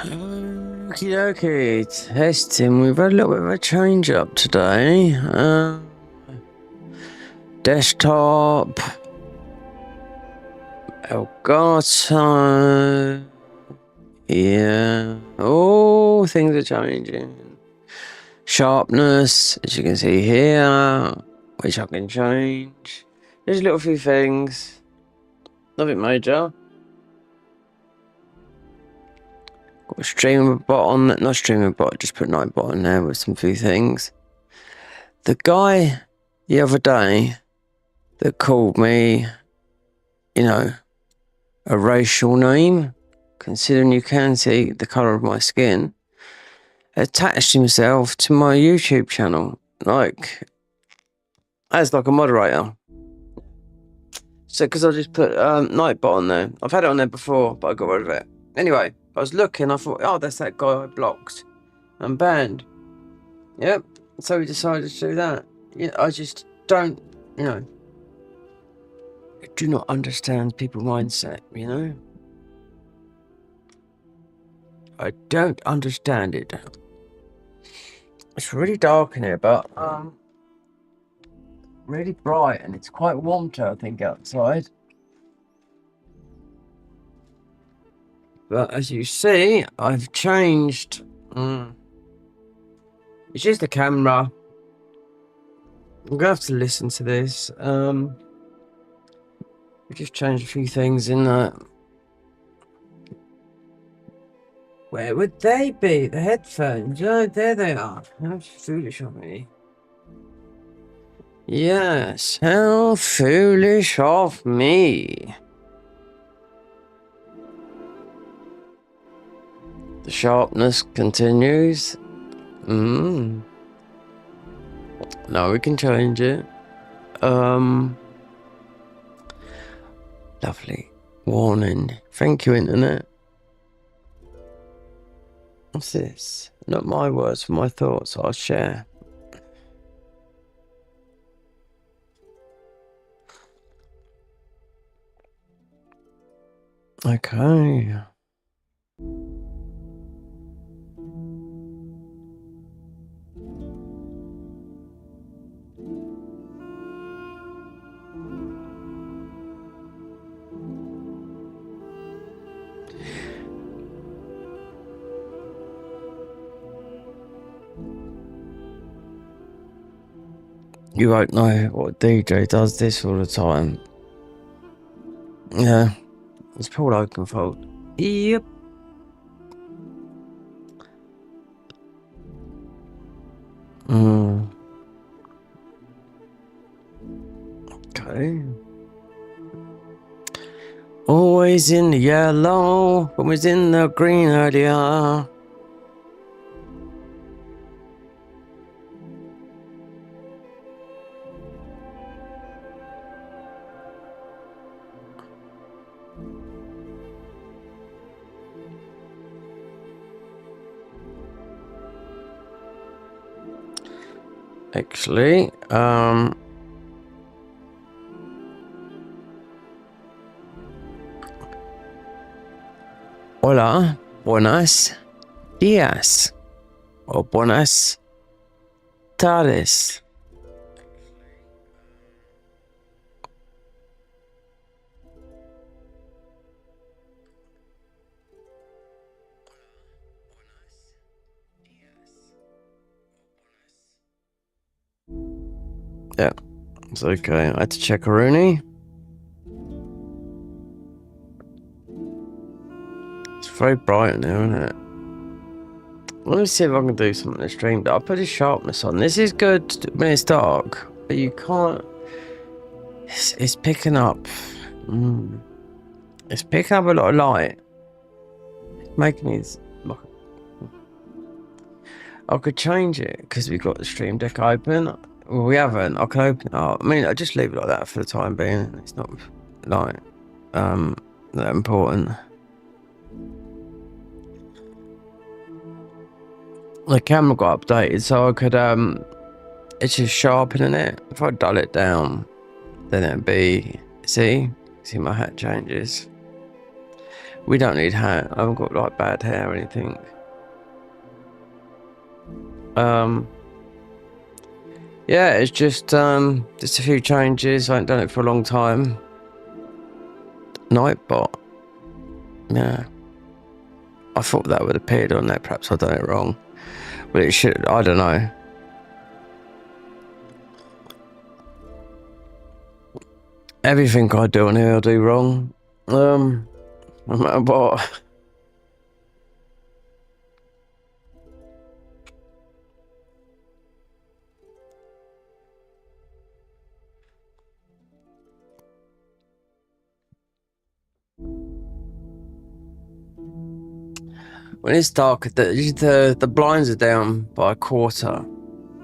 Okie dokie, testing. We've had a little bit of a change up today. Desktop, Elgato. Yeah. Oh, things are changing. Sharpness, as you can see here, which I can change. There's a little few things. Nothing major. Got a streamer bot on that, not streamer bot, just put night bot in there with some few things. The guy the other day that called me, you know, a racial name, considering you can see the colour of my skin, attached himself to my YouTube channel, like, as like a moderator. So, because I just put Nightbot on there. I've had it on there before, but I got rid of it. Anyway, I was looking, I thought, oh, that's that guy I blocked and banned. Yep, so we decided to do that. Yeah, I just don't, you know, I do not understand people's mindset, you know? I don't understand it. It's really dark in here, but really bright, and it's quite warm too, I think, outside. But as you see, I've changed. It's just the camera. I'm gonna have to listen to this. We just changed a few things in that. Where would they be? The headphones? Oh, there they are. How foolish of me. Yes, how foolish of me. The sharpness continues. Now we can change it. Lovely. Warning. Thank you, internet. What's this? Not my words, my thoughts. I'll share. Okay. You won't know what DJ does this all the time. Yeah, it's Paul Oakenfold. Yep. Okay. Always in the yellow, when was in the green earlier. Actually, hola, buenas días, o buenas tardes. Yeah, it's okay. I had to check a Rune. It's very bright now, isn't it? Let me see if I can do something in the stream. I'll put the sharpness on. This is good when it's dark, but you can't. It's picking up. It's picking up a lot of light. It's making me. I could change it because we've got the stream deck open. Well, we haven't. I can open it up. I mean, I just leave it like that for the time being. It's not like that important. The camera got updated, so I could it's just sharpening it. If I dull it down, then it'd be see my hat changes. We don't need hair. I haven't got like bad hair or anything. Yeah, it's just a few changes. I haven't done it for a long time. Nightbot. Yeah. I thought that would have appeared on there. Perhaps I've done it wrong. But it should. I don't know. Everything I do on here I do wrong. No matter what. When it's dark, the blinds are down by a quarter.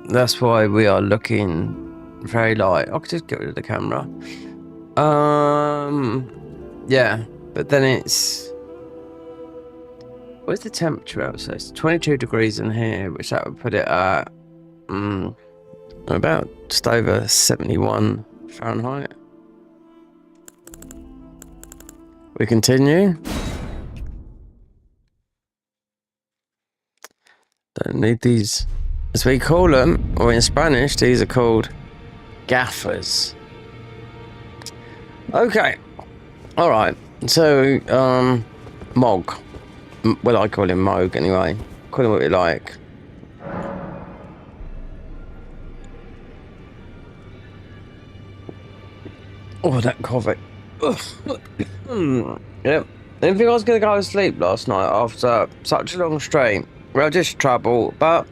That's why we are looking very light. I could just get rid of the camera. Yeah, but then it's... Where's the temperature outside? It's 22 degrees in here, which that would put it at about just over 71 Fahrenheit. We continue. Don't need these, as we call them, or in Spanish, these are called gaffers. Okay. All right. So, Mog. Well, I call him Moog anyway. Call him what you like. Oh, that COVID. Yep. Didn't think I was going to go to sleep last night after such a long stream. Well, just trouble, but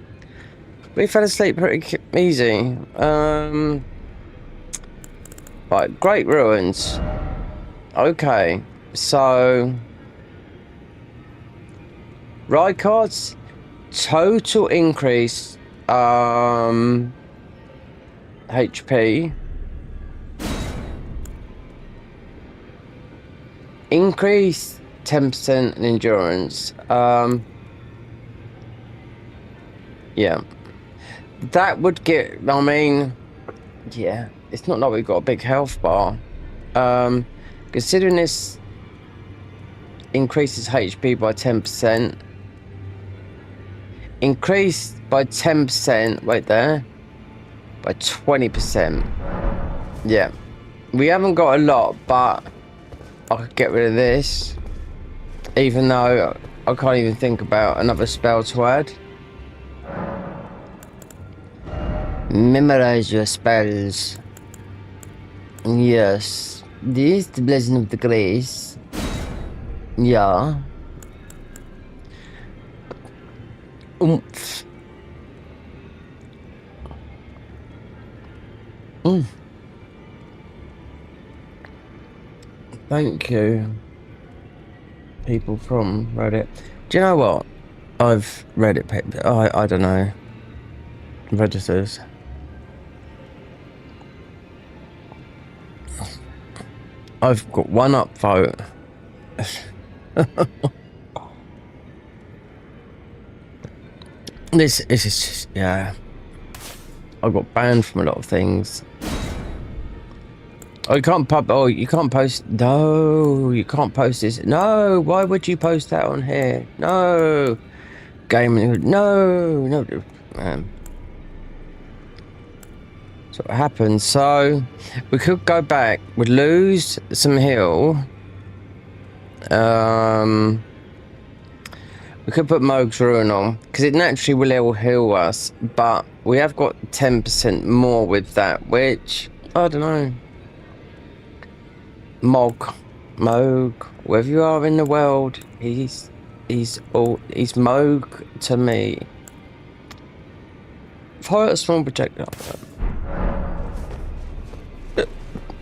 we fell asleep pretty easy. Right, Great Ruins. Okay, so Rykard's total increase HP increase 10% in endurance. Yeah, that would get, I mean, yeah, it's not like we've got a big health bar. Considering this increases HP by 10%, increased by 10%, wait there, by 20%. Yeah, we haven't got a lot, but I could get rid of this, even though I can't even think about another spell to add. Memorize your spells. Yes. This is the Blessing of the Grace. Yeah. Oomph. Thank you, people from Reddit. Do you know what? I've Reddit people. I don't know. Redditors. I've got one upvote. This is just, yeah. I got banned from a lot of things. Oh, you can't you can't post. No, you can't post this. No, why would you post that on here? No, gaming. No. So what happens? So we could go back. We'd lose some heal. We could put Moog's Rune on because it naturally will heal us, but we have got 10% more with that, which I don't know. Moog, wherever you are in the world, he's Moog to me. Fire a small projectile.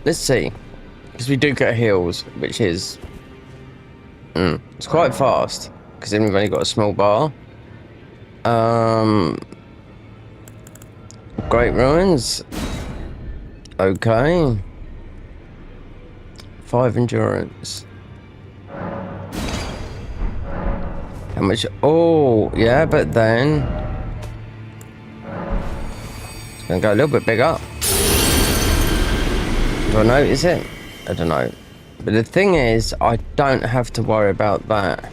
Let's see, because we do get heals, which is it's quite fast because then we've only got a small bar. Great Ruins. Okay. 5 endurance. How much? Oh, yeah, but then it's gonna go a little bit bigger. Do I notice it? I don't know. But the thing is, I don't have to worry about that.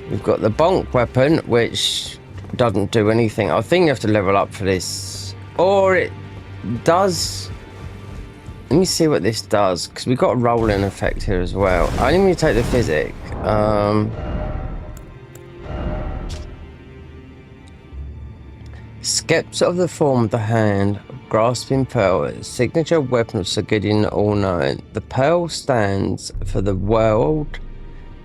We've got the bonk weapon, which doesn't do anything. I think you have to level up for this. Or it does... Let me see what this does, because we've got a rolling effect here as well. I only need to take the physic. Skeps of the form of the hand, grasping pearl, signature weapon of Sir Gideon All-Knowing. The pearl stands for the world,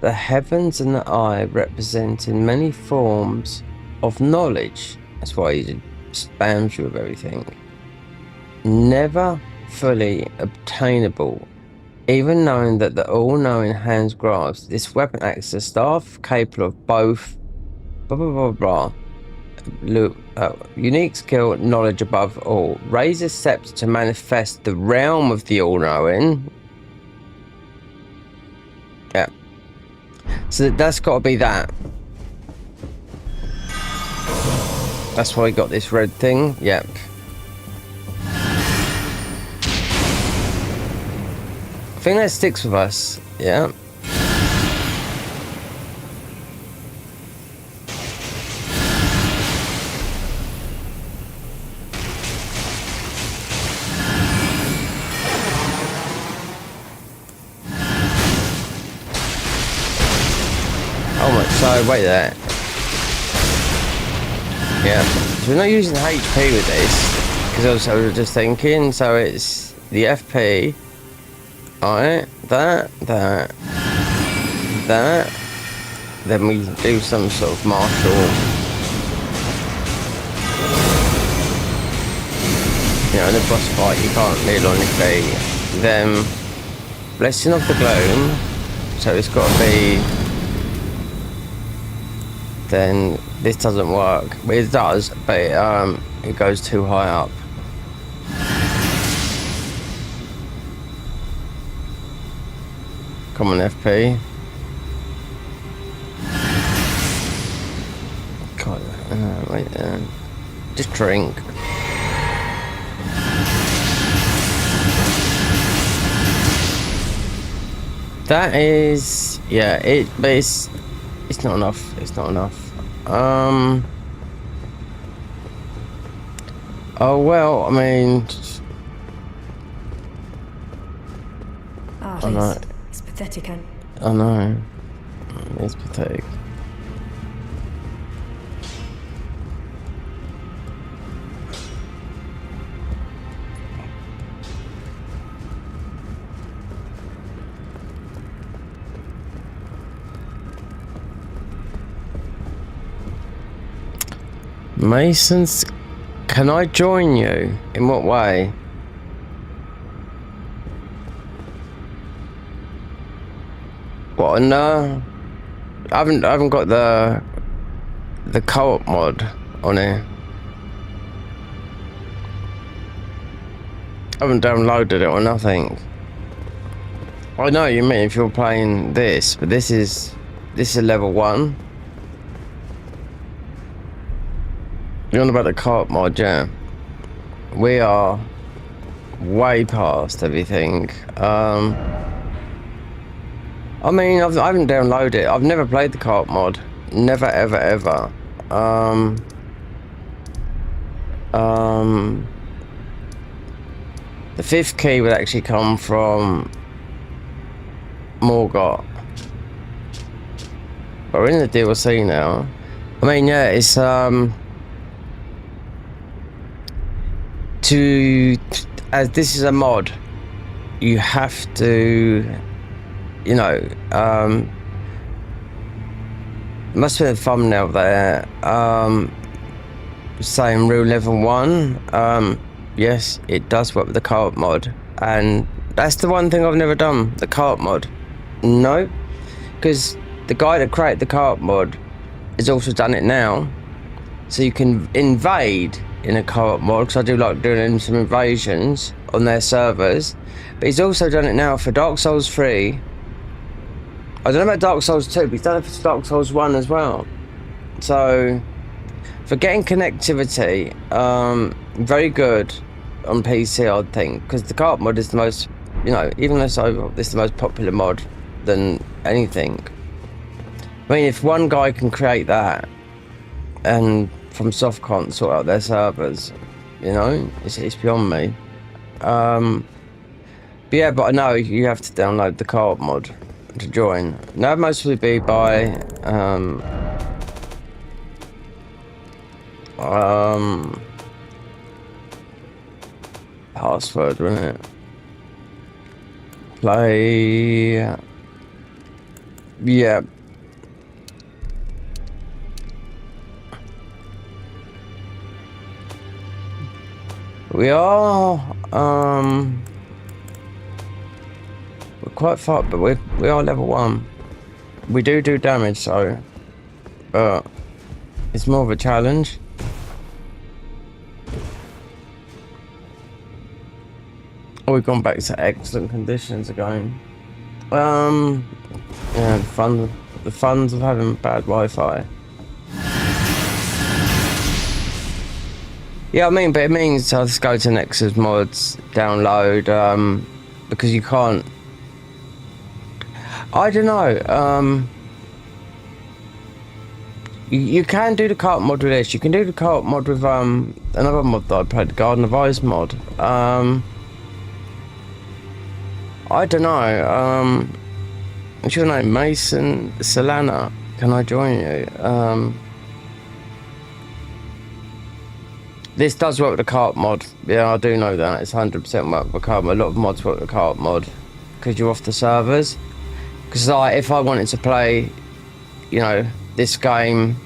the heavens and the eye, representing many forms of knowledge. That's why he spams you with everything. Never fully obtainable, even knowing that the all-knowing hand's grasp. This weapon acts as a staff capable of both blah blah blah blah. Unique skill, knowledge above all. Raise a scepter to manifest the realm of the all-knowing. Yeah. So that's got to be that. That's why I got this red thing. Yep. I think that sticks with us. Yeah. Oh my, so wait there. Yeah. So we're not using HP with this, because I was just thinking, so it's the FP. Alright, that. Then we do some sort of martial. You know, in the boss fight, you can't kneel on your feet. Then, Blessing of the Gloom. So it's got to be. Then this doesn't work. Well, it does, but it goes too high up. Come on, FP. God, wait, just drink. That is, yeah, but it's not enough. It's not enough. Oh well, I mean. I know. It's pathetic, and I know. It's pathetic. Masons, can I join you? In what way? What? No, I haven't got the co-op mod on here. I haven't downloaded it or nothing. I know what you mean if you're playing this, but this is a level 1. You're on about the co-op mod, yeah. We are way past everything. I mean, I haven't downloaded it. I've never played the co-op mod. Never, ever, ever. The 5th key would actually come from Morgott. But we're in the DLC now. I mean, yeah, it's as this is a mod, you have to, you know, must be a thumbnail there, saying Rune level 1. Yes, it does work with the co-op mod, and that's the one thing I've never done, the co-op mod. No, because the guy that created the co-op mod has also done it now, so you can invade in a co-op mod, because I do like doing some invasions on their servers, but he's also done it now for Dark Souls 3. I don't know about Dark Souls 2, but he's done it for Dark Souls 1 as well. So for getting connectivity, very good on PC, I'd think, because the co-op mod is the most you know, even though this is the most popular mod than anything. I mean, if one guy can create that and from Softcon sort out their servers, you know, it's beyond me. But yeah, but I know you have to download the co-op mod to join. Now, mostly be by password, wouldn't it? Play. Yeah. We are we're quite far, but we are level 1. We do damage, so it's more of a challenge. Oh, we've gone back to excellent conditions again. Yeah, the funds of having bad Wi-Fi. Yeah, I mean, but it means I'll just go to Nexus mods, download, because you can't. I don't know. You can do the co-op mod with this. You can do the co-op mod with another mod that I played, the Garden of Ice mod. I don't know. What's your name? Mason Solana. Can I join you? This does work with the co-op mod. Yeah, I do know that. It's 100% work with the co-op. A lot of mods work with the co-op mod because you're off the servers. Because if I wanted to play, you know, this game,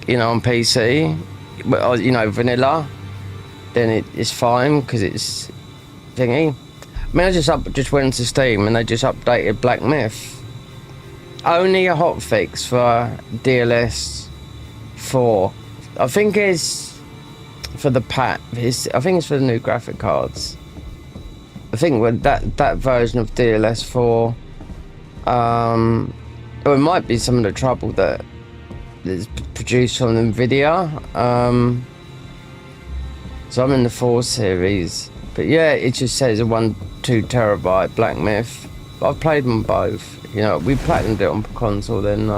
you know, on PC, you know, vanilla, then it's fine because it's thingy. I mean, I just went into Steam and they just updated Black Myth. Only a hotfix for DLS 4. I think it's for the pack. I think it's for the new graphic cards. I think with that version of DLS 4, or it might be some of the trouble that is produced from NVIDIA. So I'm in the 4 series. But yeah, it just says a 1-2 terabyte Black Myth. I've played them both. You know, we platinumed it on console, then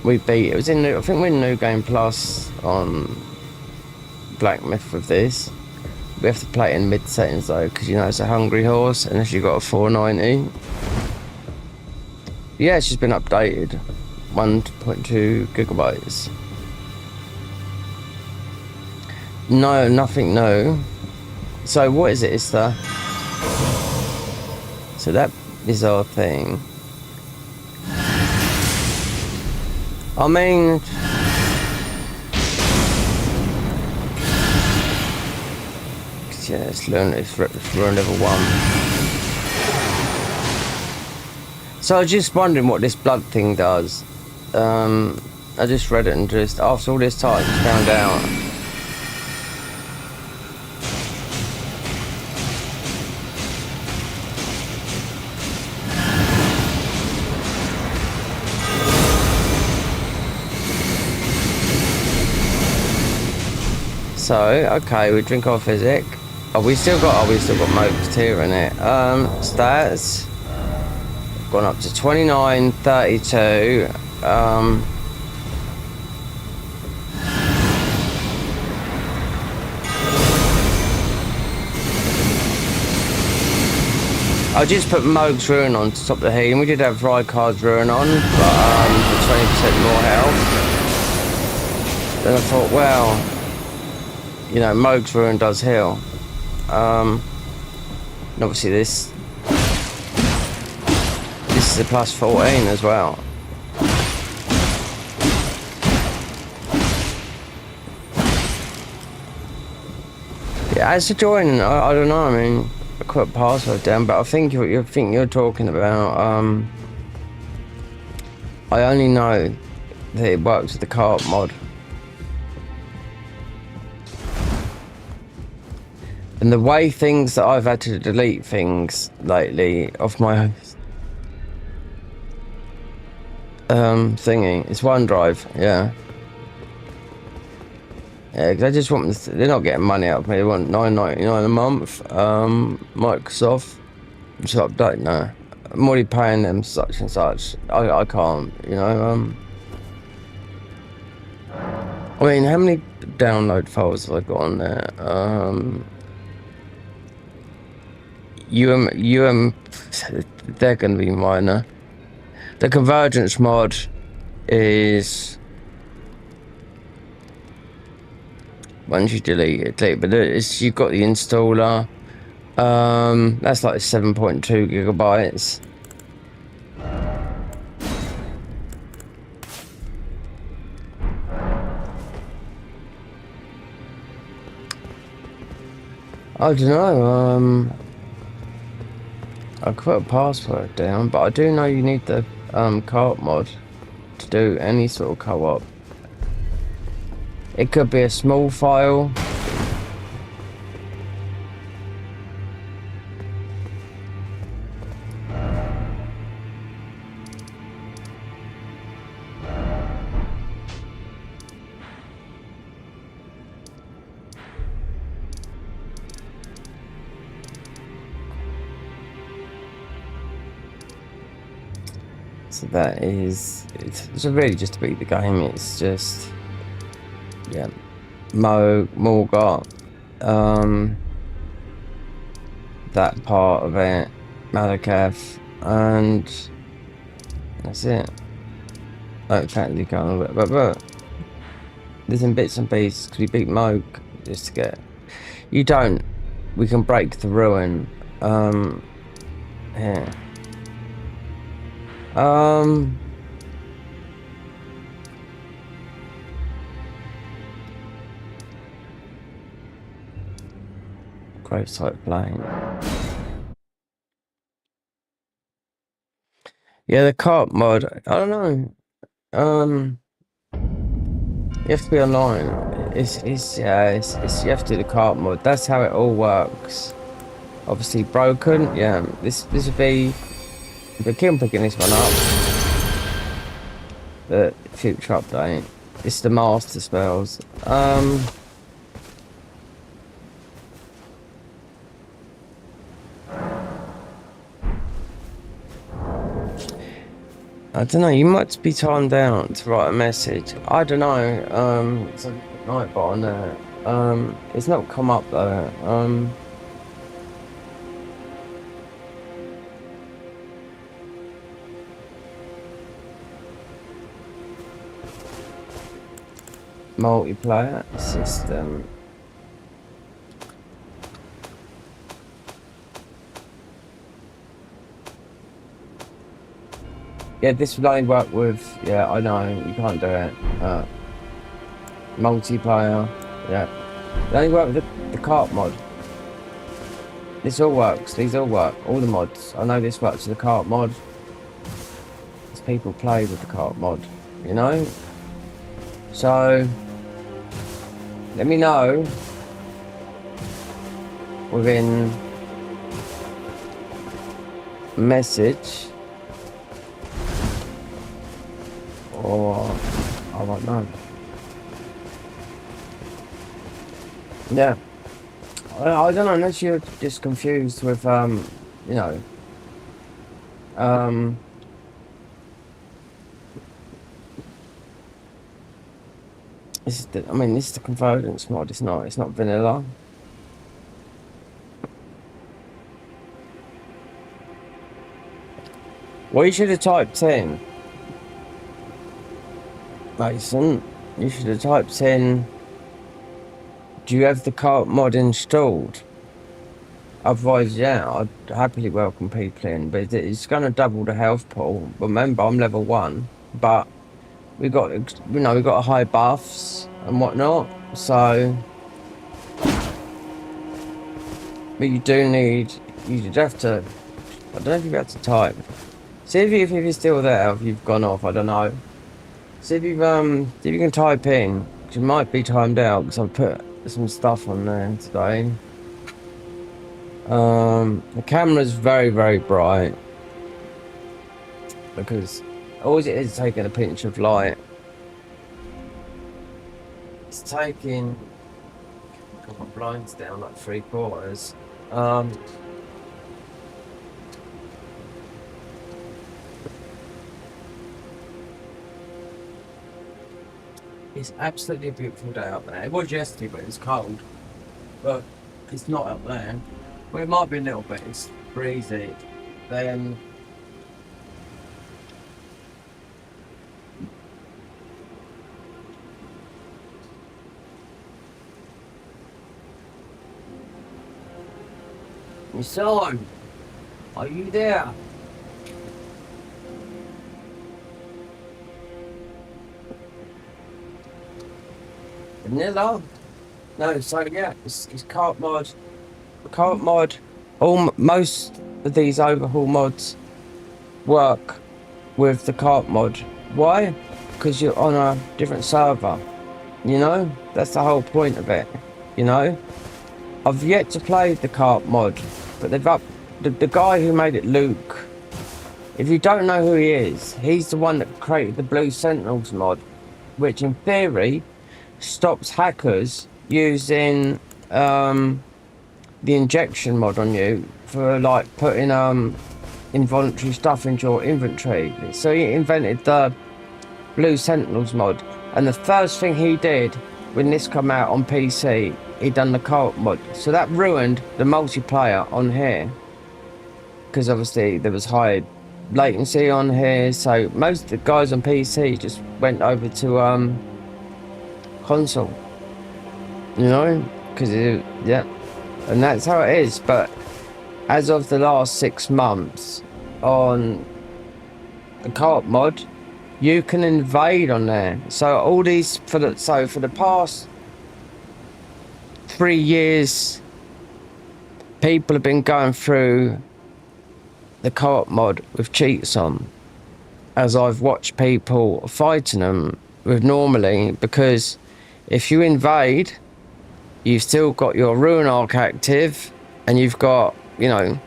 we beat it. It was in I think we're in New Game Plus on Black Myth with this. We have to play it in mid settings though, because you know it's a hungry horse unless you've got a 490. Yeah, it's just been updated. 1.2 gigabytes. No, nothing new. So what is it? It's the... So that is our thing. I mean... Yeah, it's learn level 1. So I was just wondering what this blood thing does. I just read it and just after all this time I just found out. So okay, we drink our physic. Oh, we still got most here in it. Stats gone up to 29, 32. I just put Moog's Rune on to stop the healing. We did have Rykard's Rune on, but for 20% more health. Then I thought, well, you know, Moog's Rune does heal. And obviously this is a plus 14 as well. Yeah, as to join, I don't know. I mean, I put password down, but I think you're talking about. I only know that it works with the co-op mod. And the way things that I've had to delete things lately off my thingy, it's OneDrive, yeah. Yeah, because I just want them they're not getting money out of me. They want $9.99 a month. Microsoft. So I don't know. I'm already paying them such and such. I can't, you know. I mean, how many download files have I got on there? They're going to be minor. The convergence mod is once you delete it, but it's you've got the installer. That's like 7.2 gigabytes. I don't know. I could put a password down, but I do know you need the co-op mod to do any sort of co-op. It could be a small file. So that is, it's really just to beat the game. It's just, yeah, Morgot, that part of it, Malakath, and that's it. Oh, technically can't, but there's in bits and pieces because we beat Moog just to get. You don't. We can break the Rune. Here. Gravesite plane. Yeah, the co-op mod. I don't know. You have to be online. It's you have to do the co-op mod. That's how it all works. Obviously broken. Yeah, this would be. But keep picking this one up. The future update. It's the master spells. I don't know, you might be timed out to write a message. I don't know. It's a night bot on there. It's not come up though. Multiplayer system. Yeah, this would only work with, yeah, I know, you can't do it. Multiplayer, yeah. It only work with the cart mod. This all works, these all work, all the mods. I know this works with the cart mod. As people play with the cart mod, you know? So, let me know within message. Or I don't know. Yeah, I don't know unless you're just confused with you know, this is the, I mean, this is the convergence mod. It's not vanilla. What you should have typed in, Mason, you should have typed in, do you have the cart mod installed? Otherwise, yeah, I'd happily welcome people in, but it's going to double the health pool. Remember, I'm level 1, but we got, you know, we got high buffs and whatnot, so, but you do need, you'd have to, I don't know if you've got to type. See if you're still there, if you've gone off, I don't know. See if you can type in, because you might be timed out, because I've put some stuff on there today. The camera's very, very bright, because all it is taking a pinch of light. It's taking. Got my blinds down like 3/4. It's absolutely a beautiful day up there. It was yesterday, but it's cold. But it's not up there. Well, it might be a little bit. It's breezy. Then my son, are you there? Vanilla? No, so yeah, it's cart mod. Cart mod. Most of these overhaul mods work with the cart mod. Why? Because you're on a different server. You know? That's the whole point of it. You know? I've yet to play the cart mod, but they've up the guy who made it, Luke. If you don't know who he is, he's the one that created the Blue Sentinels mod, which in theory stops hackers using the injection mod on you for like putting involuntary stuff into your inventory. So he invented the Blue Sentinels mod, and the first thing he did when this come out on PC, he done the cart mod. So that ruined the multiplayer on here, because obviously there was high latency on here, so most of the guys on PC just went over to console, you know, because yeah, and that's how it is. But as of the last 6 months on the cart mod, you can invade on there. So all these for the past 3 years, people have been going through the co-op mod with cheats on, as I've watched people fighting them with normally, because if you invade, you've still got your Rune arc active, and you've got, you know,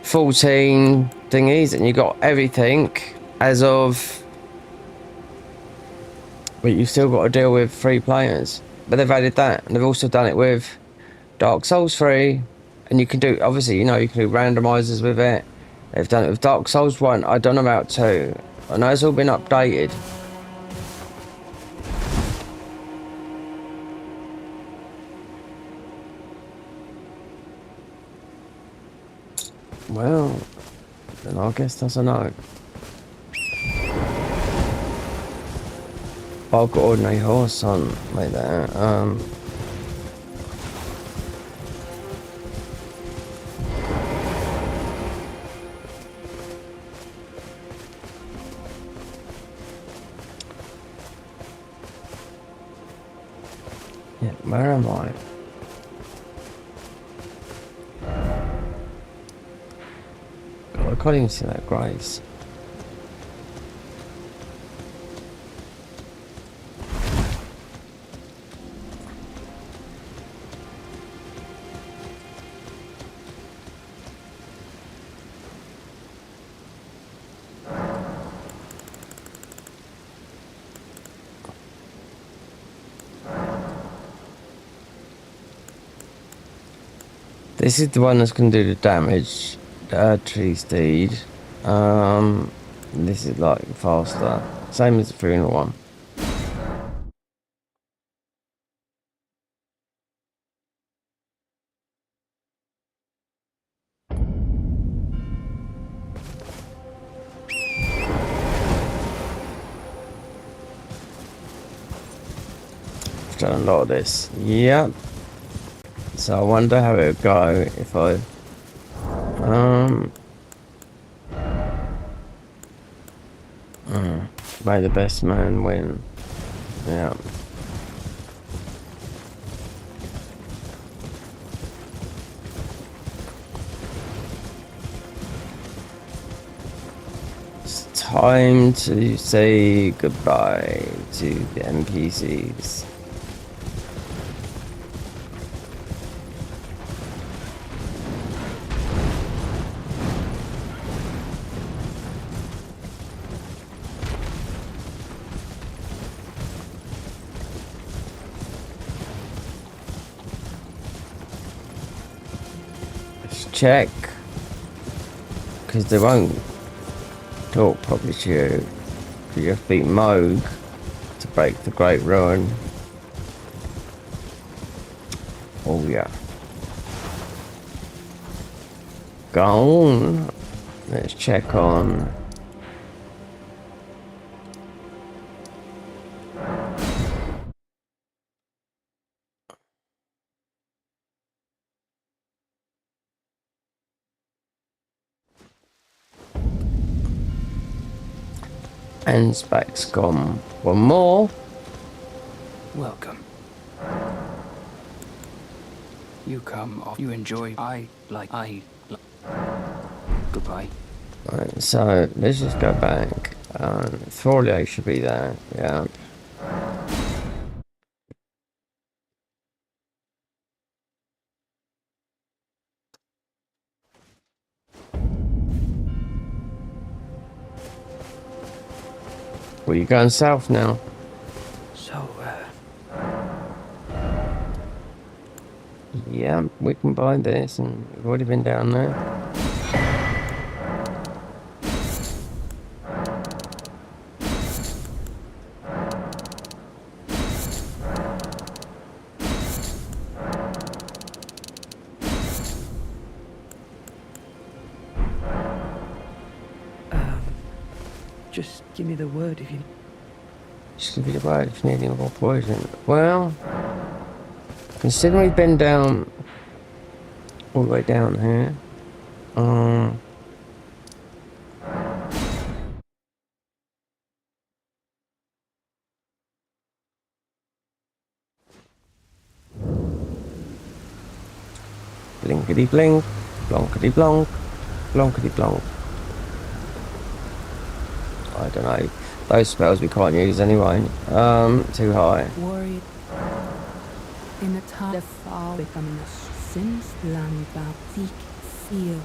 14 thingies, and you got everything as of, but you've still got to deal with 3 players. But they've added that, and they've also done it with Dark Souls 3, and you can do, obviously, you know, you can do randomizers with it. They've done it with Dark Souls 1. I don't know about 2. I know it's all been updated. Well, then I guess that's a no. I've got ordinary horse on like that. Yeah, where am I? Oh, I can't even see that grace. This is the one that's going to do the damage. Tree steed. This is like faster. Same as the funeral one. I've done a lot of this. Yep. So I wonder how it would go if I may the best man win. Yeah. It's time to say goodbye to the NPCs. check, because they won't talk properly to you. You have to beat Moog to break the Great Rune. Oh yeah. Go on. Let's check on. And Spec's gone. One more. Welcome. You come off. You enjoy. I like. Goodbye. Right, so let's just go back. Thorley should be there. Yeah. Well, you're going south now. So, Yeah, we can buy this, and we've already been down there. just give me the word if you. Just give me the word if you need any more poison. Well, considering we've been down all the way down here, blinkety blink, blonkety blonk, blonkety blonk. I don't know. Those spells we can't use anyway. Too high. Worried in the time the fall becoming a since land seek feel.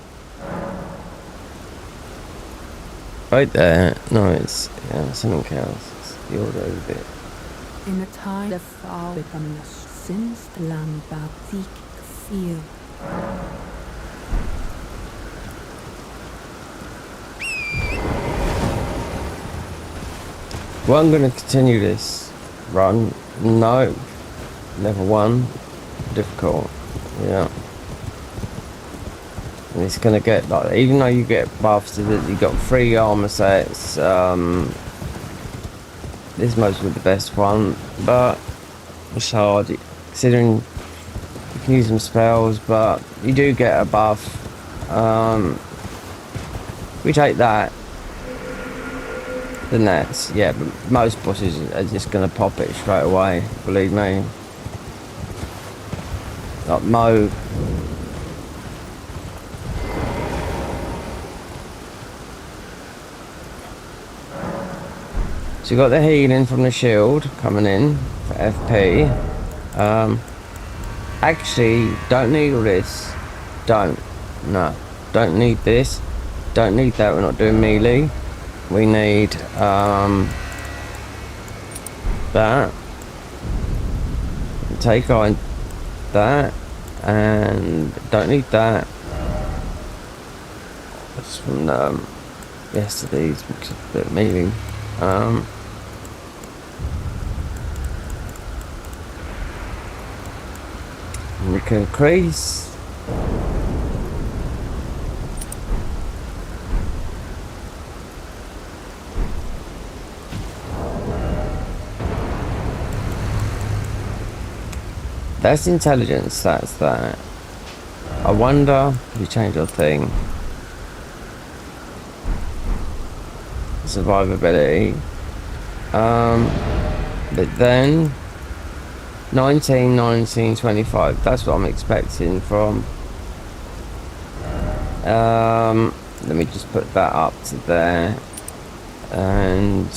Right there. No, it's something else. It's the order of it. In the time the fall becoming a since land seek feel. Well, I'm going to continue this run. No. Level 1. Difficult. Yeah. And it's going to get, like, even though you get buffs, you got 3 armor sets. This is mostly the best one, but it's hard considering you can use some spells, but you do get a buff. We take that. Then that's, yeah, but most bosses are just going to pop it straight away, believe me. Like Mo. So you got the healing from the shield coming in for FP. Actually, don't need all this. Don't need this. Don't need that, we're not doing melee. We need that. Take on that, and don't need that. That's from yesterday's, which is a bit melee. We can increase. That's intelligence, that's that. I wonder if you change your thing. Survivability. But then 19, 19, 25. That's what I'm expecting from. Let me just put that up to there. And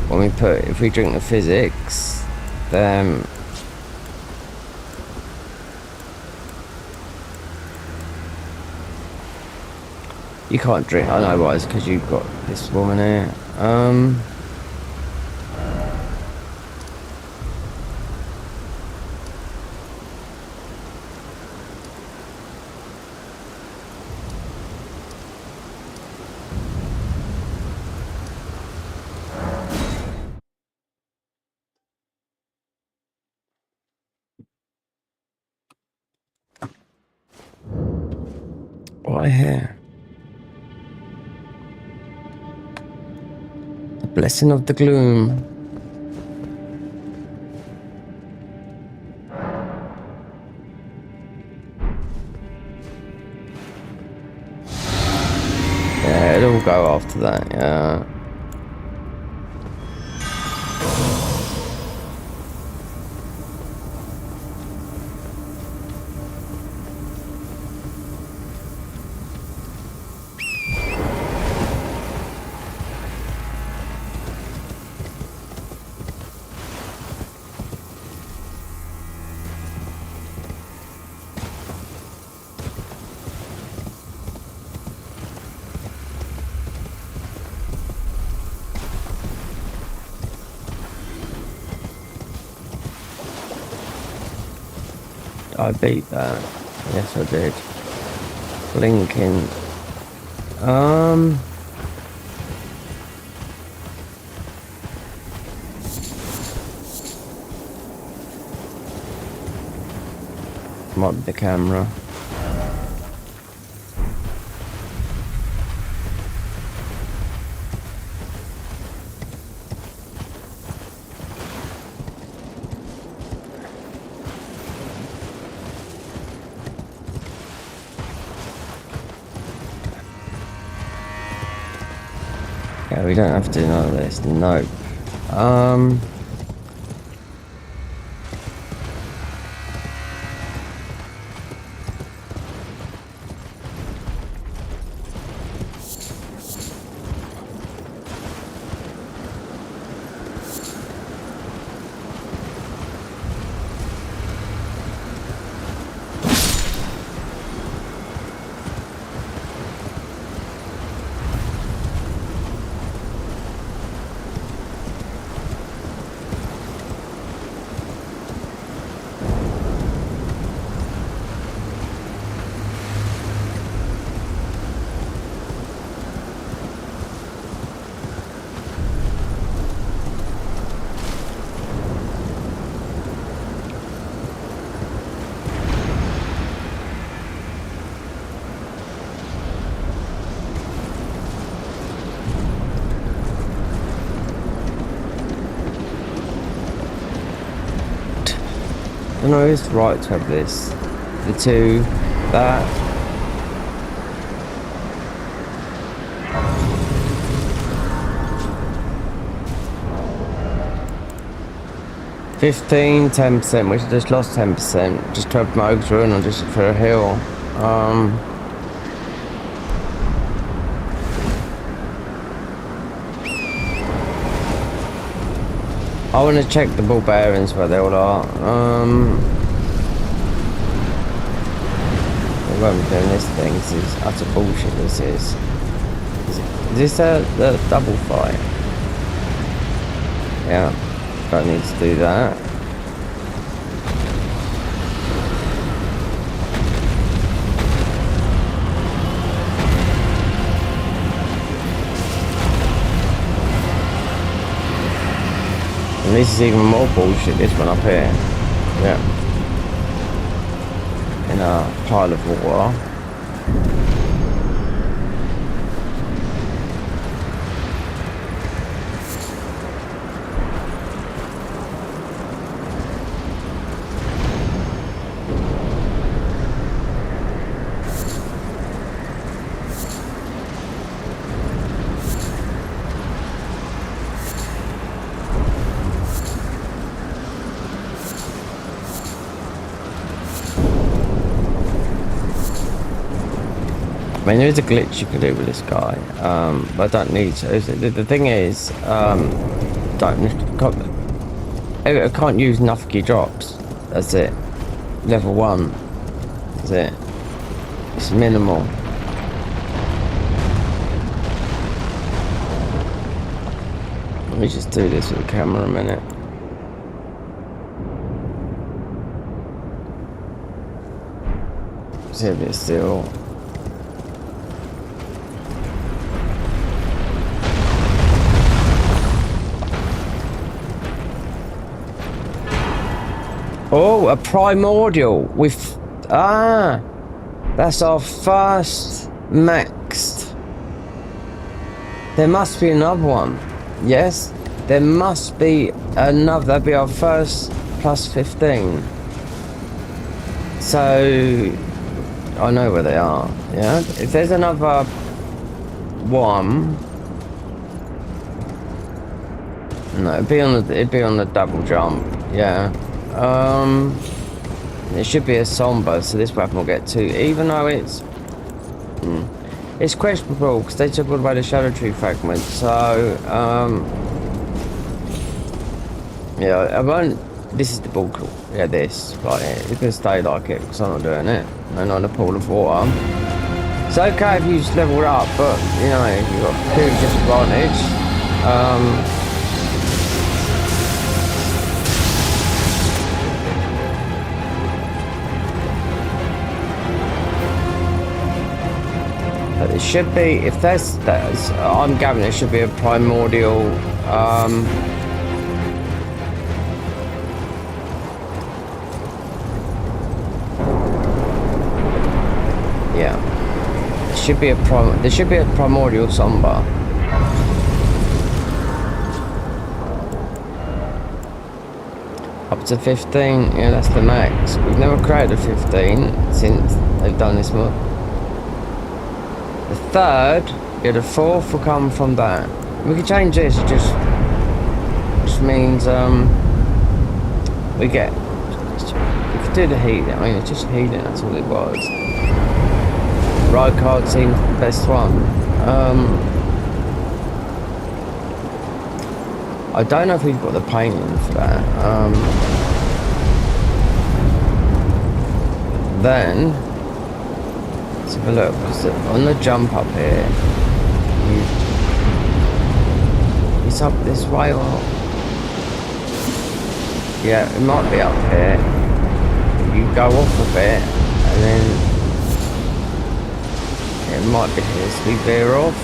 when we put, if we drink the physics, then you can't drink. I know why, it's because you've got this woman here. right here. The blessing of the gloom. Yeah, it'll go after that, yeah. I beat that. Yes, I did. Blinking. Might be the camera. Yeah, we don't have to know this. Nope. I know it's right to have this. The two, that. $15, 10%, which I just lost 10%. Just to my Rune or just for a hill. I want to check the ball bearings where they all are. We won't be doing this thing. This is utter bullshit. This is this the double fight? Yeah, don't need to do that. And this is even more bullshit, this one up here. Yeah. In a pile of water. I mean, there is a glitch you can do with this guy, but I don't need to. The thing is, I can't use Nufky drops. That's it. Level 1. That's it. It's minimal. Let me just do this with the camera a minute. See if it's still. Oh, a primordial with that's our first maxed. There must be another one. Yes, there must be another. That'd be our first plus 15. So I know where they are. Yeah, if there's another one, no, it'd be on the double jump. Yeah. It should be a somber, so this weapon will get 2, even though it's questionable because they took all away the shadow tree fragment. So yeah, I won't. This is the bulk. Yeah, this right here. You can stay like it because I'm not doing it. And on a pool of water. It's okay if you just leveled up, but you know you've got a huge disadvantage. But it should be, if that's I'm gathering it should be a primordial. Yeah, there should be a primordial somber. Up to 15, yeah, that's the max. We've never created a 15 since they've done this mod. The third, yeah, the fourth will come from that. We can change this, it just means we could do the healing. I mean, it's just healing, that's all it was. Right card seems the best one. I don't know if we've got the painting for that. Then let's have a look. On the jump up here, it's up this way or yeah, it might be up here. You go off a bit and then it might be here, so we veer off.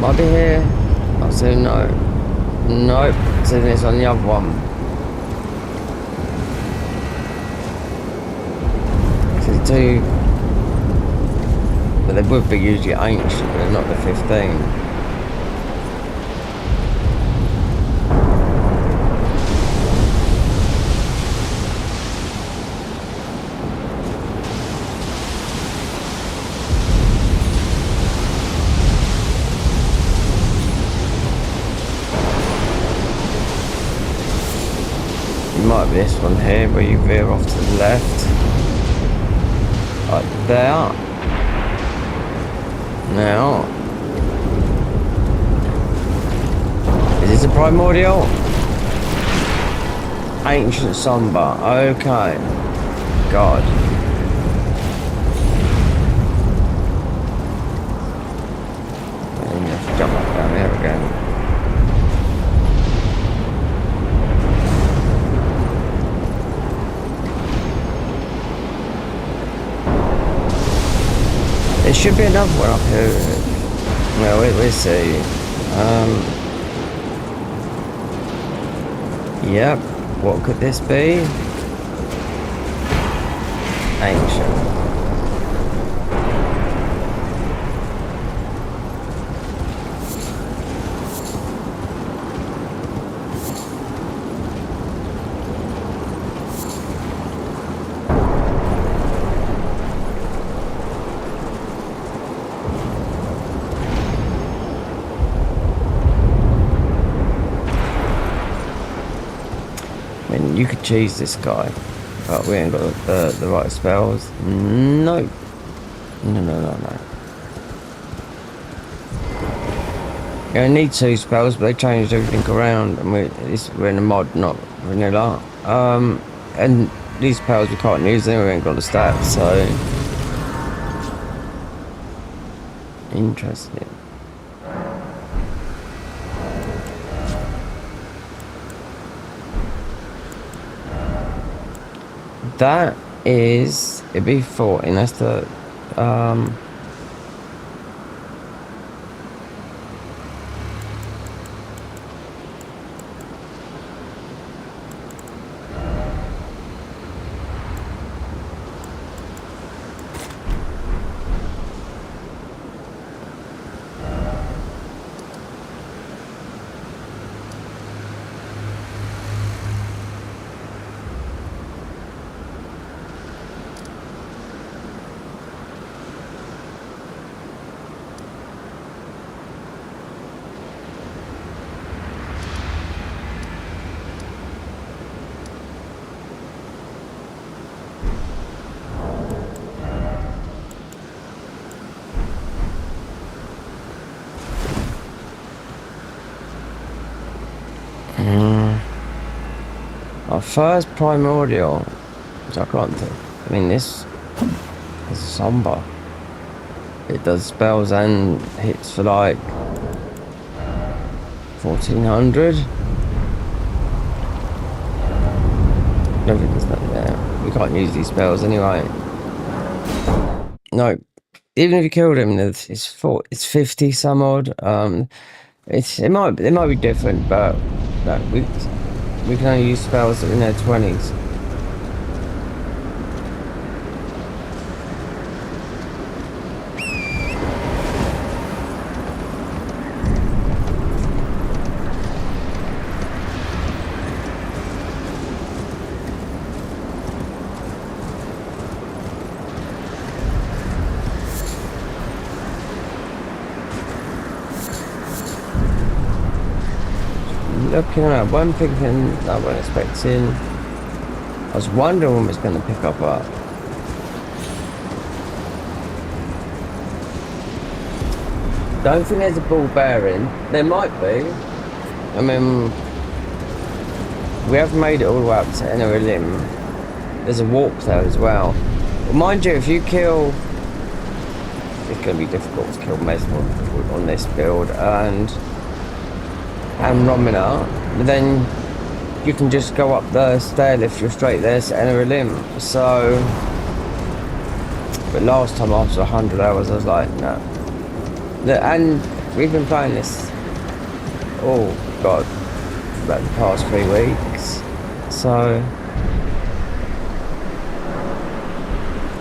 Might be here. I'll say no. Nope, so then it's on the other one. So 2, but they would be usually ancient, but not the 15. Might be this one here where you veer off to the left, like there. Now, is this a primordial? Ancient somber. Okay. God. And you have to jump up down there again. There should be another one up here. Well, we'll see. Yep. What could this be? Ancient. You could cheese this guy, but we ain't got the right spells. No. No. You only need 2 spells, but they changed everything around, and we're in a mod, not vanilla. And these spells we can't use them, we ain't got the stats, so interesting. That is, it'd be 14, that's the, Our first primordial, which I can't think. I mean, this is somber. It does spells and hits for like 1400. I don't think there's nothing there. We can't use these spells anyway. No, even if you killed him, it's 50 some odd. It might be different, but no, we can only use spells that are in their 20s. Looking at one thing I wasn't expecting. I was wondering when it was going to pick up. Don't think there's a ball bearing. There might be. I mean, we have made it all the way up to Inner Limb. There's a warp there as well. But mind you, if you kill, it's going to be difficult to kill Mesmer on this build and Romina, but then you can just go up the stair lift, you're straight there to Inner Limb. So, but last time after 100 hours, I was like, no. And we've been playing this, oh god, about the past 3 weeks. So,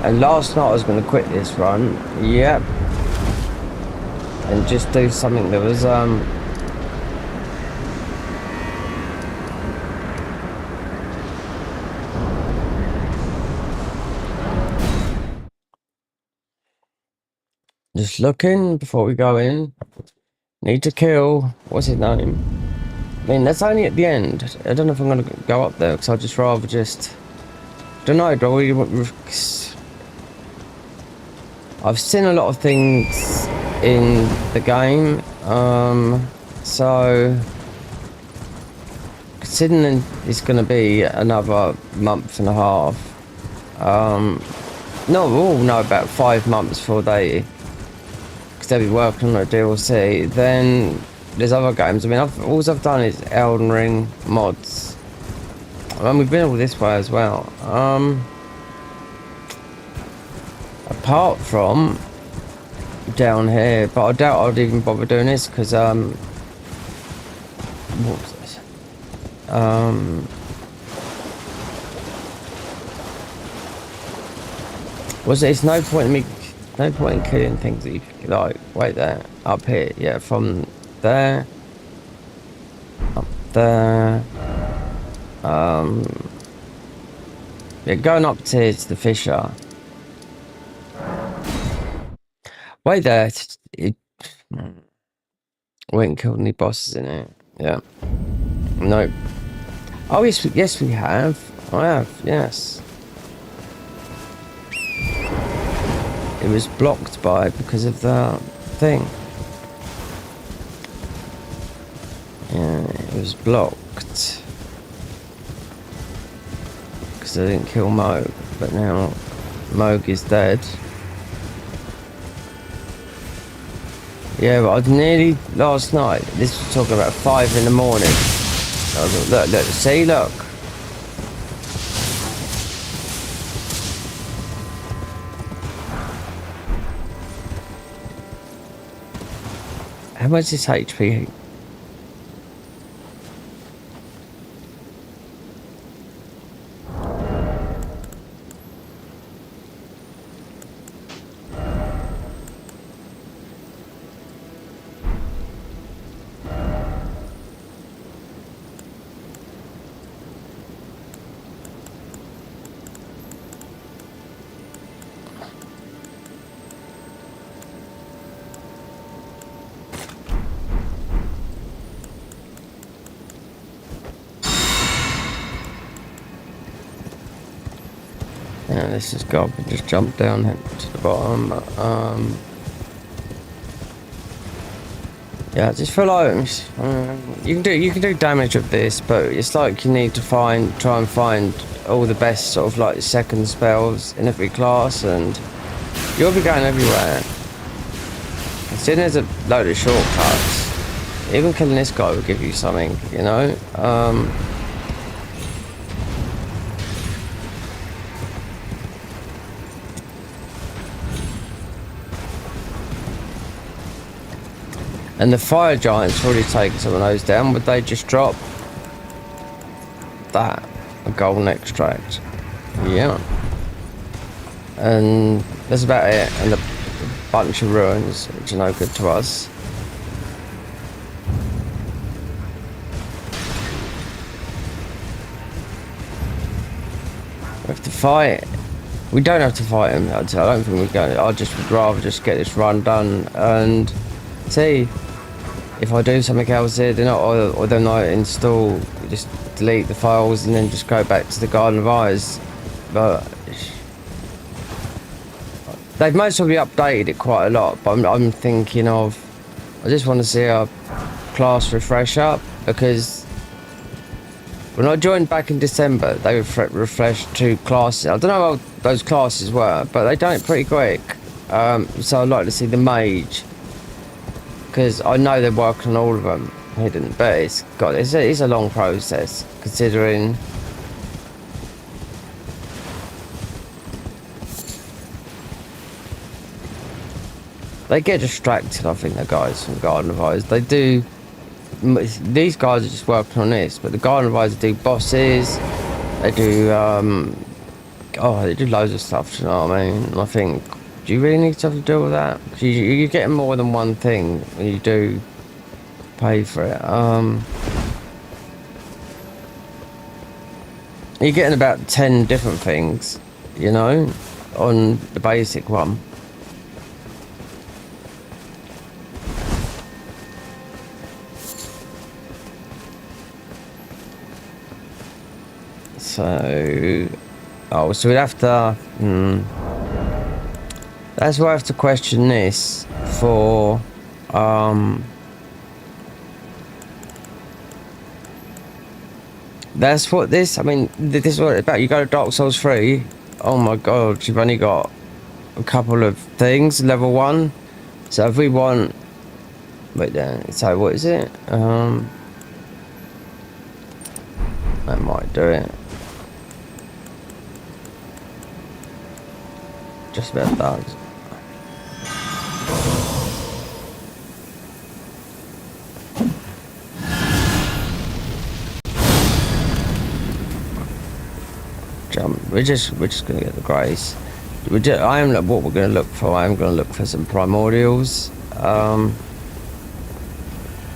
and last night I was going to quit this run, yep, and just do something that was just looking before we go in. Need to kill, what's his name? I mean, that's only at the end. I don't know if I'm going to go up there, because I'd just rather just, don't know, do I really want, I've seen a lot of things in the game, so considering it's going to be another month and a half, no, we all know about 5 months before they'll be working on a DLC. Then there's other games. I mean, all I've done is Elden Ring mods. I mean, we've been all this way as well. Apart from down here, but I doubt I'd even bother doing this because what was this? It's no point in me. No point in killing things that you could, like, wait there, up here, yeah, from there, up there, yeah, going up to the fissure. Wait there, we ain't killed any bosses in it, yeah, nope. Oh, yes we have, I have, yes. It was blocked because of the thing. Yeah, it was blocked because I didn't kill Moog, but now Moog is dead. Yeah, but I nearly last night. This was talking about 5 in the morning. I was like, look, see, look. How much is HP? Yeah, let's just go up and just jump down to the bottom. Yeah, I just feel like you can do damage with this, but it's like you need to try and find all the best sort of like second spells in every class, and you'll be going everywhere. Considering there's a load of shortcuts, even killing this guy will give you something, you know. And the fire giants already taken some of those down. Would they just drop that? A golden extract. Yeah. And that's about it. And a bunch of ruins, which are no good to us. We have to fight. We don't have to fight him. I don't think we're going. I just would rather just get this run done and see if I do something else here, then or then I install, just delete the files and then just go back to the Garden of Eyes. But they've most probably updated it quite a lot. But I'm thinking of, I just want to see a class refresh up, because when I joined back in December, they refreshed 2 classes. I don't know what those classes were, but they done it pretty quick. So I'd like to see the mage, because I know they're working on all of them hidden, but it's a long process, considering they get distracted. I think the guys from Garden of Eyes, they do. These guys are just working on this, but the Garden of Eyes do bosses. They do they do loads of stuff. You know what I mean? I think, do you really need stuff to do with that? You're getting more than one thing when you do pay for it. You're getting about 10 different things, you know, on the basic one. So, so we'd have to. That's why I have to question this for. That's what this. I mean, this is what it's about. You go to Dark Souls 3. Oh my God, you've only got a couple of things. Level 1. So if we want. Wait there. So what is it? That might do it. Just about does. Jump. We're just gonna get the grace. What we're gonna look for. I am gonna look for some primordials.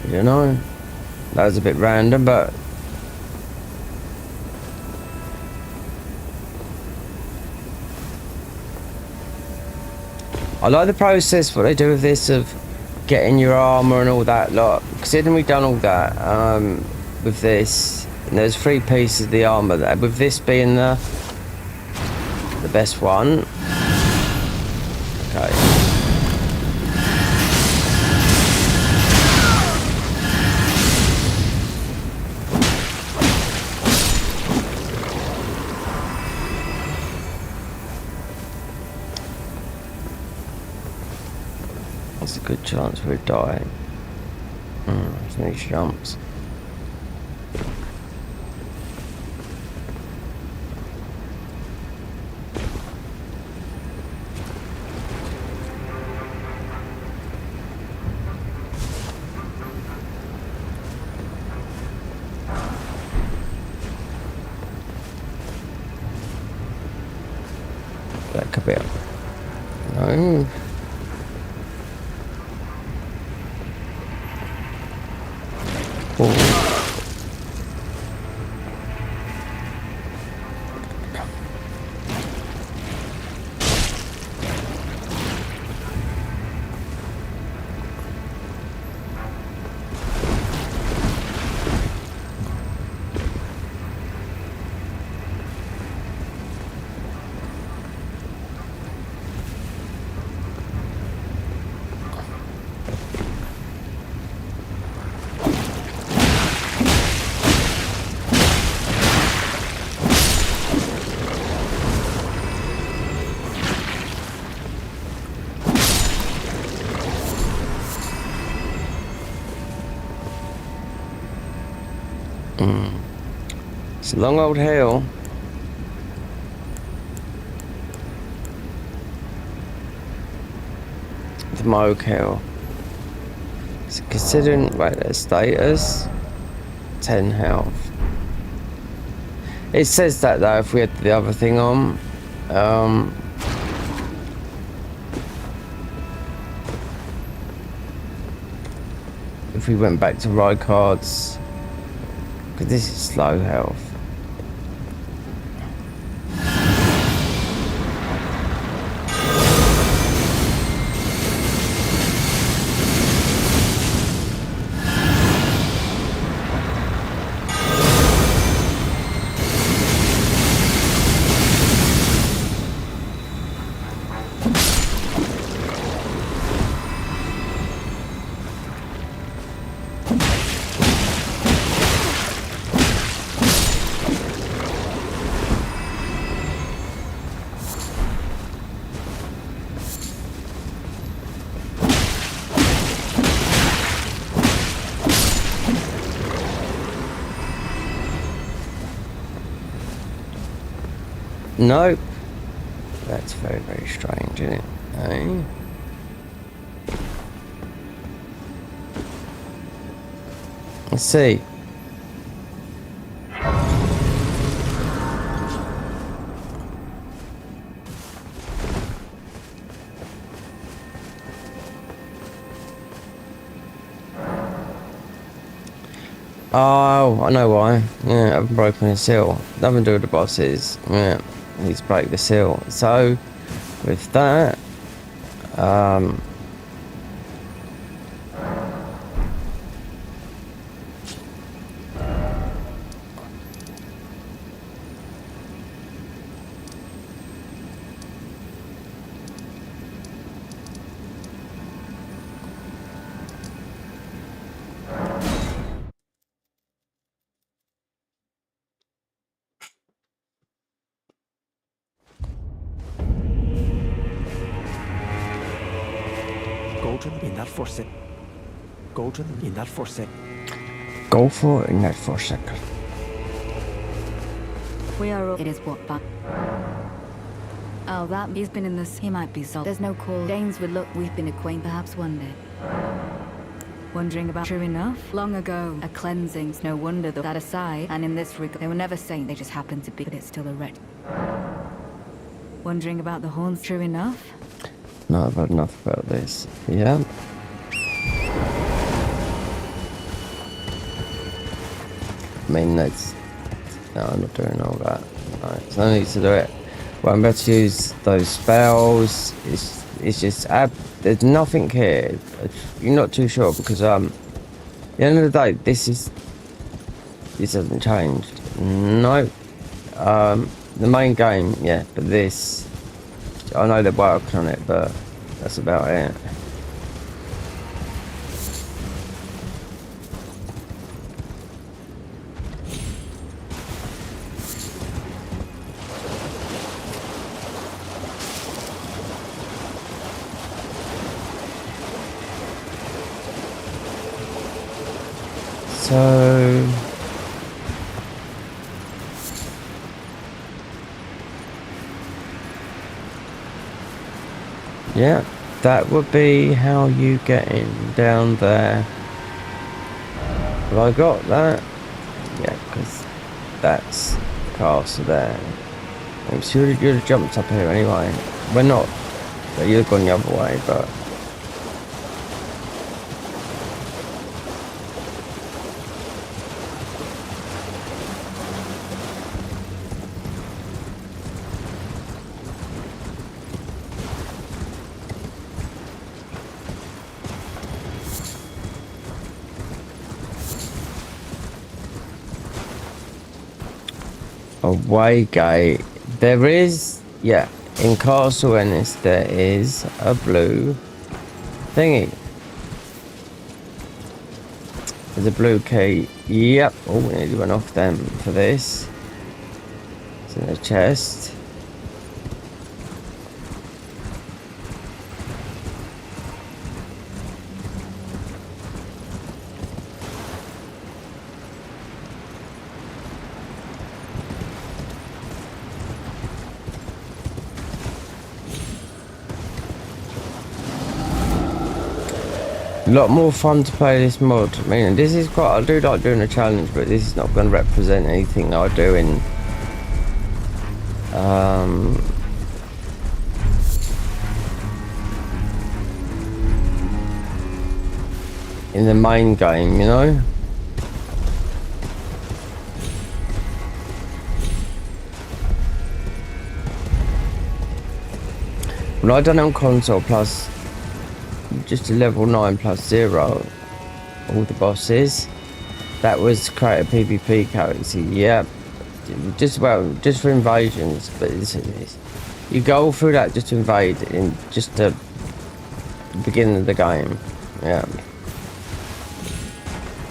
You know, that was a bit random, but. I like the process, what they do with this, of getting your armor and all that lot. Considering we've done all that with this, and there's 3 pieces of the armor there, with this being the best one. Okay. There's a good chance we're dying. There's many jumps. That could be it. No. long old hill. The Moke Hill. So considering their status, 10 health. It says that though if we had the other thing on, if we went back to ride cards, because this is slow health. Nope. That's very, very strange, isn't it? Eh? Let's see. Oh, I know why. Yeah, I've broken a seal. Nothing to do with the bosses. Yeah, he's break the seal. So, with that, In that for sec. Golden in that for sec. go for it in that for a second. We are. It is what, but. Oh, that he's been in this. He might be sold. There's no call. Danes would look. We've been acquainted, perhaps one day. Wondering about. True enough. Long ago, a cleansing's no wonder that aside. And in this regard, they were never saying they just happened to be. But it's still a wreck. Wondering about the horns. True enough. No, I've had enough about this. Yeah. I mean, that's... No, I'm not doing all that. Right, so I need to do it. Well, I'm about to use those spells. It's just... there's nothing here. You're not too sure because, at the end of the day, this hasn't changed. No. The main game, yeah, but this... I know they're working on it, but that's about it. So... yeah, that would be how you get in down there. Have I got that? Yeah, because that's the castle there. I'm sure you'd have jumped up here anyway. We're not. But you'd have gone the other way, but... away gate. There is, yeah, in Castle Ennis there is a blue thingy. There's a blue key. Yep. Oh, we nearly went off them for this. It's in the chest. A lot more fun to play this mod. I mean, this is quite. I do like doing a challenge, but this is not going to represent anything that I do in the main game, you know. When I done it on console plus just a level 9 plus 0, all the bosses, that was create a PvP currency. Yeah, just for invasions, but you go through that just to invade in just the beginning of the game. Yeah,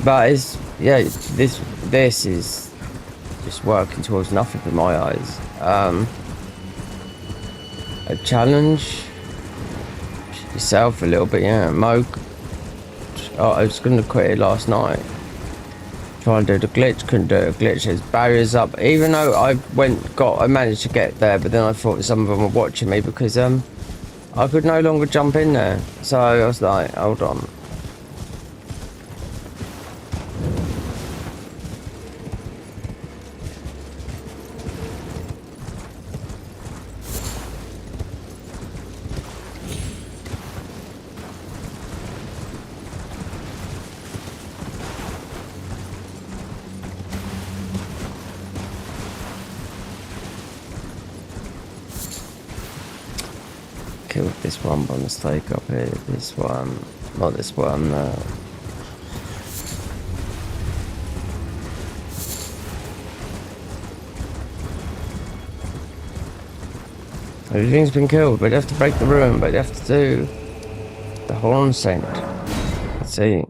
but this is just working towards nothing in my eyes. A challenge yourself a little bit, yeah. I was gonna quit it last night. Try and do the glitch, couldn't do it. Glitch, there's barriers up. Even though I managed to get there, but then I thought some of them were watching me because I could no longer jump in there. So I was like, hold on. Killed this one by mistake up here. This one, not this one. Everything's been killed, but you have to break the ruin, but you have to do the horn scent. Let's see.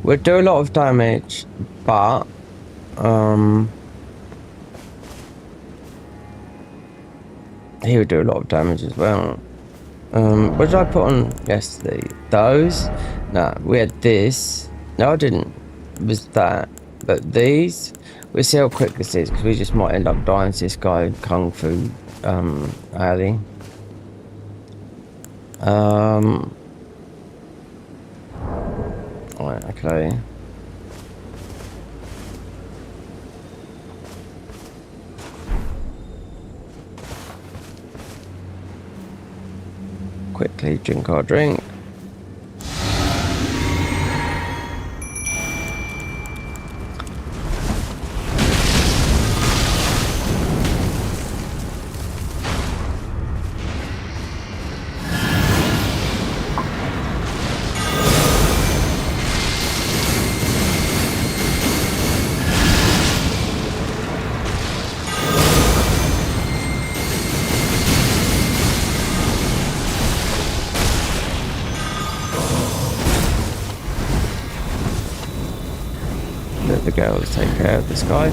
We'll do a lot of damage, but he would do a lot of damage as well. What did I put on yesterday? Those? No, we had this. No, I didn't. It was that. But these, we'll see how quick this is because we just might end up dying to this guy Kung Fu alley. Right, okay. Quickly drink our drink. Let the girls take care of this guy.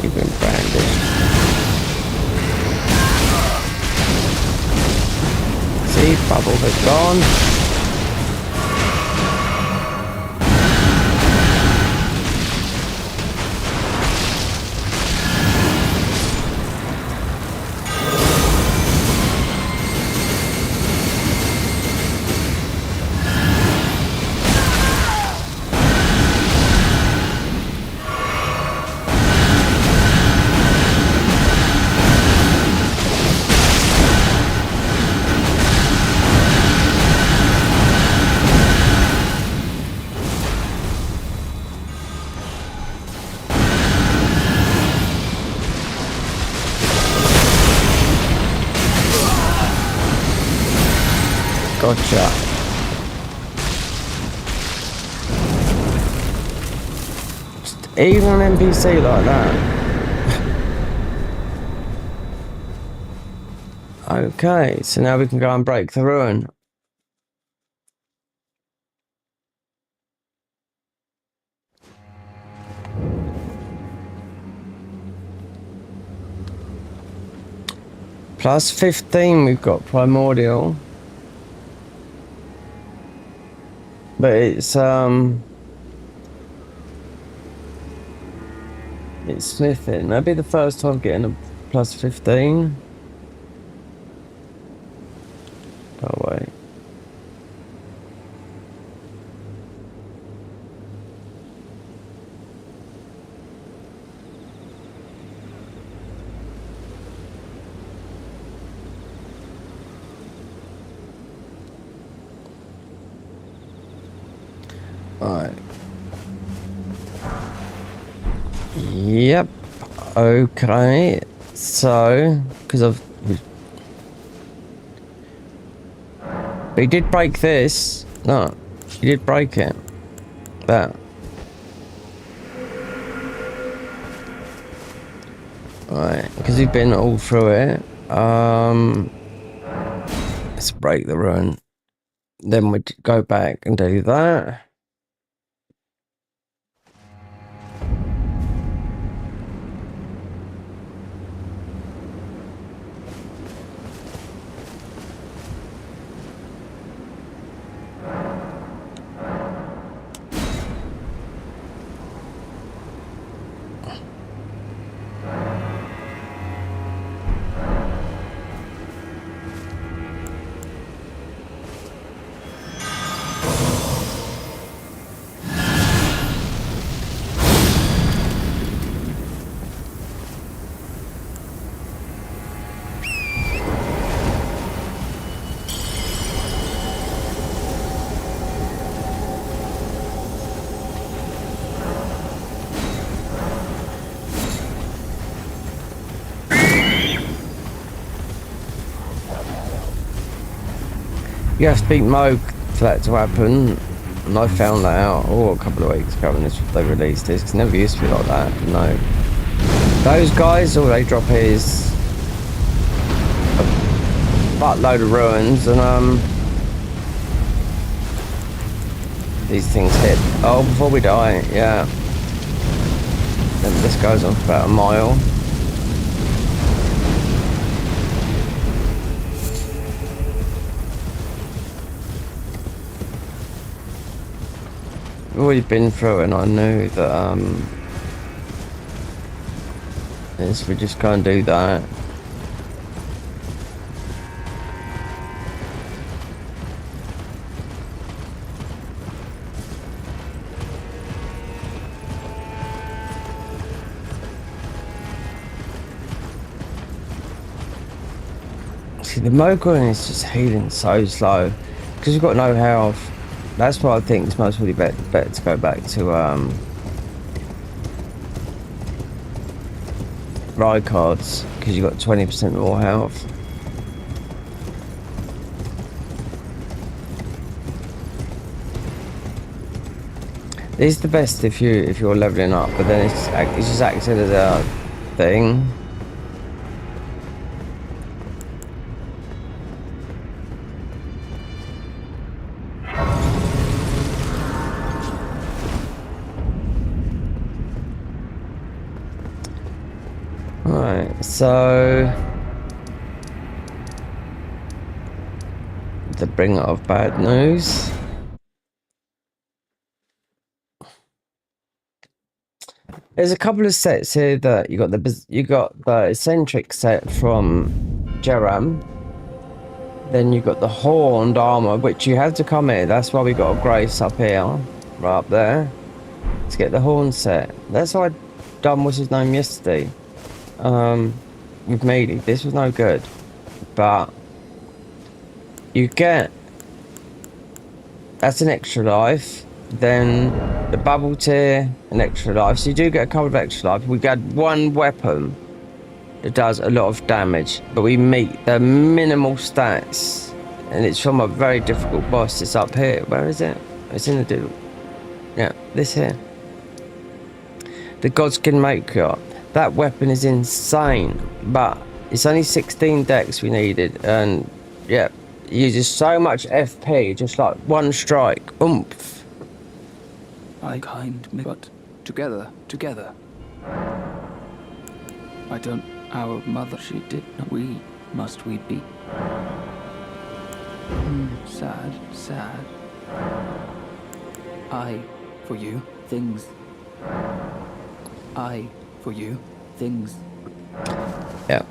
Keep him brandished. See, bubble has gone. Gotcha. Just even an NPC like that. Okay, so now we can go and break the ruin. Plus 15 we've got primordial. But it's smithing. That'd be the first time getting a plus 15. Oh wait. Alright. Yep. Okay. So, because I've... But he did break this. No, he did break it. That. Alright, because he's been all through it. Let's break the run. Then we go back and do that. You have to beat Mo for that to happen, and I found that out a couple of weeks ago when they released this, because it never used to be like that. No, those guys, all they drop is a buttload of ruins, and these things hit. Oh, before we die, yeah. Then this goes on for about a mile. I've already been through it, and I knew that we just can't do that. See, the Mogul is just healing so slow because you've got no health. That's why I think it's most really better to go back to ride cards, because you've got 20% more health. It's the best if you're leveling up, but then it's just acting as a thing. So, the bringer of bad news. There's a couple of sets here that you got the eccentric set from Jeram. Then you got the horned armor, which you have to come here. That's why we got a grace up here, right up there, to get the horn set. That's what I done. What's his name yesterday? With melee, this was no good, but you get, that's an extra life. Then the bubble tier, an extra life, so you do get a couple of extra life. We got one weapon that does a lot of damage, but we meet the minimal stats, and it's from a very difficult boss. It's up here. Where is it? It's in the dude. Yeah, this here, the Godskin Maker. That weapon is insane, but it's only 16 decks we needed, and yeah, it uses so much FP, just like one strike, oomph. I kind me, but together. I don't, our mother, she did not, we must we be? Sad, sad. I, for you, things. I, for you, things. Yeah.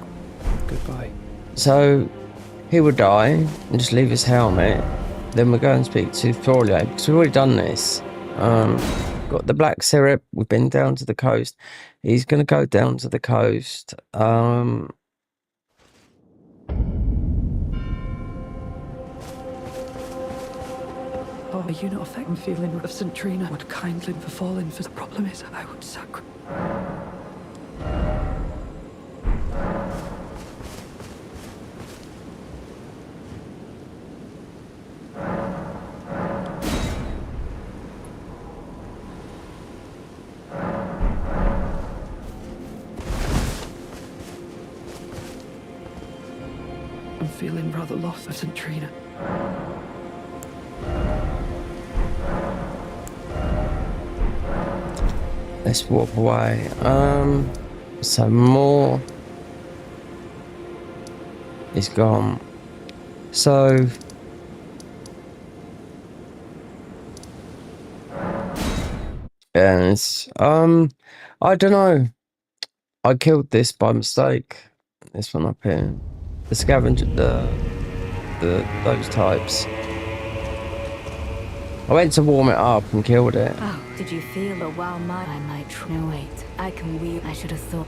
Goodbye. So he will die and just leave his helmet. Then we'll go and speak to Thorley because we've already done this. Got the black syrup. We've been down to the coast. He's going to go down to the coast. Oh, are you not affected? Feeling of St. Trina would kindly befall in for the problem is I would sacrifice. I'm feeling rather lost of St. Trina. Let's walk away. So more is gone. So and I don't know. I killed this by mistake. This one up here. The scavenger, those types. I went to warm it up and killed it. Oh, did you feel a while I might try? No, wait. I can wheel. I should have thought.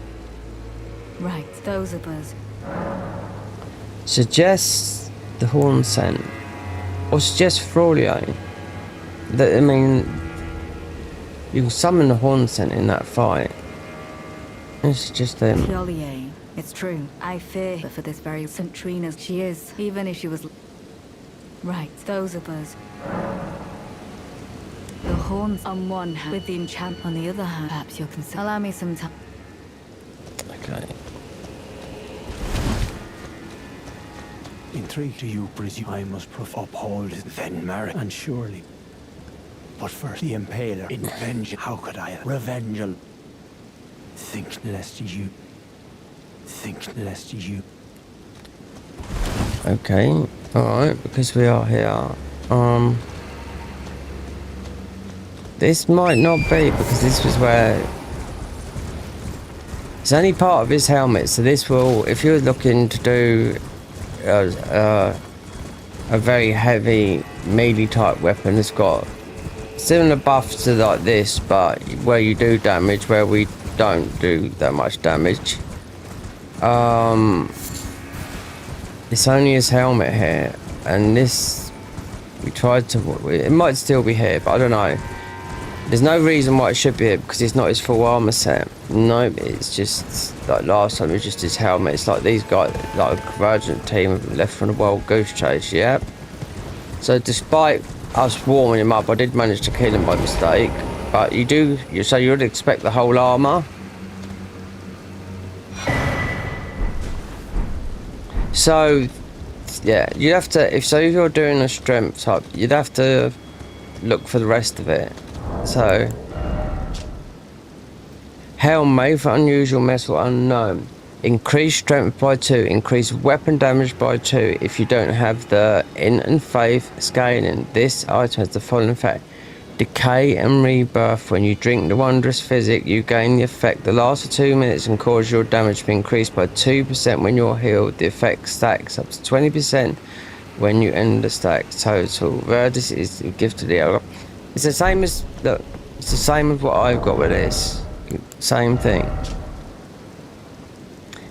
Right, those of us. Suggest the horn scent. Or suggest Frolio. That, I mean, you can summon the horn scent in that fight. It's just them. Jollier. It's true. I fear that for this very St. Trina's she is. Even if she was. Right, those of us. The horns on one hand, with the enchant on the other hand. Perhaps you'll consider. Allow me some time. Okay. Intrigued to you, presume I must uphold then marry, and surely. But first, the impaler in revenge. How could I revenge? Think lest you. Think lest you. Okay. Alright, because we are here. This might not be, because this was where it's only part of his helmet, so this will, if you're looking to do a very heavy melee type weapon, it's got similar buffs to like this, but where you do damage, where we don't do that much damage. It's only his helmet here, and this we tried to, it might still be here, but I don't know. There's no reason why it should be here, because it's not his full armor set. No, it's just like last time it was just his helmet. It's like these guys, like a convergent team have left from the Wild Goose Chase, yeah. So despite us warming him up, I did manage to kill him by mistake. But so you would expect the whole armor. So yeah, you'd have to, if you're doing a strength type, you'd have to look for the rest of it. So helm made for unusual metal unknown. Increase strength by 2, increase weapon damage by 2 if you don't have the in and faith scaling. This item has the following effect: decay and rebirth. When you drink the wondrous physic, you gain the effect that lasts for 2 minutes and causes your damage to be increased by 2% when you're healed. The effect stacks up to 20% when you end the stack total. Verdus is the gift to the elder. It's the same as, look, it's the same as what I've got with this. Same thing.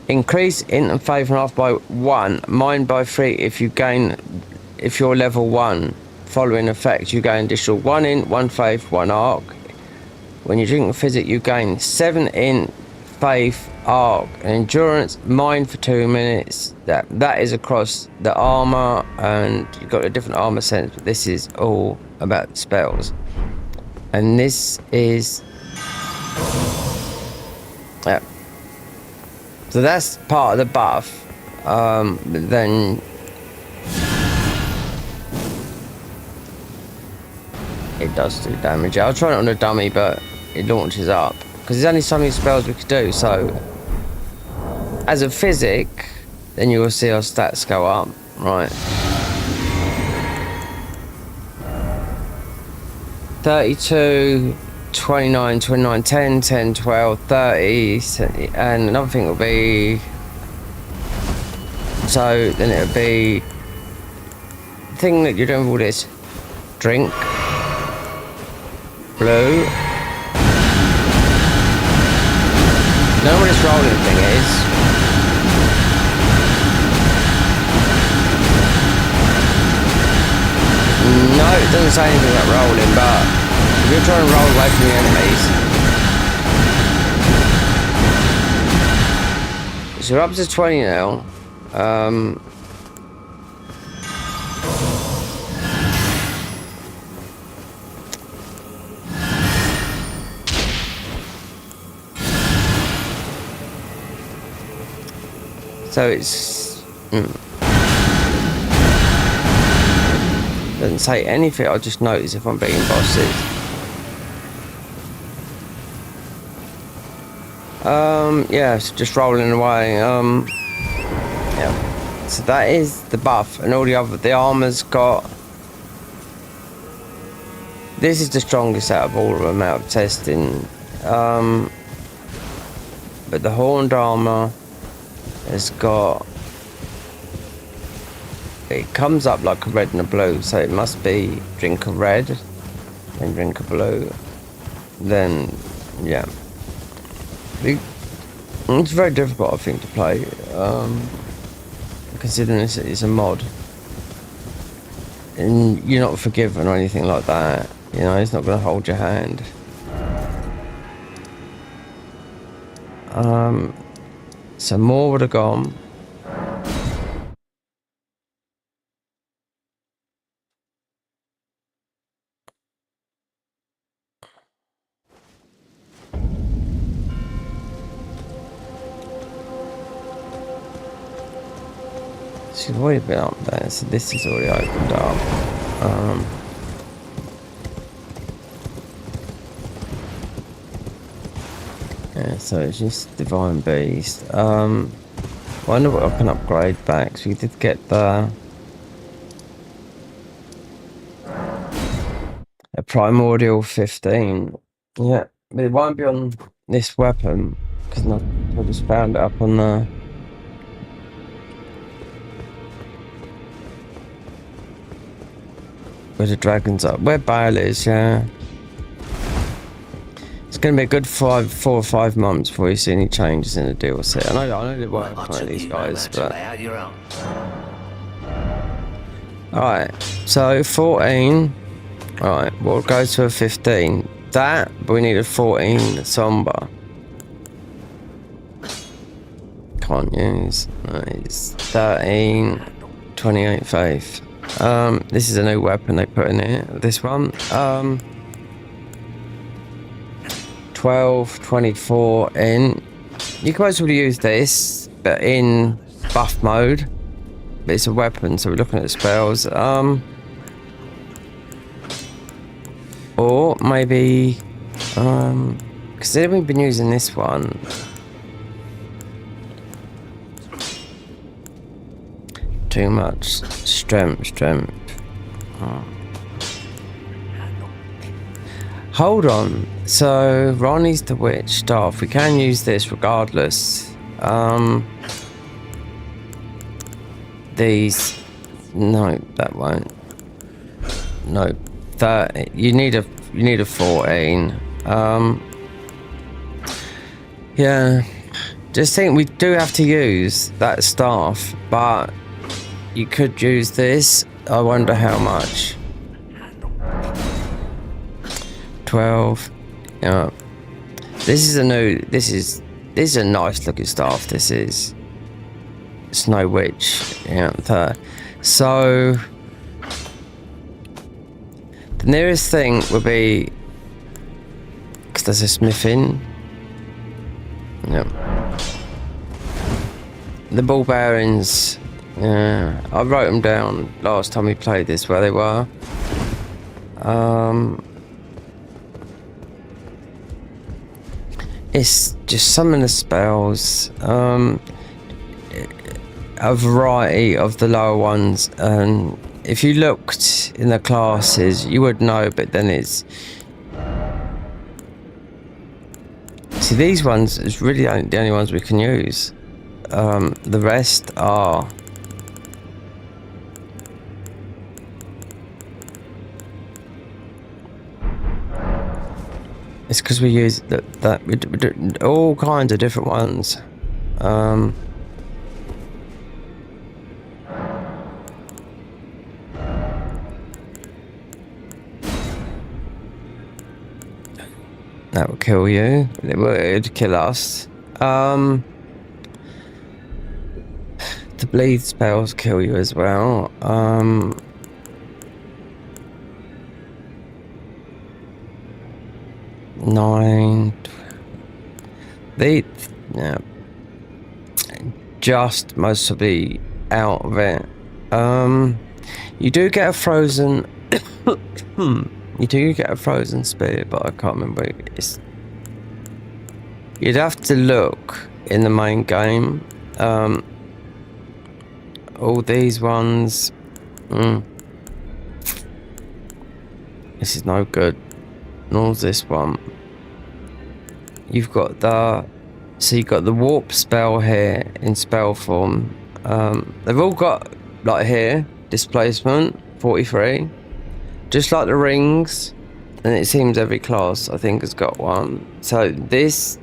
Increase int and faith and half by 1, mind by 3 if you're level 1. Following effect, you gain additional 1 int, 1 faith, 1 arc. When you drink the physic, you gain 7 int, faith, arc, and endurance, mind for 2 minutes. That is across the armor, and you've got a different armor sense, but this is all about spells. And this is, yeah. So that's part of the buff. But then it does do damage. I'll try it on a dummy, but it launches up because there's only so many spells we could do. So as a physic, then you will see our stats go up. Right. 32, 29, 29, 10, 10, 12, 30, and another thing will be, so then it'll be the thing that you're doing with all this, drink, blue, know what this rolling thing is? No, it doesn't say anything about rolling, but if you're trying to roll away from the enemies, so we're up to 20 now. So it's doesn't say anything. I just notice if I'm beating bosses. Yeah, so just rolling away. Yeah. So that is the buff, and all the other, the armor's got. This is the strongest out of all of them out of testing. But the horned armor has got. It comes up like a red and a blue, so it must be drink a red, then drink a blue, then yeah. It's very difficult, I think, to play, considering it's a mod, and you're not forgiven or anything like that. You know, it's not going to hold your hand. So more would have gone. She's already been up there, so this is already opened up. Yeah, so it's just Divine Beast. I wonder what I can upgrade back. So we did get a Primordial 15. Yeah, but it won't be on this weapon because I just found it up on the. Where the dragons are. Where Bale is, yeah. It's going to be a good 4 or 5 months before you see any changes in the DLC. I know they work on these guys, but. Alright, so 14. Alright, we'll go to a 15. That, but we need a 14 somber. Can't use. Nice. 13. 28 faith. This is a new weapon they put in here. This one. 12, 24 in. You can also use this, but in buff mode. But it's a weapon, so we're looking at the spells. Or maybe, because we've been using this one. Too much strength. Oh. Hold on. So Ronnie's the witch staff. We can use this regardless. These. No, that won't. No, 30. You need a 14. Yeah. Just think we do have to use that staff, but. You could use this. I wonder how much. 12. Yeah. This is a new. This is a nice looking staff. This is Snow Witch. Yeah. So the nearest thing would be because there's a smithing. Yeah. The ball bearings. Yeah, I wrote them down last time we played this, where they were. It's just some of the spells. a variety of the lower ones, and if you looked in the classes you would know, but then it's, see, these ones is really the only ones we can use. The rest are it's because we use that we do all kinds of different ones. That would kill you. It would kill us. The bleed spells kill you as well. 9. They, yeah, just mostly out of it. You do get a frozen. You do get a frozen spear, but I can't remember. It's, you'd have to look in the main game. All these ones. This is no good. Nor's this one. You've got so you've got the warp spell here in spell form. They've all got, like here, displacement 43, just like the rings, and it seems every class I think has got one. So this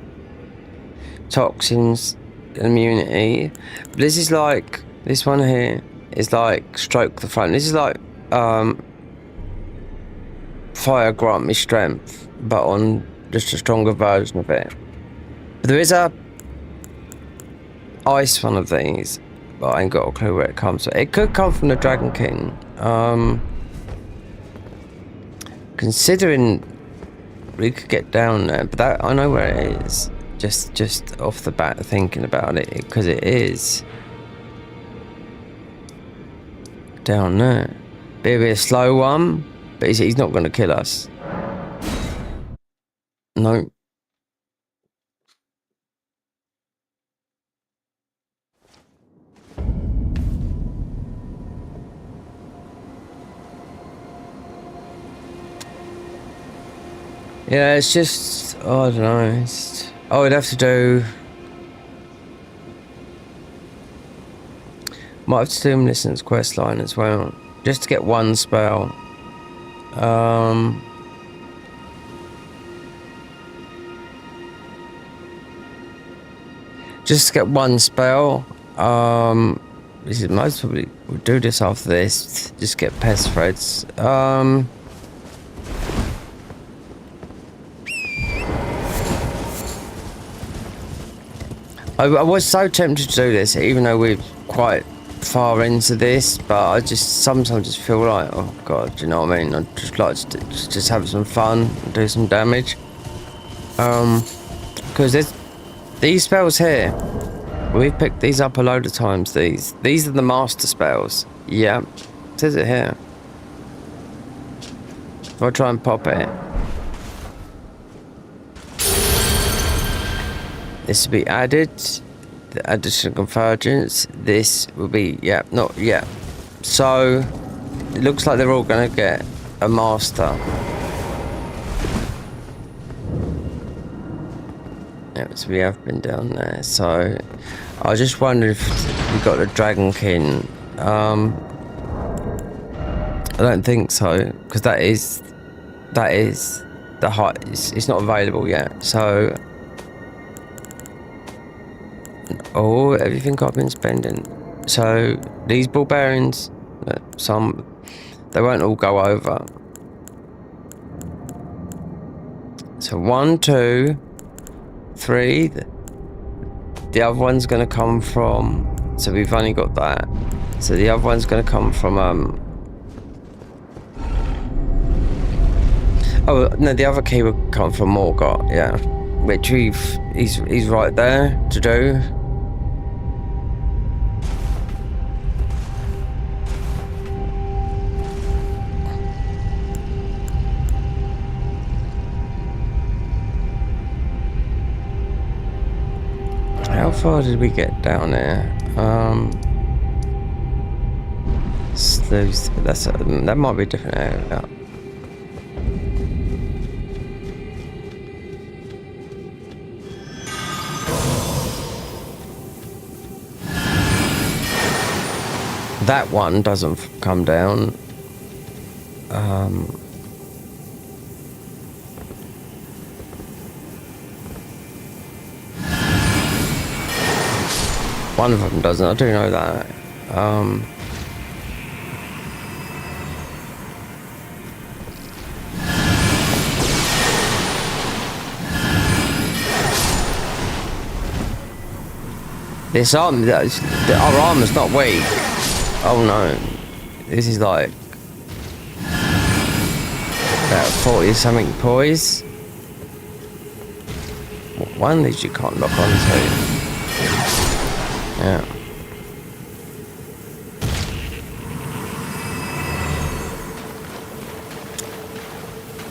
toxins immunity, but this is like, this one here is like stroke the front. This is like fire grant me strength, but on just a stronger version of it. But there is a ice one of these, but I ain't got a clue where it comes from. It could come from the Dragon King. Considering we could get down there, but that, I know where it is. Just off the bat thinking about it, because it is down there. Be a slow one, but he's not going to kill us. No. Yeah, it's just, oh, I don't know. It's, oh, I'd have to do. Might have to do Omniscience quest line as well, just to get one spell. Just to get one spell. This is most probably, we'll do this after this. Just get pest threads. I was so tempted to do this, even though we're quite far into this, but I just sometimes just feel like, oh god, do you know what I mean? I'd just like to just have some fun and do some damage. Because there's these spells here. We've picked these up a load of times. These are the master spells. Yeah, it says it here. If I try and pop it, this will be added. The additional convergence. This will be, yeah, not yet. So it looks like they're all going to get a master. Yeah, so we have been down there. So I just wondered if we got the Dragon King. I don't think so, because that is the height. It's not available yet. So. Oh, everything I've been spending. So these ball bearings, some, they won't all go over. So 1, 2, 3. The other one's going to come from. So we've only got that. So the other one's going to come from. Oh no, the other key will come from Morgott. Yeah, which he's right there to do. How far did we get down there? Sluice. That might be a different area. That one doesn't come down. One of them doesn't. I do know that. This arm, our armor's not weak. Oh no, this is like about 40 something poise. One of these you can't lock onto. Yeah.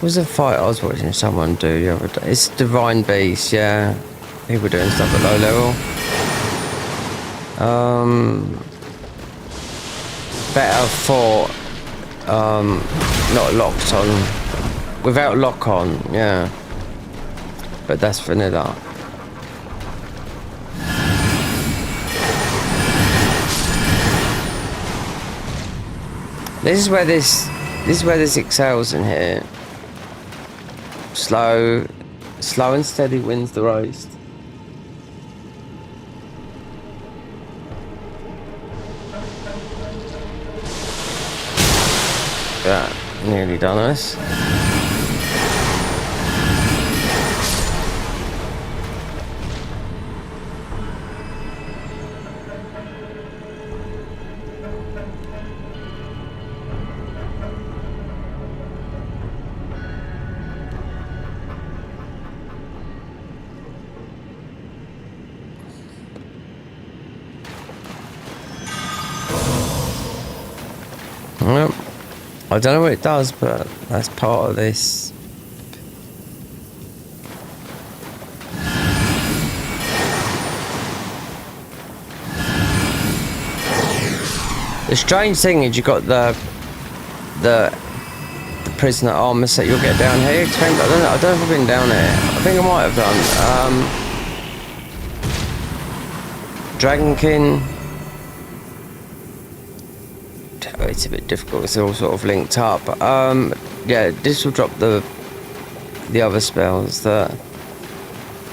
Was a fight I was watching someone do the other day. It's Divine Beast, yeah. People doing stuff at low level. Better for not locked on, without lock on, yeah. But that's vanilla. This is where this excels in here. Slow and steady wins the roast. Yeah, nearly done us. Well, I don't know what it does, but that's part of this. The strange thing is you got the prisoner armor set you'll get down here. I don't know if I've been down here. I think I might have done. Dragonkin. It's a bit difficult. It's all sort of linked up. Yeah, this will drop the other spells that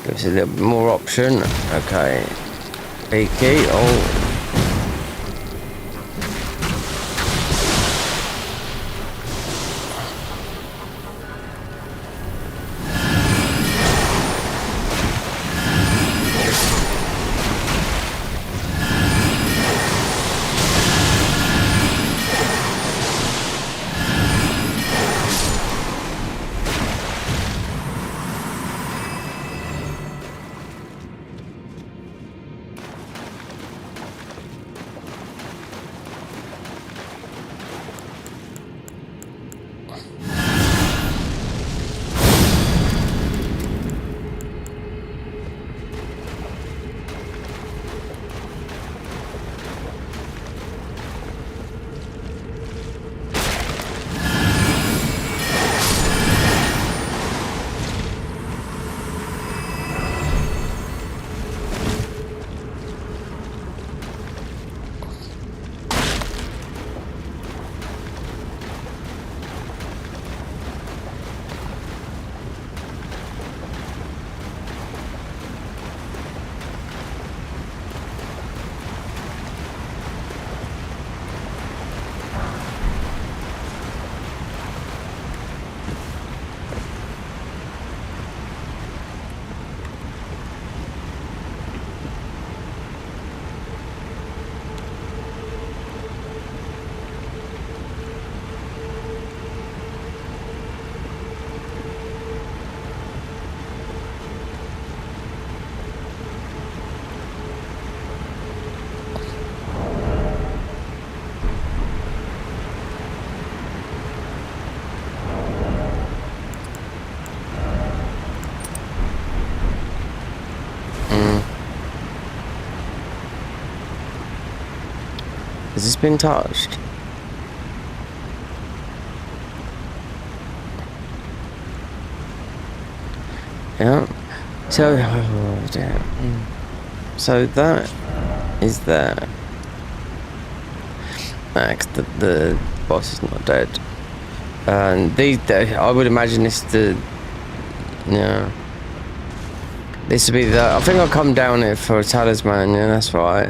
gives a little bit more option. Okay, peaky. Oh. Has this been touched? Yeah. So, oh, damn. So that is that. Max, the boss is not dead. And I would imagine this the, yeah. This would be the, I think I'll come down here for a talisman, yeah, that's right.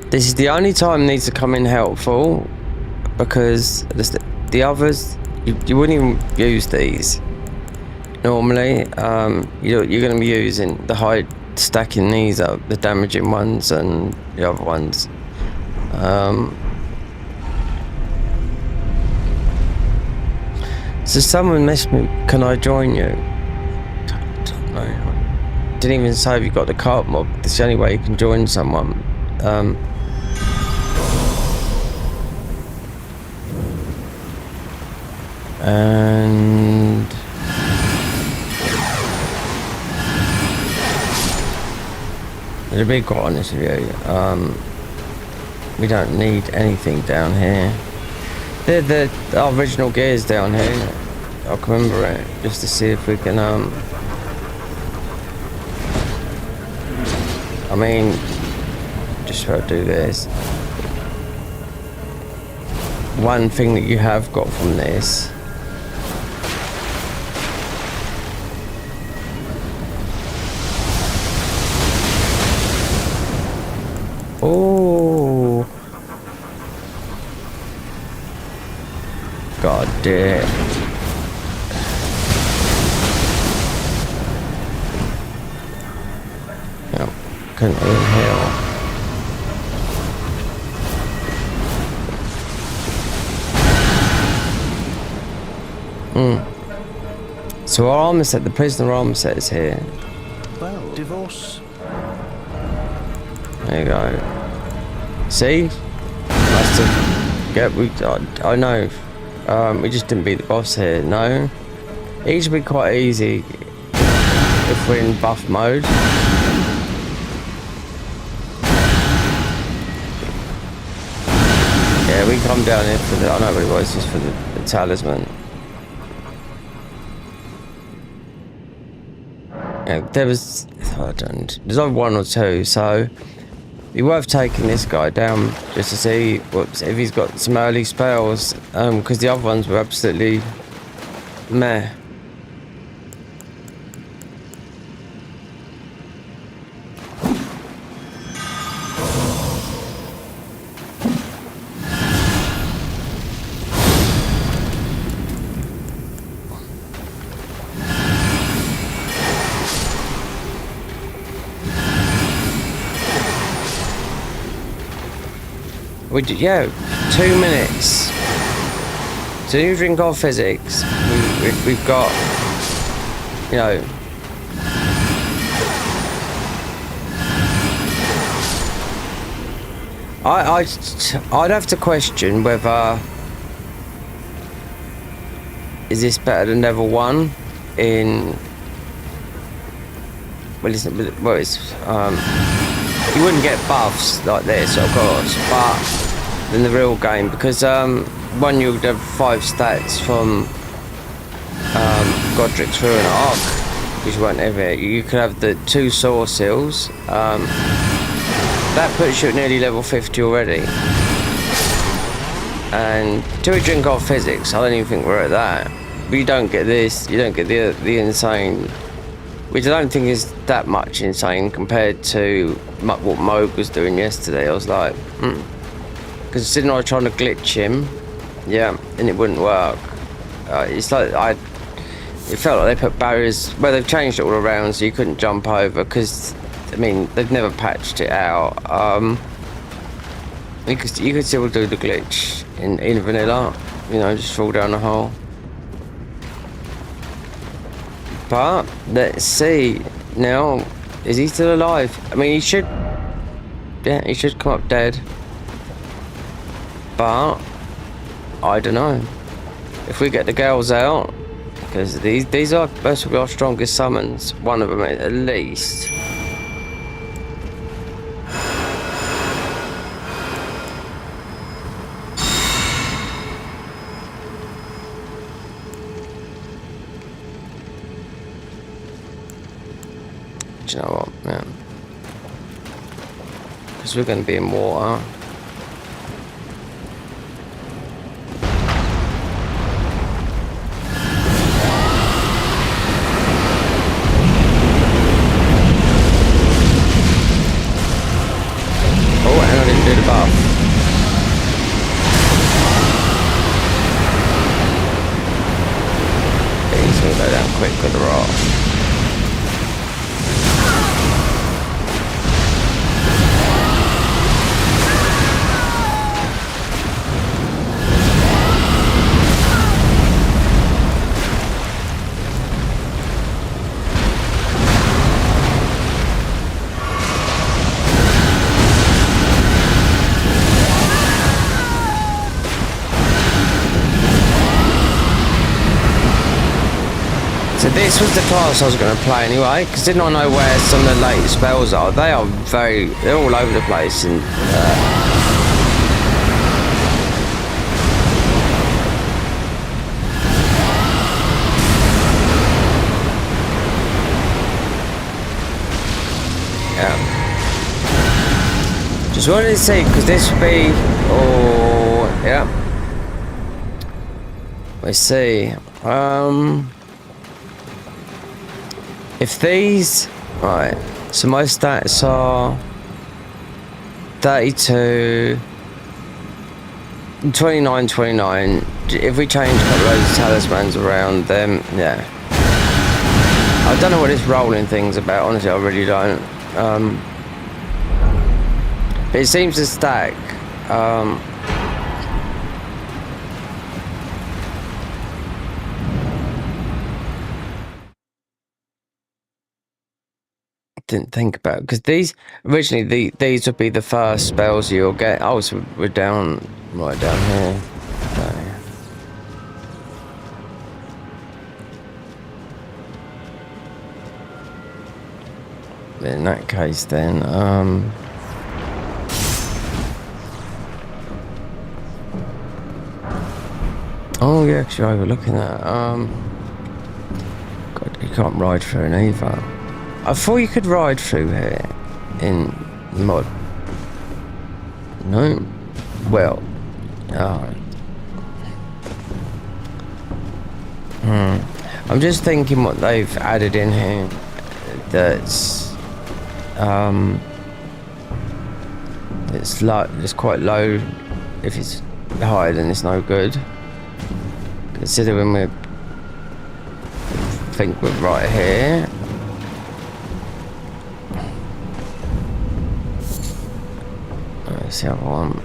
This is the only time these to come in helpful, because the others, you wouldn't even use these. Normally, you're going to be using the high stacking these up, the damaging ones and the other ones. So someone messaged me, can I join you? I don't know. Didn't even say if you got the cart mob. It's the only way you can join someone. And to be quite honest with you, we don't need anything down here. The original gears down here. I can remember it just to see if we can. I mean, just try to do this. One thing that you have got from this. Oh, God damn. Yep, couldn't inhale. So our armor set, the prisoner armor set is here. Well, divorce. There you go. See? Must have, I know. We just didn't beat the boss here, no. It should be quite easy if we're in buff mode. Yeah, we come down here for the, I know what it was, just for the talisman. Yeah, there's only one or two, so it'd be worth taking this guy down just to see if he's got some early spells, because the other ones were absolutely meh. Yeah, 2 minutes. So you drink our physics. We've got, you know. I'd have to question whether is this better than level 1 in. Well, it's you wouldn't get buffs like this, of course, but in the real game, because one, you'd have 5 stats from Godric's Rune Arc, which you won't ever. You could have the 2 Source Seals. That puts you at nearly level 50 already. And till we drink our physics, I don't even think we're at that. But you don't get this. You don't get the insane. Which I don't think is that much insane compared to what Moog was doing yesterday. I was like, because considering I was trying to glitch him, yeah, and it wouldn't work. It's like it felt like they put barriers. Well, they've changed it all around, so you couldn't jump over. Because I mean, they've never patched it out. You could still do the glitch in vanilla. You know, just fall down the hole. But let's see now. Is he still alive? I mean, he should. Yeah, he should come up dead. But I don't know if we get the girls out, because these are basically our strongest summons. One of them at least. Do you know what? Yeah. Because we're going to be in water. Oh, and I didn't do the buff. He's going to go down quick with the rock. So this was the class I was going to play anyway, because didn't I know where some of the latest spells are? They're all over the place, and yeah. Just wanted to see, because this would be, oh yeah. Let's see. If these, right, so my stats are 32, 29, 29. If we change a couple of those talismans around, then yeah. I don't know what this rolling thing's about, honestly, I really don't. But it seems to stack. Didn't think about it, because these originally these would be the first spells you'll get. Oh, so we're down right down here. Okay. In that case, then oh yeah, actually overlooking that. God, you can't ride through an either. I thought you could ride through here in mod. No? Well, alright. I'm just thinking what they've added in here that's it's low, it's quite low. If it's higher, then it's no good. Considering I think we're right here. Let's see the other one.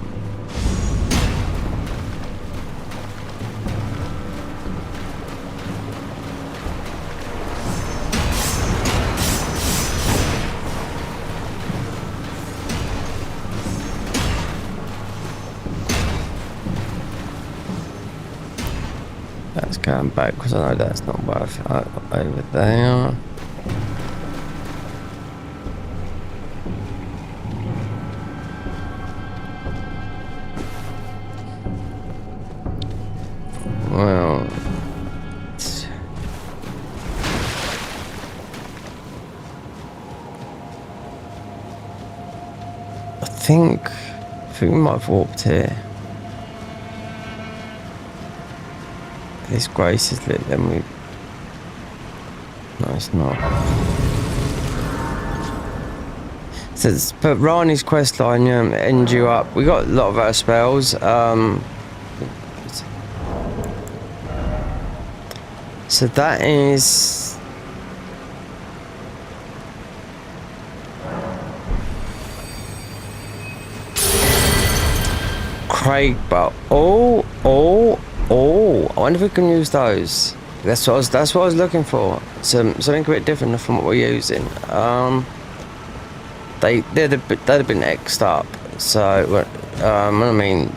That's going back because I know that's not worth it over there. Well, I think we might have warped here. This grace is lit, then we... No, it's not. So, but Rani's questline ends you up. We got a lot of our spells. So that is... Craig, but I wonder if we can use those. That's what I was looking for. Something a bit different from what we're using. They'd have been X'd up. So I mean,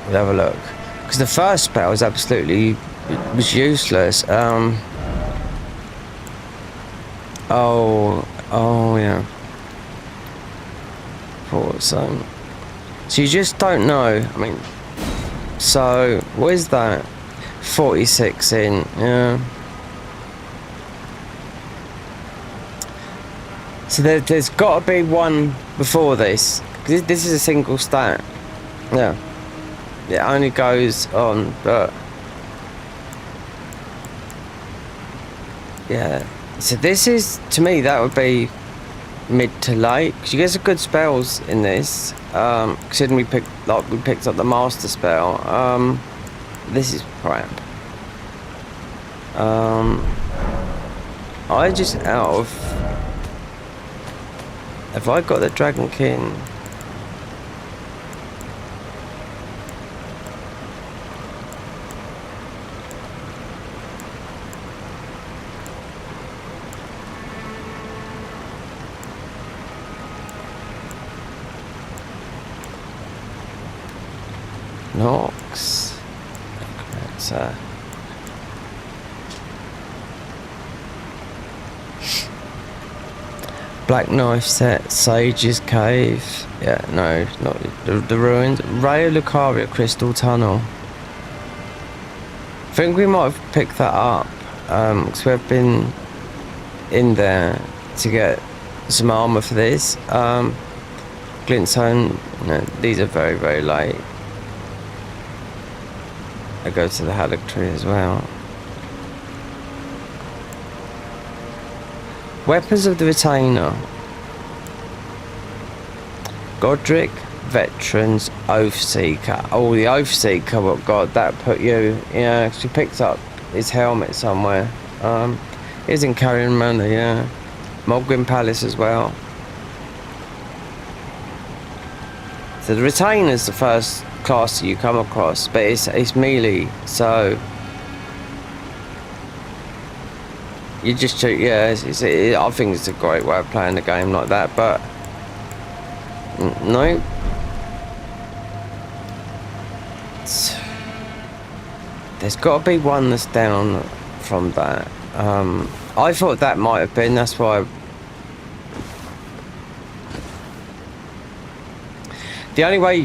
we'll have a look. Because the first spell was absolutely useless. Oh yeah. Thought so. So you just don't know. I mean, so what is that? 46 in, yeah. So there's got to be one before this. 'Cause this is a single stat. Yeah. It only goes on, but... Yeah. So this is, to me, that would be mid to late. Because you get some good spells in this. Considering we picked up the master spell. This is crap. I just out of... Have I got the Dragon King? Nox. Okay, Black Knife set, Sage's Cave. Yeah, no, not the ruins. Ray of Lucaria Crystal Tunnel. I think we might have picked that up because we've been in there to get some armor for this. Glintstone, no, these are very, very late. I go to the Haddock Tree as well. Weapons of the Retainer. Godric, Veterans, Oathseeker. Oh, the Oathseeker, oh god, that put you... Yeah, she picked up his helmet somewhere. He's in Carrion Manor, yeah. Mogwin Palace as well. So the Retainer's the first class that you come across, but it's melee, so... You just shoot, yeah, I think it's a great way of playing the game like that, but... No. There's got to be one that's down from that. I thought that might have been, that's why... The only way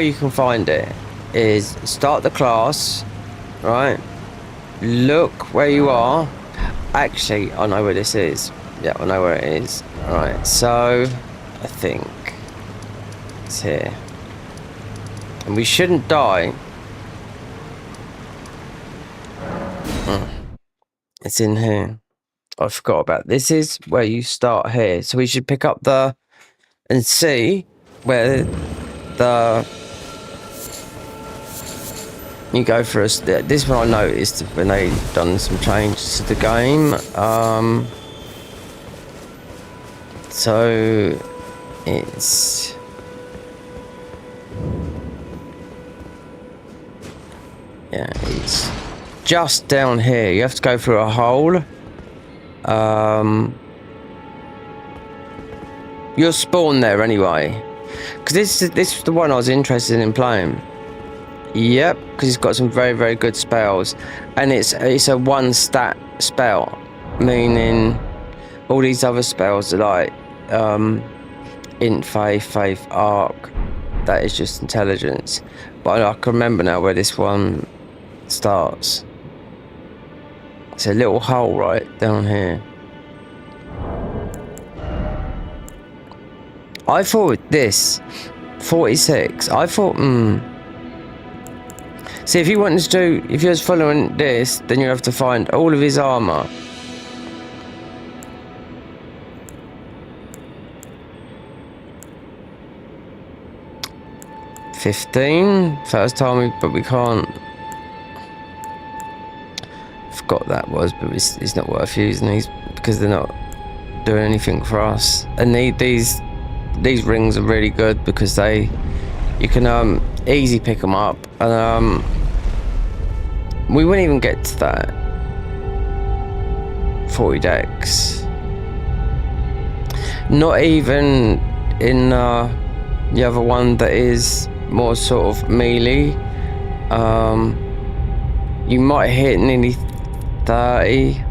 you can find it is start the class, right? Look where you are. Actually, I know where this is. Yeah, I know where it is. Alright, so I think it's here. And we shouldn't die. It's in here. I forgot about this. This is where you start here. So we should pick up the and see where the you go for us. This one I noticed when they done some changes to the game. So it's it's just down here. You have to go through a hole. You'll spawn there anyway. Because this is the one I was interested in playing. Yep, because it's got some very, very good spells, and it's a one stat spell, meaning all these other spells are like int faith arc, that is just intelligence. But I can remember now where this one starts. It's a little hole right down here. I thought this 46. I thought see, if you wanted to do, if you was following this, then you have to find all of his armor. First time, but we can't. Forgot that was, but it's not worth using these because they're not doing anything for us. And these rings are really good because you can easy pick them up, and we wouldn't even get to that 40 dex, not even in the other one that is more sort of melee. You might hit nearly 30.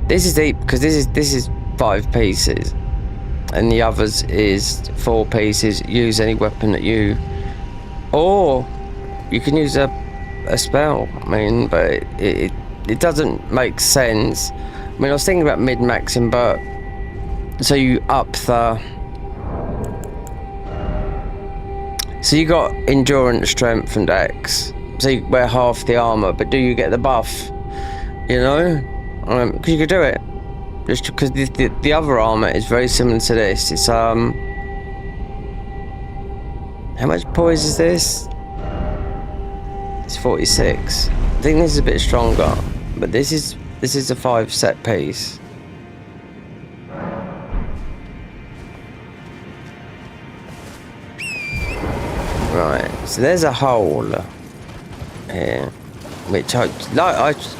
This is deep because this is 5 pieces, and the others is 4 pieces. Use any weapon that you, or you can use a spell. I mean, but it doesn't make sense. I mean, I was thinking about mid-maxing, but so you up the. So you got endurance, strength, and X. So you wear half the armor, but do you get the buff? You know, because you could do it. Just because the other armor is very similar to this. It's how much poise is this? It's 46. I think this is a bit stronger, but this is a 5 set piece. Right, so there's a hole here, which I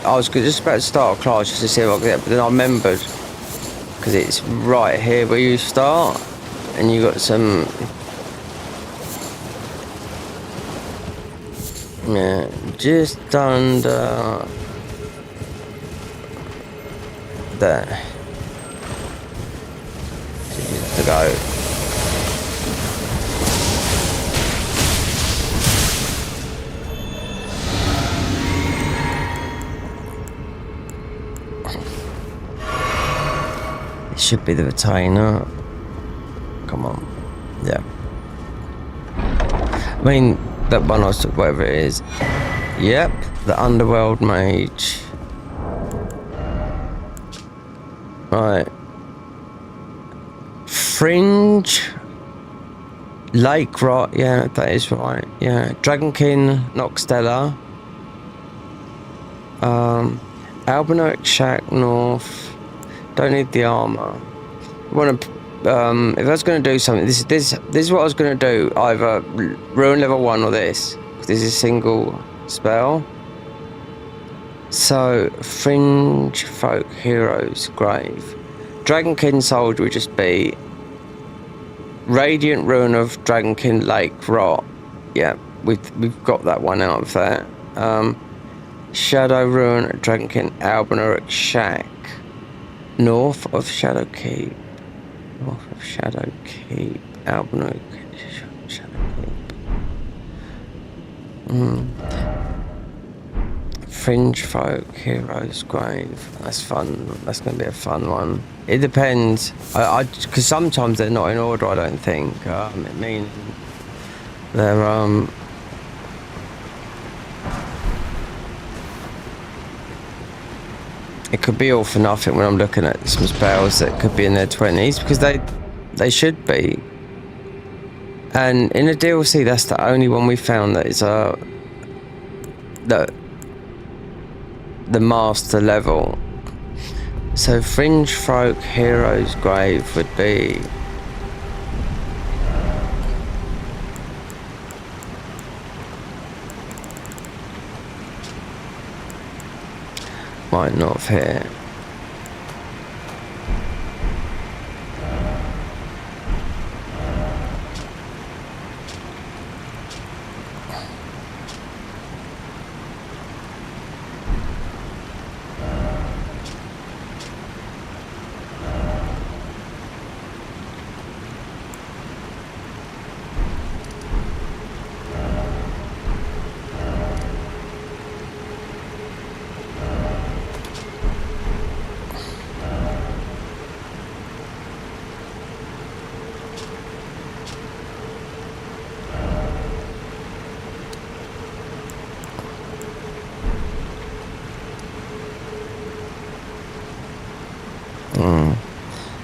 was just about to start a class just to see if I could get, but then I remembered because it's right here where you start, and you got some. Yeah, just under there. Just to go. It should be the retainer. Come on. Yeah. I mean, that one I was talking, whatever it is. Yep, the underworld mage. Right. Fringe. Lake Rot, yeah, that is right. Yeah. Dragonkin, Noxtella. Albinoic Shack North. Don't need the armor. Want to. If I was going to do something, this is what I was going to do. Either Rune level 1 or this. This is a single spell. So Fringe Folk Heroes Grave. Dragonkin Soldier would just be Radiant Rune of Dragonkin Lake Rot. Yeah, we've got that one out of that. Shadow Rune Dragonkin Albinauric Shack. North of Shadow Keep. North of Shadow Keep. Albinoic Shadow Keep. Fringe Folk Heroes Grave. That's fun. That's going to be a fun one. It depends. Because sometimes they're not in order, I don't think. It means they're it could be all for nothing when I'm looking at some spells that could be in their 20s, because they should be. And in the DLC, that's the only one we found that is the master level. So Fringe Folk Heroes Grave would be right north here.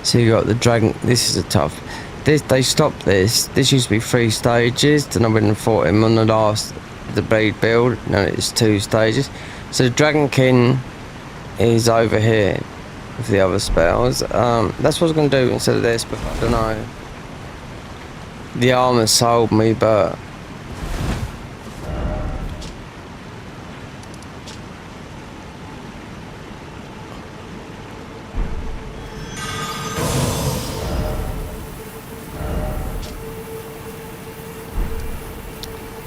So you got the dragon. This is a tough. They stopped this. This used to be 3 stages. Then I went and fought him on the blade build. Now it's 2 stages. So the Dragonkin is over here with the other spells. That's what I was going to do instead of this, but I don't know. The armor sold me, but.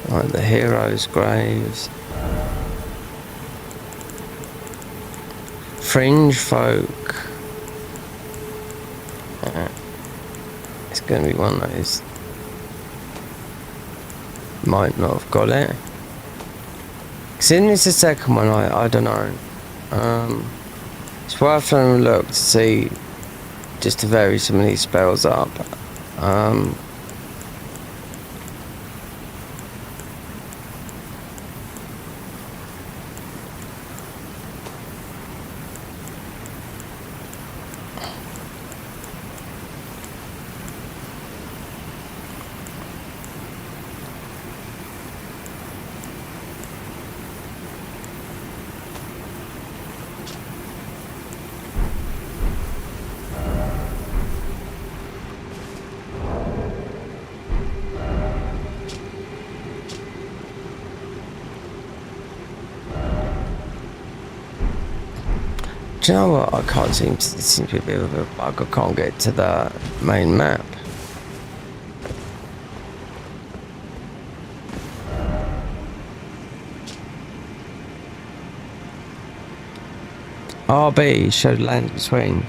Right, the heroes' graves. Fringe Folk. It's going to be one of those. Might not have got it. Because in this the second one, I don't know. It's worth having a look to see just to vary some of these spells up. Do you know what? I can't seem to. It seems to be a bit of a bug. I can't get to the main map. RB showed land between.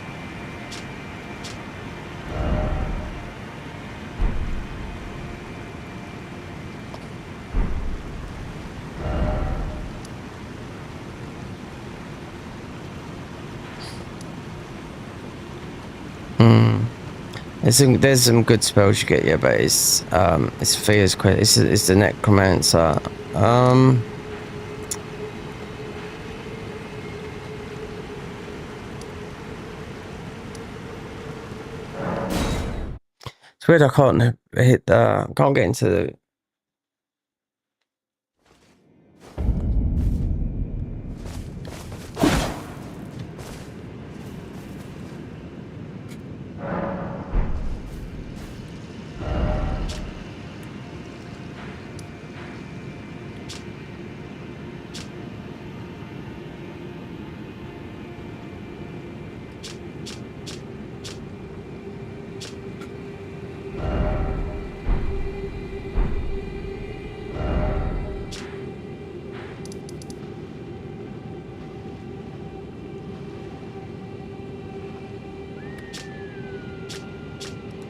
There's some good spells you get, yeah, but it's Fear's Quest. It's the Necromancer. It's weird I can't hit the. Can't get into the.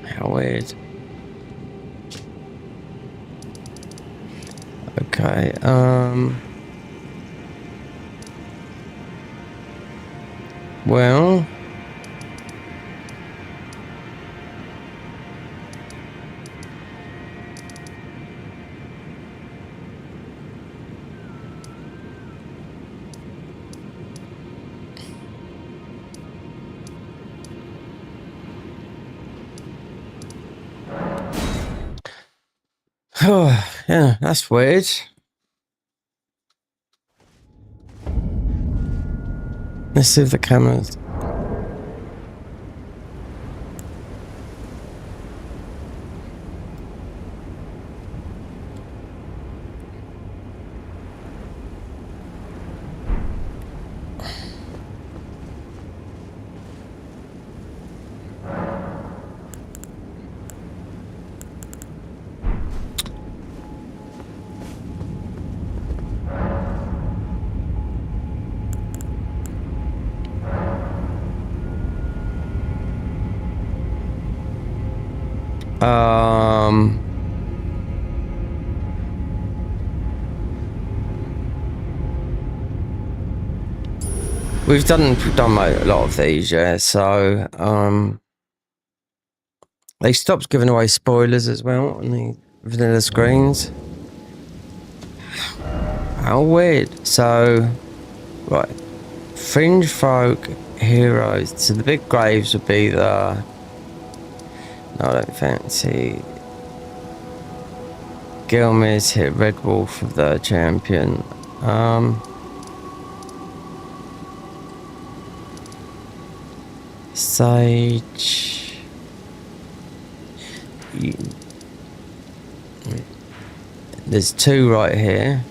How weird. Okay, well, yeah, that's weird. Let's see if the cameras. We've done a lot of these, yeah. So they stopped giving away spoilers as well on the vanilla screens. How weird. So, right, fringe folk heroes. So the big graves would be the. No, I don't fancy. Gilmir's hit Red Wolf of the champion. Sage. There's two right here.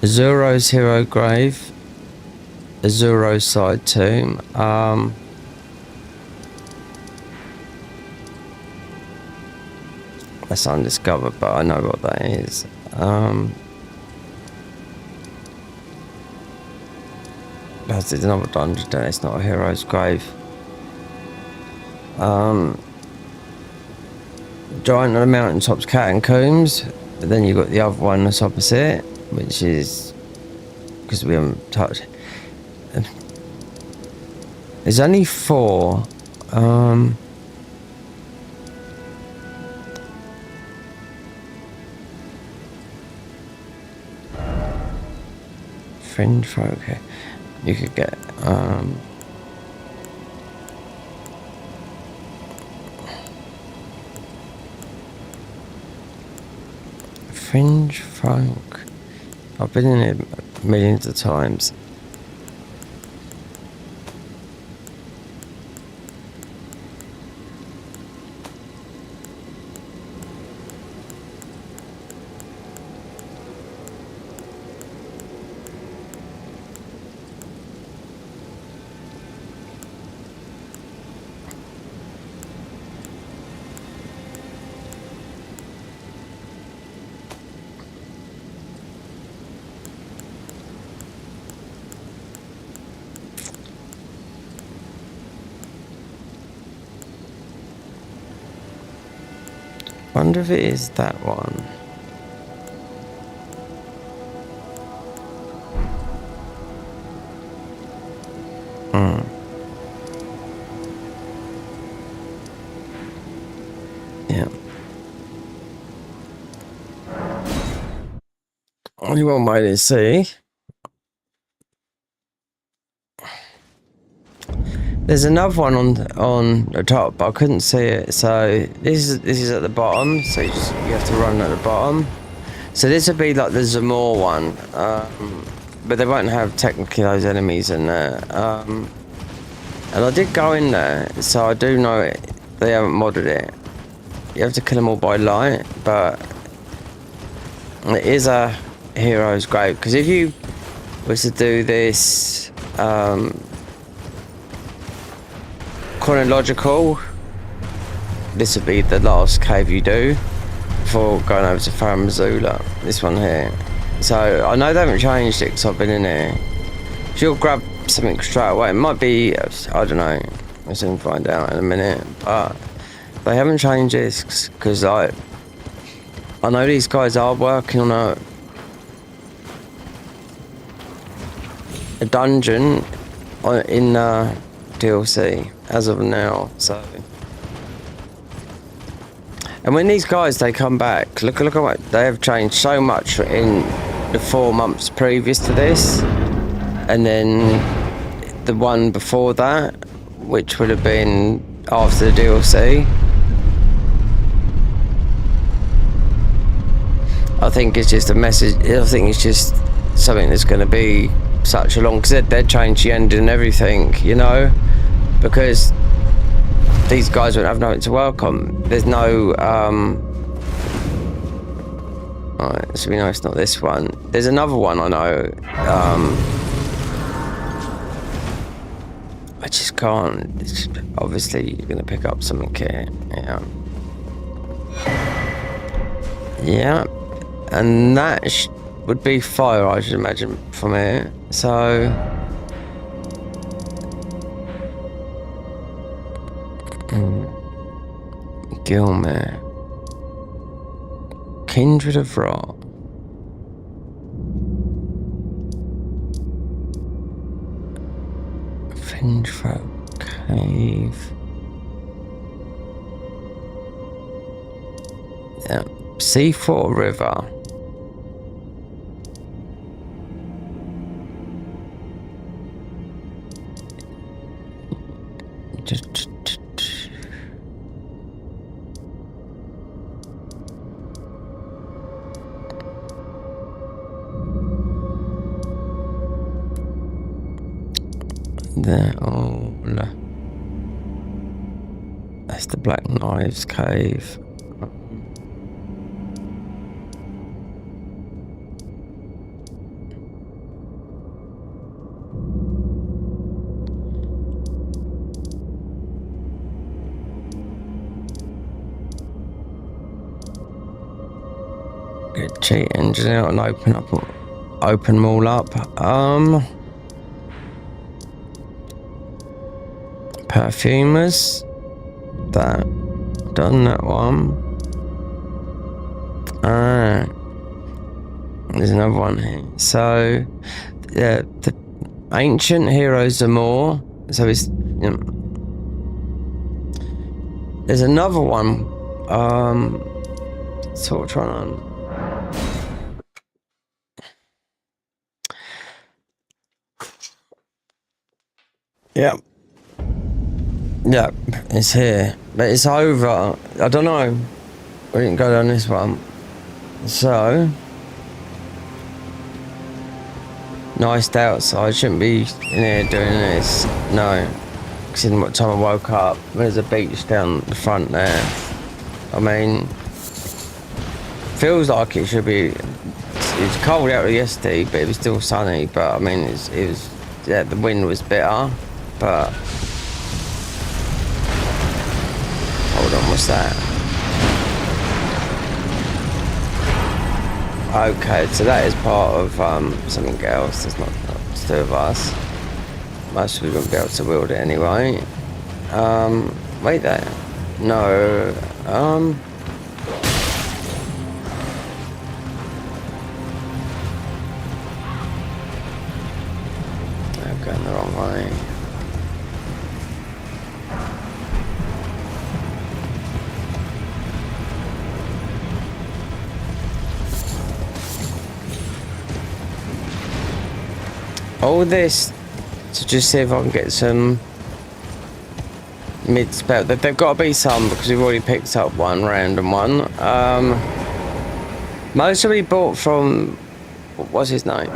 Azuro's hero grave. Azuro's side tomb. That's undiscovered, but I know what that is. There's another dungeon there, it's not a hero's grave. Giant on the mountaintops, catacombs, but then you've got the other one that's opposite, which is because we haven't touched. There's only 4. Fringe folk. Okay. You could get fringe folk. I've been in it millions of times. Wonder if it is that one. Yeah. Only one way to see. There's another one on the top, but I couldn't see it. So this is at the bottom. So you have to run at the bottom. So this would be like the Zamor one, but they won't have technically those enemies in there. And I did go in there, so I do know it. They haven't modded it. You have to kill them all by light, but it is a hero's grave. Because if you was to do this chronological, this would be the last cave you do before going over to Farum Azula. This one here. So I know they haven't changed it because I've been in here. So you'll grab something straight away. It might be, I don't know, we'll soon find out in a minute, but they haven't changed this because I know these guys are working on a dungeon in DLC as of now. So, and when these guys they come back, look at what they have changed so much in the 4 months previous to this, and then the one before that, which would have been after the DLC. I think it's just a message. I think it's just something that's going to be such a long, because they'd change the ending and everything, you know, because these guys won't have nothing to welcome. There's no alright, so we know it's not this one. There's another one I know, I just can't. It's obviously you're gonna pick up something here. Yeah, and that would be fire, I should imagine, from here. So Gilmere, Kindred of Rot. Finchfolk Cave. Yeah. Seafort River. They're all... That's the Black Knives Cave. Get cheat engine out and open them all up. Perfumers. That. Done that one. There's another one here. So the ancient heroes are more. So it's, there's another one. Sort of trying to. Yeah. Yeah, it's here. But it's over. I don't know. We didn't go down this one. So. Nice outside. Shouldn't be in here doing this. No. Considering what time I woke up. There's a beach down the front there. I mean. Feels like it should be. It's cold out yesterday, but it was still sunny. But I mean, it was. Yeah, the wind was bitter. But. Hold on, what's that? Okay, so that is part of something else. That's not to do with us. Most of us wouldn't be able to wield it anyway. Wait there. No. I'm going the wrong way. All this to just see if I can get some mid-spell. They've got to be some because we've already picked up one random one. Most of it bought from, what's his name?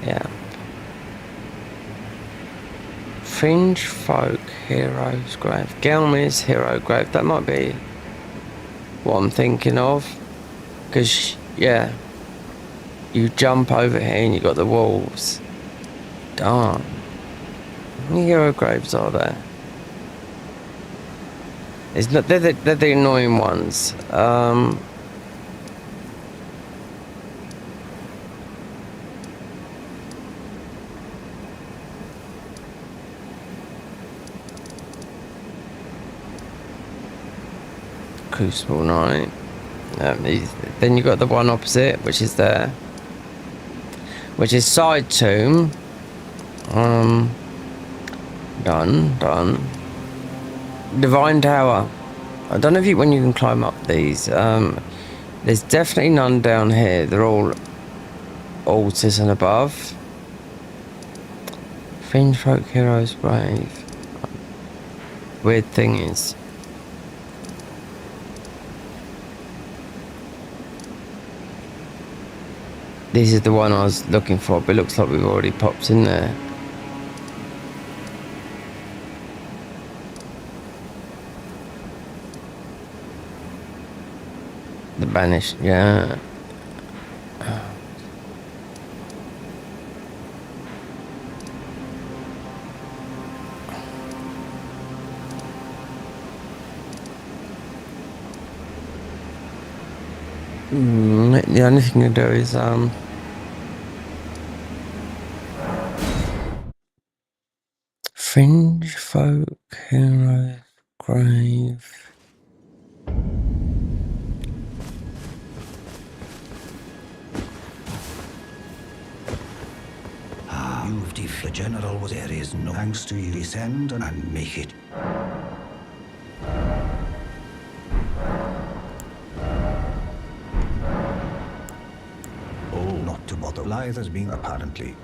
Yeah. Fringe Folk Heroes Grave. Gelmir's Hero Grave. That might be what I'm thinking of. Because, yeah. You jump over here and you got the walls. Darn. How many hero graves are there? It's not, they're the annoying ones. Crucible Knight. Then you got the one opposite, which is there, which is Side Tomb. Done. Divine Tower. I don't know if when you can climb up these. There's definitely none down here. They're all altars and above. Fringe Folk Heroes Grave. Weird thing is. This is the one I was looking for, but it looks like we've already popped in there. The banished, yeah. The only thing to do is Fringe Folk Hero Grave. You've the general was there is no thanks to you. Descend and make it. Oh, not to bother. Lithe as being apparently.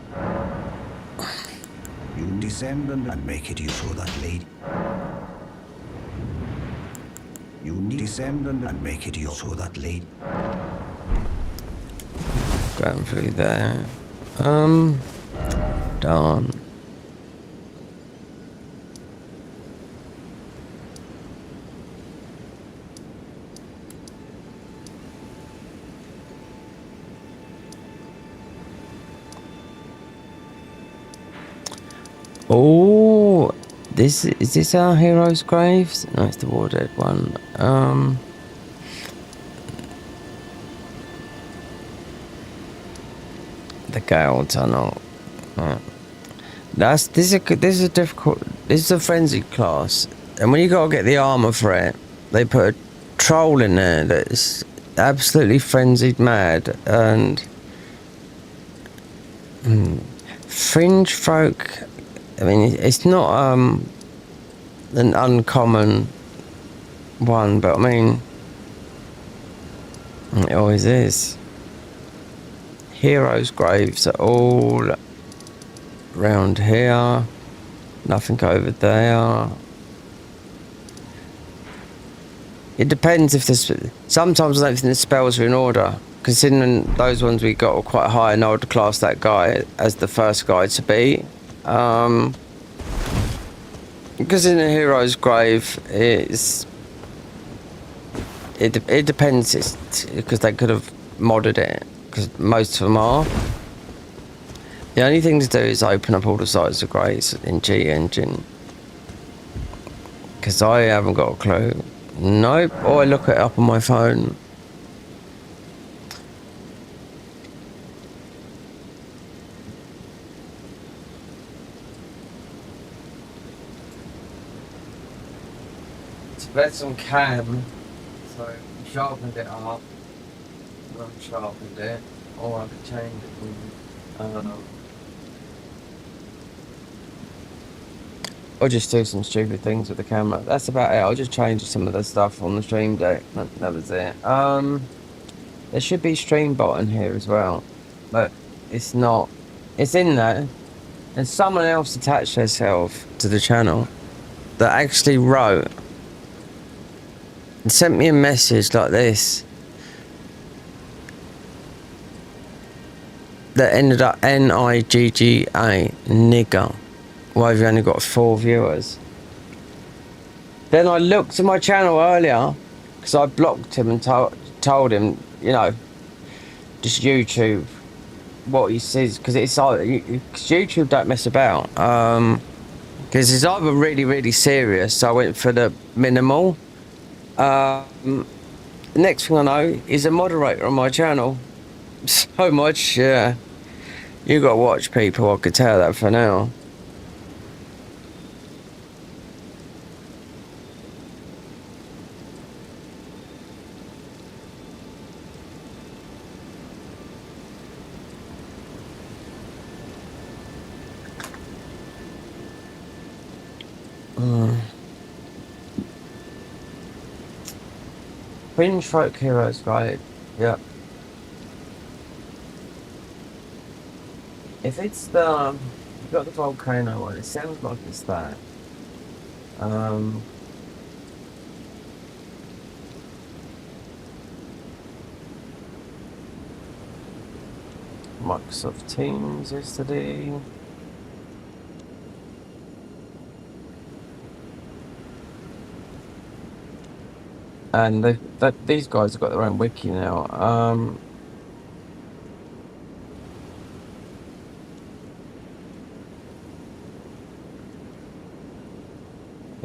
You descend and make it you so that lady. You descend and make it you so that lady. Going through there. Darn. Oh, is this our hero's graves? No, it's the war dead one. The Gale Tunnel. This is a difficult. This is a frenzied class, and when you gotta get the armor for it, they put a troll in there that's absolutely frenzied mad. And fringe folk. I mean, it's not an uncommon one, but I mean, it always is. Heroes' graves are all round here, nothing over there. It depends if this. Sometimes I don't think the spells are in order, considering those ones we got were quite high, and I would class that guy as the first guy to beat. Because in a hero's grave, it depends. Because they could have modded it, because most of them are. The only thing to do is open up all the sides of graves in G Engine. Because I haven't got a clue. Nope. Or I look it up on my phone. It's better on cam. So I sharpened it up. Unsharpened it. Or I could change it. Or just do some stupid things with the camera. That's about it. I'll just change some of the stuff on the stream deck. That was it. There should be stream button here as well, but it's not. It's in there, and someone else attached themselves to the channel that actually wrote and sent me a message like this that ended up Nigga, nigger. Why have you only got 4 viewers? Then I looked at my channel earlier, because I blocked him and told him, you know, just YouTube what he says, because it's like, YouTube don't mess about. Because it's either really, really serious, so I went for the minimal. The next thing I know is a moderator on my channel. So much, yeah. You gotta watch, people, I could tell that for now. Fringe folk heroes, right? Yep. If it's the you've got the volcano one, it sounds like it's that. Microsoft Teams yesterday. And these guys have got their own wiki now.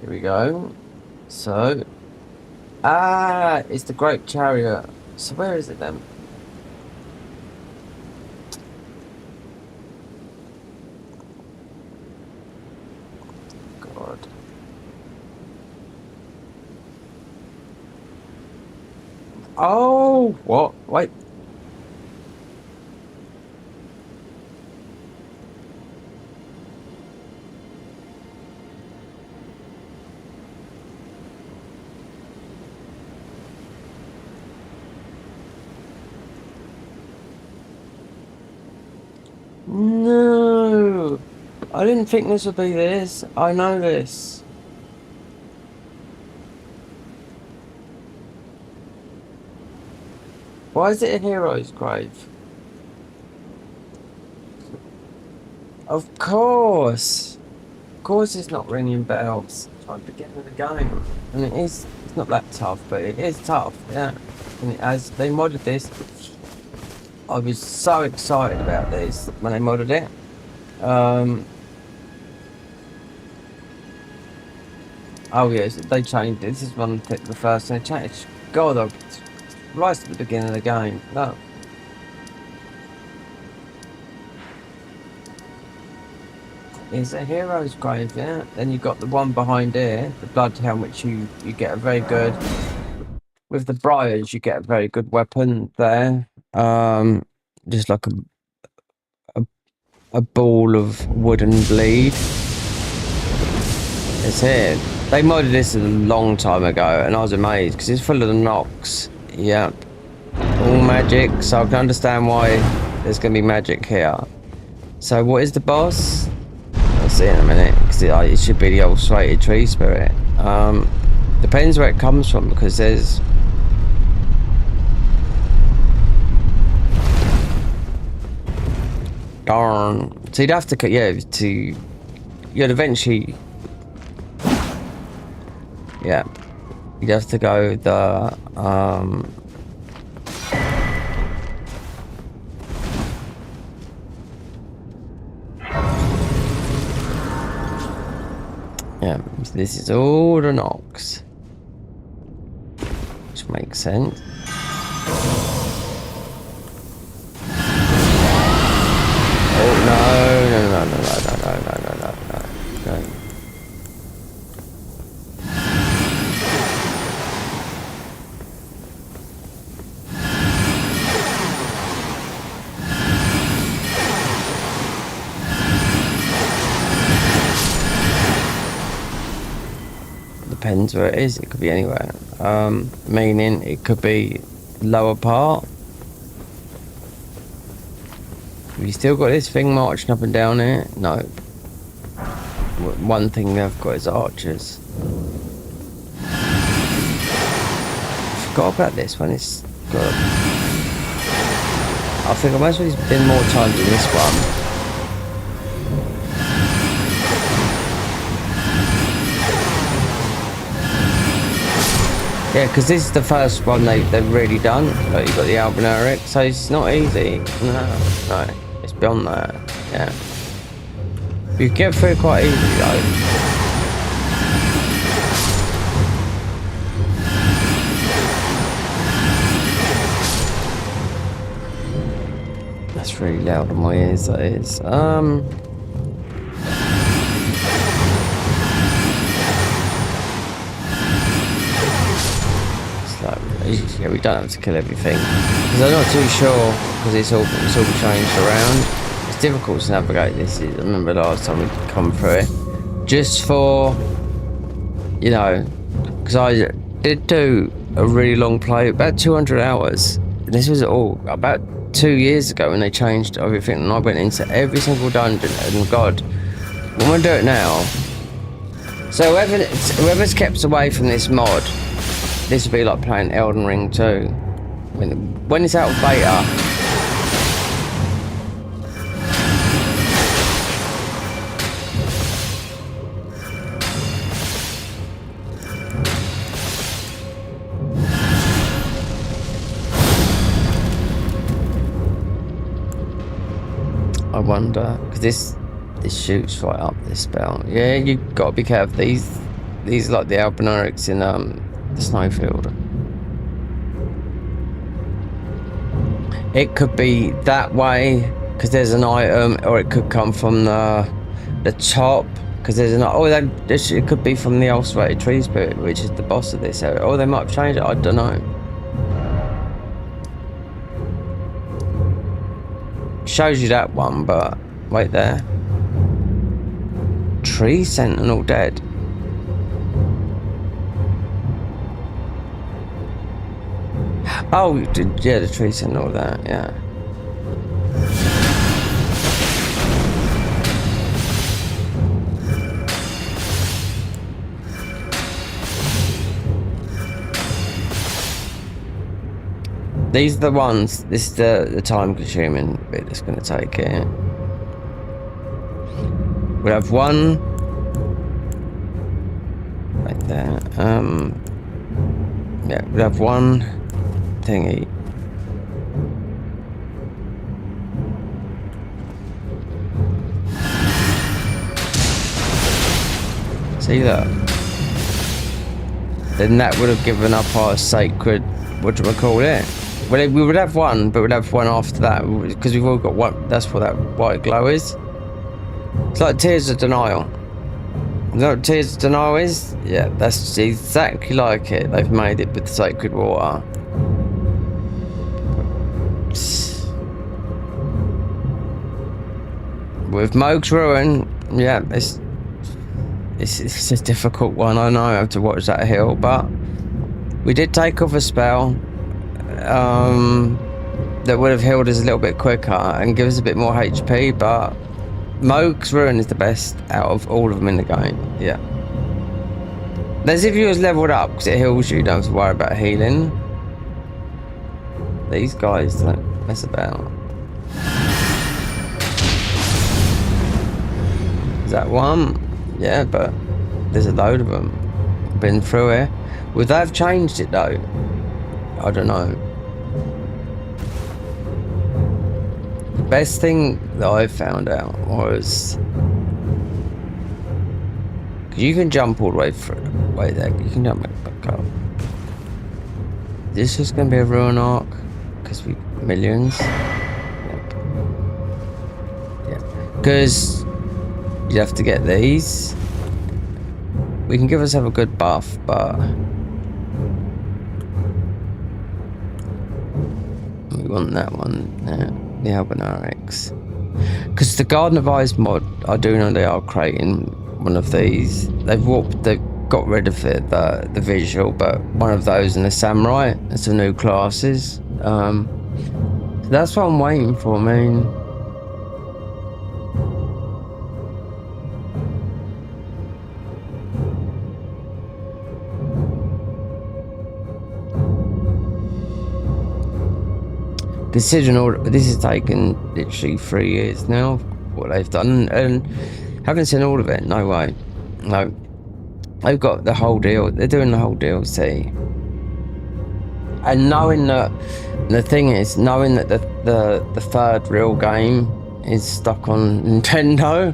Here we go. So, it's the Great Chariot. So where is it then? God. Oh, what? Wait. No, I didn't think this would be this. I know this. Why is it a hero's grave? Of course. Of course it's not ringing bells. It's like the beginning of the game. And it is, it's not that tough, but it is tough, yeah. And as they modded this, I was so excited about this when they modded it. Oh yes, they changed it. This is one the first thing they changed. God, right at the beginning of the game. No. is a hero's grave, yeah. Then you've got the one behind here, the Bloodhound, which you get a very good... With the Briars, you get a very good weapon there. Just like a ball of wooden bleed. It's here. They modded this a long time ago, and I was amazed because it's full of the knocks. Yep. All magic, so I can understand why there's going to be magic here. So what is the boss? I'll see in a minute, because it should be the old slated tree spirit. Depends where it comes from, because there's... Darn. So you'd have to... Yeah, you'd eventually... Yeah. You'd have to go the... Yeah, this is all the knocks. Which makes sense. Oh, no. Depends where it is. It could be anywhere. Meaning it could be lower part. Have you still got this thing marching up and down here? No. One thing they've got is archers. Forgot about this one. It's got. I think I must have been more times in this one. Yeah, because this is the first one they've really done. Like, you've got the Albinauric, so it's not easy. No, it's beyond that. Yeah, you get through it quite easily though. That's really loud in my ears. That is. Yeah, we don't have to kill everything because I'm not too sure, because it's all changed around. It's difficult to navigate this. I remember last time we come through it, just for, you know, because I did do a really long play, about 200 hours. This was all about 2 years ago when they changed everything, and I went into every single dungeon. And God, I'm gonna do it now. So whoever's kept away from this mod. This would be like playing Elden Ring 2. When it's out of beta. I wonder, because this shoots right up this spell. Yeah, you've got to be careful. These like the Albinaurics in the snowfield. It could be that way because there's an item, or it could come from the top because there's an. It could be from the ulcerated tree spirit, which is the boss of this area. Or they might have changed it. I don't know. Shows you that one, but wait there. Tree sentinel dead. Oh, yeah, the tree sentinel there, yeah. These are the ones, this is the time consuming bit that's going to take it. We'll have one right there. Yeah, we'll have one thingy. See that? Then that would have given up our sacred, what do we call it? Well, we would have one, but we'd have one after that because we've all got one. That's what that white glow is. It's like Tears of Denial. You know what Tears of Denial is? Yeah, that's exactly like it. They've made it with sacred water. With Moog's Ruin, yeah, it's a difficult one. I know I have to watch that hill, but we did take off a spell that would have healed us a little bit quicker and give us a bit more HP, but Moog's Ruin is the best out of all of them in the game. Yeah. There's if you was leveled up, because it heals you, you don't have to worry about healing. These guys don't mess about. Is that one? Yeah, but there's a load of them. Been through here. Would they have changed it though? I don't know. The best thing that I found out was you can jump all the way through. Wait there, you can jump back up. This is going to be a ruin arc because we millions. Yep. Yeah, because you have to get these. We can give ourselves a good buff, but we want that one. Yeah, the Albinarix. Because the Garden of Eyes mod, I do know they are creating one of these. They've got rid of it, the visual, but one of those and the samurai and some new classes. So that's what I'm waiting for. I mean, decision order. This has taken literally 3 years now. What they've done, and haven't seen all of it. No way. No, they've got the whole deal. They're doing the whole DLC. And knowing that, the thing is, knowing that the third real game is stuck on Nintendo,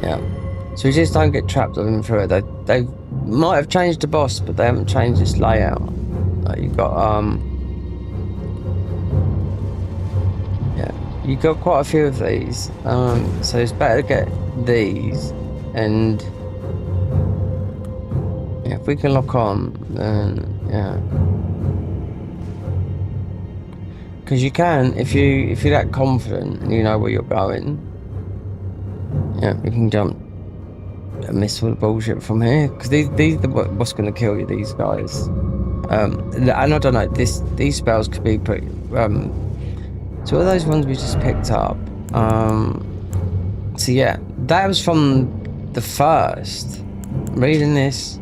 yeah. So we just don't get trapped on through it. They might have changed the boss, but they haven't changed its layout. Like you've got yeah, you got quite a few of these. So it's better to get these, and yeah, if we can lock on, then yeah. Because you can, if you're that confident and you know where you're going, yeah, you can jump and miss all the bullshit from here. Because these are what's going to kill you. These guys, and I don't know. These spells could be pretty. So all those ones we just picked up. So yeah, that was from the first. Reading this.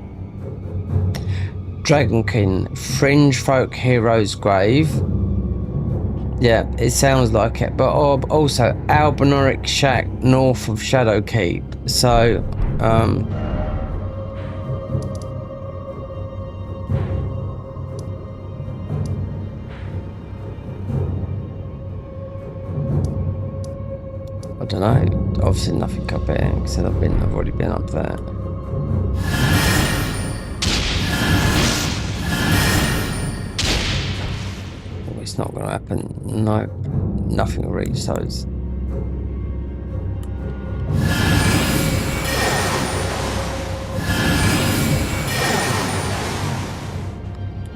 Dragonkin, Fringe Folk Hero's Grave. Yeah, it sounds like it. But also Albinoric Shack north of Shadowkeep. So, I don't know. Obviously nothing up here because I've already been up there. It's not going to happen. No, nothing will reach those.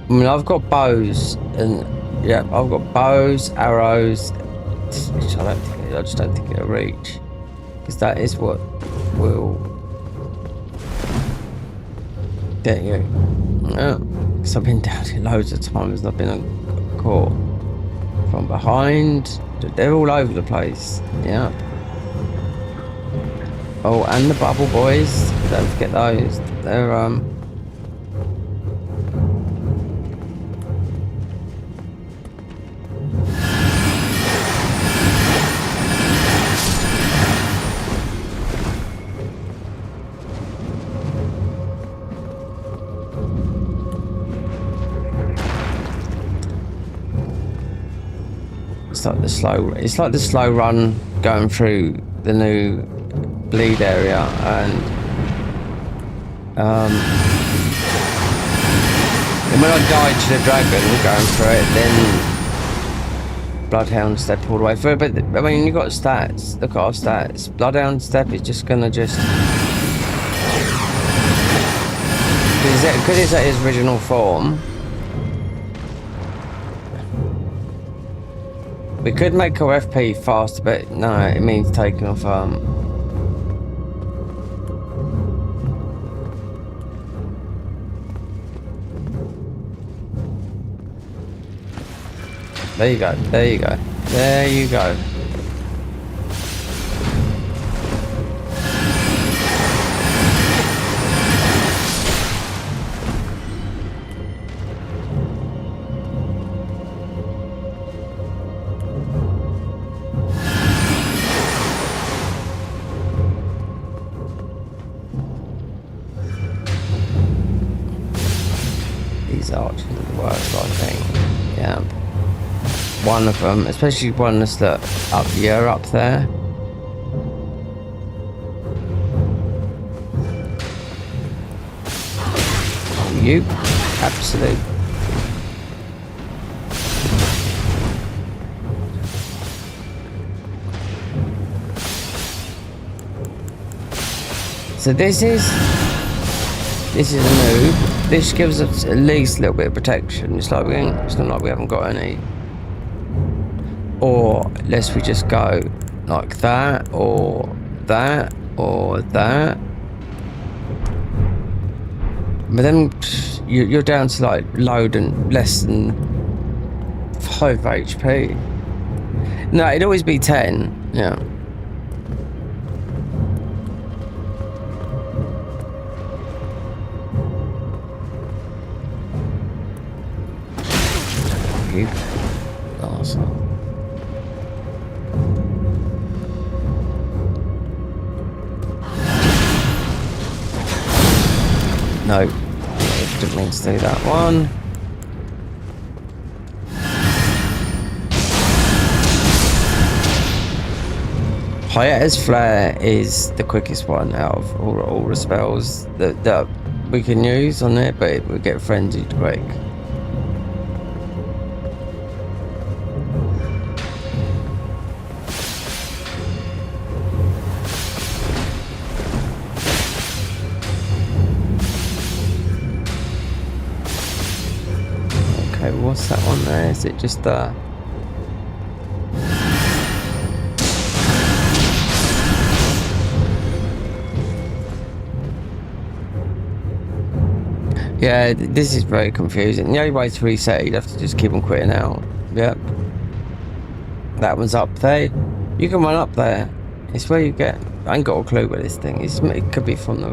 I mean, I've got bows, and yeah, I've got bows, arrows, which I just don't think it'll reach, because that is what will get you. Yeah, because I've been down here loads of times and I've been caught from behind. They're all over the place. Yeah. Oh, and the bubble boys. Don't forget those. They're it's like the slow run going through the new bleed area, and And when I died to the dragon going for it, then Bloodhound Step all the way through. But I mean, you got stats. Look at our stats. Bloodhound Step is just gonna just because it's at his original form. We could make our FP faster, but no, it means taking off There you go, there you go, there you go. These archers are the worst, I think. Yeah. One of them, especially one that's up here, up there. You, absolute. So this is a move. This gives us at least a little bit of protection. It's like it's not like we haven't got any. Or unless we just go like that, or that, or that. But then you're down to like load and less than 5 HP. No, it'd always be 10. Yeah. You. Awesome. No, didn't mean to do that one. Hiatus Flare is the quickest one out of all the spells that we can use on it, but we get frenzied quick. What's that one there? Is it just yeah, this is very confusing. The only way to reset it, you'd have to just keep on quitting out. Yep. That one's up there. You can run up there. It's where you get... I ain't got a clue where this thing is. It could be from the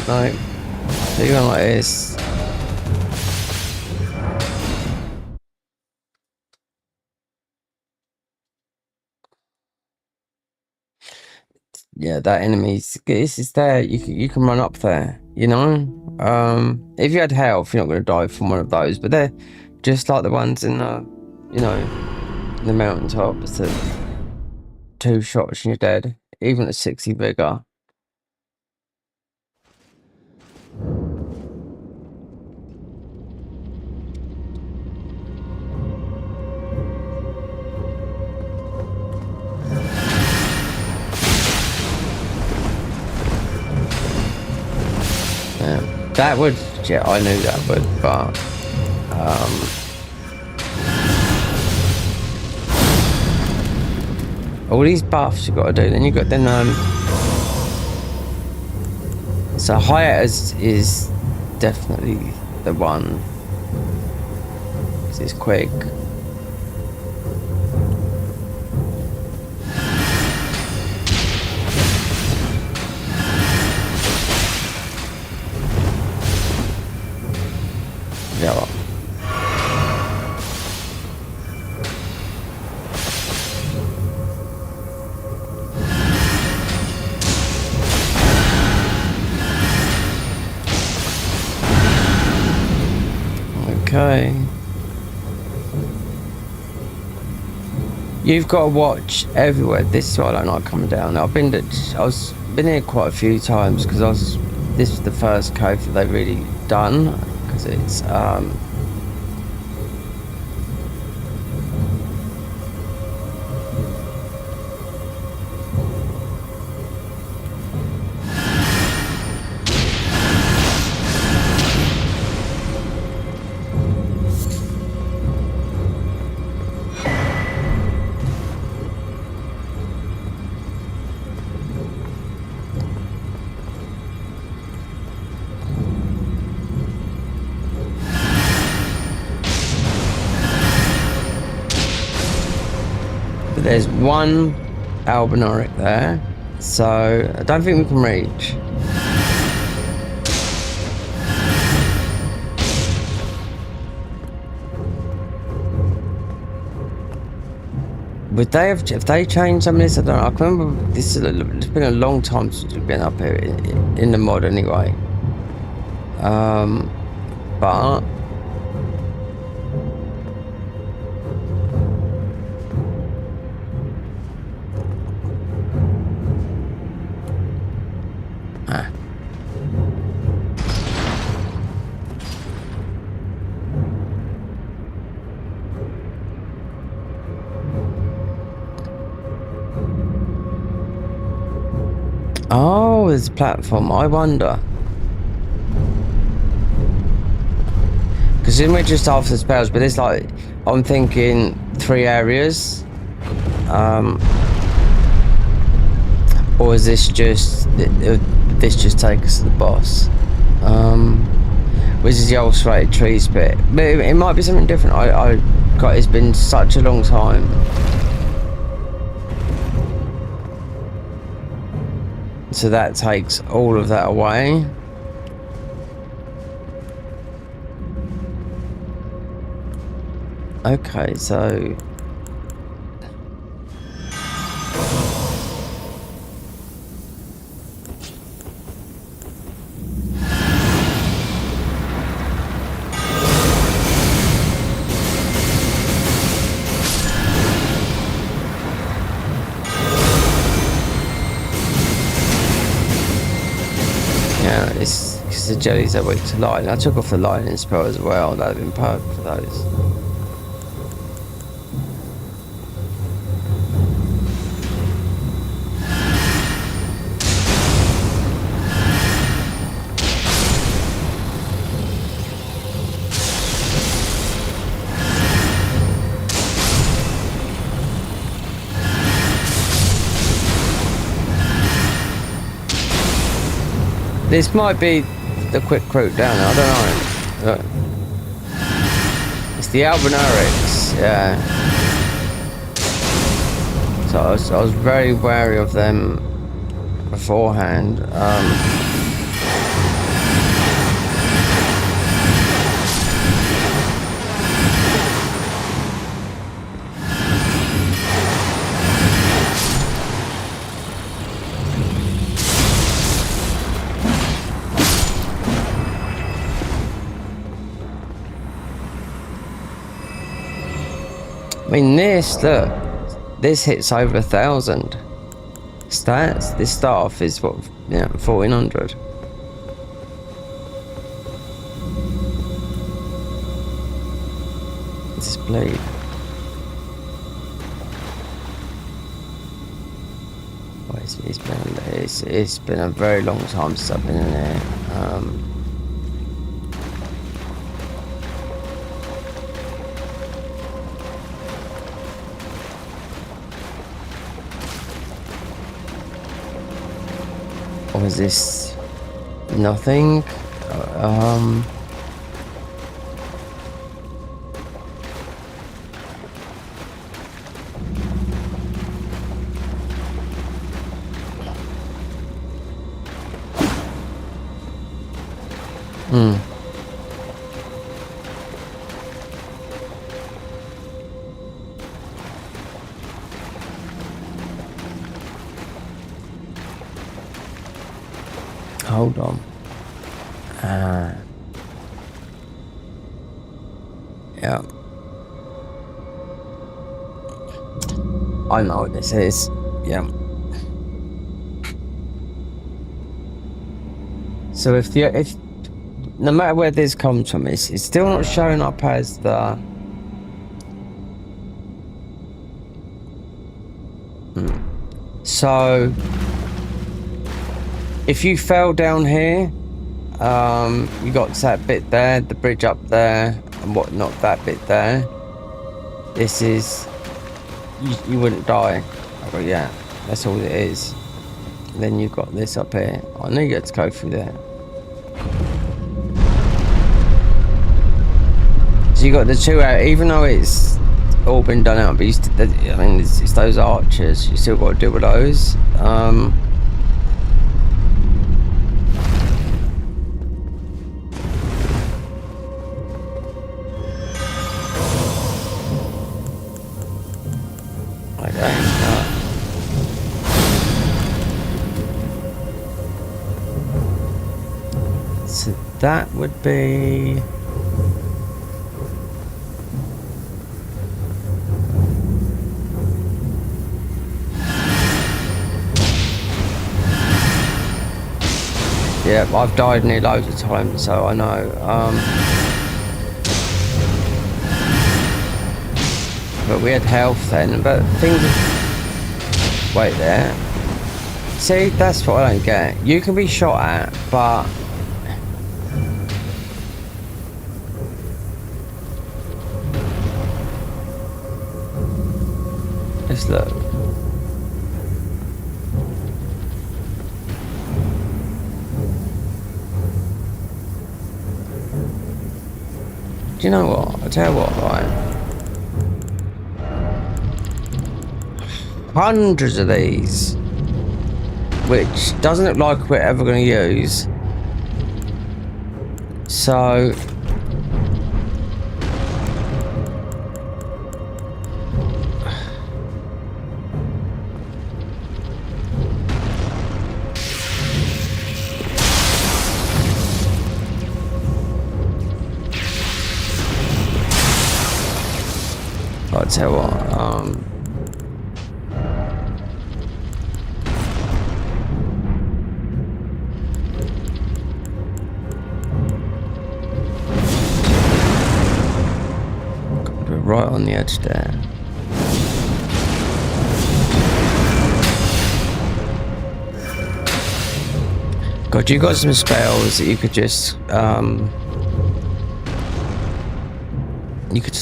No. So you're going like this. Yeah, that enemy's... This is there. You can run up there, you know? If you had health, you're not going to die from one of those. But they're just like the ones in the, you know, the mountaintop. It's 2 shots and you're dead. Even at 60 vigor. That would, yeah, I knew that would, but all these buffs you got to do. Then you got so Hiatus is definitely the one. It's quick. Yeah. Okay. You've got to watch everywhere. This is why I don't like coming down. I've been here quite a few times because this is the first cove that they've really done because it's there's one albinoric there, so I don't think we can reach. Would they have? If they changed some of this, I don't know. I can remember this. It's been a long time since we've been up here in the mod, anyway. But. Oh, there's a platform. I wonder. Because then we're just after the spells, but it's like, I'm thinking 3 areas. Or is this just take us to the boss? Which is the old serrated trees bit. But it might be something different. It's been such a long time. So that takes all of that away. Okay, so... Yeah, it's because the jellies are weak to lightning. I took off the lightning spell as well. That would have been perfect for those. This might be the quick route down there, I don't know. Look. It's the albinorics, yeah. So I was very wary of them beforehand. I mean, look, this hits over 1,000 stats. This staff is what, 1,400. This blade. Well, it's been a very long time since I've been in here. Or is this nothing? Hold on. Yeah. I know what this is. Yeah. So if no matter where this comes from, it's still not showing up as the. So if you fell down here, you got that bit there, the bridge up there, and whatnot, that bit there. This is you wouldn't die. But yeah, that's all it is. And then you've got this up here. I know you get to go through there. So you got the two out, even though it's all been done out, but I mean it's those archers. You still got to deal with those. So that would be. Yeah, I've died near loads of times, so I know. But we had health then, but things. Wait there. See, that's what I don't get. You can be shot at, but. Let's look. Do you know what? I'll tell you what, right? Hundreds of these, which doesn't look like we're ever going to use. So I'll tell you what, we're right on the edge there. God, you got some spells that you could just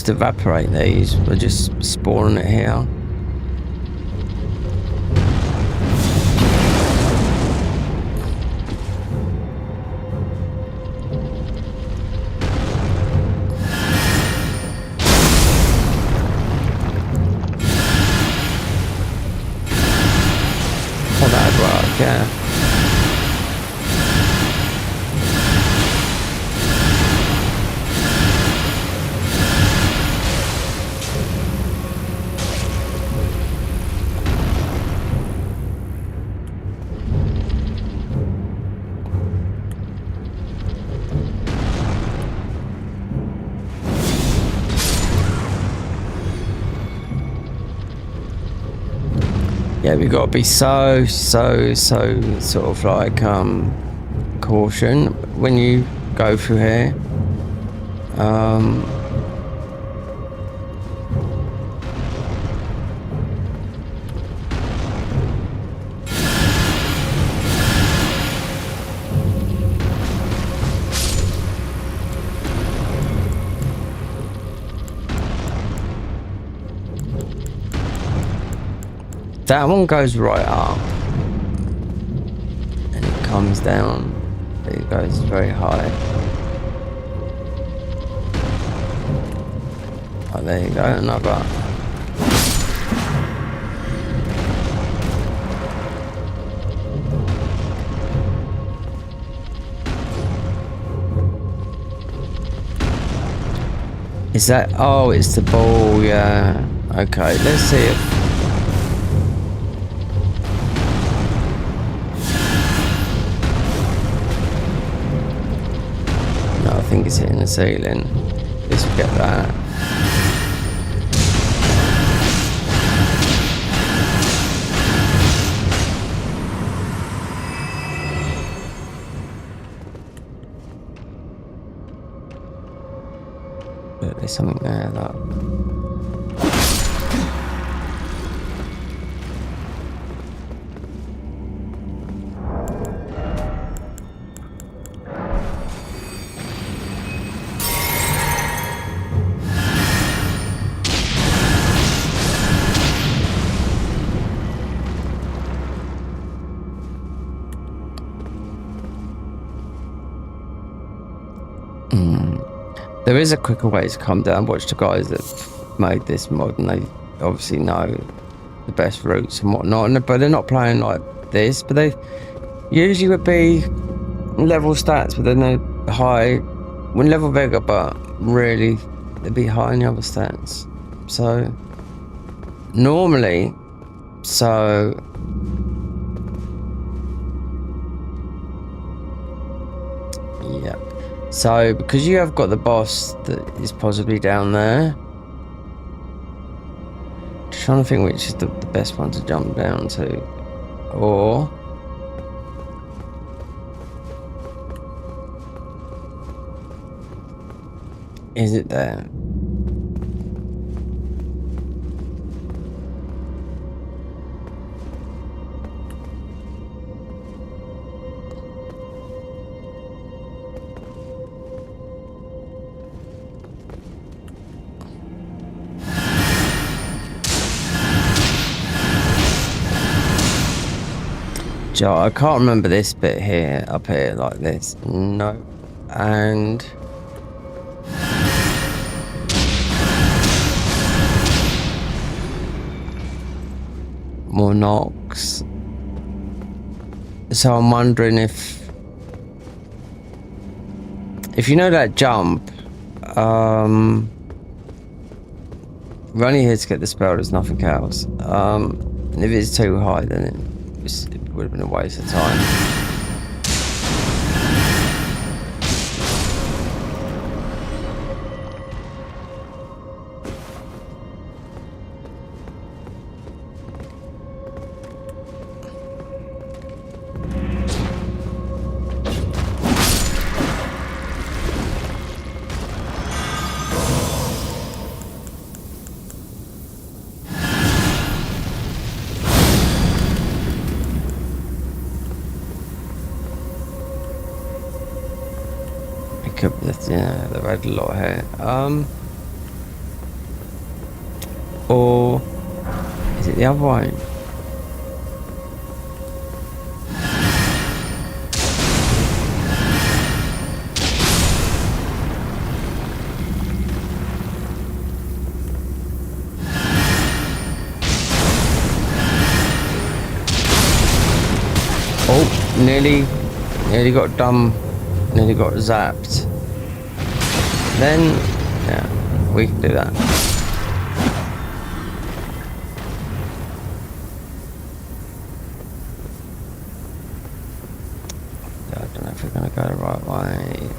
evaporate these. We're just spawning it here. Oh, that'd work, yeah. Yeah, we got to be so sort of like caution when you go through here. That one goes right up and it comes down. It goes very high. Oh, there you go, another. Is that? Oh, it's the ball, yeah. Okay, let's see if. I think it's hitting the ceiling. Let's get that. something there, look. There is a quicker way to come down. Watch the guys that made this mod, and they obviously know the best routes and whatnot. But they're not playing like this. But they usually would be level stats, but then they're high. When level bigger, but really they'd be high in the other stats. So normally, yeah. So, because you have got the boss that is possibly down there, just trying to think which is the best one to jump down to, or is it there? Joe, I can't remember this bit here, up here, like this. No. And more knocks. So I'm wondering if you know that jump, we're only here to get the spell, there's nothing else. And if it's too high, then it would have been a waste of time. Yeah, they've had a lot here. Or is it the other way? Oh, nearly got dumb, nearly got zapped. Then, yeah, we can do that. I don't know if we're gonna go the right way.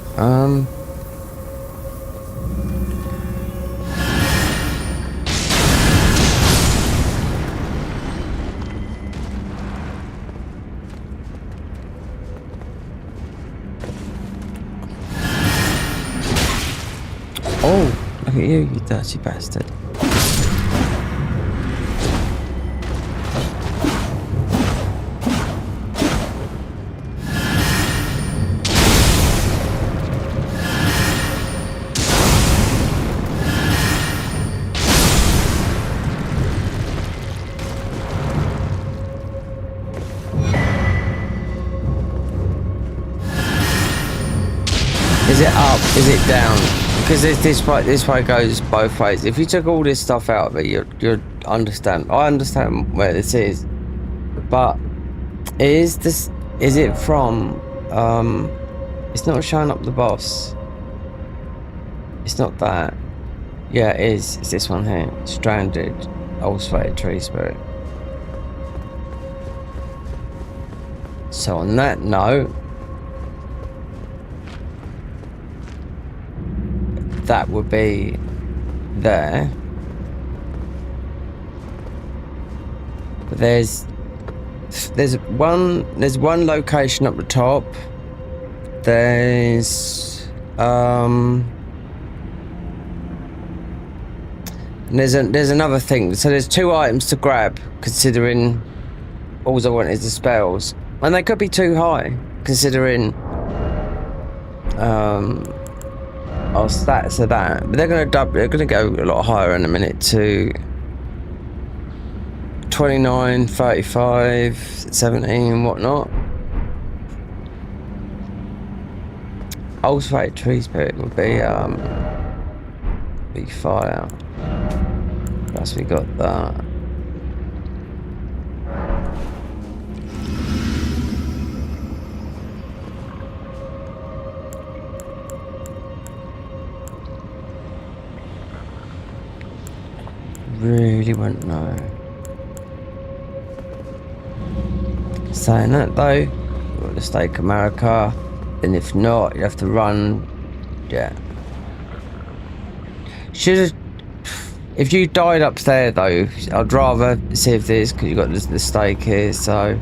Oh, look at you dirty bastard. Is it up? Is it down? Because this way goes both ways. If you took all this stuff out of it, you'd understand. I understand where this is, but is it from? It's not showing up the boss. It's not that. Yeah, it is. It's this one here. Stranded, ulcerated tree spirit. So on that note, that would be there. But there's one location up the top. There's And there's another thing. So there's 2 items to grab, considering all I want is the spells, and they could be too high, considering our stats are that. But they're gonna double. They're gonna go a lot higher in a minute to 29, 35, 17, whatnot. Ultimate tree spirit would be fire. Plus we got that. Really won't know. Saying that though, you've got the Stake America, and if not, you have to run. Yeah. Should have. If you died up there though, I'd rather see if this, because you got the stake here. So,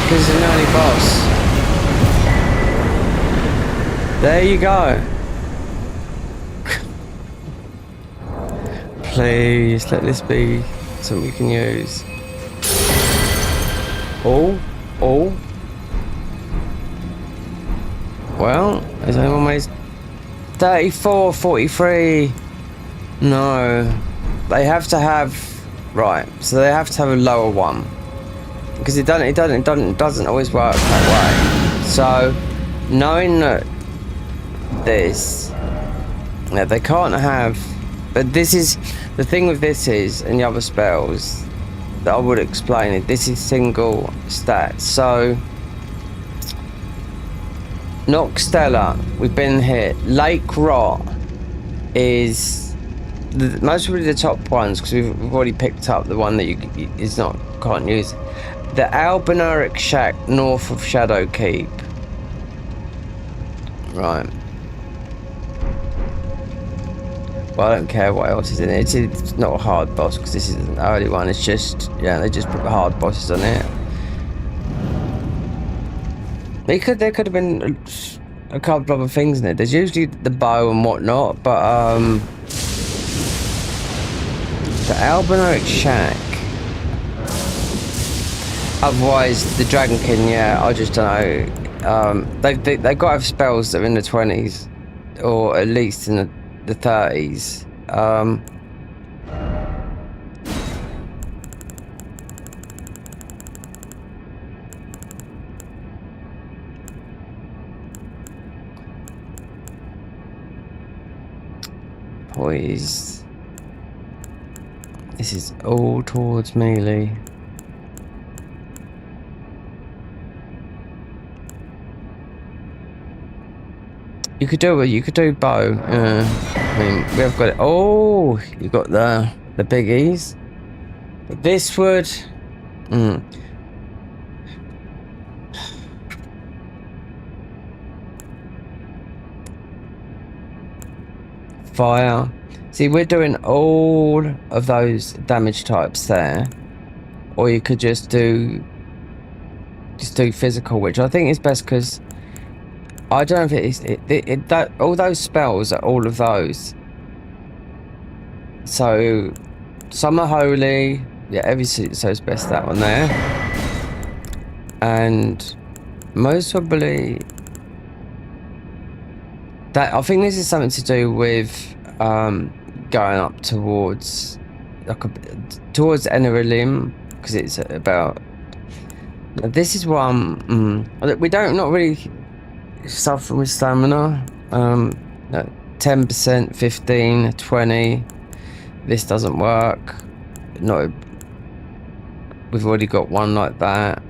because it's an early boss. There you go. Please let this be something we can use. Oh. Well, there's only almost 34, 43. No, they have to have, right. So they have to have a lower one, because it doesn't always work that way. So knowing that this, yeah, they can't have. But this is the thing with this is, and the other spells that I would explain it. This is single stat. So Noxtella, we've been here. Lake Rot is most probably the top ones, because we've already picked up the one that can't use. The Albinuric Shack north of Shadowkeep. Right. Well, I don't care what else is in it. It's not a hard boss, because this is an early one. It's just, yeah, they just put the hard bosses on it. There could have been a couple of other things in it. There's usually the bow and whatnot, but the Albinuric Shack. Otherwise, the Dragonkin, yeah, I just don't know. They've got to have spells that are in the 20s, or at least in the 30s. Poised. This is all towards melee. You could do bow. I mean, we have got it. Oh, you got the biggies. But this would. Fire. See, we're doing all of those damage types there, or you could just do physical, which I think is best, because I don't know if it is that all those spells are all of those. So some are holy, yeah, so it's best that one there, and most probably that, I think this is something to do with going up towards Enerilim, because it's about. This is one we not really suffer with stamina. 10%, 15, 20. This doesn't work. No, we've already got one like that.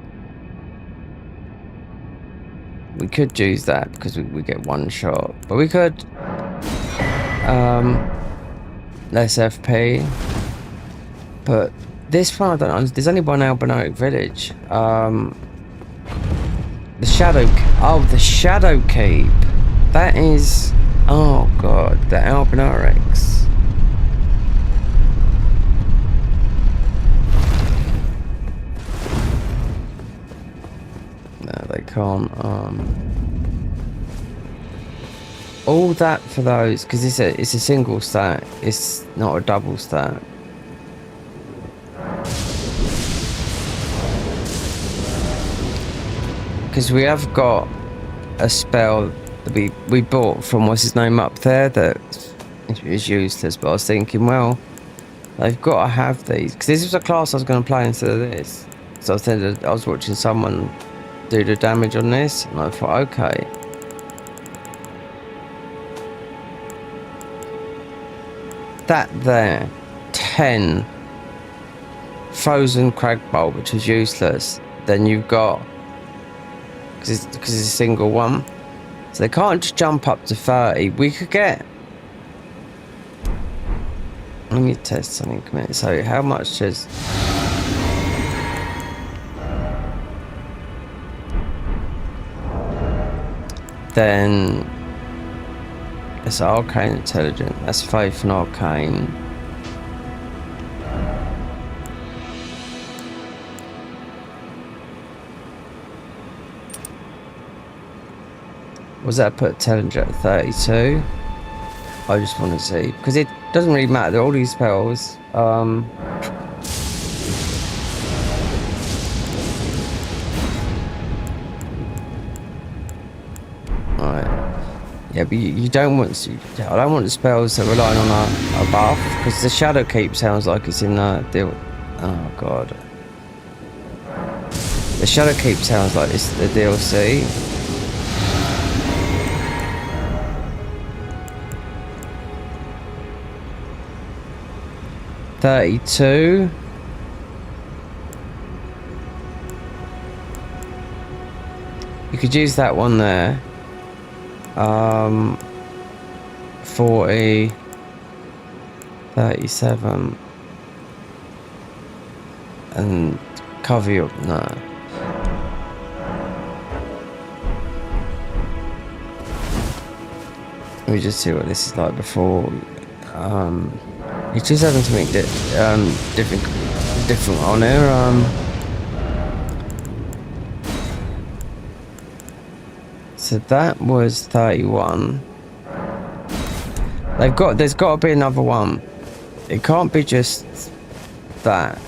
We could use that because we get one shot, but we could less FP. But this one I don't know. There's only one albinoic village. The shadow. Oh, the shadow keep. That is. Oh god, the albinoics. No, they can't. All that for those because it's a single stat. It's not a double stat. Because we have got a spell that we bought from what's his name up there that is useless. But I was thinking, well, they've got to have these because this was a class I was going to play instead of this. So I was watching someone do the damage on this, and I thought, okay. That there, 10 frozen crag bolt, which was useless. Then you've got. Because it's a single one, so they can't just jump up to 30. We could get. Let me test something a minute. So how much does? Then it's arcane intelligent. That's faith and arcane. Was that put challange at 32? I just want to see because it doesn't really matter. All these spells. Right. Yeah, but you don't want to. I don't want the spells that rely on a buff because the shadow keep sounds like it's in the deal. Oh god. The shadow keep sounds like it's the DLC. 32. You could use that one there. 40. 37. And cover you up. No. Let me just see what this is like before. It's just having something different on here. So that was 31. There's got to be another one. It can't be just that.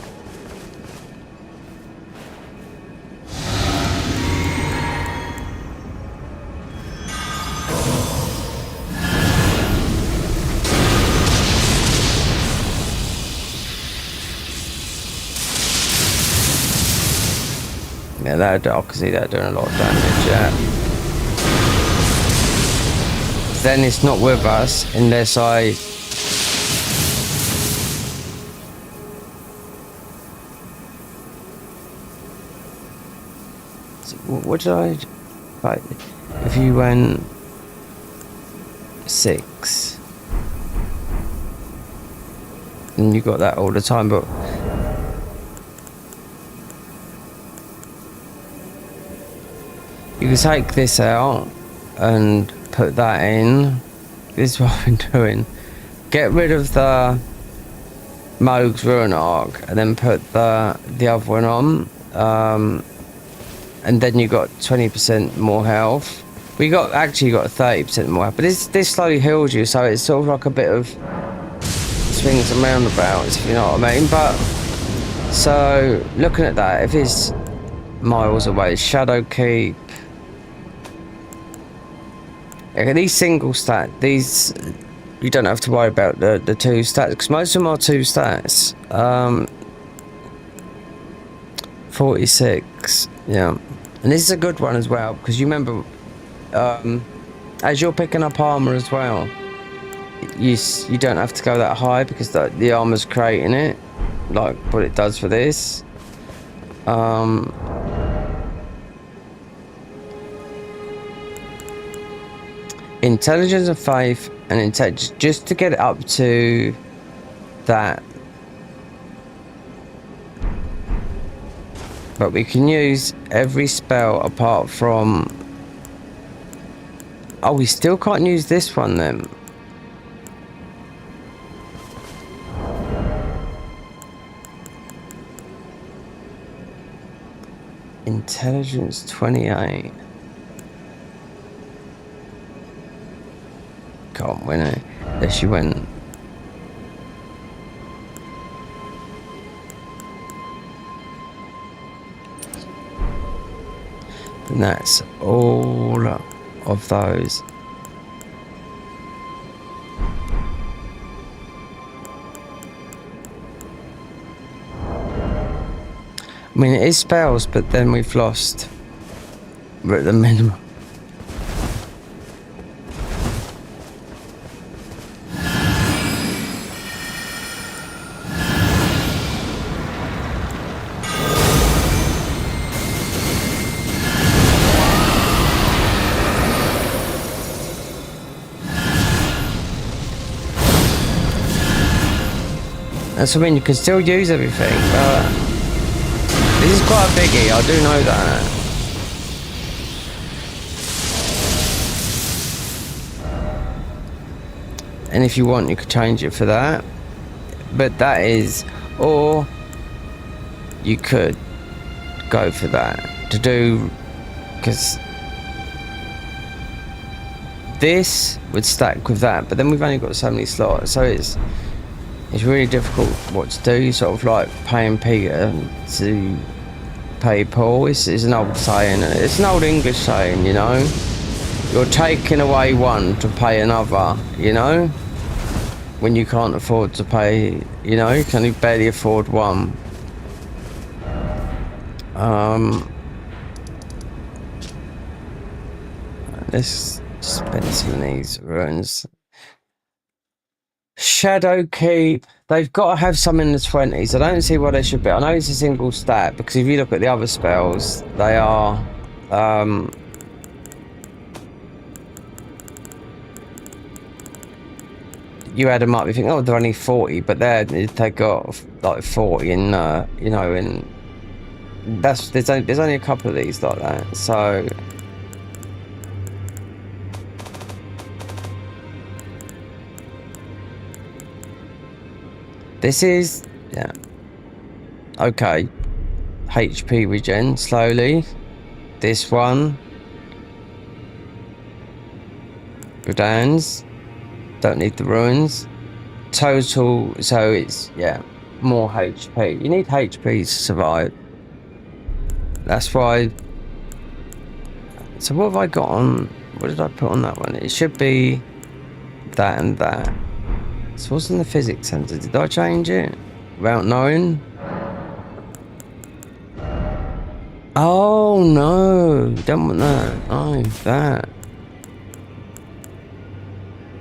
Yeah, I can see that doing a lot of damage, yeah. Then it's not with us unless I... So what did I... Right, if you went... 6... then you got that all the time, but... You can take this out and put that in. This is what I've been doing. Get rid of the Moog's Rune Arc and then put the other one on. And then you got 20% more health. We actually got 30% more health. But this slowly heals you, so it's sort of like a bit of swings and roundabouts, if you know what I mean. But so looking at that, if it's miles away, Shadow Keep. Okay, these single stat, these you don't have to worry about the 2 stats because most of them are 2 stats. 46, yeah, and this is a good one as well because you remember, as you're picking up armor as well, you don't have to go that high because the armor's creating it, like what it does for this. Intelligence and faith and intelligence, just to get it up to that. But we can use every spell apart from... Oh, we still can't use this one then. Intelligence 28. Can't win it. There she went. And that's all of those. I mean, it is spells, but then we've lost. We're at the minimum. That's what I mean, you can still use everything, but this is quite a biggie, I do know that. And if you want, you could change it for that. But that is, or you could go for that to do, because this would stack with that, but then we've only got so many slots, so it's really difficult what to do. Sort of like paying Peter to pay Paul. It's an old saying. It's an old English saying, you know. You're taking away one to pay another, you know. When you can't afford to pay, you know, you can only barely afford one. Let's spend some of these runes. Shadow Keep. They've got to have some in the 20s. I don't see why they should be. I know it's a single stat, because if you look at the other spells, they are you add them up, you think, oh, they're only 40, but they got like 40 in you know, and there's only a couple of these like that. So this is, yeah, okay. HP regen slowly. This one, Redans, don't need the ruins. Total, so it's, yeah, more HP. You need HP to survive. That's why. So what have I got on? What did I put on that one? It should be that and that. So what's in the physics center? Did I change it without knowing? Oh no, don't want that. Oh, that.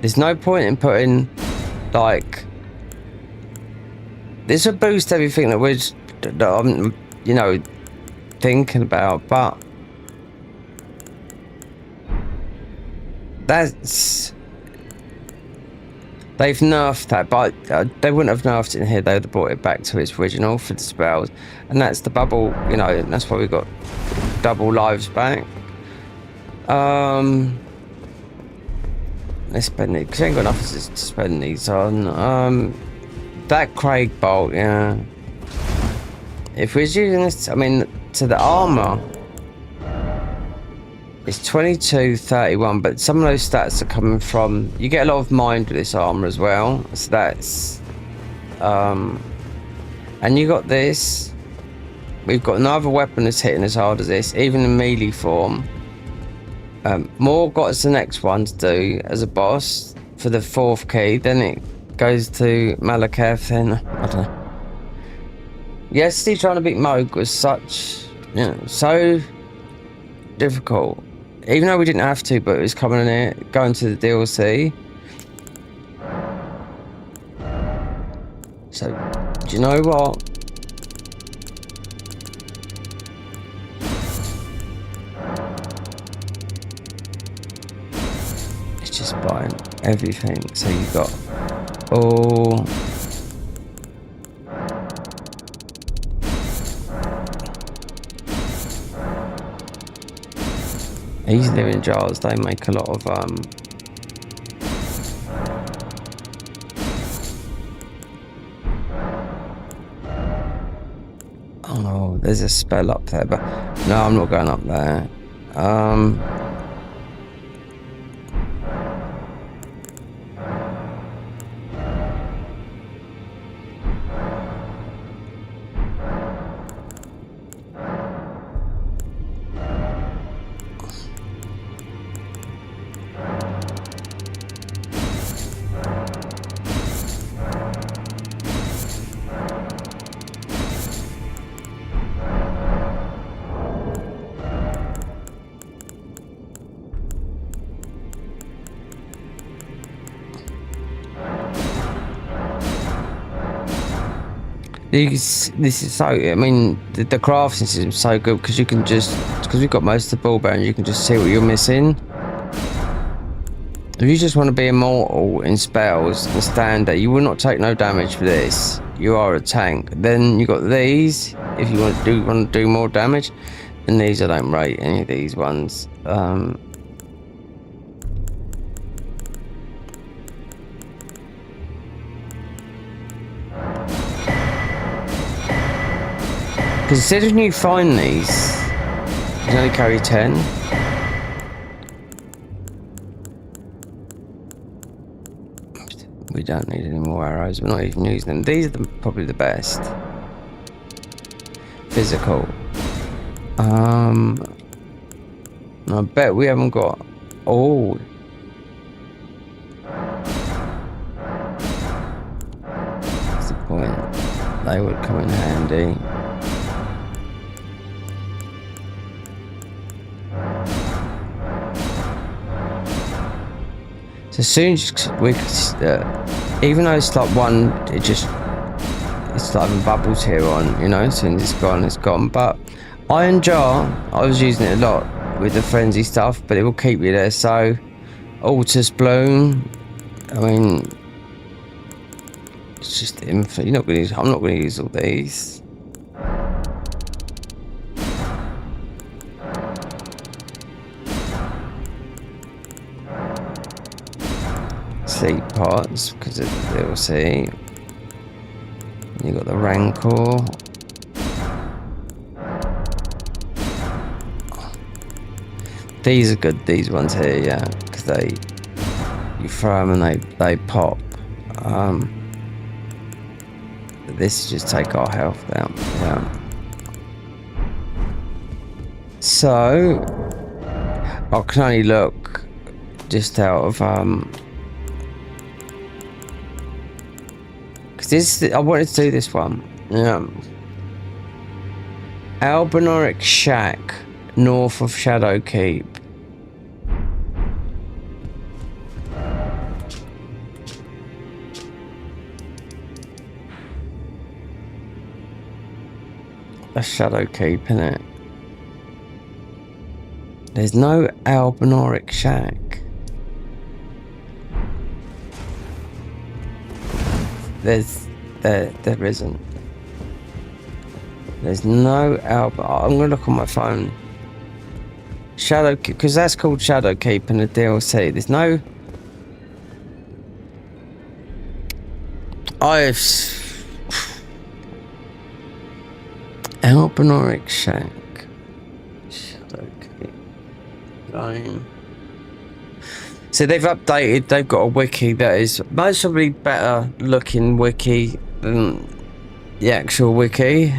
There's no point in putting, like, this would boost everything that I'm, you know, thinking about, but that's, they've nerfed that, but they wouldn't have nerfed it in here. They would have brought it back to its original for the spells, and that's the bubble, you know, that's why we got double lives back. Let's spend it, because I ain't got enough to spend these on. That Craig bolt, yeah. If we're using this, I mean, to the armor, it's 22, 31, but some of those stats are coming from, you get a lot of mind with this armor as well, so that's, and you got this, we've got another weapon that's hitting as hard as this, even in melee form. More got us the next one to do as a boss for the 4th key, then it goes to Malakath, then, I don't know. Yesterday trying to beat Moog was such, you know, so difficult. Even though we didn't have to, but it was coming in here, going to the DLC. So, do you know what? just buying everything. So you got all. These living jars, they make a lot of oh no, there's a spell up there, but no, I'm not going up there. This is so, I mean, the crafting system is so good because you can just, because we've got most of the ball bearings, you can just see what you're missing. If you just want to be immortal in spells and stand there, you will not take no damage for this. You are a tank. Then you got these, if you want to do more damage, and these I don't rate any of these ones. Because it says when you find these, you can only carry 10. We don't need any more arrows, we're not even using them. These are probably the best. Physical. I bet we haven't got... Oh. That's the point. They would come in handy. So as soon as we, even though it's like one, it's like having bubbles here on, you know, as soon as it's gone. But iron jar, I was using it a lot with the frenzy stuff, but it will keep you there. So Altus bloom, I mean, it's just infinite. You're not going to use, I'm not going to use all these. Sleep pots because of the DLC. You got the rancor. These are good. These ones here, yeah, because you throw them and they pop. This just take our health down. Yeah. So I can only look just out of because I wanted to do this one. Yeah. Albinoric Shack, north of Shadow Keep. That's Shadow Keep, isn't it? There's no Albinoric Shack. There isn't. There's no I'm gonna look on my phone. Shadow, because that's called Shadow Keep in the DLC. There's no. Albinoric Shack. Shadow Keep. Game. So they've updated, they've got a wiki that is most probably better looking wiki than the actual wiki.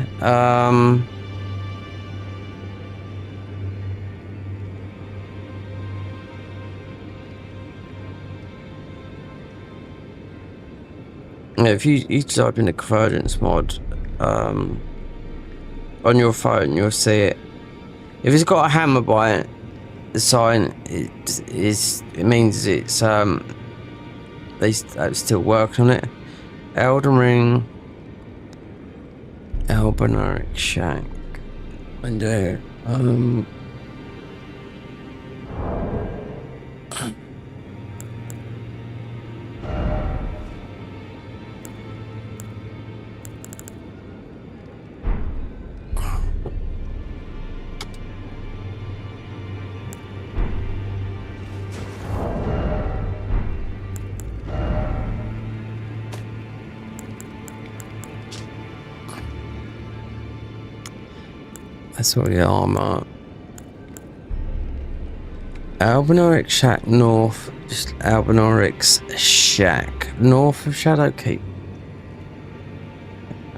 If you type in the convergence mod on your phone, you'll see it. If it's got a hammer by it, the sign it means it's they still working on it. Elden Ring, Albinoric Shack, and there. That's all the armor. Albanoric Shack north. Just Albanoric's Shack north of Shadowkeep.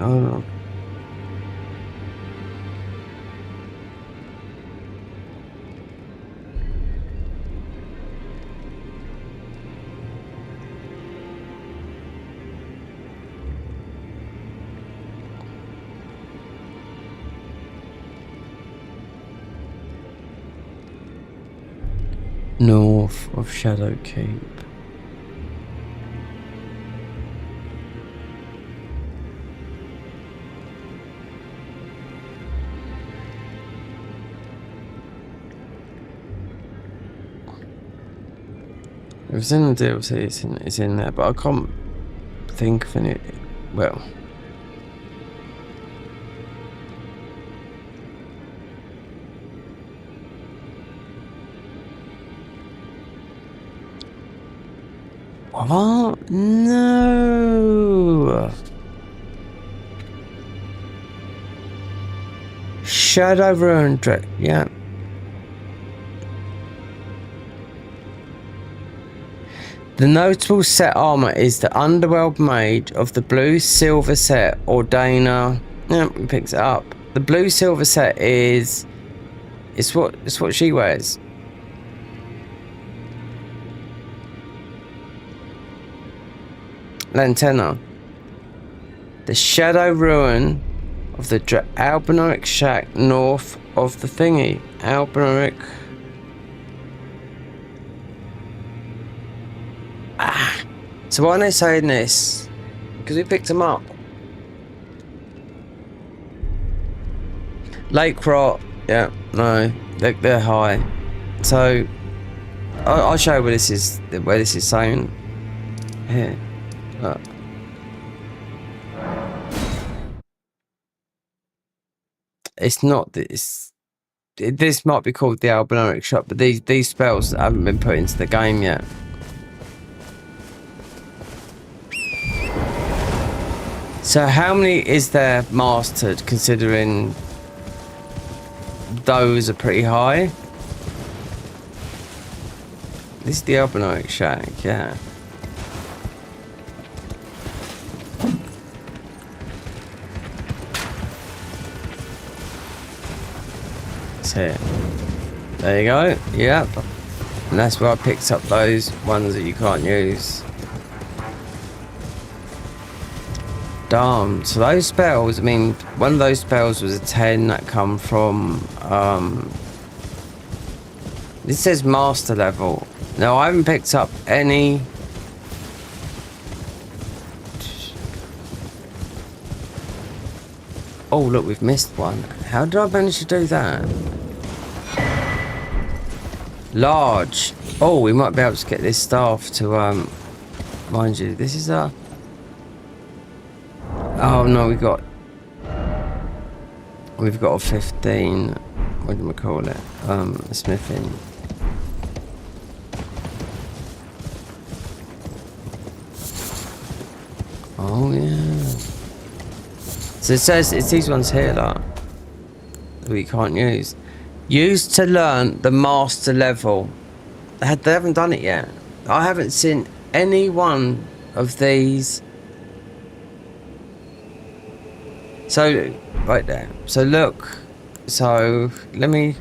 Oh. North of Shadowkeep. It was in the DLC, it's in there, but I can't think of any. Well, what? No. Shadow Rune, yeah. The notable set armor is the Underworld Mage of the blue silver set Ordainer. Yeah, he picks it up. The blue silver set is it's what she wears. Lantenna. The Shadow Ruin of the Albanoric Shack north of the thingy. Albanoric. So why are they saying this? Because we picked them up. Lake Rot. Yeah, no, they're high. So I'll show you where this is saying. Here, look. It's not this. This might be called the Albanoric Shop, but these spells haven't been put into the game yet. So how many is there mastered, considering those are pretty high? This is the Albanoric Shack, yeah. That's it. There you go, yep. And that's where I picked up those ones that you can't use. Damn, so those spells, I mean, one of those spells was a 10 that come from, this says master level. Now, I haven't picked up any, oh look, we've missed one. How did I manage to do that? Large. Oh, we might be able to get this staff to, mind you, this is a, oh no, we've got a 15. What do we call it? Smithing. Oh yeah. So it says it's these ones here that we can't use. Use to learn the master level. They haven't done it yet. I haven't seen any one of these. So, right there. So look. So, let me...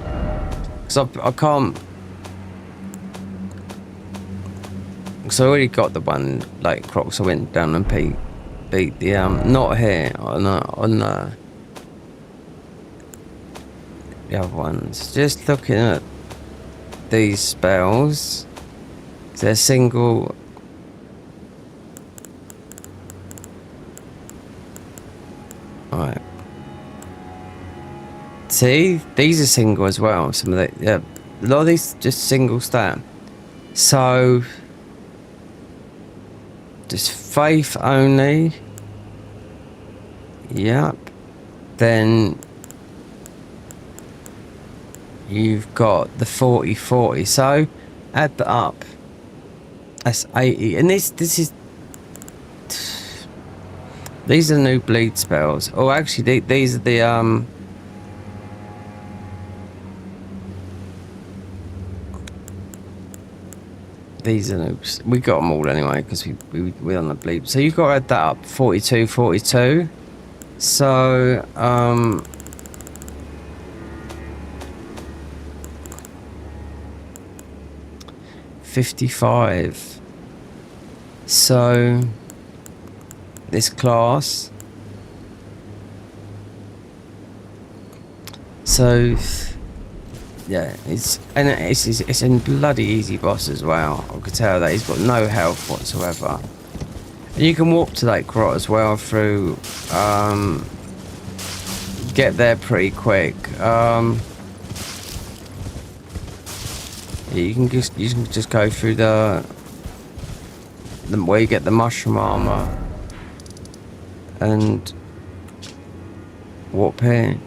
Because I can't... Because I already got the one, like, Crocs. I went down and beat the, not here, on the other ones. Just looking at these spells. They're single... Alright. See, these are single as well. Some of the, yeah, a lot of these just single stat. So, just faith only. Yep. Then you've got the 40-40. So, add that up. That's 80. And this is. These are the new bleed spells. Oh, actually, these are the These are noobs. We got them all anyway because we on the bleep. So you've got to add that up. 42, 42. So 55. So this class. So yeah, it's a bloody easy boss as well. I could tell that he's got no health whatsoever. And you can walk to that grot as well through get there pretty quick. You can just go through the where you get the mushroom armor and walk here.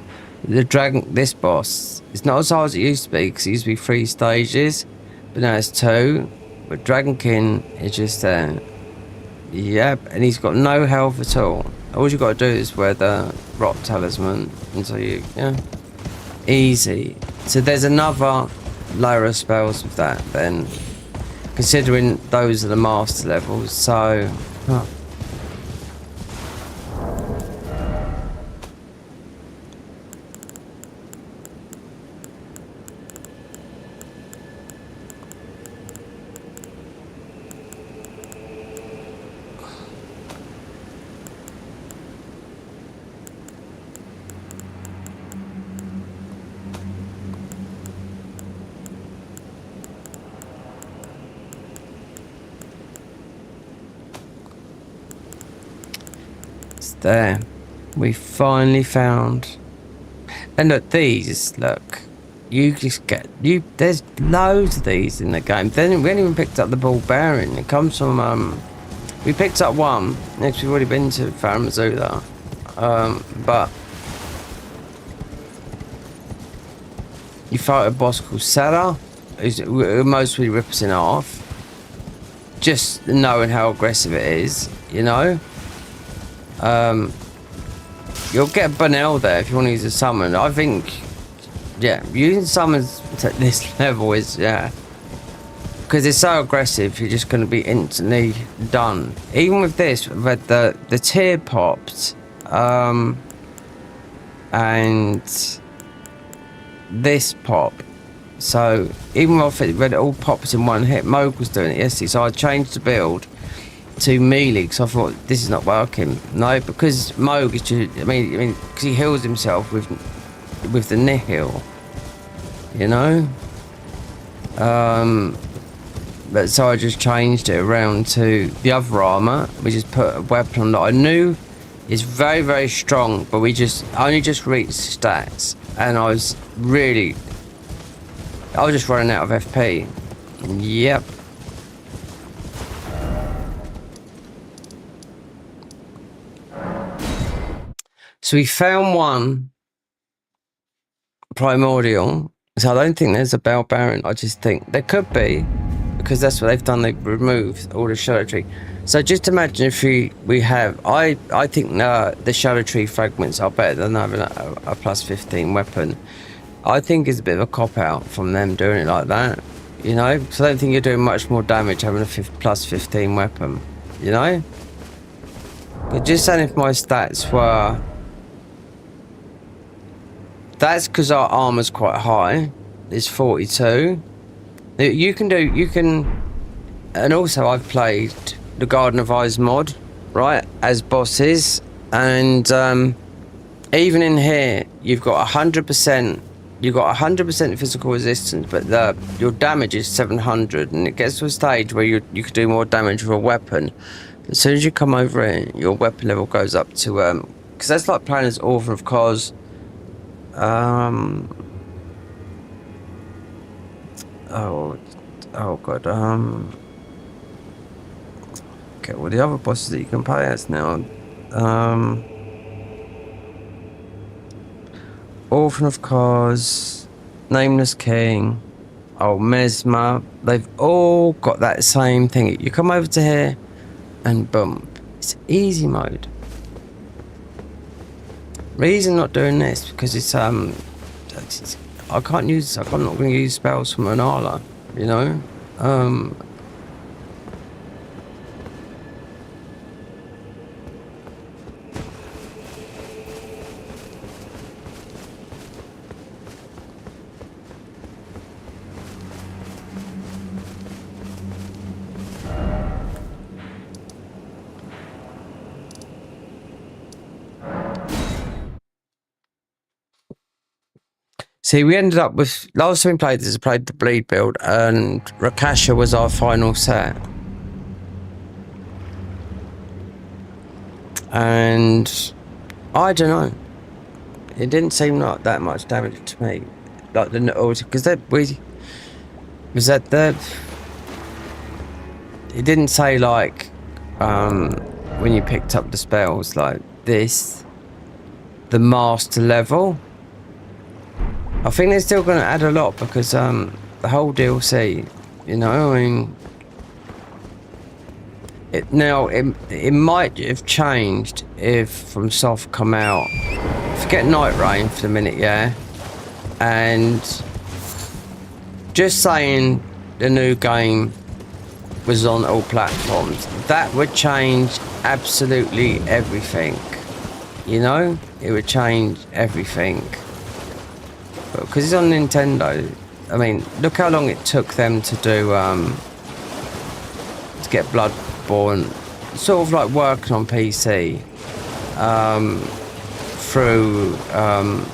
This boss, it's not as hard as it used to be because it used to be 3 stages, but now it's 2. But Dragonkin is just there. Yep, and he's got no health at all. All you got to do is wear the rock talisman until you, yeah, easy. So there's another layer of spells with that then, considering those are the master levels. So, huh. There, we finally found. And look, these, look, you just get, there's loads of these in the game. Then we haven't even picked up the ball bearing. It comes from, we picked up one, next we've already been to Faramazula. But you fight a boss called Sarah, who's mostly rips in half. Just knowing how aggressive it is, you know. You'll get Bunnell there if you want to use a summon. I think, yeah, using summons at this level is, yeah, because it's so aggressive, you're just going to be instantly done. Even with this, with the tear popped, and this pop. So even when it all pops in one hit, Moog was doing it yesterday, so I changed the build to melee because I thought this is not working. No, because Moog is just, I mean, because he heals himself with the nihil, you know. But so I just changed it around to the other armor. We just put a weapon on that I knew is very, very strong, but we just only just reached stats, and I was just running out of FP. Yep. So we found one primordial. So I don't think there's a bell baron. I just think there could be, because that's what they've done. They've removed all the shadow tree. So just imagine if we have. I think the shadow tree fragments are better than having a plus 15 weapon. I think it's a bit of a cop out from them doing it like that. You know, so I don't think you're doing much more damage having a plus 15 weapon. You know. But just saying, if my stats were. That's because our armor's quite high. It's 42. You can, and also I've played the Garden of Eyes mod, right, as bosses, and even in here you've got 100%. You've got 100% physical resistance, but your damage is 700, and it gets to a stage where you could do more damage with a weapon. As soon as you come over here, your weapon level goes up to because that's like playing as Orphan of Cos. Oh god, okay, well, the other bosses that you can play as now, Orphan of Cos, Nameless King, Mesmer, they've all got that same thing. You come over to here and boom, it's easy mode. Reason not doing this because it's I can't use, I'm not going to use spells from Anala, you know. See, we ended up with last time we played this. I played the bleed build, and Rakasha was our final set. And I don't know. It didn't seem like that much damage to me. Like the because it didn't say like when you picked up the spells like this, the master level. I think they're still going to add a lot because the whole DLC, you know, I mean, it might have changed if from soft come out. Forget Night Rain for the minute, yeah, and just saying the new game was on all platforms, that would change absolutely everything, you know, it would change everything. Because it's on Nintendo. I mean, look how long it took them to do to get Bloodborne sort of like working on PC through an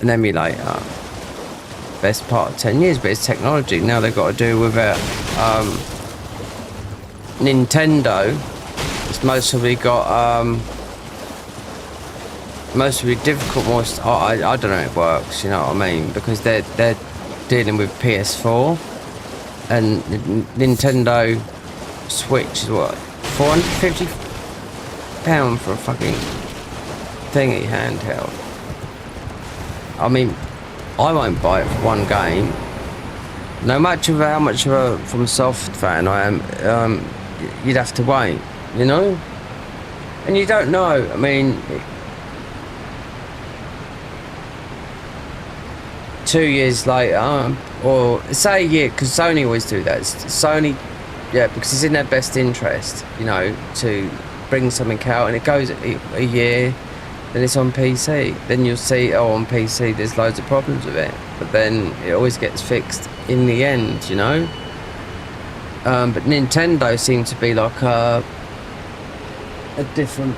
emulator. Best part of 10 years, but it's technology. Now they've got to do with it. Nintendo, it's mostly got mostly difficult. I don't know how it works, you know what I mean, because they're dealing with PS4 and Nintendo Switch is what, £450 for a fucking thingy handheld. I mean, I won't buy it for one game. No matter how much of a From Soft fan I am, you'd have to wait, you know, and you don't know. I mean, 2 years later, or say a year, because Sony always do that. Sony, yeah, because it's in their best interest, you know, to bring something out, and it goes a year, then it's on PC. Then you'll see, oh, on PC there's loads of problems with it, but then it always gets fixed in the end, you know. But Nintendo seems to be like a different.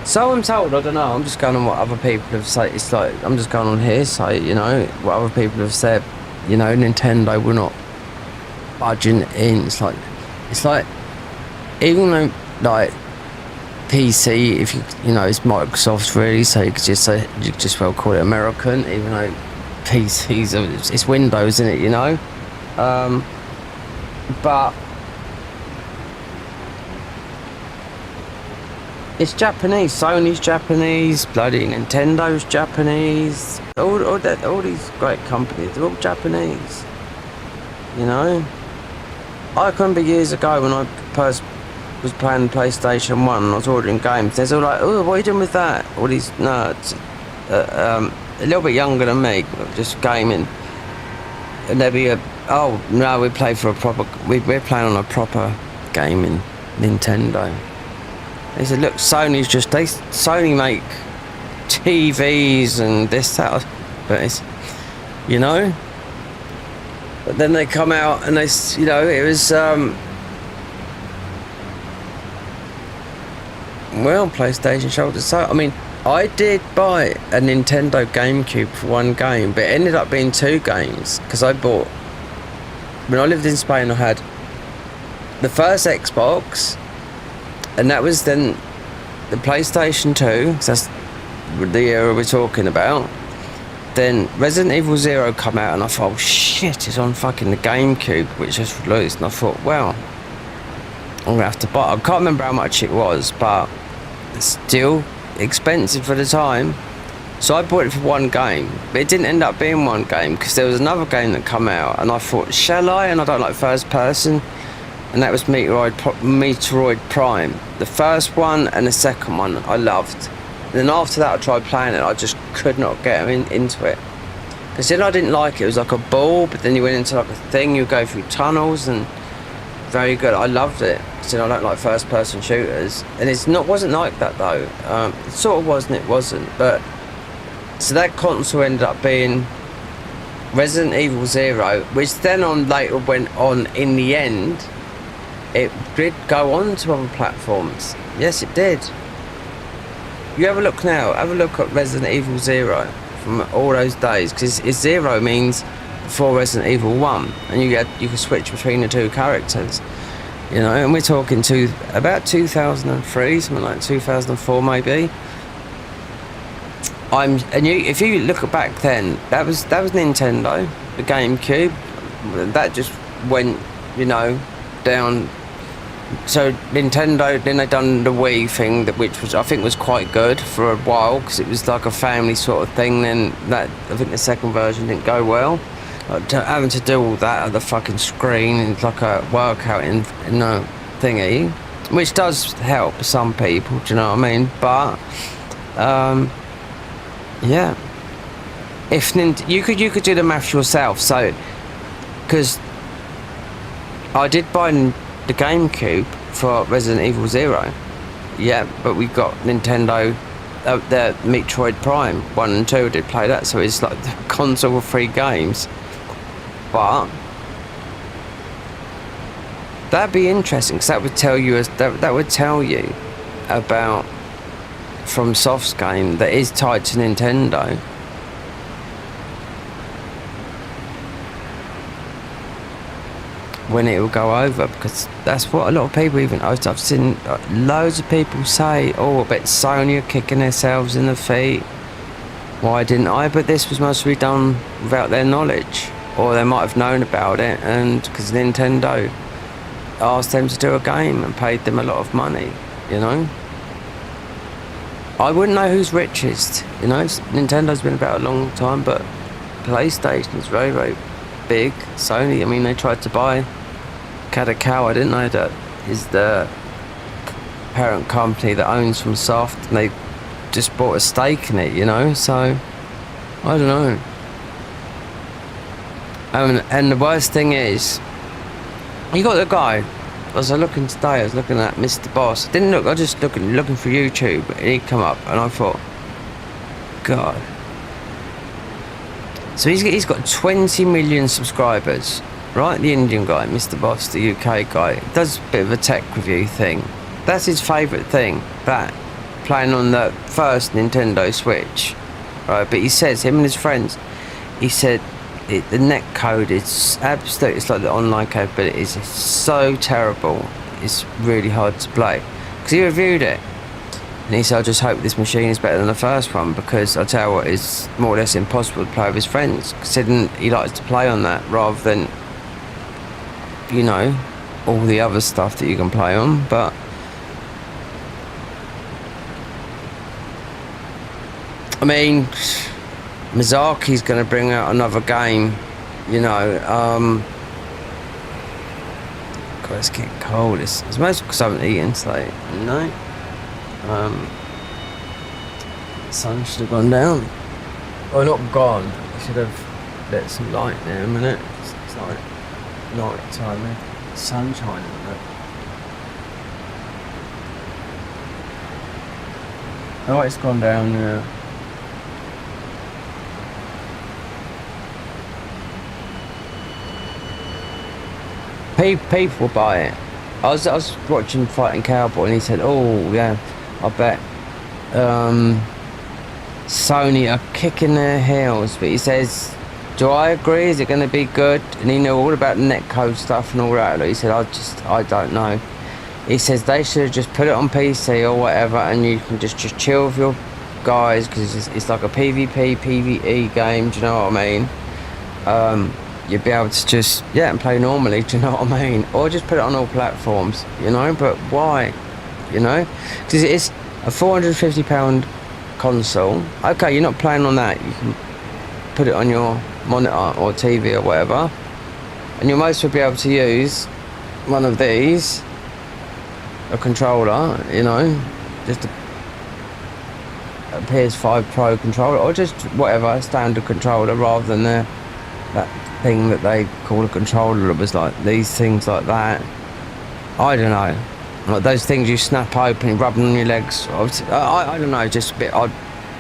So I'm told, I don't know, I'm just going on what other people have said. It's like, I'm just going on hearsay, you know, what other people have said, you know, Nintendo will not budging in. It's like, even though, like, PC, if you know, it's Microsoft really, so you could just say, you could just well call it American, even though PCs, it's Windows, isn't it, you know? But it's Japanese. Sony's Japanese, bloody Nintendo's Japanese. All these great companies, they're all Japanese. You know? I can remember years ago when I first was playing PlayStation 1 and I was ordering games, they're all like, oh, what are you doing with that? All these nerds, a little bit younger than me, just gaming. And they'd be oh, no, we're playing on a proper gaming Nintendo. They said, look, Sony make TVs and this, that, but it's, you know. But then they come out and they, you know, it was, well, PlayStation shoulder. So, I mean, I did buy a Nintendo GameCube for one game, but it ended up being 2 games, because I bought, when I lived in Spain, I had the first Xbox, and that was then the PlayStation 2, because that's the era we're talking about. Then Resident Evil 0 come out, and I thought, oh shit, it's on fucking the GameCube, which just released. And I thought, well, I'm gonna have to buy it. I can't remember how much it was, but it's still expensive for the time. So I bought it for one game, but it didn't end up being one game, because there was another game that come out, and I thought, shall I? And I don't like first person. And that was Metroid Prime. The first one and the second one I loved. And then after that I tried playing it, I just could not get into it. Because then I didn't like it. It was like a ball, but then you went into like a thing, you go through tunnels, and very good. I loved it. So I don't like first person shooters. And wasn't like that though. It sort of was and it wasn't. But so that console ended up being Resident Evil 0, which then later went on in the end. It did go on to other platforms. Yes, it did. You have a look now. Have a look at Resident Evil 0 from all those days, because it's 0 means before Resident Evil 1, and you can switch between the two characters, you know. And we're talking to about 2003, something like 2004 maybe. If you look back then, that was Nintendo, the GameCube, that just went, you know, down. So Nintendo, then they done the Wii thing, which was, I think, was quite good for a while, because it was like a family sort of thing. Then I think the second version didn't go well. Having to do all that at the fucking screen, and like a workout in a thingy, which does help some people, do you know what I mean? But yeah, if you could do the maths yourself. So, because I did buy the GameCube for Resident Evil 0, yeah, but we got Nintendo, the Metroid Prime 1 and 2, did play that, so it's like the console with 3 games. But that'd be interesting, because that would tell you about From Soft's game that is tied to Nintendo. When it will go over, because that's what a lot of people, even I've seen loads of people say, oh, I bet Sony are kicking themselves in the feet. Why didn't I? But this was mostly done without their knowledge, or they might have known about it, and because Nintendo asked them to do a game and paid them a lot of money, you know. I wouldn't know who's richest, you know. Nintendo's been about a long time, but PlayStation's very, very big. Sony, I mean, they tried to buy Kadakawa, didn't they? That is the parent company that owns From Soft, and they just bought a stake in it, you know. So I don't know. And the worst thing is, you got the guy. As I was looking today, I was looking at Mr. Boss. I didn't look. I was just looking for YouTube, and he'd come up, and I thought, God. So he's got 20 million subscribers, right? The Indian guy, Mr. Boss, the UK guy, does a bit of a tech review thing. That's his favourite thing, that, playing on the first Nintendo Switch, right? But he says, him and his friends, he said, the net code is absolute. It's like the online capability is so terrible. It's really hard to play. Because he reviewed it, and he said, I just hope this machine is better than the first one, because I tell you what, it's more or less impossible to play with his friends, considering he likes to play on that rather than, you know, all the other stuff that you can play on. But I mean, Miyazaki's going to bring out another game, you know. God, it's getting cold. It's mostly because I haven't eaten today, you know. The sun should have gone down. Oh, not gone. I should have let some light there a minute. It's like night time, eh? Sun shining a bit. Oh, it's gone down now. People will buy it. I was watching Fighting Cowboy, and he said, oh yeah, I bet Sony are kicking their heels. But he says, do I agree? Is it going to be good? And he knew all about the netcode stuff and all that. He said, I don't know. He says they should have just put it on PC or whatever, and you can just chill with your guys, because it's like a PvP, PvE game, do you know what I mean? You'd be able to just, yeah, and play normally, do you know what I mean? Or just put it on all platforms, you know? But why? You know? Because it's a £450 console. Okay, you're not playing on that. You can put it on your monitor or TV or whatever, and you'll mostly be able to use one of these, a controller, you know, just a PS5 Pro controller, or just whatever, standard controller, rather than that thing that they call a controller. It was like these things like that. I don't know, like those things you snap open and rub them on your legs. I don't know, just a bit odd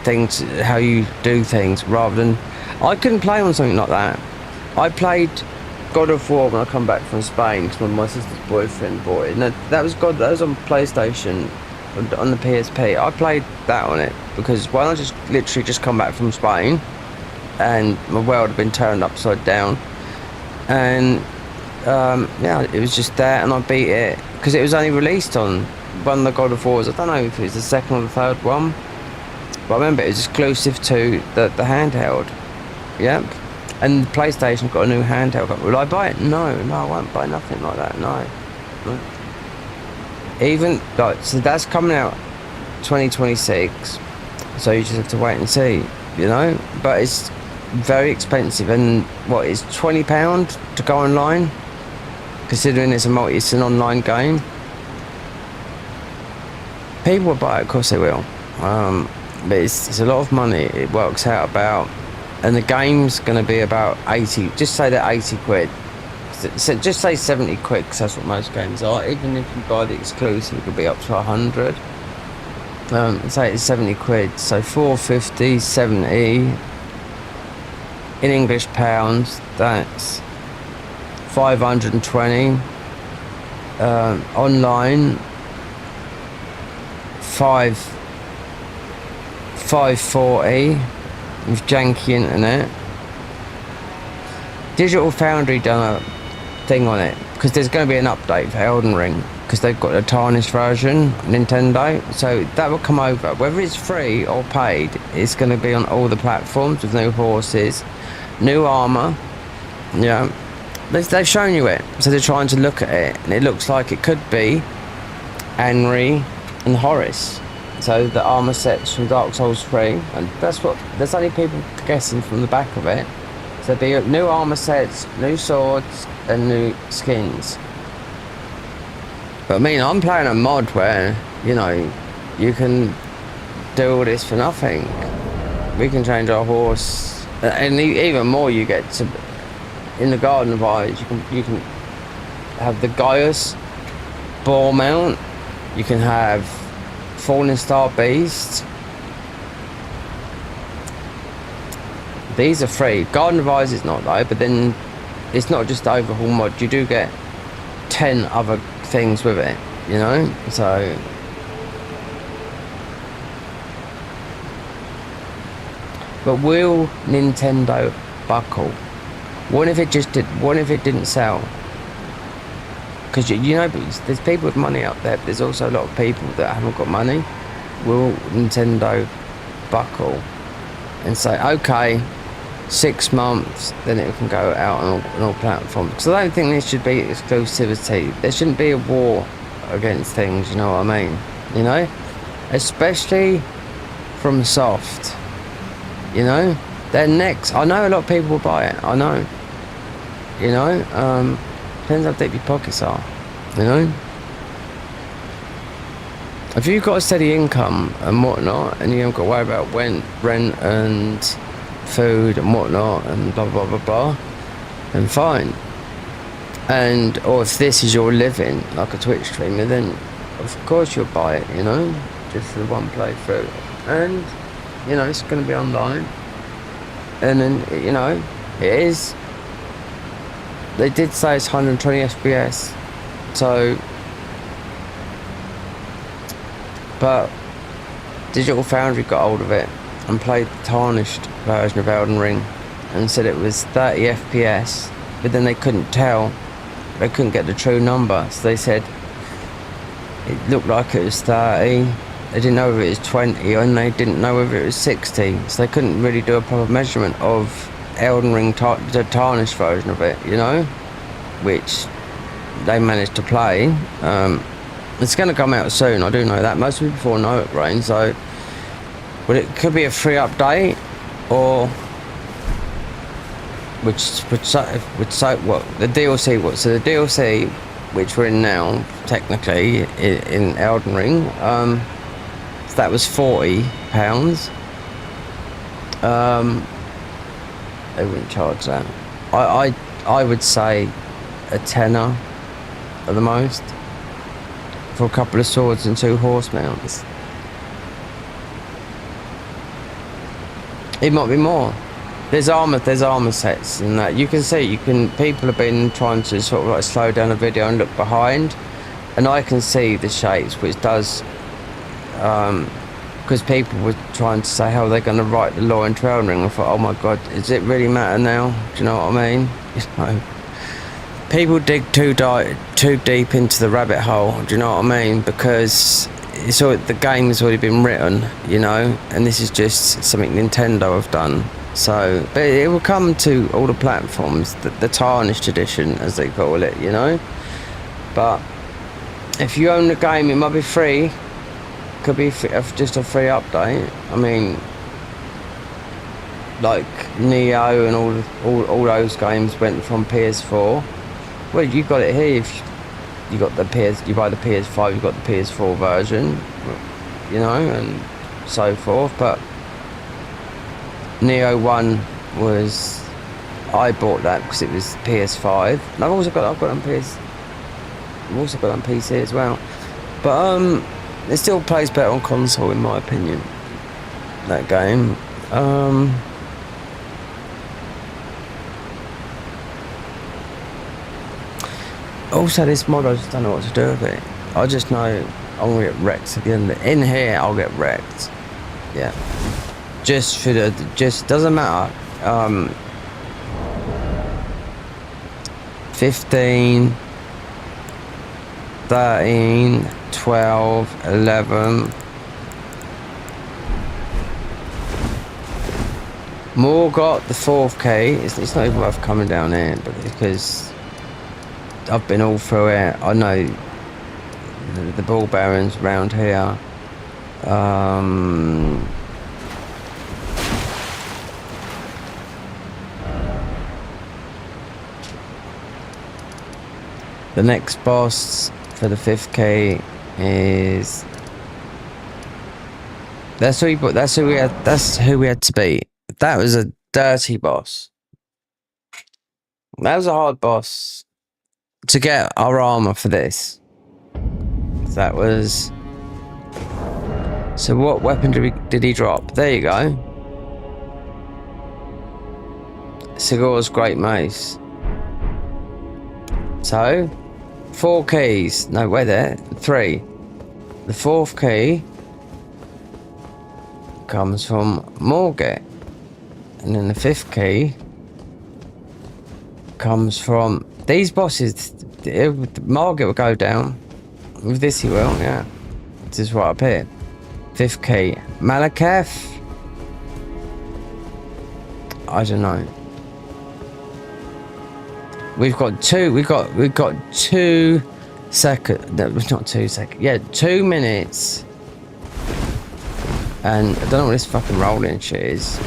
things, how you do things, rather than, I couldn't play on something like that. I played God of War when I come back from Spain, because my sister's boyfriend bought it, and that was on PlayStation, on the PSP. I played that on it, because why not just literally just come back from Spain, and my world had been turned upside down. And yeah, it was just that, and I beat it because it was only released on one of the God of Wars. I don't know if it was the second or the third one, but I remember it was exclusive to the handheld. Yep. And PlayStation got a new handheld. Will I buy it? No, I won't buy nothing like that. No. Even like, so that's coming out 2026. So you just have to wait and see, you know. But it's very expensive, and what is £20 to go online? Considering it's an online game. People will buy it, of course they will. But it's a lot of money. It works out about, and the game's going to be about 80. Just say that 80 quid. So just say 70 quid, because that's what most games are. Even if you buy the exclusive, it could be up to 100. Say it's 70 quid. So 450, 70. In English pounds, that's 520. Online, 540 with janky internet. Digital Foundry done a thing on it because there's going to be an update for Elden Ring because they've got a tarnished version, Nintendo, so that will come over. Whether it's free or paid, it's going to be on all the platforms with new horses, new armor. Yeah, they've shown you it, so they're trying to look at it, and it looks like it could be Henry and Horace. So the armor sets from Dark Souls 3, and there's only people guessing from the back of it. So there'll be new armor sets, new swords, and new skins. But I mean, I'm playing a mod where, you know, you can do all this for nothing. We can change our horse, and even more you get to, in the Garden of Eyes, you can have the Gaius boar mount, you can have Falling Star Beast. These are free. Garden of Eyes is not though, but then it's not just the overhaul mod, you do get 10 other things with it, you know? So but will Nintendo buckle? What if it didn't sell? Because you know, there's people with money out there, but there's also a lot of people that haven't got money. Will Nintendo buckle and say, okay, 6 months, then it can go out on all platforms? Because I don't think there should be exclusivity. There shouldn't be a war against things, you know what I mean? You know? Especially from Soft. You know? They're next. I know a lot of people will buy it. I know. You know? Depends how deep your pockets are, you know? If you've got a steady income and whatnot, and you haven't got to worry about rent and food and whatnot and blah blah blah blah, then fine. And or if this is your living, like a Twitch streamer, then of course you'll buy it, you know, just for the one playthrough. And you know, it's going to be online, and then, you know, it is. They did say it's 120 FPS, so, but Digital Foundry got hold of it and played the tarnished version of Elden Ring and said it was 30 FPS, but then they couldn't tell, they couldn't get the true number, so they said it looked like it was 30, they didn't know if it was 20, and they didn't know if it was 60, so they couldn't really do a proper measurement of Elden Ring, the tarnished version of it, you know, which they managed to play. It's going to come out soon, I do know that. Most people know it, Rain, so, but it could be a free update, or which what the DLC was. So the DLC, which we're in now, technically in Elden Ring, so that was £40. They wouldn't charge that. I would say a tenner at the most for a couple of swords and 2 horse mounts. It might be more. There's armor sets and that. You can see, people have been trying to sort of like slow down the video and look behind, and I can see the shapes, which does because people were trying to say how they're going to write the law into Elden Ring. I thought, oh my god, does it really matter now? Do you know what I mean? You know, people dig too deep into the rabbit hole. Do you know what I mean? Because the game has already been written, you know, and this is just something Nintendo have done. So, but it will come to all the platforms, the tarnished edition, as they call it, you know. But if you own the game, it might be free. Could be just a free update. I mean, like Neo and all those games went from PS4. Well, you got it here. If you got the you buy the PS5, you got the PS4 version, you know, and so forth. But Neo 1 was, I bought that because it was PS5. And I've also got it on PC as well. But it still plays better on console, in my opinion, that game. Also, this mod, I just don't know what to do with it. I just know I'm gonna get wrecked at the end of it. In here, I'll get wrecked. Yeah. Just doesn't matter. 15, 13, 12, 11. More got the 4th key. It's not even worth coming down here, but because I've been all through it. I know the ball bearings around here. The next boss for the 5th key is that's who we had to beat. That was a dirty boss. That was a hard boss to get our armor for this. That was. So what weapon did he drop? There you go. Sigur's great mace. So 4 keys. No, wait there. 3. The 4th key comes from Morget. And then the 5th key comes from these bosses. Margit will go down. With this he will, yeah. This is right up here. 5th key. Malekith? I don't know. We've got 2 seconds. No, not 2 seconds. Yeah, 2 minutes. And I don't know what this fucking rolling shit is.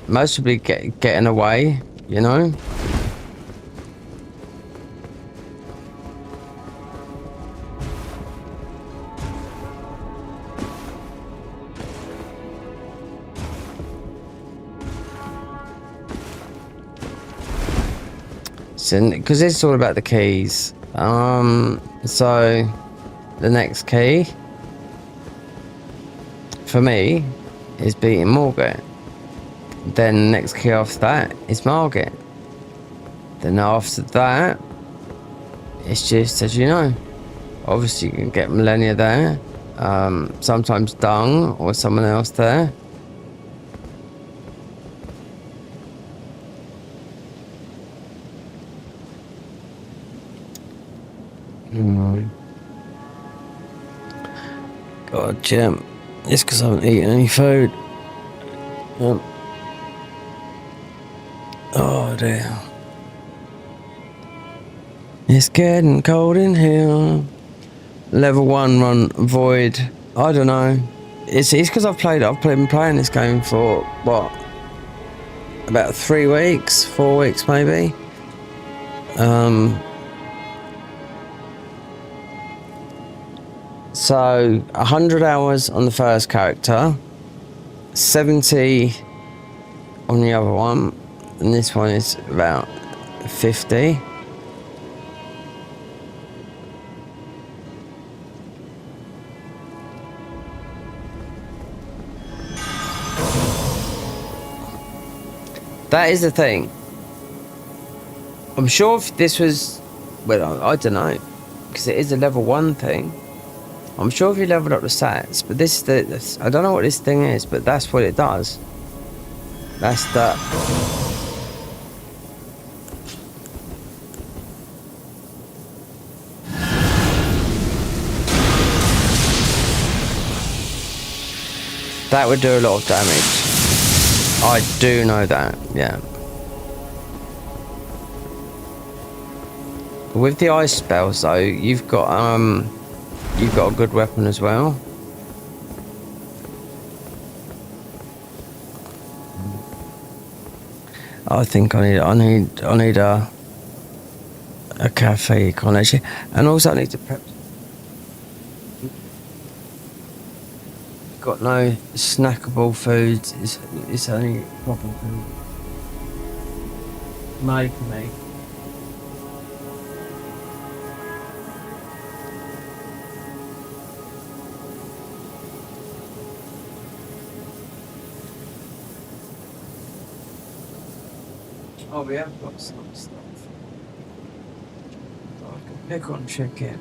Most probably getting away, you know? Because it's all about the keys. So the next key for me is beating Morget. Then the next key after that is Margit. Then after that, it's just, as you know, obviously you can get Millennia there. Sometimes Dung or someone else there. God, Jim. It's because I haven't eaten any food. Oh dear. It's getting cold in here. Level 1 run void. I don't know. It's because I've been playing this game for what? About 3 weeks, 4 weeks maybe. So 100 hours on the first character, 70 on the other one, and this one is about 50. That is the thing. I'm sure if this was, well, I don't know, because it is a level 1 thing. I'm sure if you leveled up the stats, but I don't know what this thing is, but that's what it does. That's the... That would do a lot of damage. I do know that, yeah. With the ice spells though, you've got a good weapon as well. I think I need a cafe connection, and also I need to prep. Got no snackable food. It's only proper food made for me. Oh, we have got some stuff. I can pick on chicken.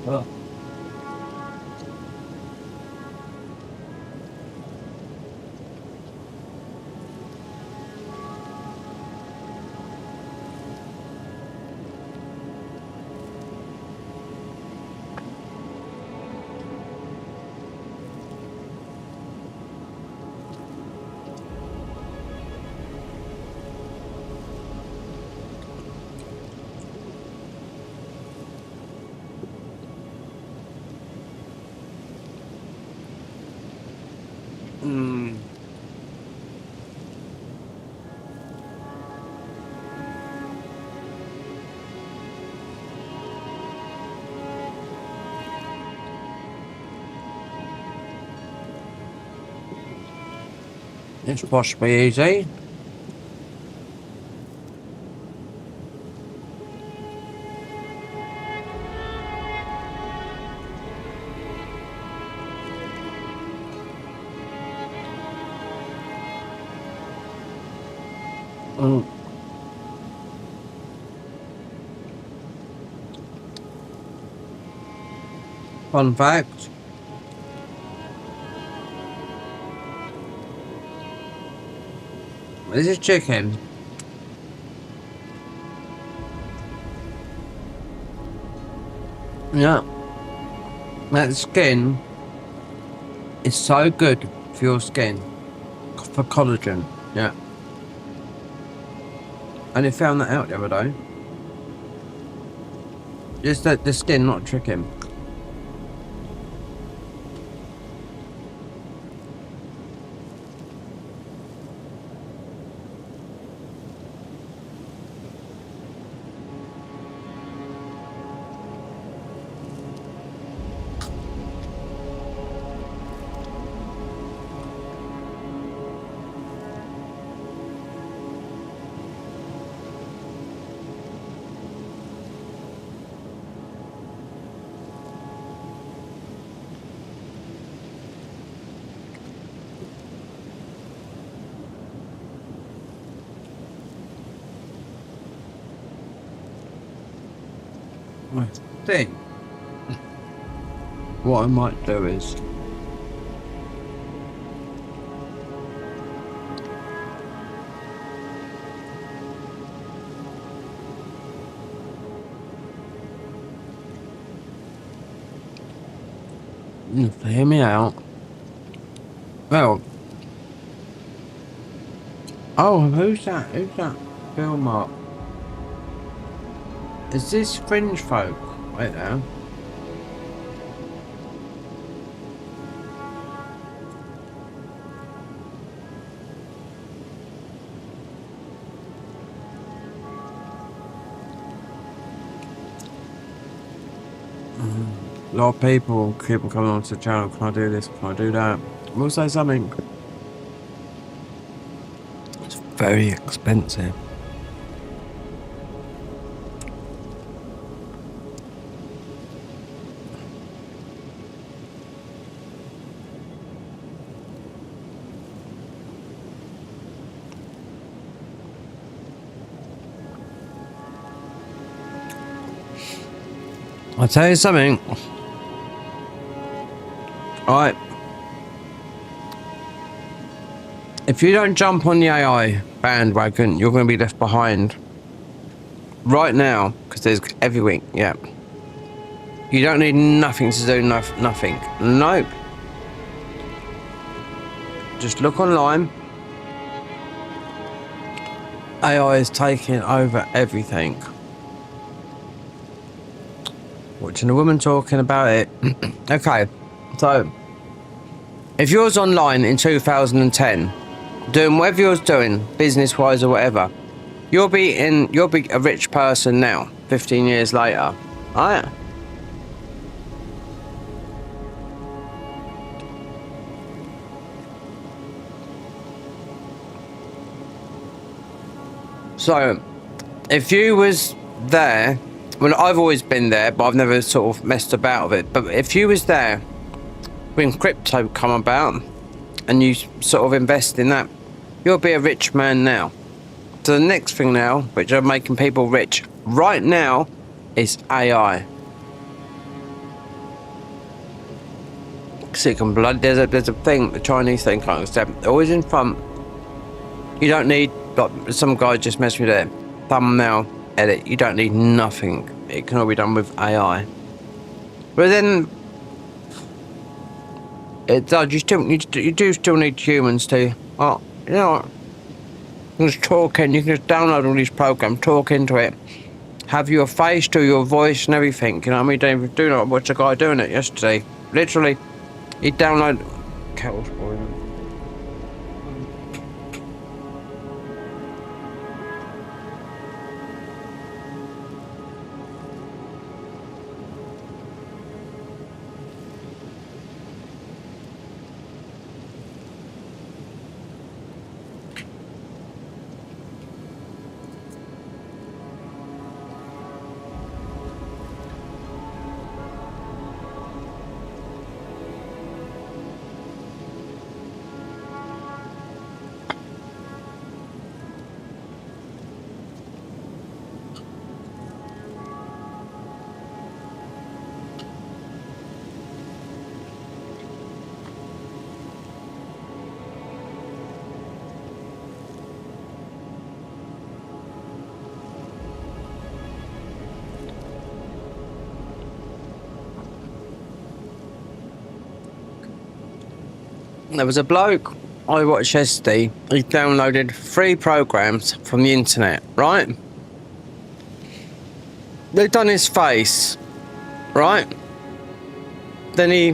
Oh. It's possibly easy. Fun fact. This is chicken. Yeah. That skin is so good for your skin. For collagen. Yeah. And I found that out the other day. Just that the skin, not chicken. I think what I might do is hear me out. Well, oh, who's that? Who's that? Bill Mark. Is this fringe folk? Wait there. A lot of people keep on coming onto the channel. Can I do this? Can I do that? We'll say something. It's very expensive. I'll tell you something. Alright. If you don't jump on the AI bandwagon, you're going to be left behind. Right now, because there's everything, yeah. You don't need nothing to do nothing. Nope. Just look online. AI is taking over everything. Watching a woman talking about it. Okay, so if you was online in 2010, doing whatever you was doing, business-wise or whatever, you'll be a rich person now, 15 years later, right? So, if you was there, well, I've always been there, but I've never sort of messed about with it. But if you was there when crypto come about, and you sort of invest in that, you'll be a rich man now. So the next thing now, which are making people rich right now, is AI. Sick and blood. There's a thing, the Chinese thing, can't accept. Always in front. You don't need, like some guy just messed with it. Thumbnail edit. You don't need nothing. It can all be done with AI. But then it does. You do still need humans to. Oh, you know what? You can just talk in. You can just download all these programs, talk into it, have your face, do your voice and everything. You know what I mean? Don't even do not watch a guy doing it yesterday. Literally, he downloaded. Kettle's boiling. There was a bloke I watched yesterday. He downloaded 3 programs from the internet, right? They'd done his face, right? Then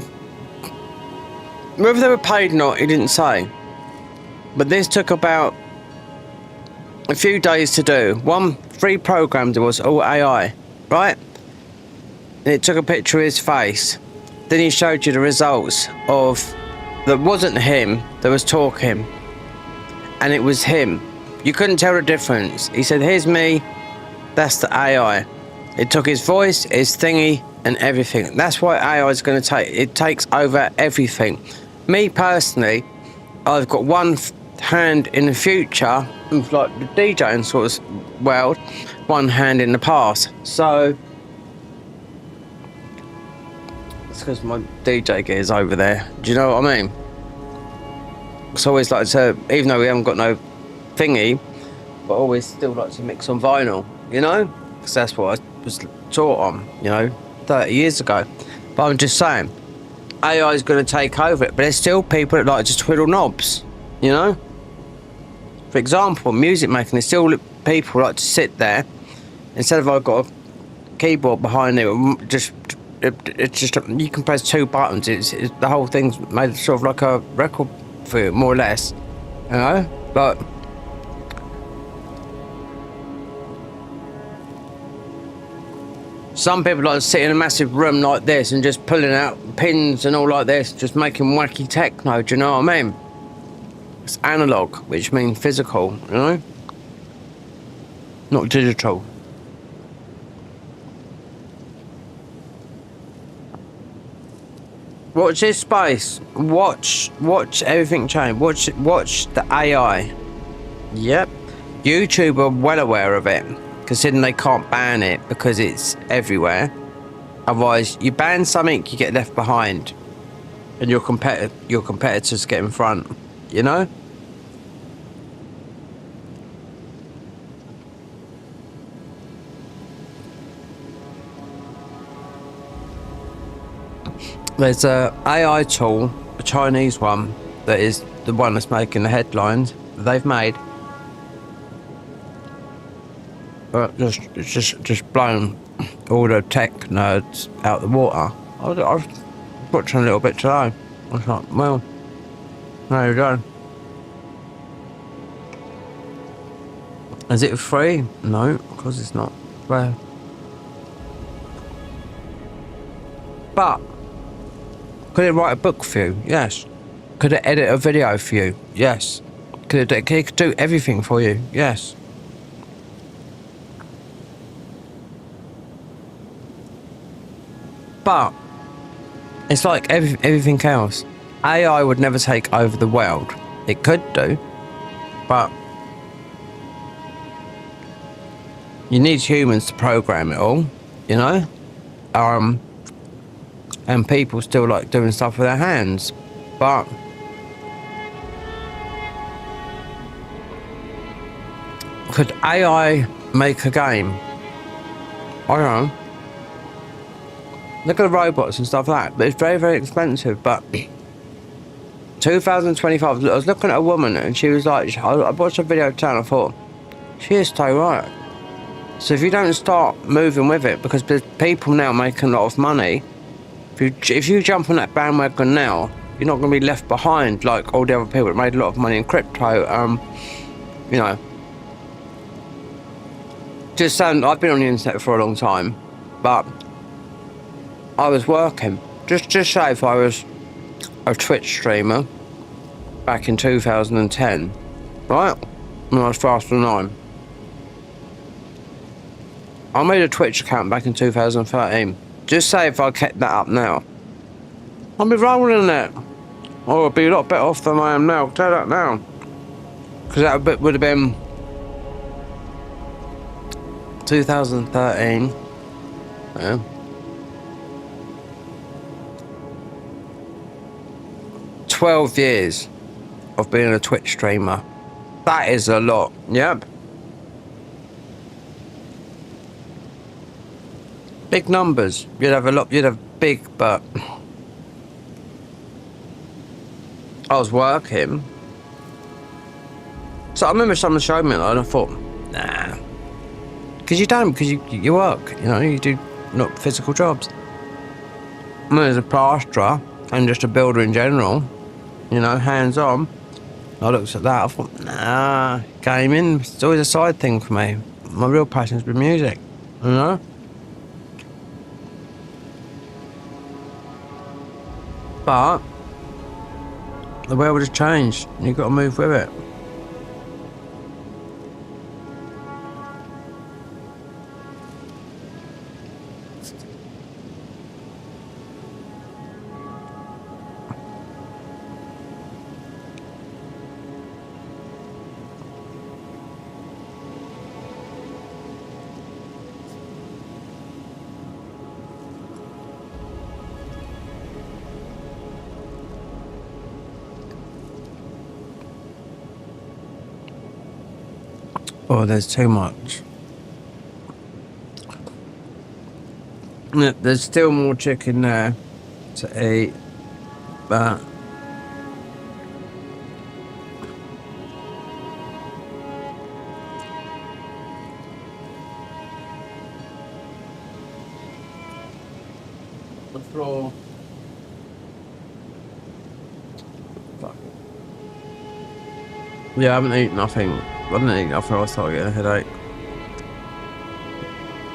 whether they were paid or not, he didn't say. But this took about a few days to do. 3 programs, it was all AI, right? And it took a picture of his face. Then he showed you the results of. That wasn't him that was talking, and it was him. You couldn't tell the difference. He said, here's me, that's the AI. It took his voice, his thingy, and everything. That's why AI is going to take, it takes over everything. Me personally, I've got one hand in the future, like the DJing sort of world, one hand in the past. So, it's because my DJ gear is over there. Do you know what I mean? It's always like to, even though we haven't got no thingy, but I always still like to mix on vinyl, you know? Because that's what I was taught on, you know, 30 years ago. But I'm just saying, AI is going to take over it, but there's still people that like to twiddle knobs, you know? For example, music making, there's still people who like to sit there, instead of I've got a keyboard behind it, it's just you can press 2 buttons. It's the whole thing's made sort of like a record for you, more or less, you know. But some people like to sit in a massive room like this and just pulling out pins and all like this, just making wacky techno. Do you know what I mean? It's analog, which means physical, you know, not digital. Watch this space. Watch everything change. Watch the AI. Yep. YouTube are well aware of it, considering they can't ban it because it's everywhere. Otherwise, you ban something, you get left behind, and your competitors get in front. You know. There's a AI tool, a Chinese one, that is the one that's making the headlines that they've made. But it's just blown all the tech nerds out the water. I was watching a little bit today. I was like, well, there you go. Is it free? No, because it's not. Well, but could it write a book for you? Yes. Could it edit a video for you? Yes. Could it do everything for you? Yes. But it's like everything else. AI would never take over the world. It could do, but you need humans to program it all, you know? And people still like doing stuff with their hands. But could AI make a game? I don't know. Look at the robots and stuff like that. But it's very, very expensive. But 2025, I was looking at a woman and she was like, I watched a video today and I thought, she is so right. So if you don't start moving with it, because there's people now making a lot of money, if you jump on that bandwagon now, you're not going to be left behind like all the other people that made a lot of money in crypto. You know, just saying, I've been on the internet for a long time, but I was working. Just say if I was a Twitch streamer back in 2010, right? When I was faster than 9. I made a Twitch account back in 2013. Just say if I kept that up now, I'd be rolling in it. Or I'd be a lot better off than I am now. I'll tell you that now. Because that would have been 2013. Yeah. "12 years of being a Twitch streamer. That is a lot. Yep. Big numbers. You'd have big, but I was working. So I remember someone showed me that and I thought, nah. Because you work, you know, you do not physical jobs. I mean, as a plasterer and just a builder in general, you know, hands on. I looked at that, I thought, nah, gaming, it's always a side thing for me. My real passion's been music, you know? But the world has changed, and you've got to move with it. Oh, there's too much. There's still more chicken there to eat, but the floor. Fuck. Yeah, I haven't eaten nothing. I didn't eat nothing, I started getting a headache.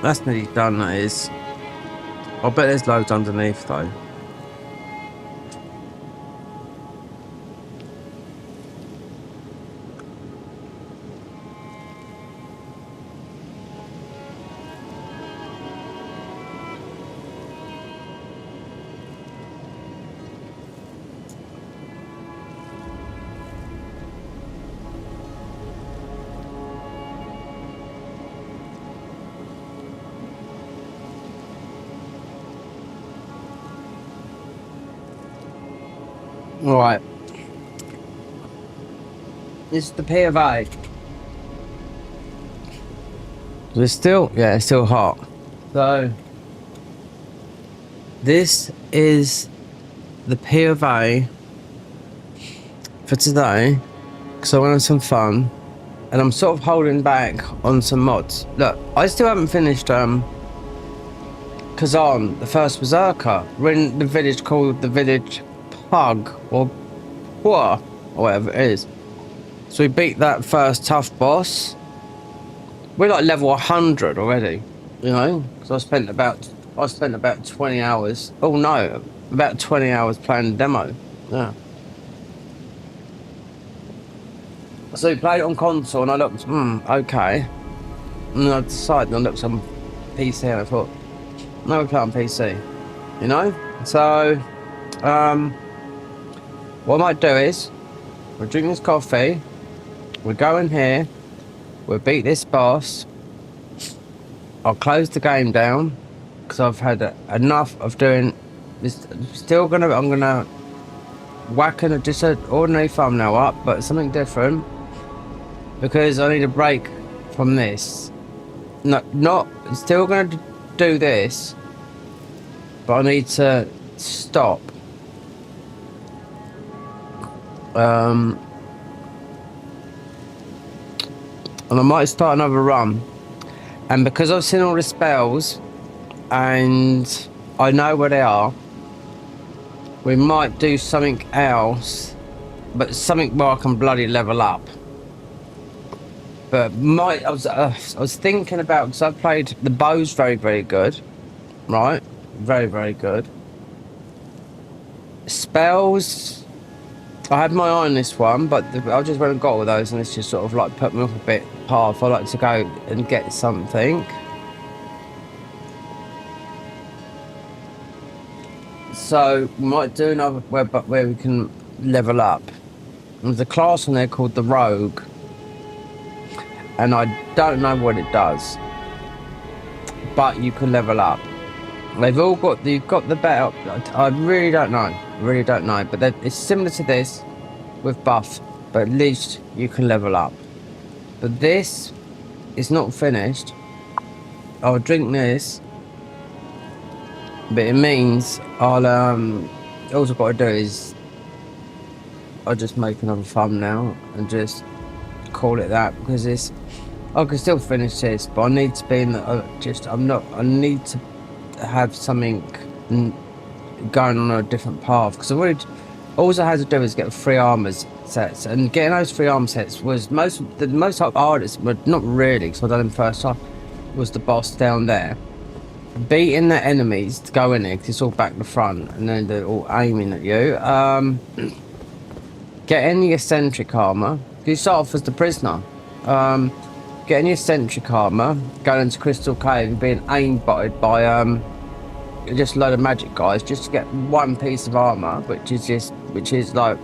That's nearly done, that is. I bet there's loads underneath though. Right. This is the P of A. It's still, yeah, it's still hot. So, this is the P of A for today, because I want to have some fun, and I'm sort of holding back on some mods. Look, I still haven't finished Kazan, the first Berserker. We're in the village called the Village Pug, or Pua, or whatever it is. So we beat that first tough boss. We're like level 100 already, you know? So I spent about 20 hours. Oh no, about 20 hours playing the demo. Yeah. So we played it on console and I looked, okay. And I decided I looked on PC and I thought, no, we play on PC, you know? So, what I might do is, we'll drink this coffee, we'll go in here, we'll beat this boss, I'll close the game down, because I've had enough of doing this. I'm gonna whack just an ordinary thumbnail up, but something different, because I need a break from this. No, still gonna do this, but I need to stop. And I might start another run, and because I've seen all the spells and I know where they are, we might do something else, but something where I can bloody level up. But I was thinking about, because I played the bow's very, very good, right? Very, very good. Spells, I had my eye on this one, but I just went and got all those, and it's just sort of like put me off a bit path. I like to go and get something. So we might do another where we can level up. There's a class on there called the Rogue, and I don't know what it does, but you can level up. You've got the better. I really don't know, but it's similar to this with buff, but at least you can level up. But this is not finished. I'll drink this, but it means all I've got to do is I'll just make another thumbnail and just call it that, because I can still finish this, but I need to be in the I need to have something going on a different path, because all I had to do was get 3 armor sets, and getting those 3 armor sets was the most hardest, but not really, because I done them first time, was the boss down there. Beating the enemies to go in there, because it's all back to front, and then they're all aiming at you. Getting the eccentric armor, you start off as the prisoner. Getting the eccentric armor, going into Crystal Cave and being aim botted by just a load of magic guys, just to get 1 piece of armor, which is like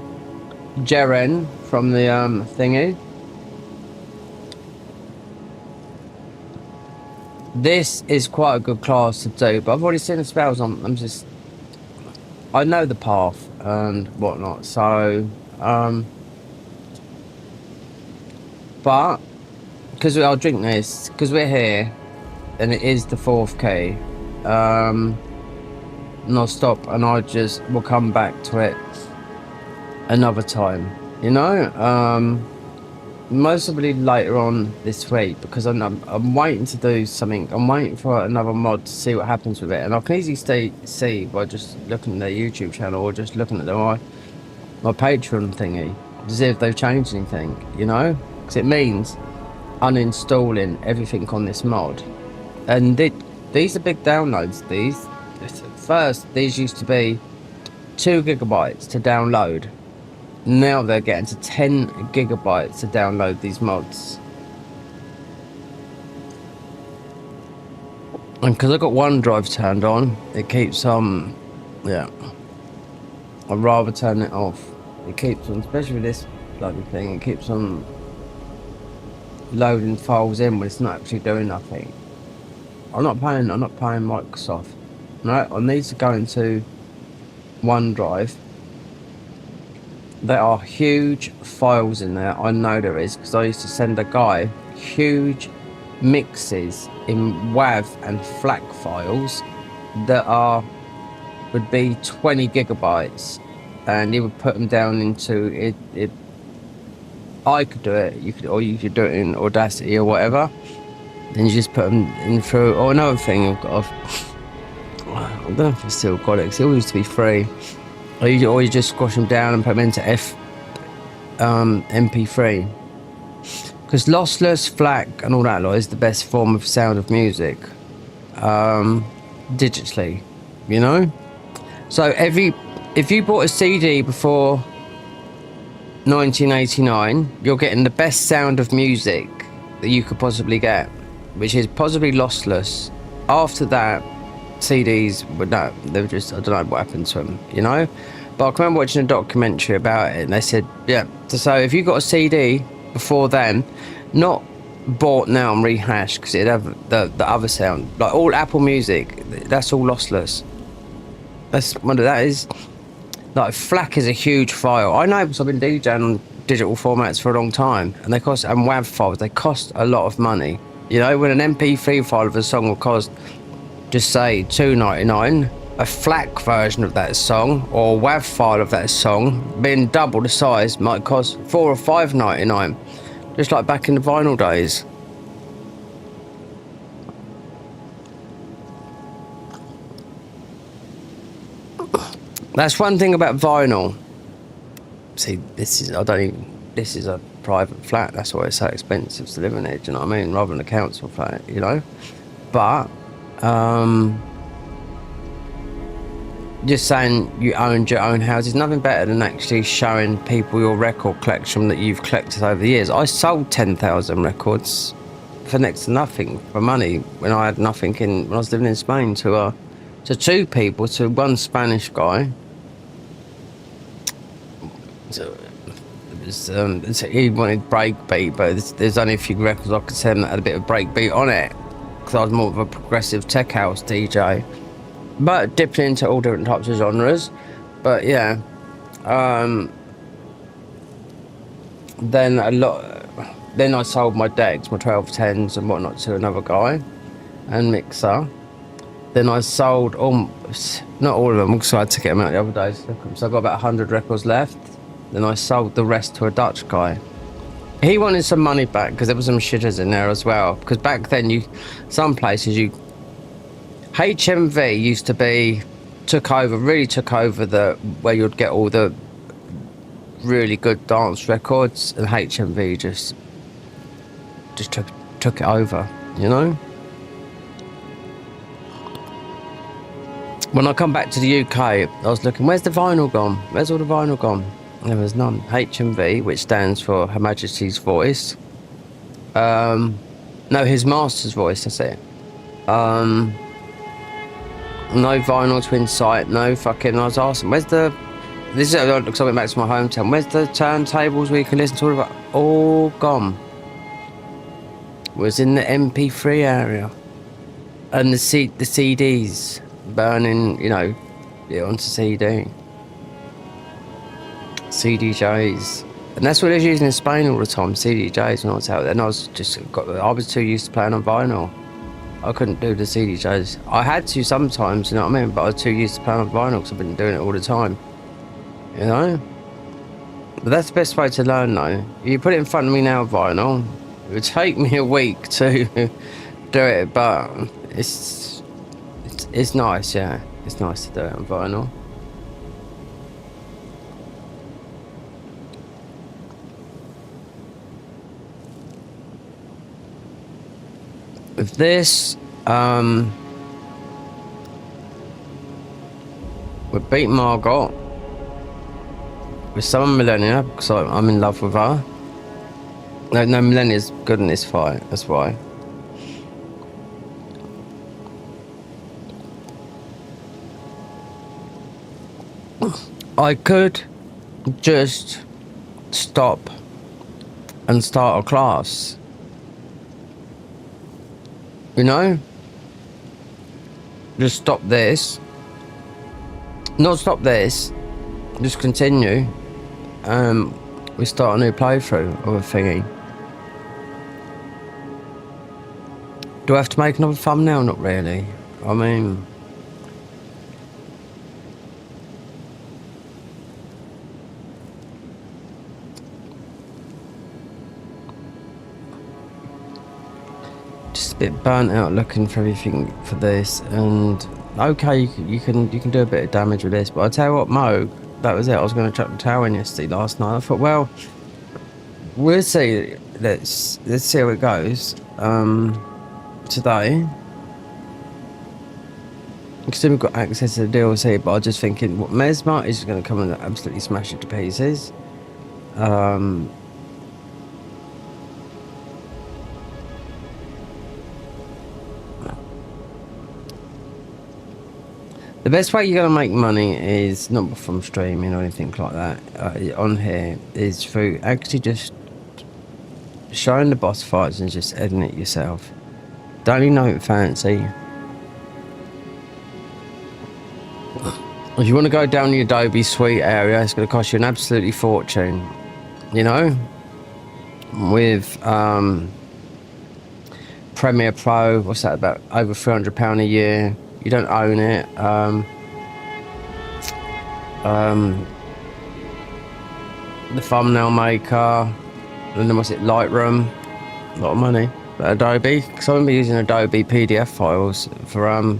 Jeren from the thingy. This is quite a good class to do, but I've already seen the spells on. I know the path and whatnot, so but because I'll drink this, because we're here and it is the 4th key, and I'll stop and we'll come back to it another time, you know. Most probably later on this week, because I'm waiting to do something. I'm waiting for another mod to see what happens with it, and I can easily see by just looking at their YouTube channel or just looking at my Patreon thingy to see if they've changed anything, you know, because it means uninstalling everything on this mod. And these are big downloads. These used to be 2 gigabytes to download. Now they're getting to 10 gigabytes to download these mods. And because I've got OneDrive turned on, it keeps yeah. I'd rather turn it off. It keeps on, especially with this bloody thing, it keeps on loading files in when it's not actually doing nothing. I'm not paying Microsoft. No, I need to go into OneDrive There are huge files in there. I know there is, because I used to send a guy huge mixes in WAV and FLAC files that would be 20 gigabytes, and he would put them down into it. I could do it, you could do it in Audacity or whatever. Then you just put them in through. Or another thing I don't know if I still got it, because it all used to be free. Or you just squash them down and put them into MP3. Because lossless, FLAC and all that lot is the best form of sound of music. Digitally, you know? So if you bought a CD before 1989, you're getting the best sound of music that you could possibly get, which is possibly lossless. After that, CDs were no, they were just, I don't know what happened to them, you know. But I can remember watching a documentary about it, and they said, yeah, so if you got a CD before then, not bought now and rehashed, because it'd have the other sound, like all Apple Music, that's all lossless. That's what that is. Like FLAC is a huge file. I know, because I've been DJing on digital formats for a long time, and they cost, and WAV files, they cost a lot of money. You know, when an MP3 file of a song will cost, just say $2.99, a FLAC version of that song or WAV file of that song, being double the size, might cost $4 or $5.99, just like back in the vinyl days. That's one thing about vinyl. See, this is a private flat, that's why it's so expensive to live in it, do you know what I mean? Rather than a council flat, you know? But just saying you owned your own house is nothing better than actually showing people your record collection that you've collected over the years. I sold 10,000 records for next to nothing, for money, when I had nothing when I was living in Spain, to two people, to one Spanish guy. So he wanted breakbeat, but there's only a few records I could send that had a bit of breakbeat on it, because I was more of a progressive tech house DJ, but dipped into all different types of genres. But yeah, then I sold my decks, my 1210s and whatnot, to another guy and mixer. Then I sold not all of them, because I had to get them out the other day, so I got about 100 records left. Then I sold the rest to a Dutch guy. He wanted some money back, because there was some shitters in there as well. Because back then, some places HMV used to really took over where you'd get all the really good dance records, and HMV just took it over, you know. When I come back to the UK, I was looking, where's the vinyl gone? Where's all the vinyl gone? There was none. HMV, which stands for Her Majesty's Voice. No, His Master's Voice, that's it. No vinyl to Insight, no fucking, I was asking, this is because I went back to my hometown, where's the turntables where you can listen to all of it? All gone. It was in the MP3 area. And the CDs burning, you know, onto CD. CDJs, and that's what I was using in Spain all the time. CDJs when I was out there, and I was too used to playing on vinyl. I couldn't do the CDJs. I had to sometimes, you know what I mean, but I was too used to playing on vinyl because I've been doing it all the time, you know. But that's the best way to learn, though. You put it in front of me now, vinyl. It would take me a week to do it, but it's nice, yeah. It's nice to do it on vinyl. With this, we beat Margot with some Millennia, because I'm in love with her. No, Millennia's good in this fight, that's why. I could just stop and start a class. You know? Just stop this. Not stop this. Just continue. we start a new playthrough of a thingy. Do I have to make another thumbnail? Not really. I mean, just a bit burnt out looking for everything for this, and okay, you can do a bit of damage with this, but I tell you what, Mo, that was it. I was going to chuck the tower in yesterday last night. I thought, well, we'll see. Let's see how it goes today. Because we've got access to the DLC, but I was just thinking, what Mesmer is going to come and absolutely smash it to pieces. The best way you're going to make money is not from streaming or anything like that on here, is through actually just showing the boss fights and just editing it yourself. Don't need nothing fancy. If you want to go down the Adobe Suite area, it's going to cost you an absolutely fortune. You know? With Premiere Pro, what's that, about over £300 a year. You don't own it. The thumbnail maker, and then what's it, Lightroom, a lot of money. But Adobe, because I remember using Adobe PDF files for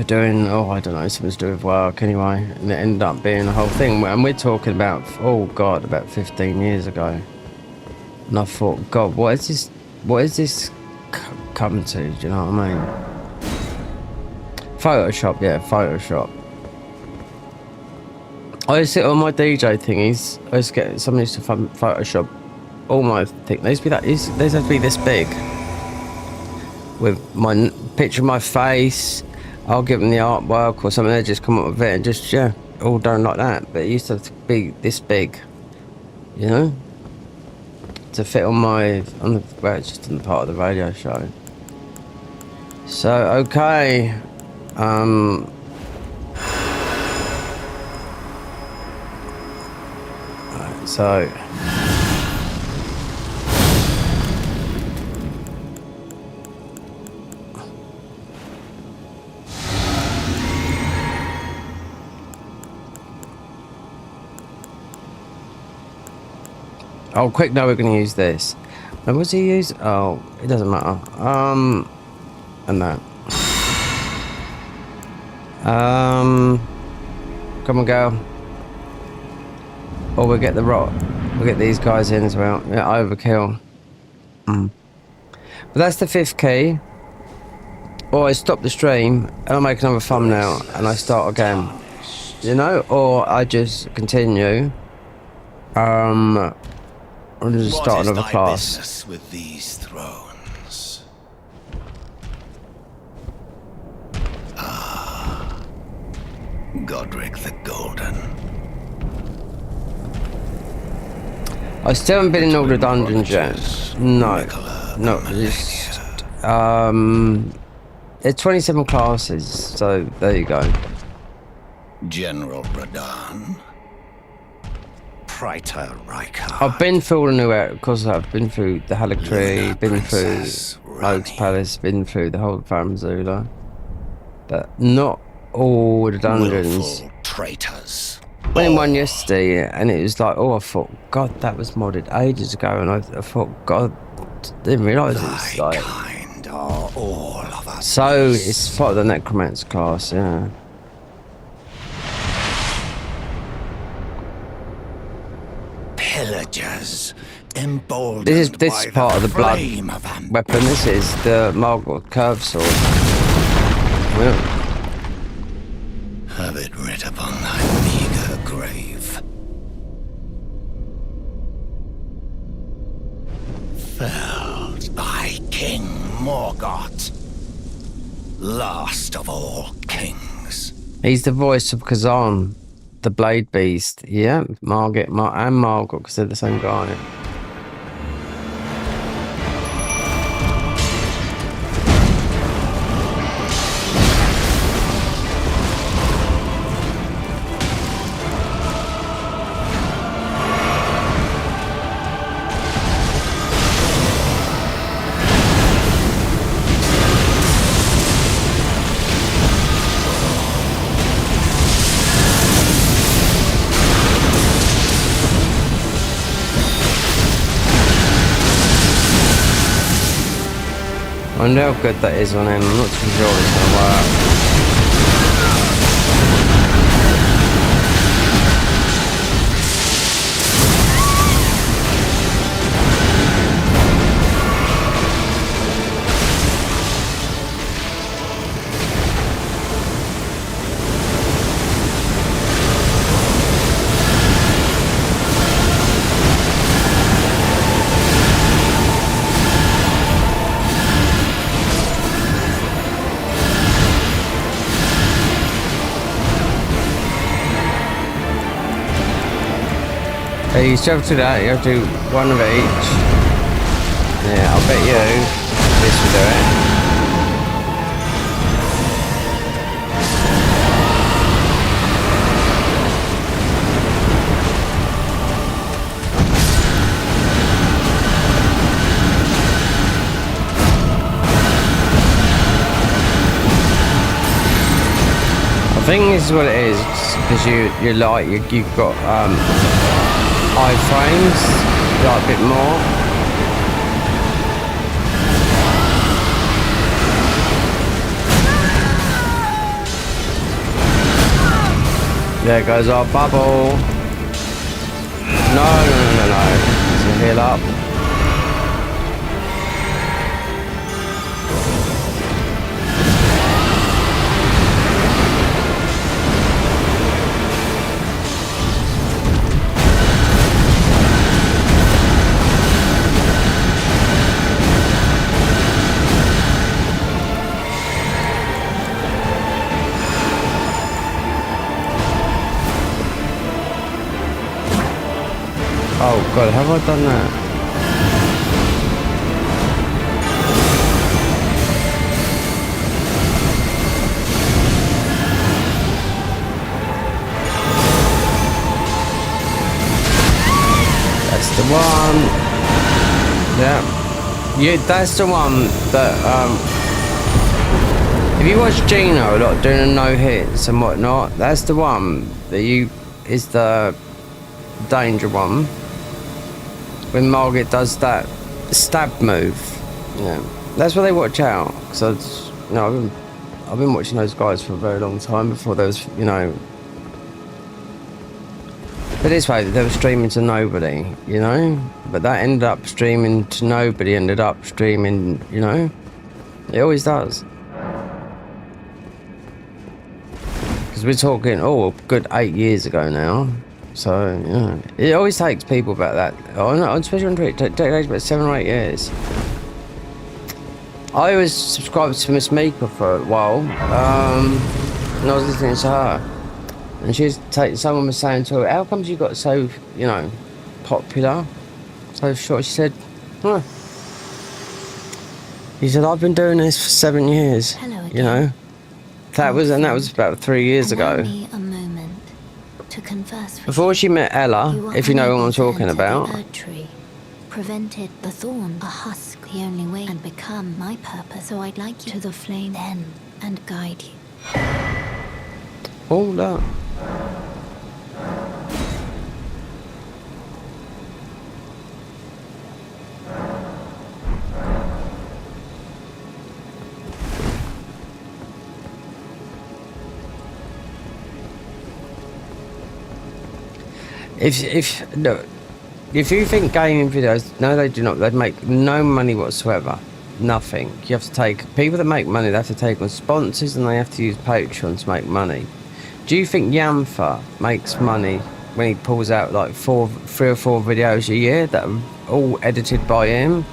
doing, I don't know, something to do with work anyway, and it ended up being the whole thing. And we're talking about, oh God, about 15 years ago. And I thought, God, what is this coming to, do you know what I mean? Photoshop, yeah, Photoshop. I used to sit on my DJ thingies, I used to get, someone used to Photoshop all my things. They used to have to be this big, with my picture of my face. I'll give them the artwork or something, they just come up with it and just, yeah, all done like that. But it used to have to be this big, you know, to fit on the, well, it's just in the part of the radio show. So, okay, right, so quick, now we're going to use this. And what's he use? Oh, it doesn't matter. And that. Come on, girl. Or we'll get the rock. We'll get these guys in as well. Yeah, overkill. But that's the 5th key. Or I stop the stream and I make another thumbnail and I start again. You know? Or I just continue. I'll just start another class. With these thrones? Godric the Golden. I still haven't been in all the dungeons yet. No. Just, there's 27 classes, so there you go. General Radahn. Praetor Rykar. I've been through all the new area, because I've been through the Halictree, been through Rogue's Palace, been through the whole of Faramzula. But not all the dungeons. Willful traitors. Went in one yesterday and it was like, I thought, God, that was modded ages ago, and I thought, God, didn't realise it's like. Kind are all of us. So it's part of the Necromancer class, yeah. Pillagers, emboldened This by is part of the blood weapon. This is the Margot curved sword. Yeah. Have it writ upon thy meager grave. Felled by King Morgoth, last of all kings. He's the voice of Kazan, the Blade Beast. Yeah, Margot and Margot, because they're the same guy. I wonder how good that is on him. I'm not too sure it's gonna work. You still have to do that, you have to do one of each. Yeah, I'll bet you this will do it. I think this is what it is, because you're like, you've got iframes, like a bit more. There goes our bubble. No. It's a heal up. Oh god, have I done that? That's the one. Yeah, that's the one that if you watch Gino a lot doing a no hits and whatnot, that's the one that is the danger one. When Margaret does that stab move, yeah, that's what they watch out. Because I've been watching those guys for a very long time before there was, But this way, they were streaming to nobody, But that ended up streaming to nobody. Ended up streaming, It always does. Because we're talking, a good 8 years ago now. So, it always takes people about that. Oh, no, especially on Twitch, it takes about 7 or 8 years. I was subscribed to Miss Mika for a while, and I was listening to her. And someone was saying to her, how comes you got so, popular, so short? She said, He said, I've been doing this for 7 years. Hello again. That was about 3 years ago. To converse with before she met Ella, if you know what I'm talking about. Tree, prevented the thorn, a husk, the only way, and become my purpose. So I'd like you to the flame then and guide you. Hold up. If you think gaming videos, no, they do not. They make no money whatsoever. Nothing. You have to take people that make money. They have to take on sponsors, and they have to use Patreon to make money. Do you think Yamfa makes money when he pulls out like 3 or 4 videos a year that are all edited by him?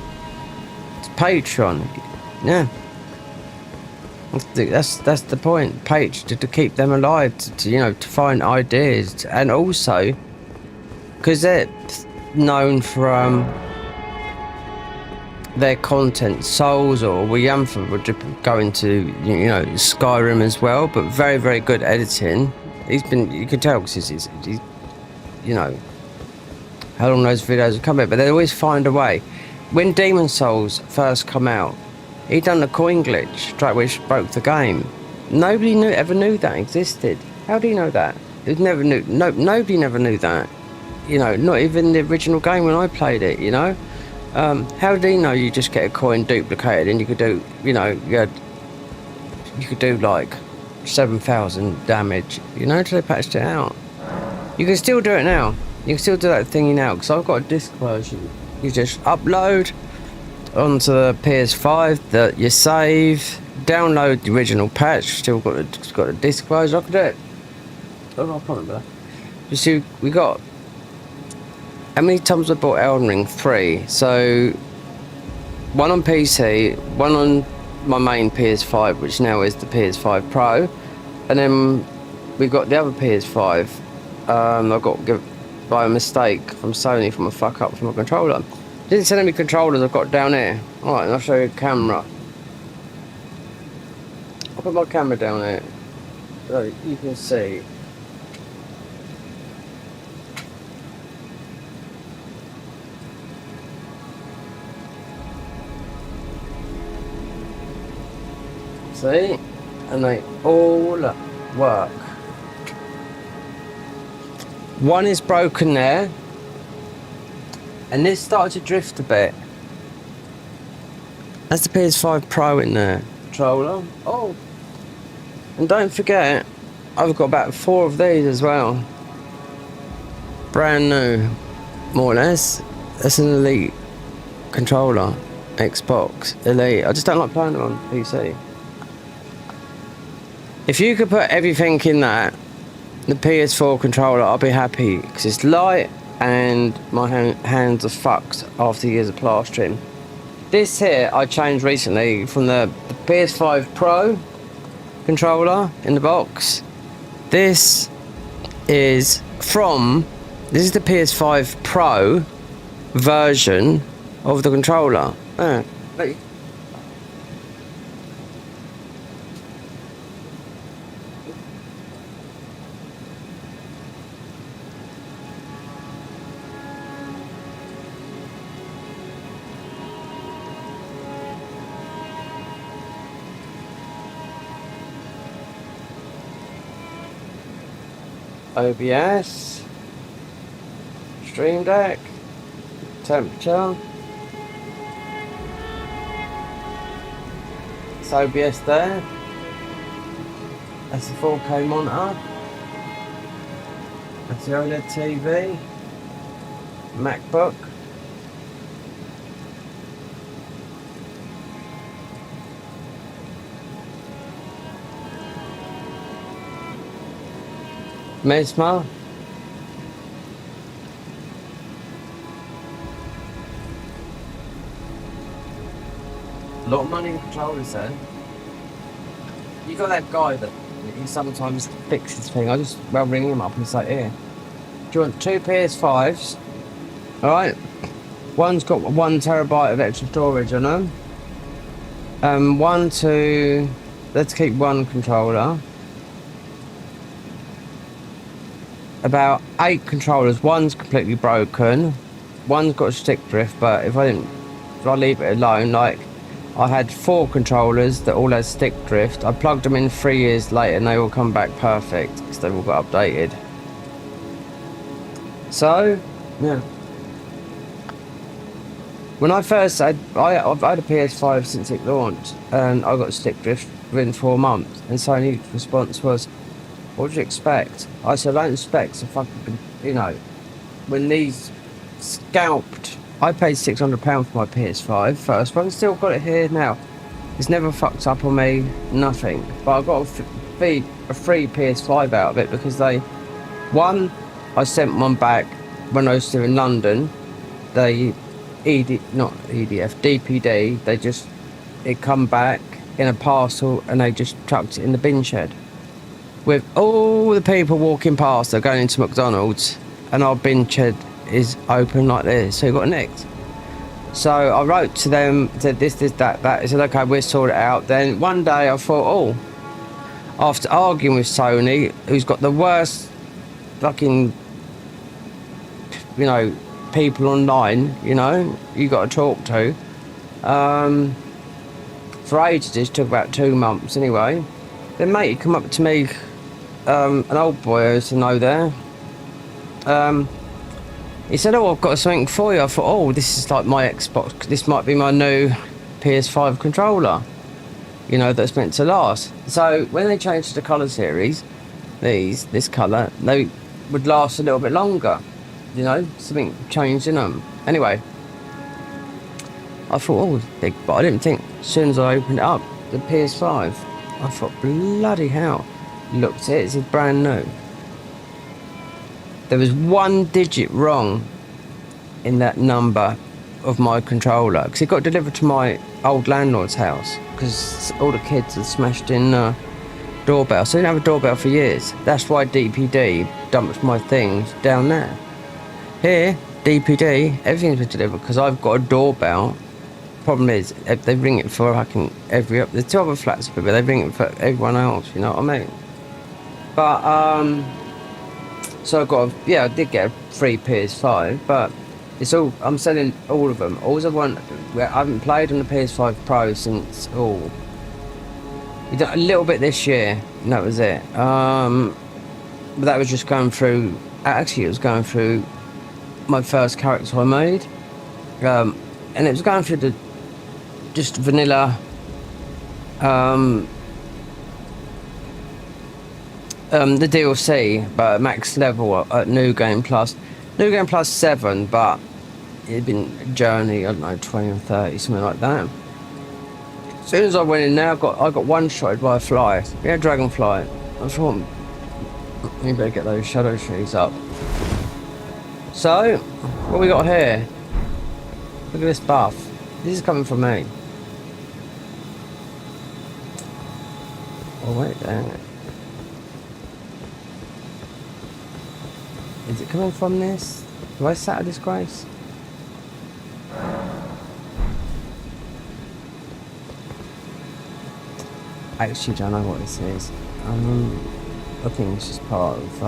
It's Patreon. Yeah. That's the point. To keep them alive, to find ideas, and also because they're known for their content. Souls or Yamfa would go into Skyrim as well, but very, very good editing. You can tell because he's how long those videos have come out, but they always find a way. When Demon Souls first come out, he done the coin glitch, which broke the game. Nobody ever knew that existed. How do you know that? Nobody never knew that. Not even the original game when I played it. How do you know you just get a coin duplicated and you could do, you know, you could do like 7,000 damage, you know, until they patched it out. You can still do it now. You can still do that thingy now, because I've got a disc version. You just upload onto the PS5, that you save, download the original patch, still got a disc version. I can do it. I've got a problem with that. You see, we got, how many times I bought Elden Ring? 3. So, one on PC, one on my main PS5, which now is the PS5 Pro, and then we got the other PS5. I got given by a mistake from Sony from a fuck up from a controller. Didn't send any controllers I've got down here. Alright, I'll show you a camera. I'll put my camera down here so you can see. See? And they all work. One is broken there. And this started to drift a bit. That's the PS5 Pro in there. Controller. Oh. And don't forget, I've got about 4 of these as well. Brand new. More or less. That's an Elite controller. Xbox Elite. I just don't like playing them on PC. If you could put everything in that, the PS4 controller, I'll be happy, because it's light and my hands are fucked after years of plastering. This here I changed recently from the PS5 Pro controller in the box. This is the PS5 Pro version of the controller. OBS, Stream Deck, temperature. It's OBS there. That's a 4K monitor. That's the OLED TV. MacBook. Mesmer. A lot of money in controllers then. You got that guy that he sometimes fixes thing. I just ring him up and say, here, do you want 2 PS5s? Alright. One's got 1 terabyte of extra storage on them. Let's keep 1 controller. About 8 controllers. One's completely broken. One's got a stick drift, but if I leave it alone, like I had 4 controllers that all had stick drift. I plugged them in 3 years later and they all come back perfect because they've all got updated. So, yeah. When I first I've had a PS5 since it launched, and I got stick drift within 4 months, and Sony's response was, what do you expect? I said, I don't expect a fucking, you know, when these scalped, I paid £600 for my PS5 first one, still got it here now. It's never fucked up on me, nothing. But I got a free PS5 out of it because I sent one back when I was still in London. They, DPD, it come back in a parcel and they just chucked it in the bin shed. With all the people walking past, they're going into McDonald's, and our bin shed is open like this, so you got nicked. So I wrote to them, said this, that. They said, okay, we'll sort it out. Then one day I thought, after arguing with Sony, who's got the worst fucking, you know, people online, you know, you got to talk to. For ages, it took about 2 months anyway. Then mate, he come up to me, an old boy I used to know there. He said, oh, I've got something for you. I thought, oh, this is like my Xbox. This might be my new PS5 controller, you know, that's meant to last. So when they changed the colour series, this colour, they would last a little bit longer. You know, something changed in them. Anyway, I thought, oh, big, but I didn't think. As soon as I opened it up, the PS5, I thought, bloody hell. Looked at it, it's brand new. There was 1 digit wrong in that number of my controller because it got delivered to my old landlord's house because all the kids had smashed in doorbell. So I didn't have a doorbell for years. That's why DPD dumped my things down there. Here, DPD, everything's been delivered because I've got a doorbell. Problem is, they ring it for fucking there's 2 other flats, but they ring it for everyone else, you know what I mean? But, so I did get a free PS5, but it's all, I'm selling all of them. All I want, I haven't played on the PS5 Pro since, we did a little bit this year, and that was it. But that was just going through, actually it was going through my first character I made. And it was going through just vanilla, the DLC, but max level at New Game Plus. New Game Plus 7, but it'd been a journey, I don't know, 20 or 30, something like that. As soon as I went in there, I got one-shotted by a fly. Yeah, dragonfly. I thought, you better get those shadow trees up. So, what we got here? Look at this buff. This is coming from me. Oh, wait there. Is it coming from this? Do I sat a disgrace? I actually don't know what this is. I think it's just part of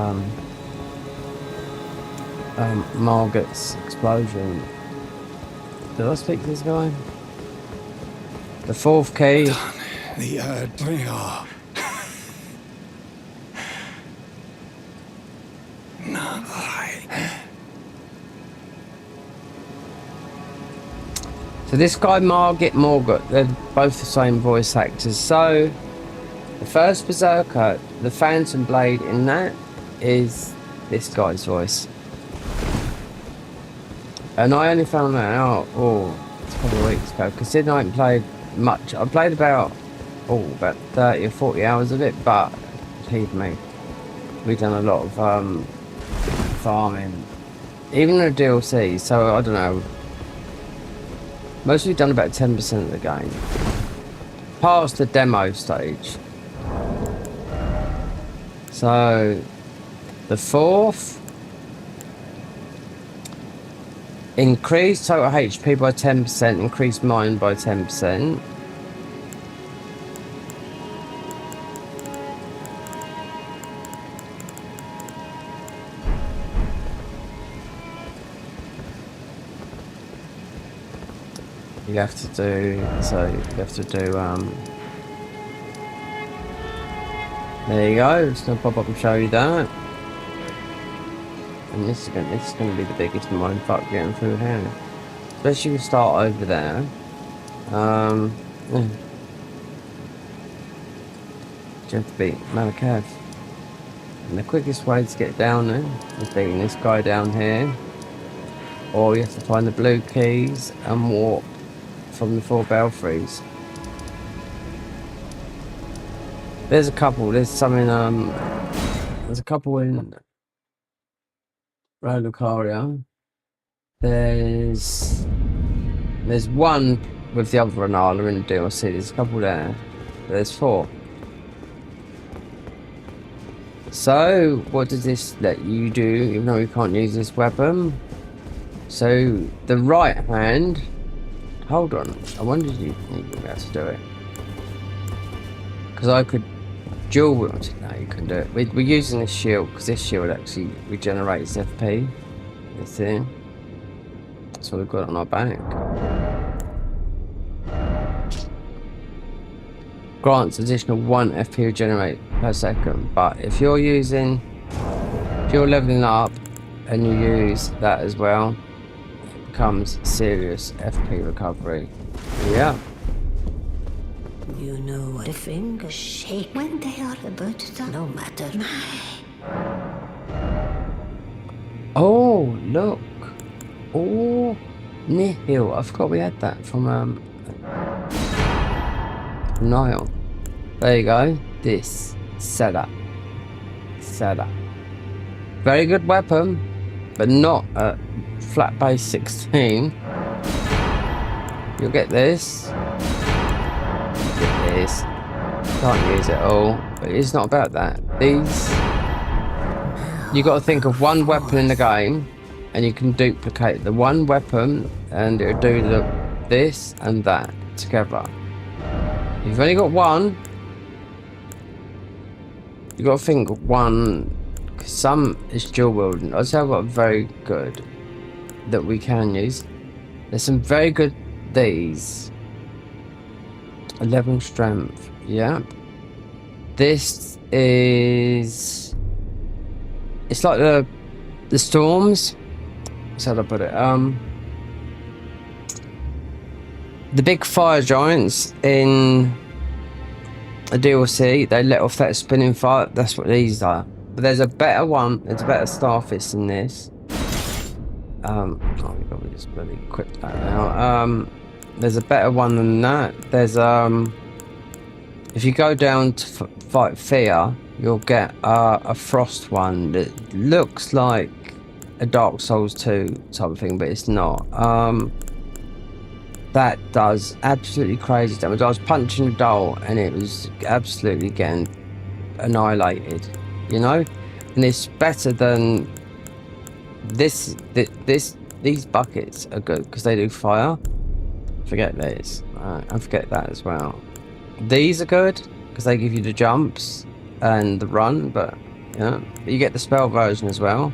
Margaret's explosion. Did I speak to this guy? The 4th key. The earth we are. Not like. So this guy, Morgott, they're both the same voice actors. So the first Berserker, the Phantom Blade in that is this guy's voice. And I only found that out, it's a couple of weeks ago, considering I haven't played much. I played about 30 or 40 hours of it, but believe me, we've done a lot of farming, even the DLC, so I don't know. Mostly done about 10% of the game. Past the demo stage. So, the 4th. Increase total HP by 10%, increase mine by 10%. You have to do, there you go, it's gonna pop up and show you that. And this is gonna be the biggest mindfuck getting through here. Especially if you start over there. Yeah. You have to beat Malakath. And the quickest way to get down there is beating this guy down here. Or you have to find the blue keys and walk from the 4 belfries. There's a couple, there's a couple in Lucaria. There's one with the other Renala in the DLC. There's a couple there. There's 4. So what does this let you do, even though you can't use this weapon? So the right hand, hold on, I wonder if you would be able to do it. Because I could dual wield it. No, you can do it. We're using this shield because this shield actually regenerates FP. This thing. That's what we've got on our back. Grants additional 1 FP regenerate per second. But if you're leveling up and you use that as well, it becomes serious FP recovery. Yeah. You know what the fingers shake when they are about to no matter. Oh, look. Oh, nihil. I forgot we had that from Niall. There you go. This setup. Very good weapon, but not a flat base 16. You'll get this. Get this. Can't use it all, but it's not about that. These, you got to think of one weapon in the game, and you can duplicate the one weapon, and it'll do this and that together. If you've only got one, you got to think of one. Some is dual wielding. I'd say I've got very good that we can use. There's some very good these. 11 strength. Yeah. This is. It's like the storms. That's how to put it. The big fire giants in a DLC, they let off that spinning fire. That's what these are. But there's a better one. There's a better starfish than this. Oh, we've got to just really equip that now. There's a better one than that. There's if you go down to fight fear, you'll get a frost one that looks like a Dark Souls 2 type of thing, but it's not. That does absolutely crazy damage. I was punching a doll and it was absolutely getting annihilated, you know? And it's better than this. These buckets are good because they do fire. Forget this. And forget that as well. These are good because they give you the jumps and the run, but you know, you get the spell version as well.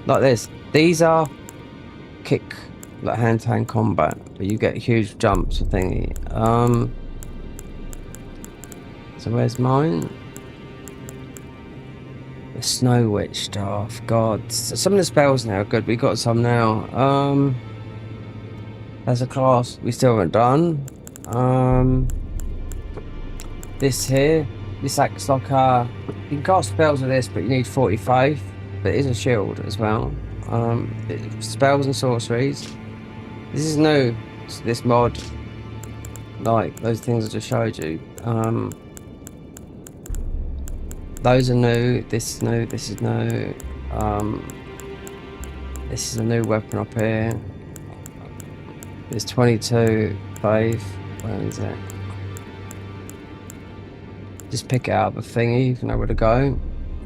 Like this. These are kick, like hand-to-hand combat, but you get huge jumps and thingy. So where's mine? The Snow Witch staff. God, some of the spells now are good. We got some now. As a class, we still haven't done. This here, this acts like a. You can cast spells with this, but you need 45. But it is a shield as well. Spells and sorceries. This is new. This mod, like those things I just showed you. Those are new. This is new. This is new. This is a new weapon up here. There's 22 faith. Where is it? Just pick it out of the thingy. You know where to go.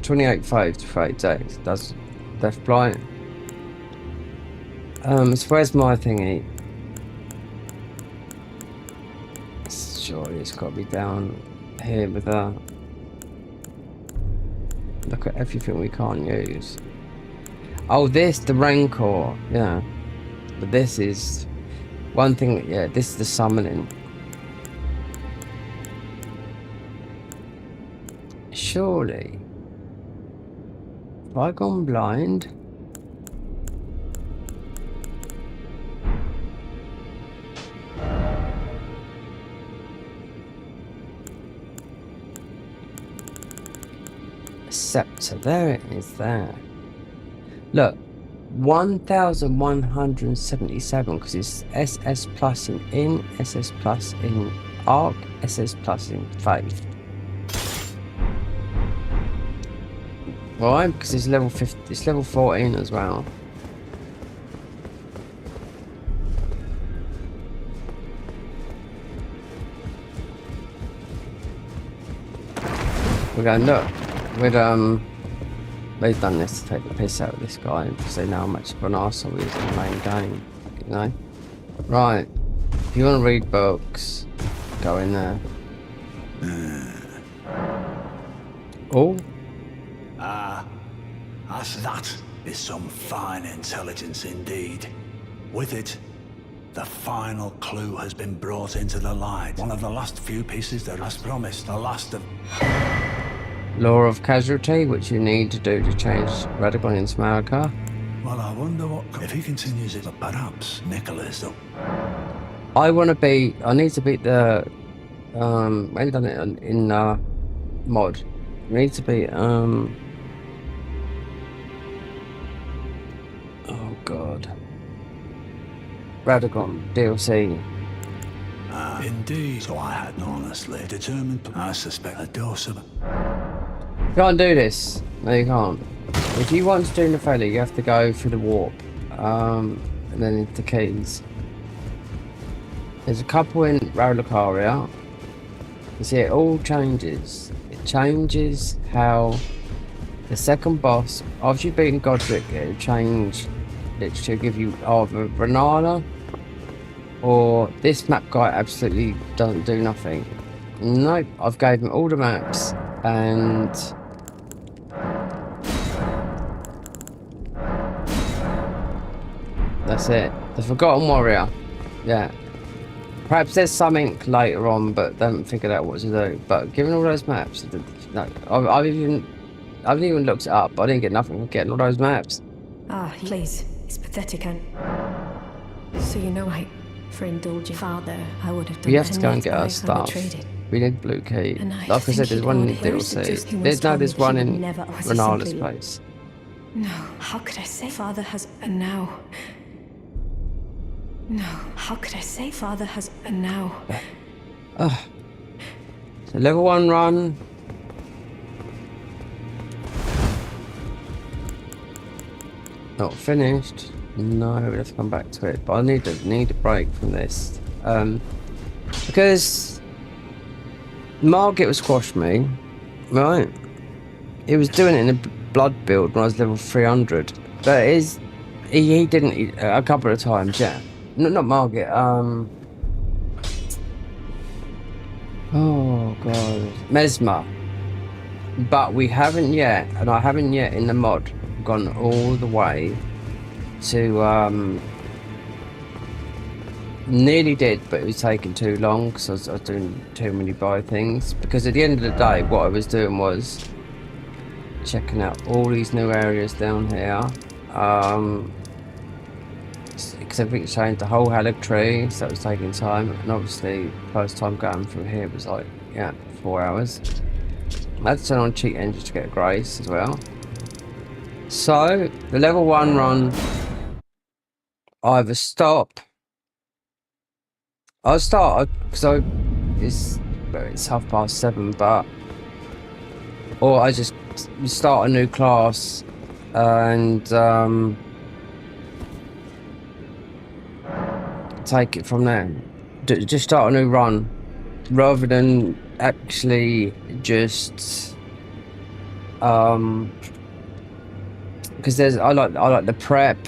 28 faith to 38. Does Death Blight. So where's my thingy? Surely it's got to be down here with a. Look at everything we can't use. Oh, this, the Rancor. Yeah. But this is one thing. Yeah, this is the summoning. Surely. Have I gone blind? Scepter, there it is there. Look, 1177 because it's SS plus in SS plus in Arc, SS plus in Faith. Why? Because it's level 50, it's level 14 as well. We're going, look, with they've done this to take the piss out of this guy because they know how much of an arsehole he is in the main game, you know? Right, if you want to read books, go in there. Oh? As that is some fine intelligence indeed. With it, the final clue has been brought into the light. One of the last few pieces that has promised, the last of... Law of Casualty, which you need to do to change Radical into America. Well, I wonder what if he continues it, but perhaps Nicholas. I need to beat the I ain't done it in mod. I need to beat oh god, Radagon DLC. Indeed. So I had honestly determined. I suspect a dose of. You can't do this. No, you can't. If you want to do Nefelli, you have to go through the warp, and then into keys. There's a couple in Rolocaria. You see, it all changes. It changes how the second boss, after you've beaten Godric, it'll change. Literally give you either Renala or this map guy absolutely doesn't do nothing. Nope, I've gave him all the maps and that's it. The Forgotten Warrior. Yeah. Perhaps there's something later on, but they haven't figured out what to do. But given all those maps, no, I haven't even looked it up. I didn't get nothing from getting all those maps. Ah, please. It's pathetic, and so you know, for indulging father, I would have done. We have to go and get our stuff. We need blue key. Like I said, there's one in DLC. There's one in Renala's place. No, how could I say father has a now? No, how could I say father has a now? So level 1 run. Not finished. No, we have to come back to it. But I need a break from this. Because Margit was squashed me, right? He was doing it in a blood build when I was level 300. But he didn't a couple of times, yeah. Not Margit, oh god, Mesmer. But we haven't yet, and I haven't yet in the mod gone all the way to nearly did, but it was taking too long because I was doing too many buy things. Because at the end of the day, what I was doing was checking out all these new areas down here. Because everything changed, the whole Halleck tree, so that was taking time. And obviously, first time going through here was like, yeah, 4 hours. I had to turn on cheat engine to get a grace as well. So, the level 1 run, either stop. I'll start, because it's 7:30, but. Or I just start a new class and. Take it from there. Just start a new run rather than actually just because I like the prep,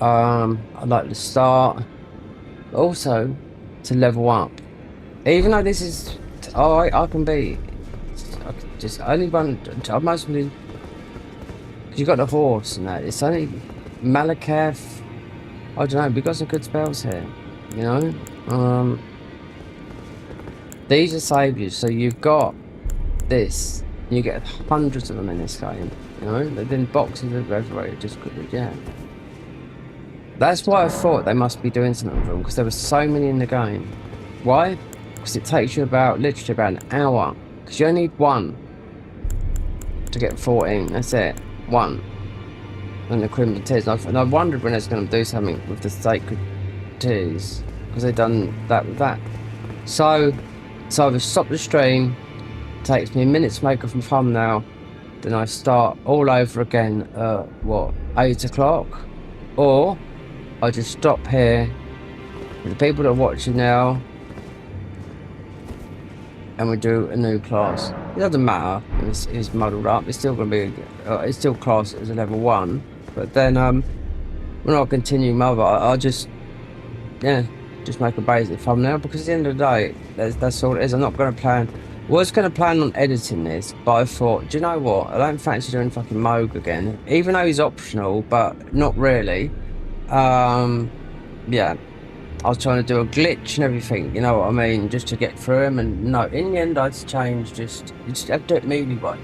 I like the start, but also to level up. Even though this is I can just only run mostly because you got the horse and that. It's only Malakath. I don't know, we got some good spells here, you know? These are saviors, so you've got this, you get hundreds of them in this game, you know? Then boxes of everywhere, just yeah. That's why I thought they must be doing something with them, because there were so many in the game. Why? Because it takes you literally about an hour, because you only need one to get 14, that's it, one. And the Crimson Tears, and I wondered when it's going to do something with the Sacred Tears, because they've done that with that. So I've stopped the stream, it takes me a minute to make off my thumbnail, then I start all over again at, 8 o'clock? Or I just stop here, with the people that are watching now, and we do a new class. It doesn't matter if it's muddled up, it's still going to be, it's still classed as a level 1. But then when I continue mother, I'll just make a basic thumbnail, because at the end of the day, that's all it is. I'm not going to plan. I was going to plan on editing this, but I thought, do you know what? I don't fancy doing fucking Moog again, even though he's optional, but not really. Yeah, I was trying to do a glitch and everything, you know what I mean, just to get through him. And no, in the end, I had to change. Just have to do it melee way.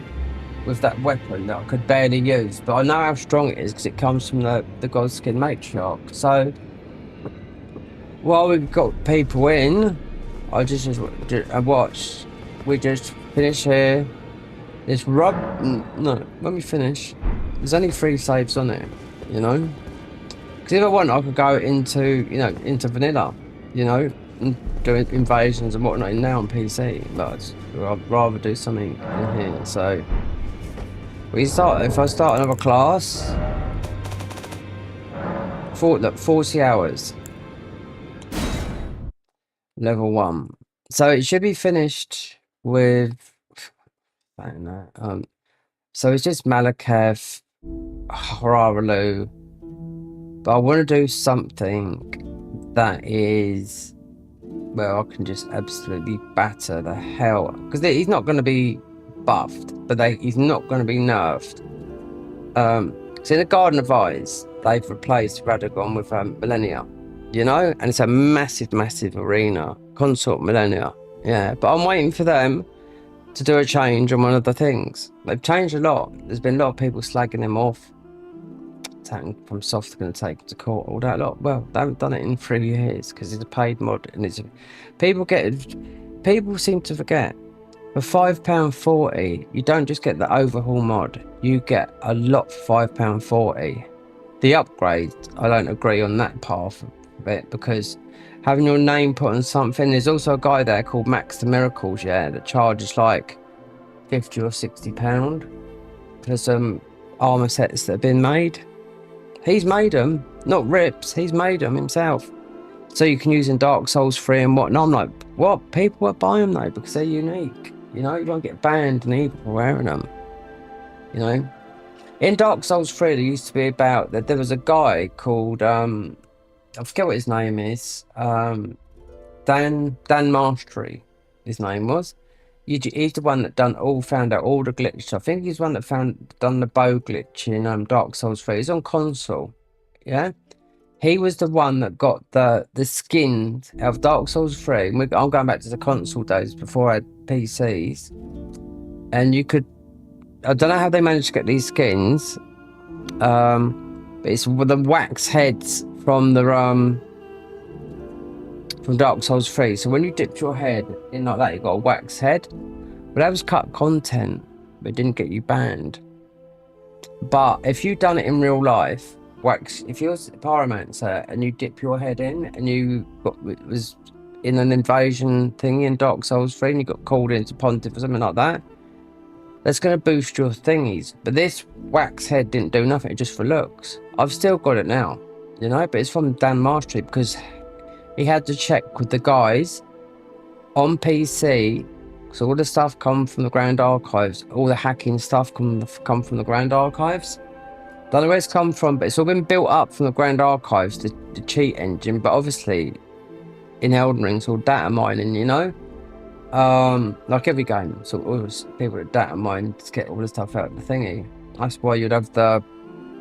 with that weapon that I could barely use, but I know how strong it is because it comes from the Godskin Matriarch. So while we've got people in, I watched. We just finish here. This no, when we finish, there's only 3 saves on it, you know. Because if I want, I could go into, you know, into vanilla, you know, and do invasions and whatnot now on PC. But I'd rather do something in here. So if I start another class, 40 hours, level 1. So it should be finished with. I don't know. So it's just Malakath, Hararalu, but I want to do something that is, well, I can just absolutely batter the hell, because he's not going to be buffed, but he's not going to be nerfed. So in the Garden of Eyes, they've replaced Radagon with Millennia, you know, and it's a massive, massive arena, Consort Millennia, yeah, but I'm waiting for them to do a change on one of the things. They've changed a lot. There's been a lot of people slagging them off. From soft going to take to court, all that lot. Well, they haven't done it in 3 years because it's a paid mod, and it's people seem to forget. For £5.40, you don't just get the overhaul mod. You get a lot for £5.40. The upgrade, I don't agree on that part of it, because having your name put on something. There's also a guy there called Max the Miracles, yeah, that charges like £50 or £60 for some armor sets that have been made. He's made them, not rips. He's made them himself, so you can use in Dark Souls 3 and whatnot. I'm like, what? People will buy them though because they're unique. You know, you won't get banned and evil for wearing them. You know, in Dark Souls 3, there used to be about that. There was a guy called I forget what his name is. Dan Mastery, his name was. He's the one that found out all the glitches. I think he's the one that done the bow glitch in Dark Souls 3. He's on console, yeah. He was the one that got the skins of Dark Souls 3. I'm going back to the console days before I had PCs, and you could. I don't know how they managed to get these skins. But it's with the wax heads from the from Dark Souls 3. So when you dipped your head in like that, you got a wax head. But that was cut content, but it didn't get you banned. But if you done it in real life, if you're a pyromancer and you dip your head in and it was in an invasion thing in Dark Souls 3 and you got called into Pontiff or something like that, that's going to boost your thingies. But this wax head didn't do nothing, just for looks. I've still got it now, you know, but it's from Dan Mastery because he had to check with the guys on PC. So all the stuff come from the Grand Archives. All the hacking stuff come from the Grand Archives. Don't know where it's come from, but it's all been built up from the Grand Archives, the cheat engine. But obviously, in Elden Ring, it's all data mining, you know? Like every game, so always people that data mine to get all the stuff out of the thingy. That's why you'd have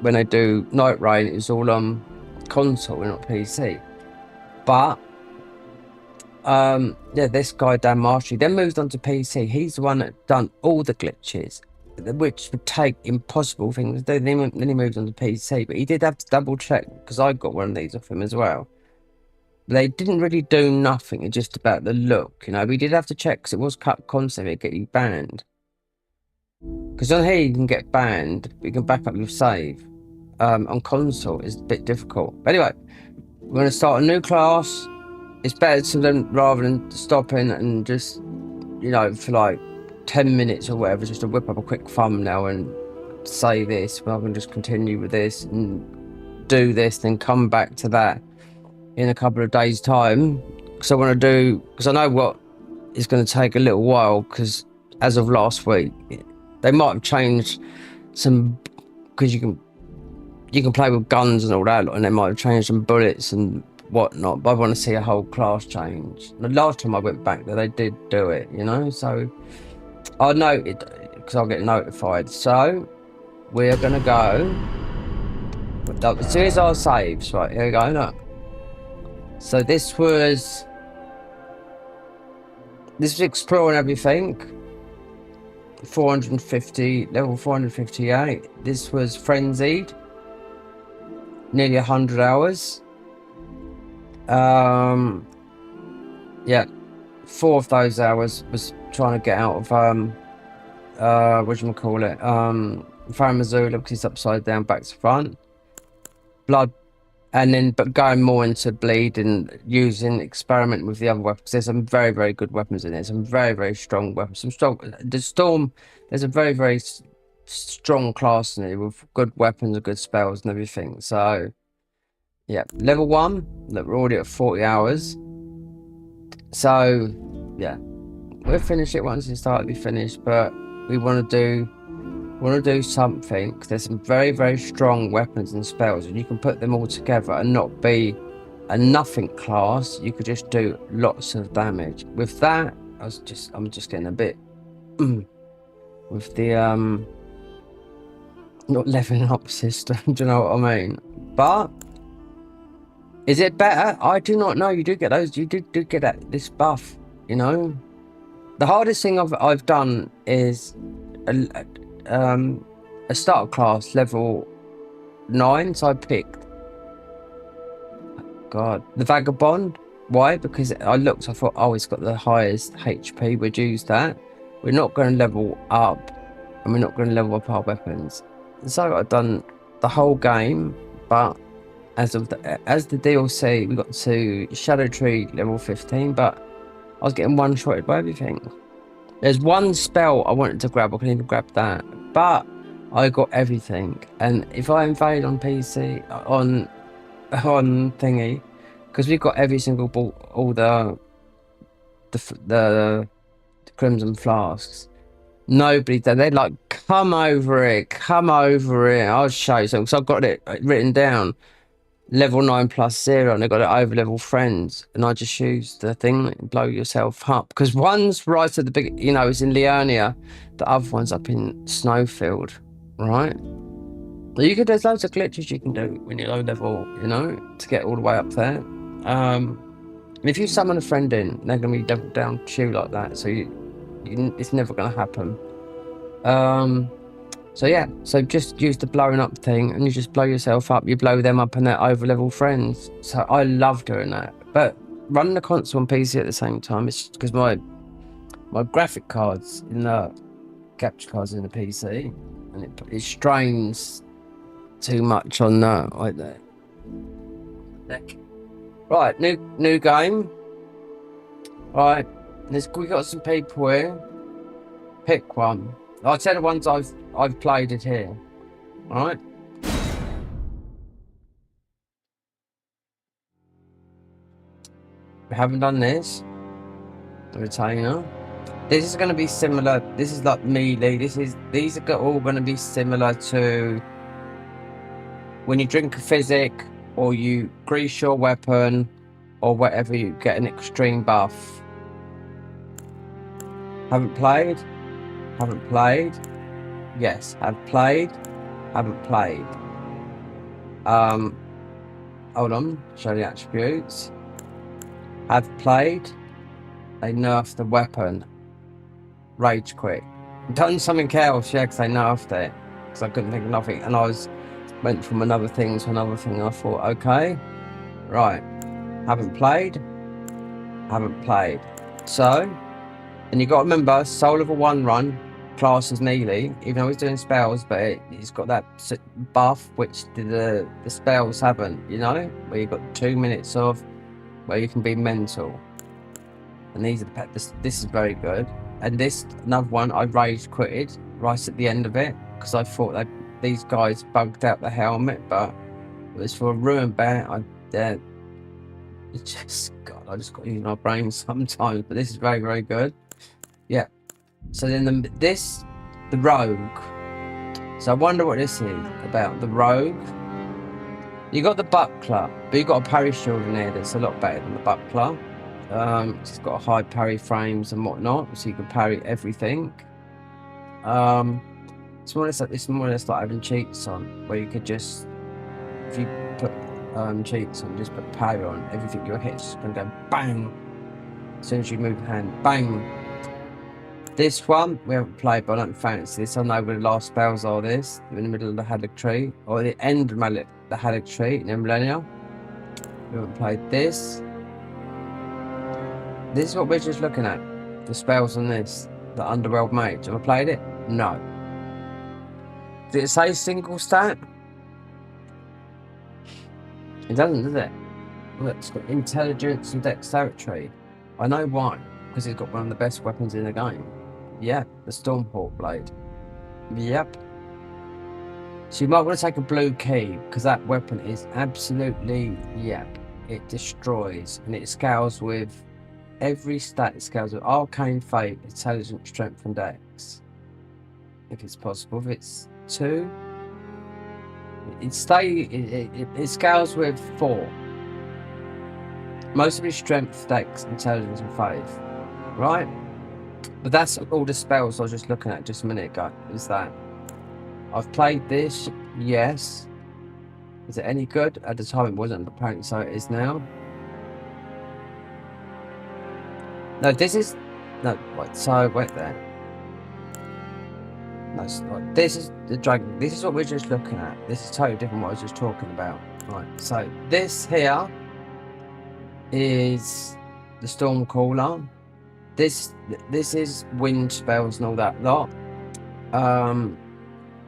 when they do Night Rain, it's all on console and not PC. But yeah, this guy Dan Mastery then moved on to PC. He's the one that done all the glitches, which would take impossible things. Then he moved on to PC, but he did have to double check because I got one of these off him as well. They didn't really do nothing. It's just about the look, you know. We did have to check because it was cut constantly to get you banned. Because on here you can get banned, but you can back up your save. On console it's a bit difficult. But anyway, we're going to start a new class. It's better to them rather than stopping and just, you know, for like 10 minutes or whatever, just to whip up a quick thumbnail and say this. Well, I can just continue with this and do this, then come back to that in a couple of days' time. Because I want to do, because I know what is going to take a little while, because as of last week, they might have changed some, because you can play with guns and all that, and they might have changed some bullets and whatnot, but I want to see a whole class change. The last time I went back there, they did do it, you know, so I know it because I'll get notified. So we're gonna go as soon as our saves. Right, here we go. Look, so this was exploring everything. 450, level 458. This was Frenzied, nearly 100 hours. Yeah, 4 of those hours was trying to get out of whatchamacallit, Farum Azula, because it's upside down back to front. Blood, and then but going more into bleed and using experiment with the other weapons. There's some very, very good weapons in there, some very, very strong weapons, some strong. The Storm, there's a very, very strong class in it with good weapons and good spells and everything. So yeah, level 1, look, we're already at 40 hours. So yeah, we'll finish it once it's slightly finished, but we want to do something. There's some very, very strong weapons and spells, and you can put them all together and not be a nothing class. You could just do lots of damage. With that, I'm just getting a bit with the not leveling up system. Do you know what I mean? But is it better? I do not know. You do get those. You do get this buff. You know, the hardest thing I've done is a starter class level 9. So I picked the Vagabond. Why? Because I looked. I thought, oh, it's got the highest HP. We'd use that. We're not going to level up, and we're not going to level up our weapons. So I've done the whole game, but as the DLC, we got to Shadow Tree level 15, but I was getting one-shotted by everything. There's one spell I wanted to grab. I couldn't even grab that, but I got everything. And if I invade on PC on thingy, because we've got every single all the Crimson Flasks. Nobody, they're like, come over it, I'll show you something. So I've got it written down, level 9+0, and I got it over level friends, and I just used the thing, blow yourself up, because one's right at the big, you know, it's in Liurnia, the other one's up in Snowfield, right? There's loads of glitches you can do when you're low level, you know, to get all the way up there. And if you summon a friend in, they're gonna be double down to you like that, so it's never gonna happen. So yeah, so just use the blowing up thing, and you just blow yourself up, you blow them up, and they're over level friends. So I love doing that. But running the console and PC at the same time, it's because my graphic cards in the capture cards in the PC, and it strains too much on that right there. Right, new game. Right, we got some people here. Pick one. I'll tell the ones I've played it here. Alright. We haven't done this. The retainer. This is gonna be similar. This is like melee. These are all gonna be similar to when you drink a physic or you grease your weapon or whatever, you get an extreme buff. Haven't played? Haven't played? Yes. Have played? Haven't played. Hold on. Show the attributes. Have played. They nerfed the weapon. Rage quit. Done something else, yeah, because they nerfed it. Because I couldn't think of nothing. And I went from another thing to another thing. I thought, okay. Right. Haven't played. Haven't played. So, and you got to remember, Soul of a 1 run class is melee, even though he's doing spells, but he's got that buff which the spells haven't, you know, where you've got 2 minutes of where you can be mental. And these are this is very good. And this another one I rage quitted right at the end of it because I thought that these guys bugged out the helmet, but it was for a Rune bear. It's just God, I just got to use my brain sometimes, but this is very, very good. Yeah. So then the rogue. So I wonder what this is about. The rogue. You got the buckler, but you got a parry shield in there that's a lot better than the buckler. It's got a high parry frames and whatnot, so you can parry everything. It's more or less like having cheats on, where you could just, if you put cheats on, just put parry on, everything your hit's gonna go bang. As soon as you move the hand, bang. This one we haven't played, but I don't fancy this. I know where the last spells are. This in the middle of the Haddock Tree, or the end of the Haddock Tree in Millennia. We haven't played this. This is what we're just looking at. The spells on this, the Underworld Mage. Have I played it? No. Did it say single stat? It doesn't, does it? Look, it's got intelligence and dexterity. I know why, because it's got one of the best weapons in the game. Yeah, the Stormhawk Blade. Yep. So you might want to take a blue key, because that weapon is absolutely, yep. It destroys, and it scales with every stat. It scales with Arcane Fate, Intelligence, Strength, and Dex. If it's possible. If it's 2, it scales with 4. Mostly Strength, Dex, Intelligence, and Faith. Right? But that's all the spells I was just looking at just a minute ago. Is that I've played this, yes. Is it any good? At the time it wasn't, but apparently so it is now. No, this is no wait, so wait there. No, this is the dragon. This is what we're just looking at. This is totally different what I was just talking about. Right, so this here is the Stormcaller. This is wind spells and all that lot.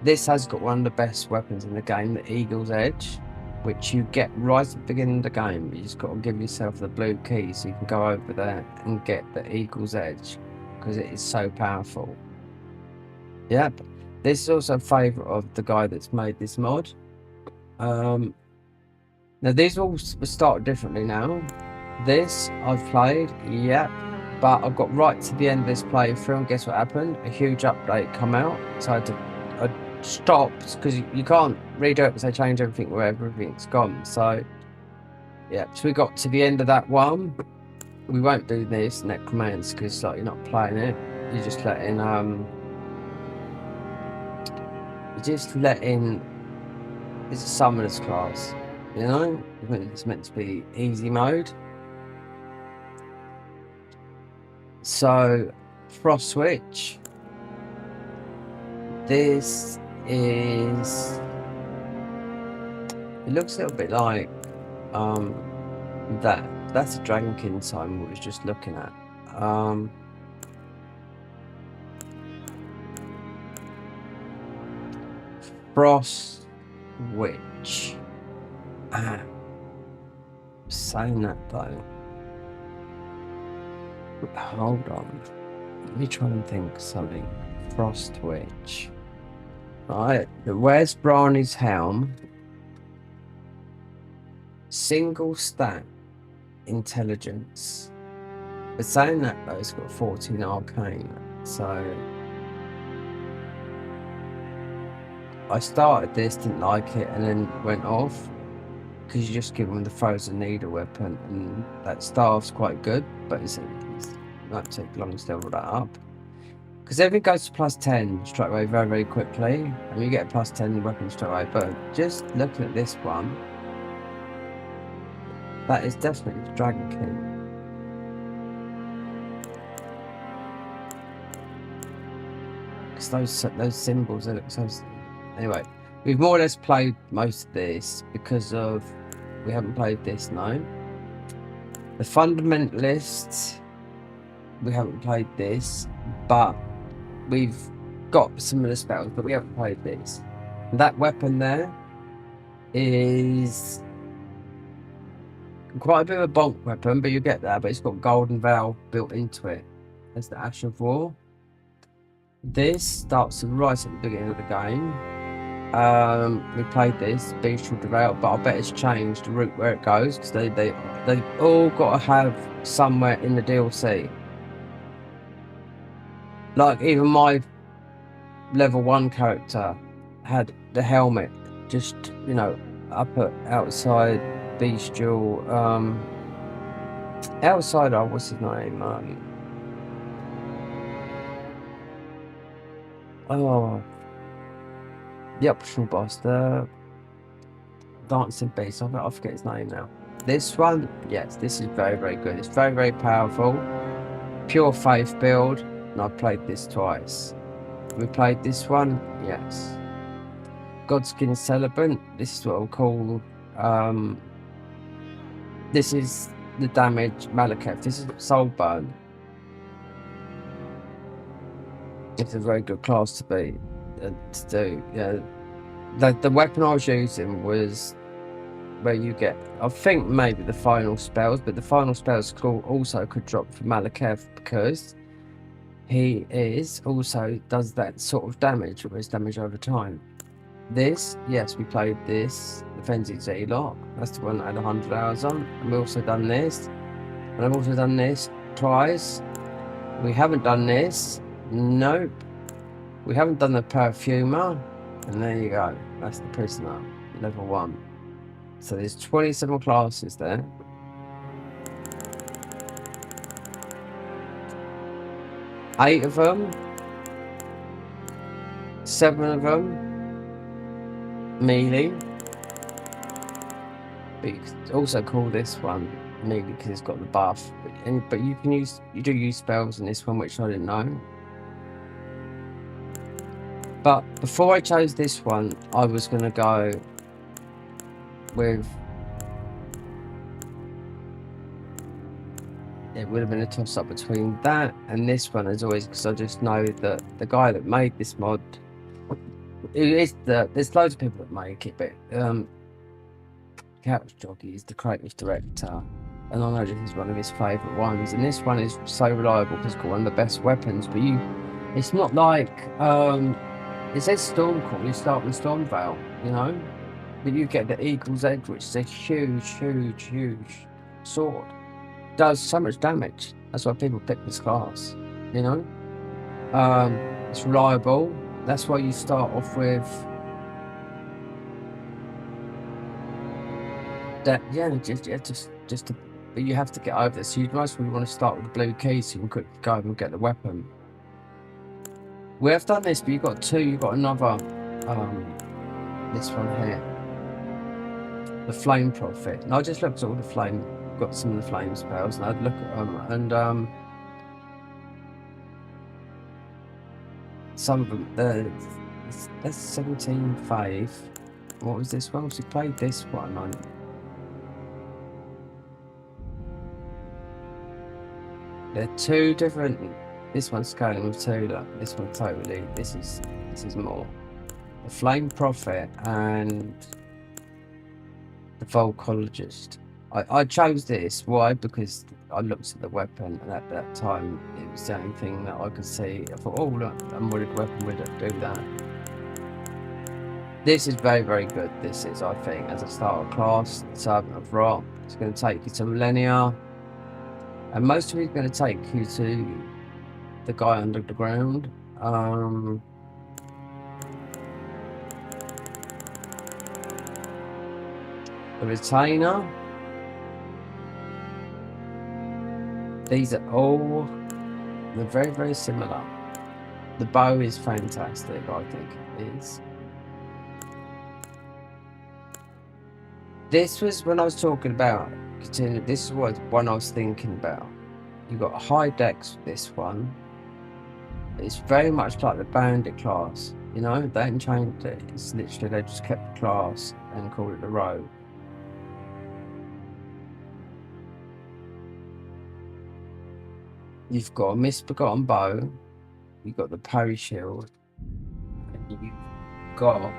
This has got one of the best weapons in the game, the Eagle's Edge, which you get right at the beginning of the game. You just got to give yourself the blue key so you can go over there and get the Eagle's Edge, because it is so powerful. Yep. This is also a favourite of the guy that's made this mod. Now these all start differently now. This I've played, yep. But I got right to the end of this playthrough, and guess what happened? A huge update come out, so I stopped, because you can't redo it because they change everything where everything's gone. So yeah, so we got to the end of that one. We won't do this necromancy because like you're not playing it. You're just letting it's a summoner's class, you know. It's meant to be easy mode. So, Frost Switch. This is. It looks a little bit like that. That's a Dragonkin sign we was just looking at. Frost Witch. Saying that though. Hold on. Let me try and think of something. Frost Witch. Right. Where's Brani's helm? Single stat intelligence. But saying that though, it's got 14 arcane. So I started this, didn't like it, and then went off. Because you just give them the frozen needle weapon, and that staff's quite good, but it might take long to level that up. Because everything goes to +10 straight away very, very quickly, and you get a +10 weapon straight away. But just looking at this one, that is definitely the Dragon King. Because those symbols, they look so. Anyway. We've more or less played most of this because of we haven't played this now. The Fundamentalists, we haven't played this, but we've got some of the spells, but we haven't played this. And that weapon there is quite a bit of a bonk weapon, but you get that. But it's got Golden Veil built into it. That's the Ash of War. This starts right at the beginning of the game. We played this Bestial Derail, but I bet it's changed the route where it goes, because they all got to have somewhere in the DLC. Like even my level 1 character had the helmet, just up at outside Bestial. Outside, what's his name? The optional boss, the Dancing Beast, I forget his name now. This one, yes, this is very, very good. It's very, very powerful. Pure Faith build. and I played this twice. We played this one, yes. Godskin Celebrant, this is what I'll call, this is the damage Malekith, this is Soulburn. It's a very good class to be, to do, yeah. The weapon I was using was where you get, I think maybe the final spells, but the final spells also could drop for Malekith because he also does that sort of damage, or his damage over time. This, yes, we played this, the Frenzied Zealot, that's the one that had 100 hours on, and we've also done this, and I've also done this twice. We haven't done this, nope. We haven't done the Perfumer, and there you go, that's the Prisoner, level 1. So there's 27 classes there. Eight of them, 7 of them melee, but you could also call this one melee because it's got the buff. But you do use spells in this one, which I didn't know. But before I chose this one, I was gonna go with, it would have been a toss up between that and this one as always, because I just know that the guy that made this mod, there's loads of people that make it, but Couch Jockey is the creative director, and I know this is one of his favourite ones, and this one is so reliable because it's got one of the best weapons, but it's not like, it says Stormcall, you start with Stormveil, you know, but you get the Eagle's Edge, which is a huge sword. Does so much damage. That's why people pick this class, you know. It's reliable. That's why you start off with that. Yeah, but you have to get over this. So you mostly want to start with the blue key so you can go and get the weapon. We have done this, but you've got two. You've got another. This one here, the Flame Prophet. And I just looked at all the flame. Got some of the flame spells, and I'd look at them, and some of them, that's 17.5. What was this one? So we played this one. They're two different. This one's scaling with 2. Look, this one totally. This is more. The Flame Prophet and the Volcologist. I chose this. Why? Because I looked at the weapon, and at that time it was the only thing that I could see. I thought, oh look, a modded weapon would do that. This is very good. This is, I think, as a starter class, Servant of Rot. It's going to take you to Millennia, and most of it's going to take you to the guy under the ground. The Retainer. These are all, they're very similar. The bow is fantastic, I think it is. This was when I was talking about, this is what one I was thinking about. You've got high dex with this one. It's very much like the bandit class, you know, they haven't changed it. It's literally, they just kept the class and called it the rogue. You've got a misbegotten bow, you've got the parry shield, and you've got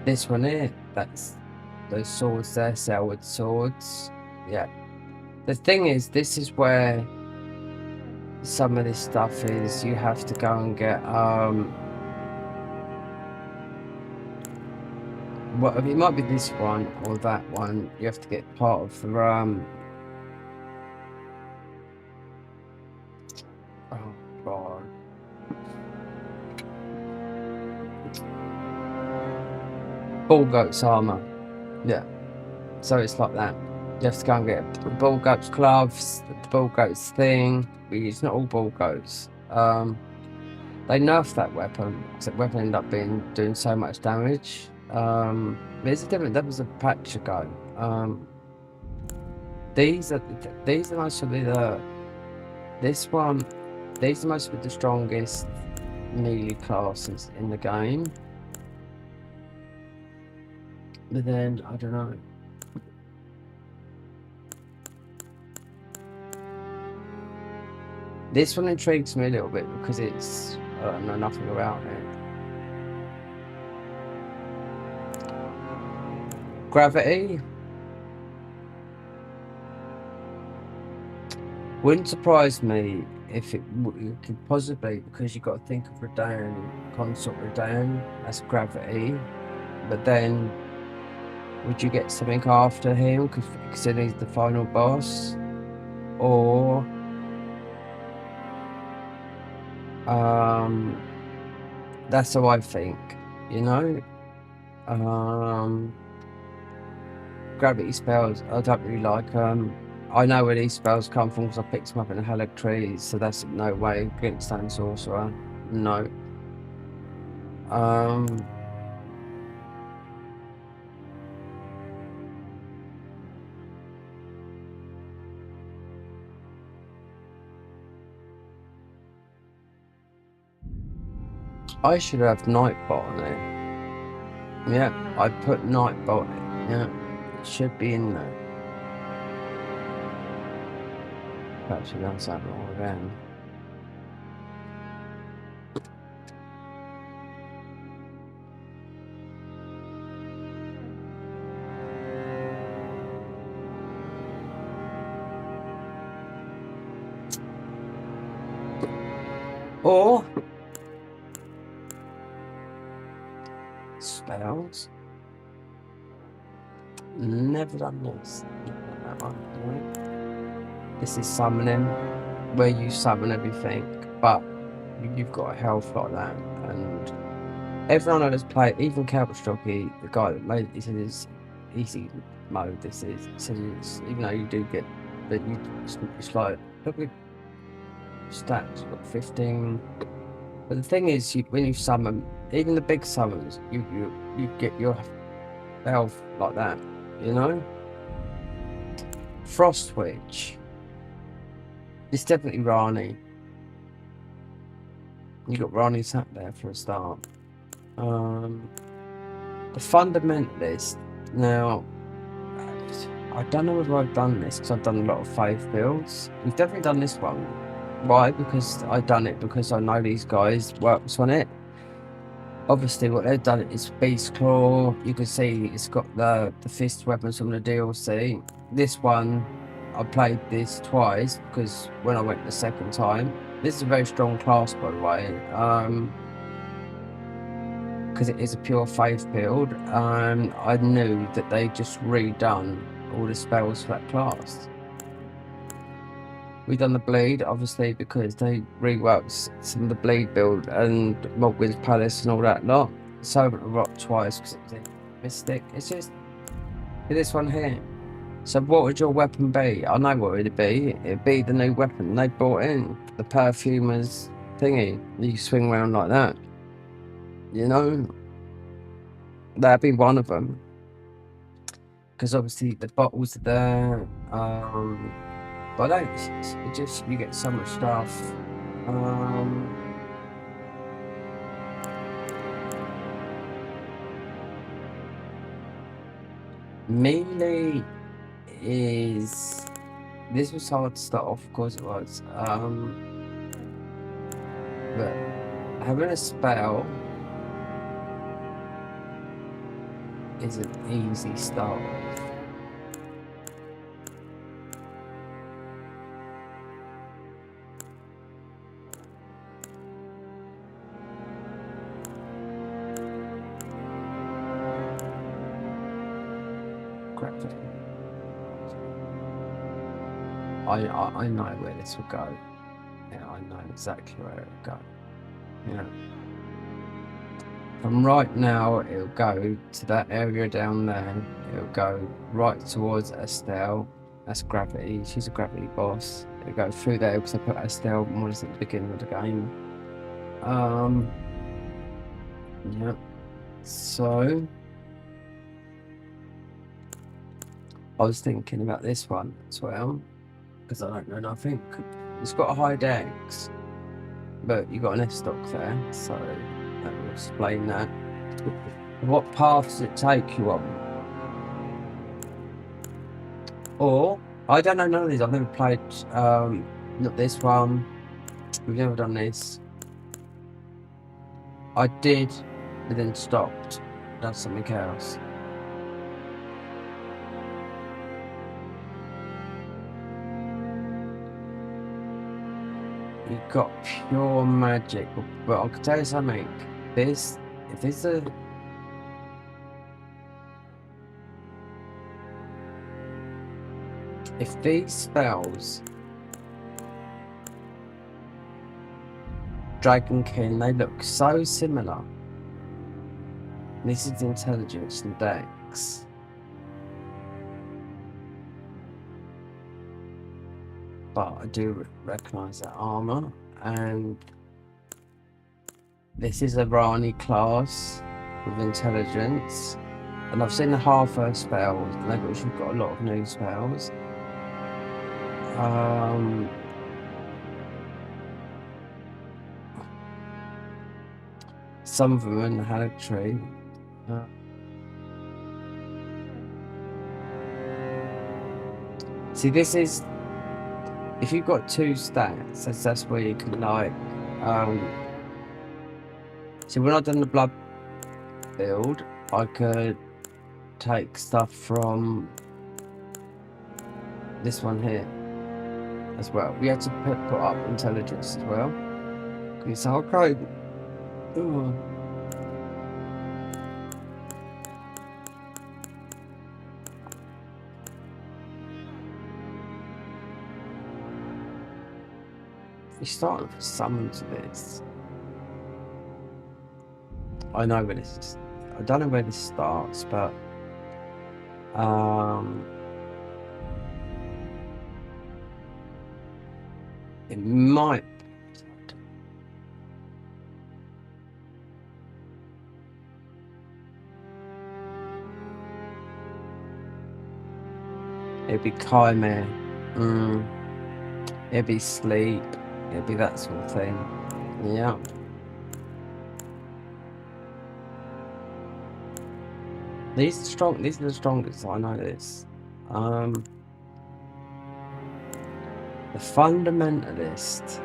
this one here. That's those swords there, Selwood swords. Yeah. The thing is, this is where some of this stuff is. You have to go and get well, it might be this one or that one. You have to get part of the oh god. Bull goat's armor. Yeah. So it's like that. You have to go and get the bull goat's gloves, the bull goat's thing. It's not all bull goats. They nerfed that weapon because that weapon ended up doing so much damage. There's a different. That was a patch ago. These are mostly the. This one, these are mostly the strongest melee classes in the game. But then I don't know. This one intrigues me a little bit because it's I know nothing about it. Gravity. Wouldn't surprise me if it could possibly, because you've got to think of Rune, consort Rune, that's gravity. But then, would you get something after him, considering he's the final boss? Or, that's how I think, you know? Gravity spells, I don't really like them. I know where these spells come from because I picked them up in the Halleck trees, so that's no way. Glintstone sorcerer, no. I should have Nightbot on it. Yeah, I put Nightbot in. Yeah, it should be in there. Perhaps we done something wrong again. Or spells. Never done this. Never done that one. This is summoning, where you summon everything, but you've got a health like that. And everyone that has played, even Calvestrocky, the guy that made it, he said it's easy mode. This is, so it's, even though you do get, but you, it's like, look at stats, got 15. But the thing is, when you summon, even the big summons, you get your health like that, you know? Frost Witch. It's definitely Rani. You got Rani sat there for a start. The Fundamentalist. Now, I don't know whether I've done this because I've done a lot of faith builds. We've definitely done this one. Why? Because I've done it because I know these guys works on it. Obviously, what they've done is Beast Claw. You can see it's got the fist weapons from the DLC. This one, I played this twice because when I went the second time, this is a very strong class, by the way. Because it is a pure faith build. I knew that they just redone all the spells for that class. We done the bleed, obviously, because they reworked some of the bleed build and Mogwin's Palace and all that lot. Servant of Rock twice because it was a mystic. It's just this one here. So what would your weapon be? I know what it'd be. It'd be the new weapon they brought in, the perfumer's thingy. You swing around like that. You know, that'd be one of them. Because obviously the bottles are there. But it just, you get so much stuff. Melee is, this was hard to start off, of course it was. But having a spell is an easy start. I know where this will go. Yeah, I know exactly where it will go. Yeah. From right now, it'll go to that area down there. It'll go right towards Estelle. That's Gravity. She's a Gravity boss. It'll go through there because I put Estelle more at the beginning of the game. Yeah. So I was thinking about this one as well, because I don't know nothing. It's got a high dex, but you got an S-stock there, so that will explain that. What path does it take you on? Or, I don't know none of these. I've never played, not this one. We've never done this. I did, but then stopped. Done something else. You've got pure magic, but I can tell you something. If these spells, Dragon King, they look so similar. This is intelligence and dex. But I do recognise that armour, and this is a Rani class with intelligence, and I've seen the half-earth spells, and they've got a lot of new spells. Some of them are in the Haddock tree. See, this is, if you've got 2 stats, that's where you can like, see, when I've done the blood build, I could take stuff from this one here as well. We had to put up intelligence as well. It's okay. Ooh. You're starting to summon to this. I know where this is. I don't know where this starts, but it might. It'd be Chimera. It'd be sleep. It'd be that sort of thing. Yeah. These are the strongest, I know this. The Fundamentalist.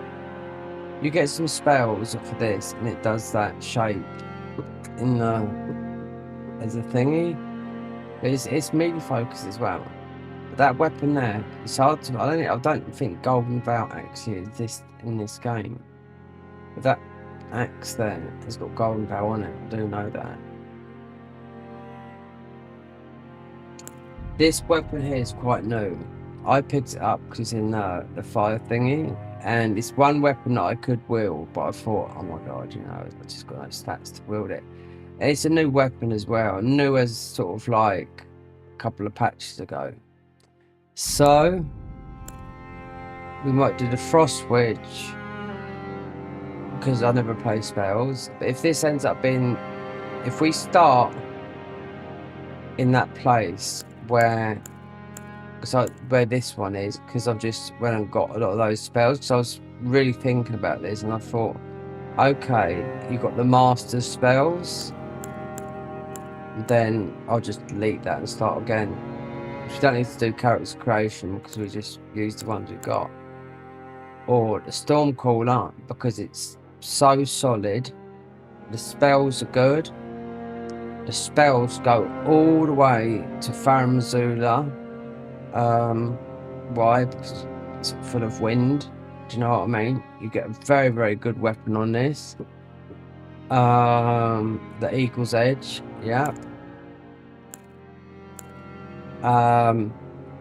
You get some spells for this, and it does that shape in the as a thingy. But it's melee focus as well. But that weapon there, it's hard to. I don't think Golden Vow actually exists in this game. But that axe there has got Golden Vow on it. I do know that. This weapon here is quite new. I picked it up because it's in the fire thingy, and it's one weapon that I could wield, but I thought, oh my god, you know, I just got no stats to wield it. And it's a new weapon as well, new as sort of like a couple of patches ago. So we might do the Frost Wedge because I never play spells. But if this ends up being, if we start in that place where this one is, because I've just went and got a lot of those spells, because I was really thinking about this, and I thought, okay, you got the master spells, then I'll just delete that and start again. We don't need to do character creation because we just use the ones we've got. Or the Stormcaller, because it's so solid, the spells are good. The spells go all the way to Farum Azula. Why? Because it's full of wind. Do you know what I mean? You get a very, very good weapon on this. The Eagle's Edge, yeah.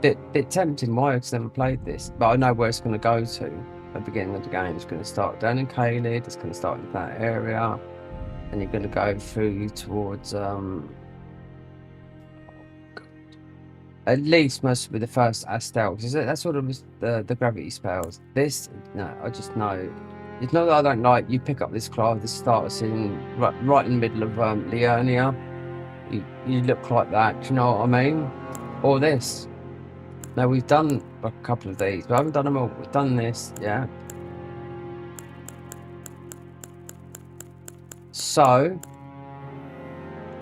Bit tempting. Why? Because I've never played this, but I know where it's going to go to. At the beginning of the game, it's going to start down in Caelid. It's going to start in that area. And you're going to go through towards at least most of the first Astel. That's sort of the gravity spells. This, no, I just know. It's not that I don't like. You pick up this class. This starts in right in the middle of Liurnia. You look like that. Do you know what I mean? Or this. Now we've done a couple of these, but I haven't done them all. We've done this, yeah. So,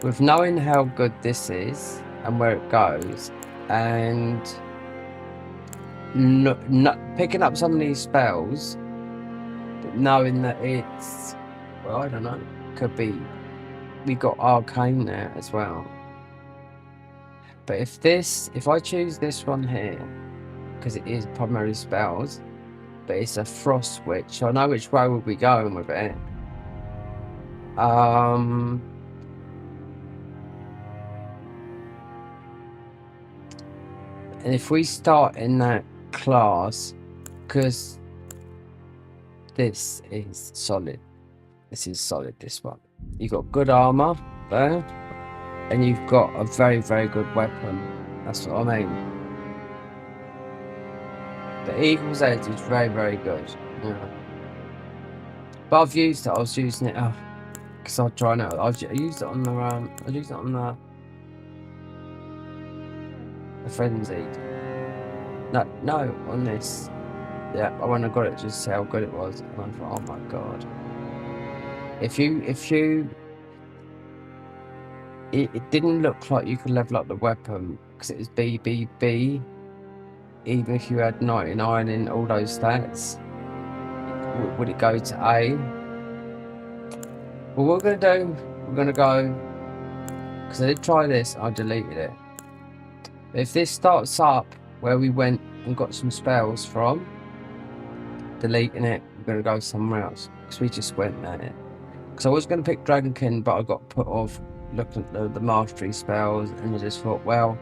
with knowing how good this is and where it goes, and picking up some of these spells, but knowing that it's, well, I don't know, could be, we got arcane there as well. But if I choose this one here, because it is primarily spells, but it's a frost witch, so I know which way we'll be going with it. And if we start in that class, because this is solid. This is solid, this one. You've got good armor there, and you've got a very, very good weapon. That's what I mean. The Eagle's Edge is very, very good. Yeah. But I've used it. I was using it because I'll try now. I used it on the I used it on the frenzied. No, on this. Yeah, when I got it, just to see how good it was, and I thought, oh my god. If you it didn't look like you could level up the weapon because it was BBB. Even if you had 99 in all those stats, would it go to A? Well, what we're going to do, we're going to go, because I did try this, I deleted it. If this starts up where we went and got some spells from, deleting it, we're going to go somewhere else, because we just went there. Because I was going to pick Dragonkin, but I got put off looking at the mastery spells, and I just thought, well,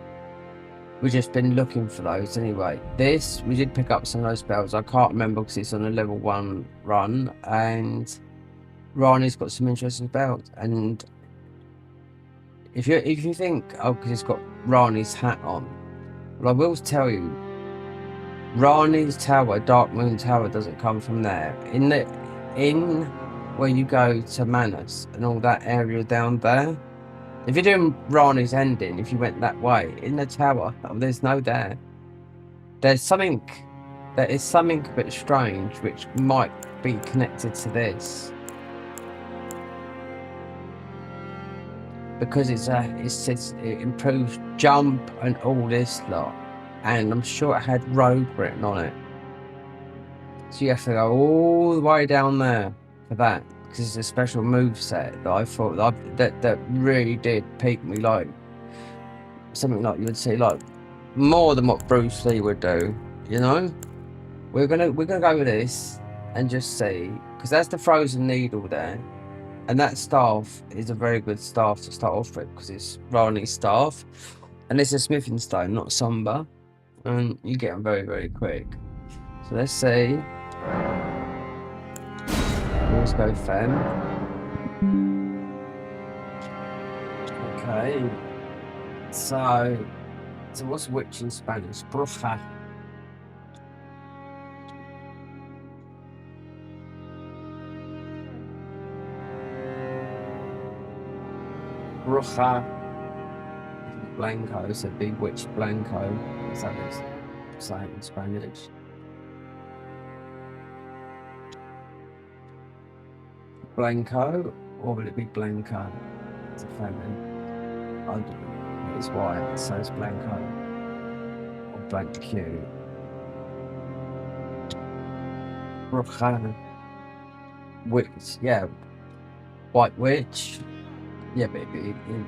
we've just been looking for those anyway. This, we did pick up some of those spells. I can't remember because it's on a level 1 run, and Rune's got some interesting spells. And if you think, oh, because it's got Rune's hat on, well, I will tell you, Rune's tower, Dark Moon Tower, doesn't come from there. In where you go to Manus and all that area down there. If you're doing Rani's ending, if you went that way, in the tower, there's no there. There is something a bit strange which might be connected to this. Because it improves jump and all this lot. And I'm sure it had rogue written on it. So you have to go all the way down there for that. Because it's a special move set that I thought that really did pique me, like something like you would see, like more than what Bruce Lee would do. You know, we're gonna go with this and just see, because that's the frozen needle there, and that staff is a very good staff to start off with because it's Rani's staff, and it's a smithing stone, not somber, and you get them very, very quick. So let's see. Let's go Fem. Okay. So what's witch in Spanish? Bruja. Bruja Blanco, so bewitched Blanco. Is that what it's saying in Spanish? Blanco, or will it be Blanco? It's a feminine. I don't know. It's white, so it's Blanco. Or Blank Q. Bruja. Witch, yeah. White witch. Yeah, but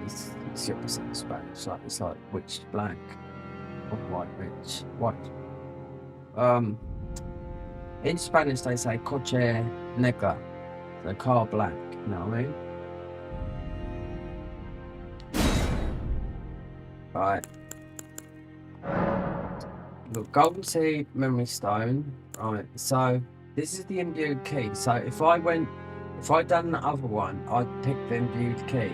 it's the opposite in Spanish. It's like witch black. Or white witch. White. In Spanish they say coche negra. The car black, you know what I mean? Right. Look, golden seed, memory stone. Right, so this is the imbued key. So if I'd done the other one, I'd pick the imbued key.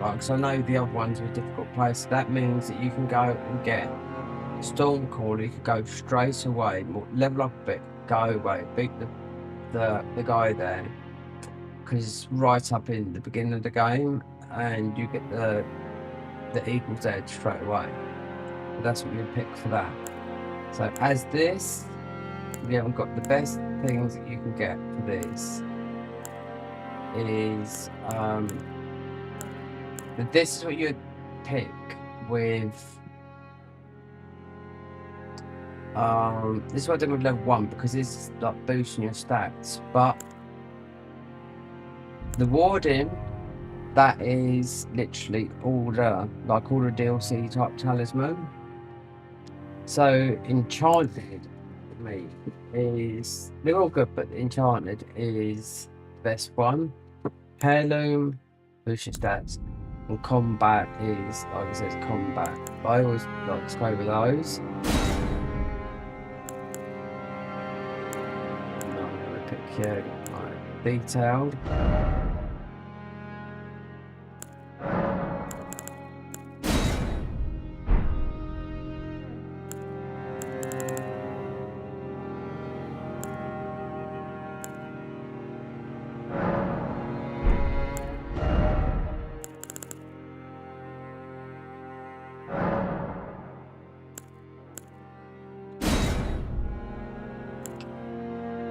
Right, because I know the other ones are a difficult place. So that means that you can go and get Stormcaller, you can go straight away, level up a bit, go away, beat the guy there. Because it's right up in the beginning of the game, and you get the Eagle's Edge straight away. That's what you pick for that. So as this, we haven't got the best things that you can get for this is this is what you'd pick with this is what I did with level 1 because it's like boosting your stats, but the warding, that is literally all the DLC type talisman. So enchanted me is, they're all good, but enchanted is the best one. Heirloom, boost your stats, and combat is, like I said, combat. But I always like to go with those. And I'm going to pick here, detailed.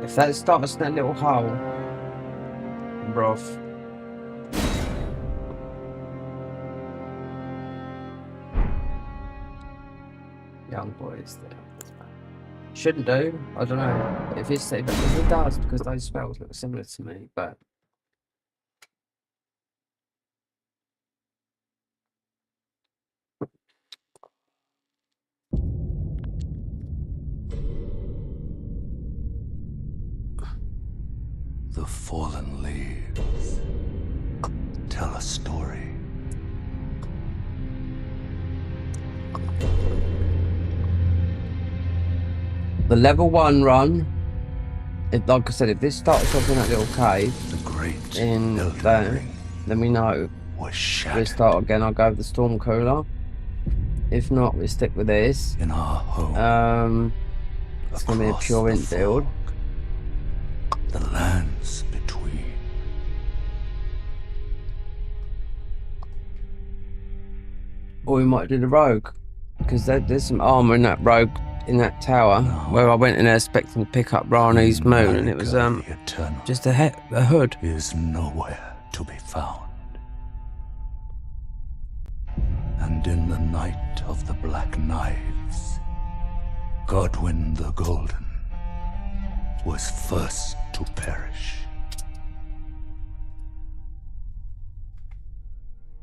If that starts in that little hole, rough. Young boys there. Shouldn't do, I don't know. If it does, because those spells look similar to me, but The fallen leaves tell a story. the level 1 run, like I said, if this starts off in that little cave The great in Elden there, ring then we know was we shattered start again. I'll go with the storm cooler. If not, we stick with this. in our home. It's gonna be a Across pure the int build. fog, the lands between. Or we might do the rogue, because there's some armor in that rogue, in that tower, where I went in there expecting to pick up Ranu's moon, and it was The eternal just a hood. is nowhere to be found. And in the night of the Black Knives, Godwyn the Golden was first to perish.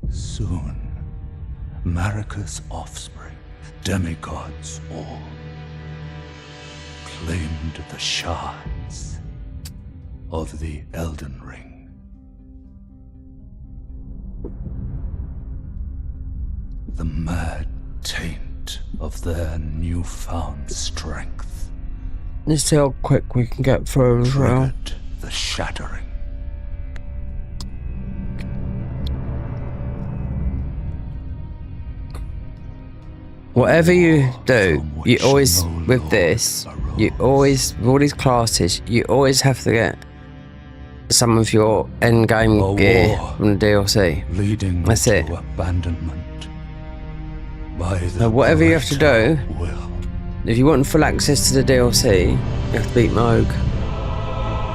Soon, Marika's offspring, demigods all, claimed the shards of the Elden Ring. The mad taint of their newfound strength Let's see how quick we can get through as well. triggered the shattering. Whatever you do, you always, with this, you always, with all these classes, you always have to get some of your end game A gear war from the DLC. leading That's to it. abandonment by the Now, whatever you have to do, will. if you want full access to the DLC, you have to beat Moog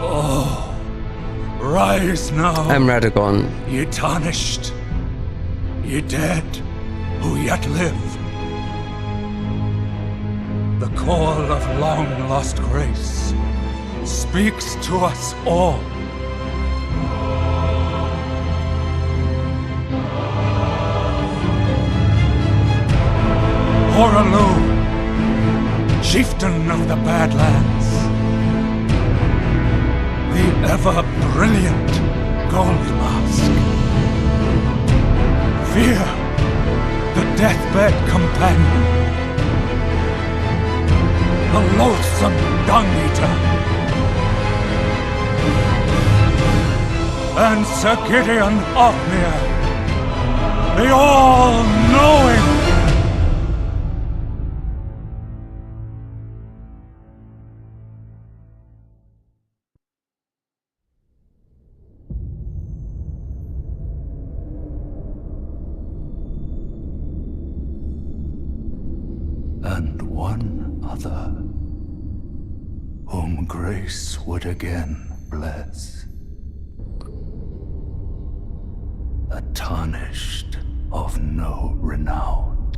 Oh, rise now, and Radagon. ye tarnished, ye dead who yet live. The call of long lost grace speaks to us all. Horalu, chieftain of the Badlands, the ever-brilliant Gold Mask. Fear, the deathbed companion, the loathsome dung-eater, and Sir Gideon Othmere, the all-knowing. And one mother, whom grace would again bless. A tarnished of no renown.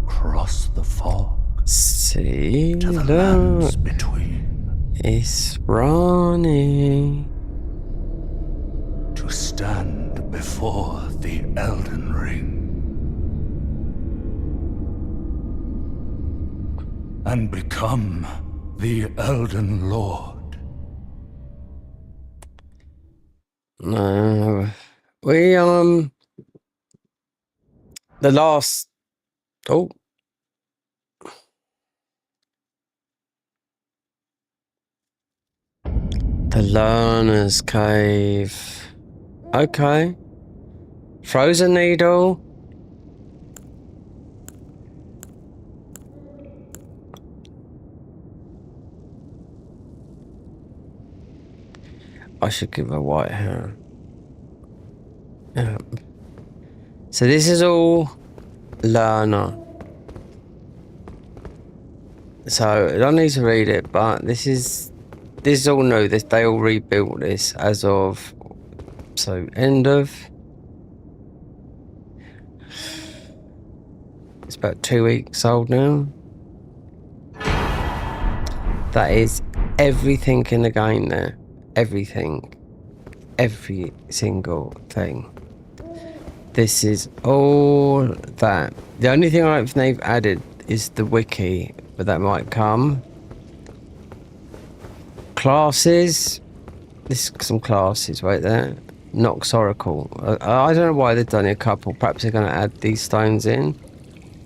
Cross the fog See, to the look, lands between, it's Ronnie. to stand before the Elden Ring and become the Elden Lord. No, we the last. Oh, the Learner's Cave. Okay. Frozen Needle. I should give her white hair. Yeah. So this is all Learner. So I don't need to read it, but this is all new. They all rebuilt this as of end of. It's about 2 weeks old now. That is everything in the game there. Everything. Every single thing. This is all that. The only thing I don't think they've added is the wiki, but that might come. Classes. There's some classes right there. Nox Oracle. I don't know why they've done a couple. Perhaps they're going to add these stones in.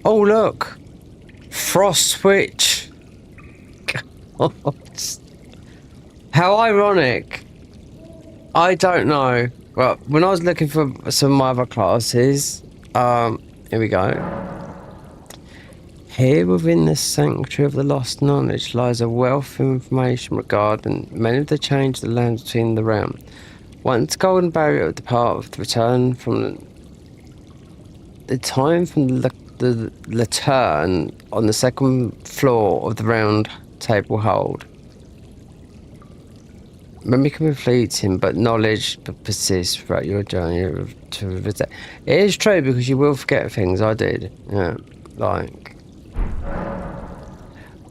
Oh, look. Frost Switch. God. How ironic. I don't know. Well, when I was looking for some of my other classes, here we go. Here within the sanctuary of the lost knowledge lies a wealth of information regarding many of the changes that land between the realm. Once golden barrier at the part of the return from the time from the Laterne on the second floor of the round table hold. Memory can be fleeting, but knowledge persists throughout your journey to revisit. It is true because you will forget things. I did. Yeah, like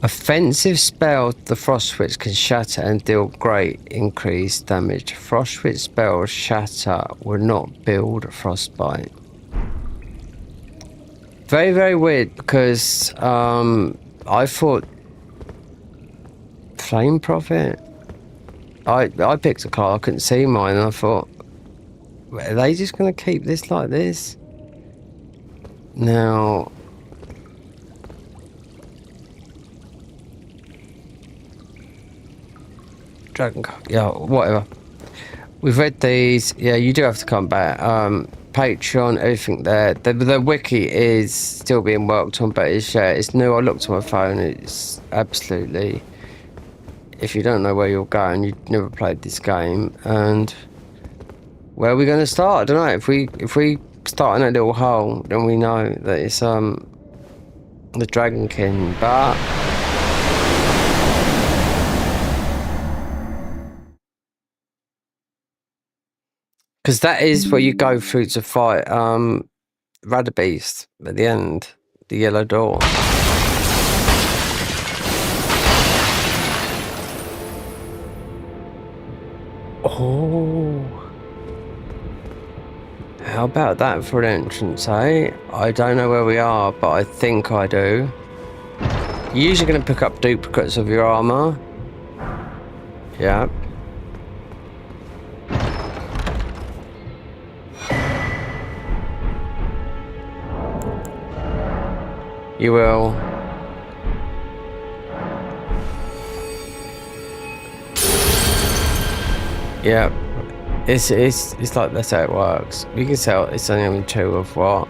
offensive spells. The Frost Switch can shatter and deal great increased damage. Frost Switch spells shatter will not build frostbite. Very, very weird because I thought Flame Prophet. I picked a card, I couldn't see mine, and I thought, are they just going to keep this like this? Now, Dragon card, yeah, whatever. We've read these, yeah, you do have to come back. Patreon, everything there. The wiki is still being worked on, but it's new. I looked on my phone, it's absolutely... If you don't know where you're going, you've never played this game, and where are we going to start? I don't know. If we start in a little hole, then we know that it's the Dragon King, but because that is where you go through to fight Radabeast at the end, the yellow door. Oh, how about that for an entrance, eh? I don't know where we are, but I think I do. You're usually going to pick up duplicates of your armor. Yep. You will. Yeah, it's like that's how it works. You can tell it's only having two of what.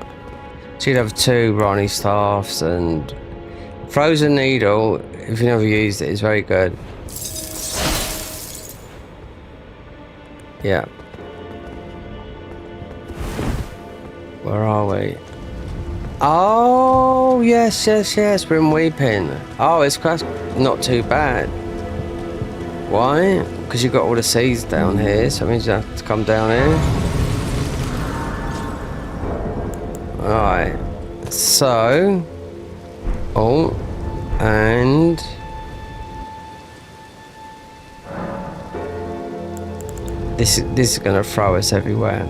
So you'd have two Ronnie staffs and Frozen Needle. If you never used it, is very good. Yeah. Where are we? Oh, yes. We're in Weeping. Oh, it's not too bad. Why? Because you've got all the seas down here, so it means you have to come down here. Alright. So... Oh. And... This is going to throw us everywhere.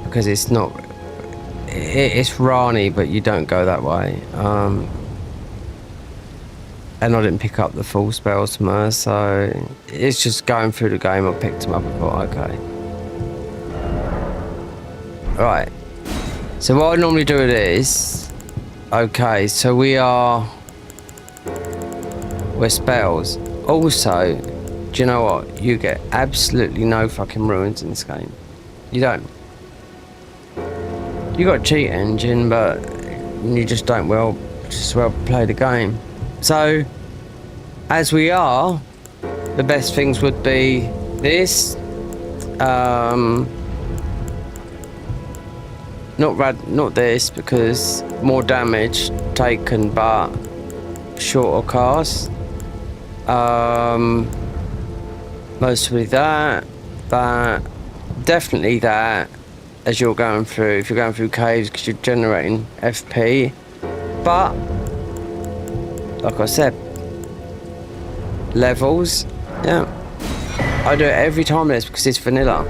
Because it's not... It's Rani, but you don't go that way. And I didn't pick up the full spells from her, so... It's just going through the game, I picked them up and thought, okay. Right. So what I normally do is... Okay, so we're spells. Also, do you know what? You get absolutely no fucking ruins in this game. You don't. You got a cheat engine, but you just don't well play the game. So, as we are, the best things would be this. Not this, because more damage taken, but shorter cast. Mostly that, but definitely that. As you're going through, if you're going through caves, because you're generating FP. But like I said, levels, yeah. I do it every time this because it's vanilla,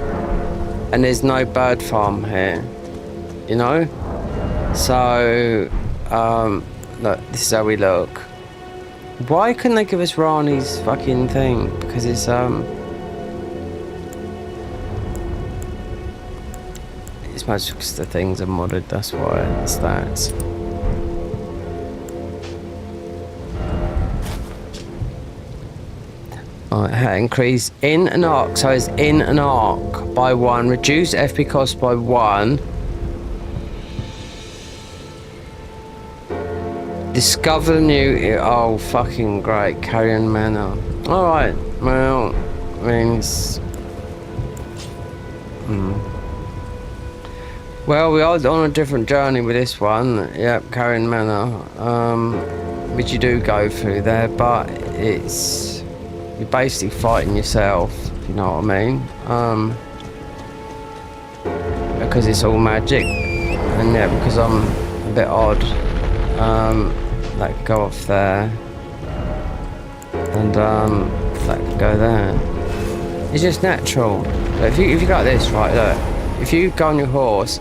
and there's no bird farm here. You know, so look, this is how we look. Why couldn't they give us Rani's fucking thing? Because it's mostly because the things are modded. That's why the stats. Alright, increase in an arc. So it's in an arc by 1. Reduce FP cost by 1. Discover new... Oh, fucking great. Carrion Manor. Alright, well, means... Well, we are on a different journey with this one. Yep, Carrion Manor. Which you do go through there, but it's... You're basically fighting yourself, if you know what I mean. Because it's all magic. And yeah, because I'm a bit odd. That can go off there, and that can go there. It's just natural. If you got this right, look. If you go on your horse,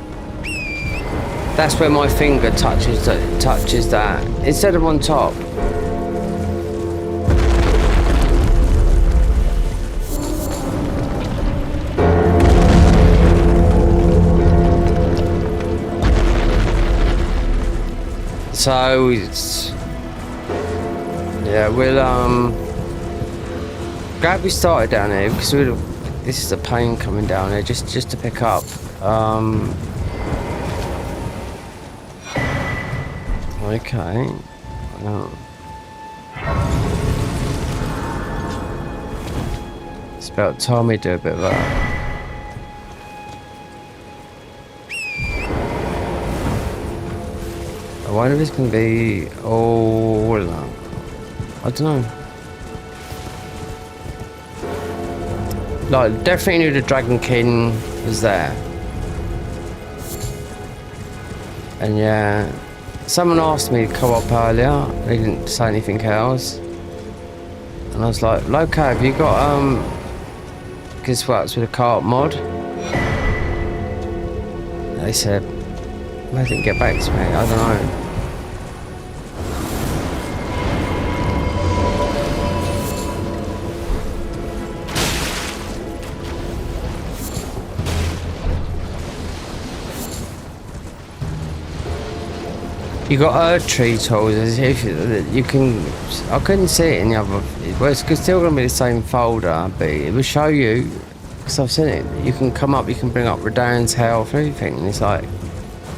that's where my finger touches that instead of on top. So it's, yeah, we'll glad we started down here because this is a pain coming down here just to pick up. Okay. It's about time we do a bit of that. I wonder if it's going to be all that. I don't know. Like, definitely knew the Dragon King was there. And yeah, someone asked me to co-op earlier. They didn't say anything else. And I was like, okay, have you got, this works with a co-op mod? They said, they didn't get back to me, I don't know. You got Earth Tree tools, as if you can. I couldn't see it in the other. Well, it's still going to be the same folder, but it will show you. Because I've seen it. You can come up, you can bring up Radan's health, everything, and it's like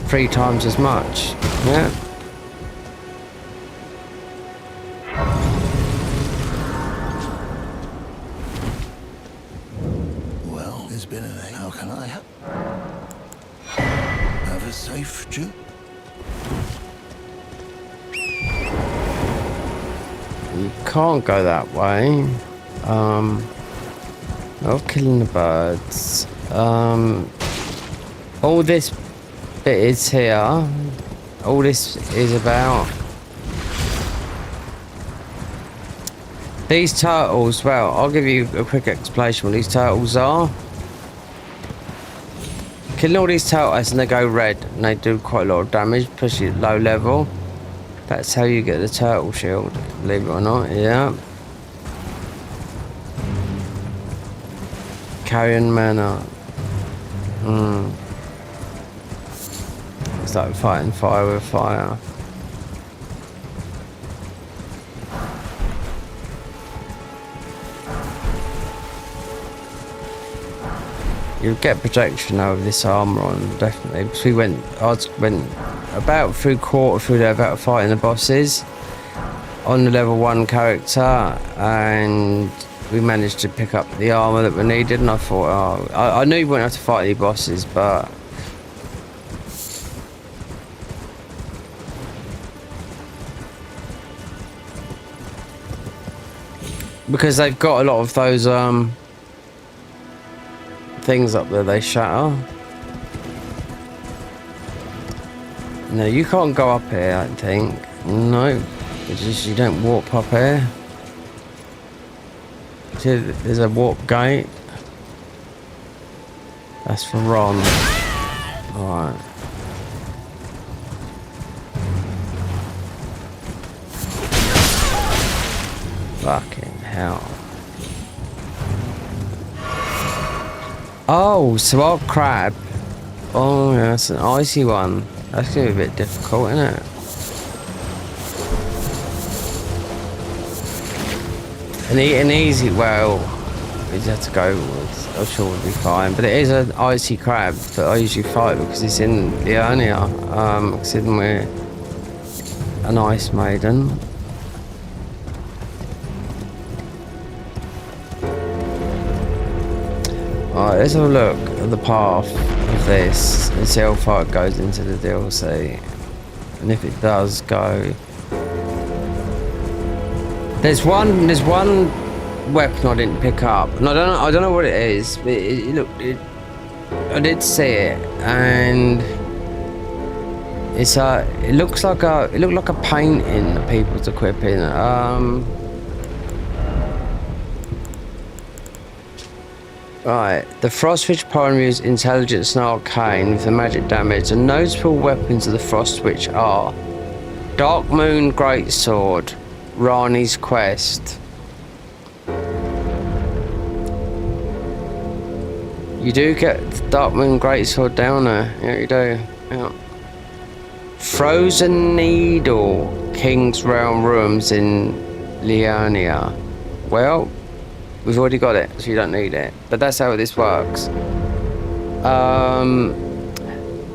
3 times as much. Yeah. Well, there's been a thing. How can I help? left you? You can't go that way. Not killing the birds. All this bit is here. All this is about these turtles. Well, I'll give you a quick explanation what these turtles are. Killing all these turtles and they go red and they do quite a lot of damage, especially at low level. That's how you get the turtle shield, believe it or not, yeah. Carrion mana. It's like fighting fire with fire. You'll get protection over this armor on, definitely. Because I went about quarter through there about fighting the bosses on the level 1 character, and we managed to pick up the armor that we needed. And I thought, I knew you wouldn't have to fight any bosses, but because they've got a lot of those things up there, they shatter. No, you can't go up here, I don't think. No, it's just you don't warp up here. See, there's a warp gate. That's for Ron. Alright. Fucking hell. Oh, so our crab. Oh, yeah, that's an icy one. That's gonna be a bit difficult, isn't it? An easy, well, we just have to go with, I'm sure we'll be fine. But it is an icy crab that I usually fight because it's in Liurnia, considering we're an ice maiden. Alright, let's have a look at the path of this and see how far it goes into the DLC. And if it does go... There's one weapon I didn't pick up, and I don't know what it is. I did see it, and it looked like a painting that people's equipping. Right, the Frostwitch Pioneer's intelligence and arcane with the magic damage. The notable weapons of the Frostwitch are Dark Moon Greatsword, Rani's Quest. You do get the Dark Moon Greatsword down there. Yeah, you do. Yeah. Frozen Needle, King's Realm Rooms in Liurnia. Well, we've already got it, so you don't need it. But that's how this works.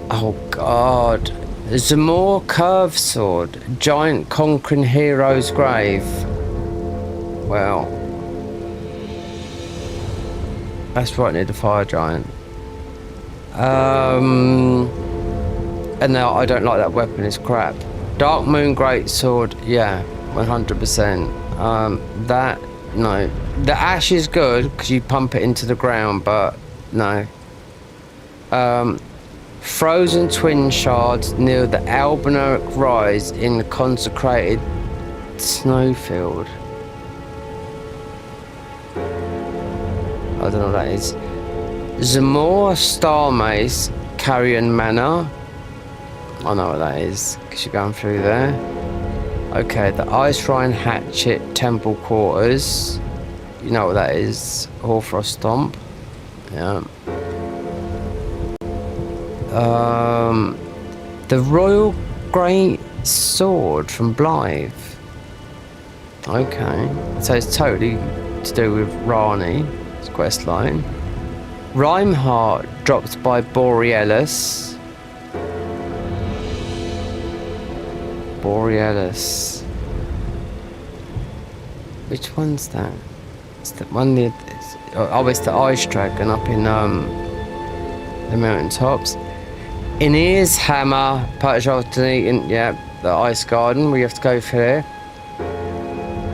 Oh god. Zamor Curve Sword, Giant Conquering Hero's Grave. Well, that's right near the Fire Giant. And now I don't like that weapon, it's crap. Dark Moon Greatsword, yeah, 100%. That, no. The ash is good because you pump it into the ground, but no. Frozen Twin Shards near the Albinauric Rise in the consecrated snowfield. I don't know what that is. Zamor Star Mace, Carrion Manor. I know what that is because you're going through there. Okay, the Ice Shrine Hatchet Temple Quarters. You know what that is. Hoarfrost Stomp. Yeah. The Royal Great Sword from Blythe. Okay. So it's totally to do with Rani. It's quest line. Rhymeheart dropped by Borealis. Borealis. Which one's that? It's the one near... it's the Ice Dragon up in the mountain tops. Aeneas Hammer, purchase after eating, yeah, the Ice Garden, we have to go for there.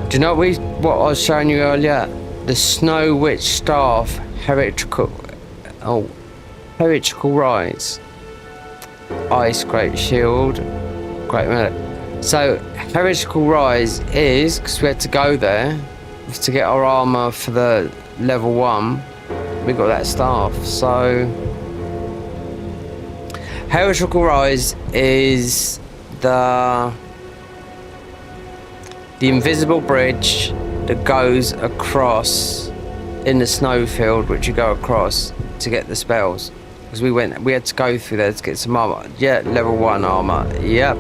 Do you know what I was showing you earlier? The Snow Witch Staff, heretical rise. Ice, great shield, great melee. So, heretical rise is, because we had to go there, to get our armor for the level 1, we got that staff, so... Heretical rise is the invisible bridge that goes across in the snowfield, which you go across to get the spells. Because we had to go through there to get some armor. Yeah, level 1 armor. Yep.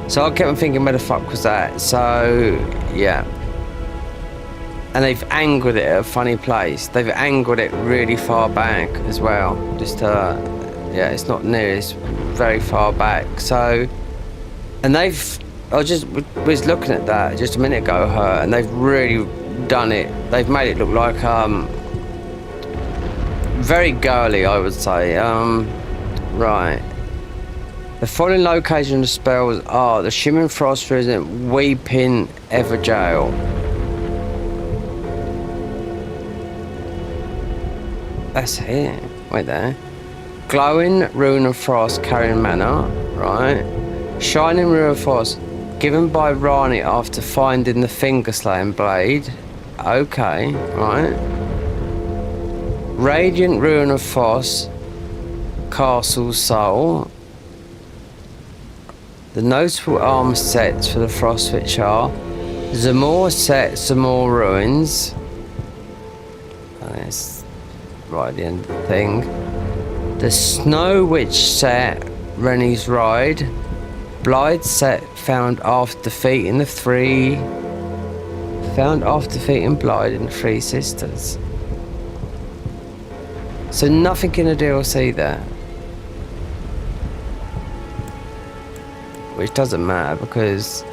So I kept on thinking, where the fuck was that? So yeah. And they've angled it at a funny place. They've angled it really far back as well. Just yeah, it's not near. It's very far back. So, and I was looking at that just a minute ago, and they've really done it. They've made it look like very girly, I would say. Right. The following location of spells are the Shimmering Frost Resident, Weeping Evergale. That's it. Wait there. Glowing Rune of Frost, Carrying Mana. Right. Shining Rune of Frost, given by Rane after finding the Finger Slaying Blade. Okay. Right. Radiant Rune of Frost, Castle Soul. The notable armor sets for the Frostwitch are Zamor set, Zamor Ruins. That's right at the end of the thing. The Snow Witch set, Rennie's Ride. Blade set, found after defeating the Blade and the Three Sisters. So nothing in the DLC there. Which doesn't matter because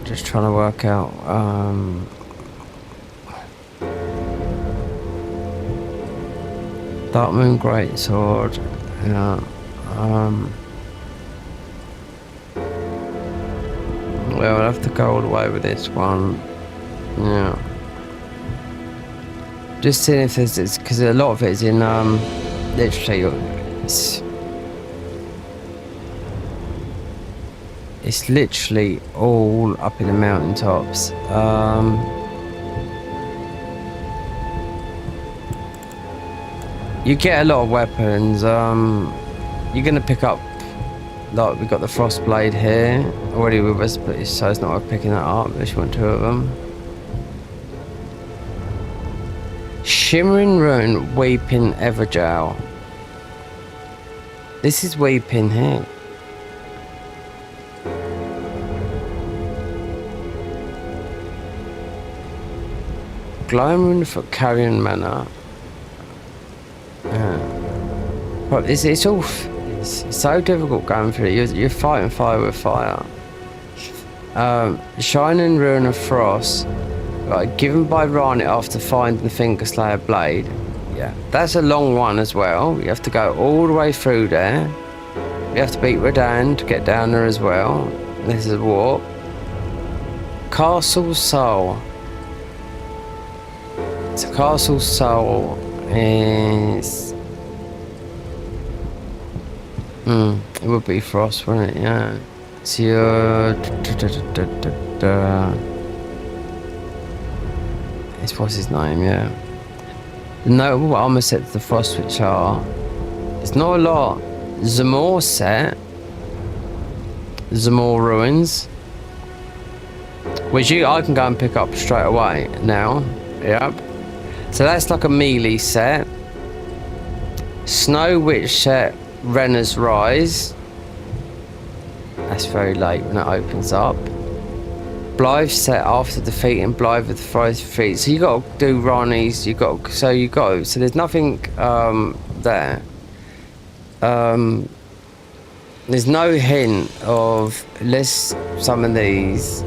just trying to work out Dark Moon Greatsword, yeah. Well, I'll have to go all the way with this one. Yeah. Just seeing if there's, because a lot of it is in literally it's literally all up in the mountaintops. You get a lot of weapons. You're gonna pick up, like we got the Frost Blade here already with us, but so it's not worth picking that up unless you want 2 of them. Shimmering Rune, Weeping Evergale. This is Weeping here. Glowing Rune for Carrying Mana. Yeah. But it's all. It's so difficult going through it. You're fighting fire with fire. Shining Rune of Frost, right, given by Rane after finding the Finger Slayer Blade. Yeah, that's a long one as well. You have to go all the way through there. You have to beat Radan to get down there as well. This is a warp. Castle Soul. So Castle Soul is... it would be Frost, wouldn't it? Yeah. So you're... It's what's his name, yeah. The notable armor sets the Frostwitch are... It's not a lot. Zamor set. Zamor Ruins. Which I can go and pick up straight away now. Yep. So that's like a melee set. Snow Witch set, Renner's Rise. That's very late when it opens up. Blythe set after defeating Blythe with the Forest Feet. So you got to do Ronnie's. So there's nothing there. there's no hint of let's summon these.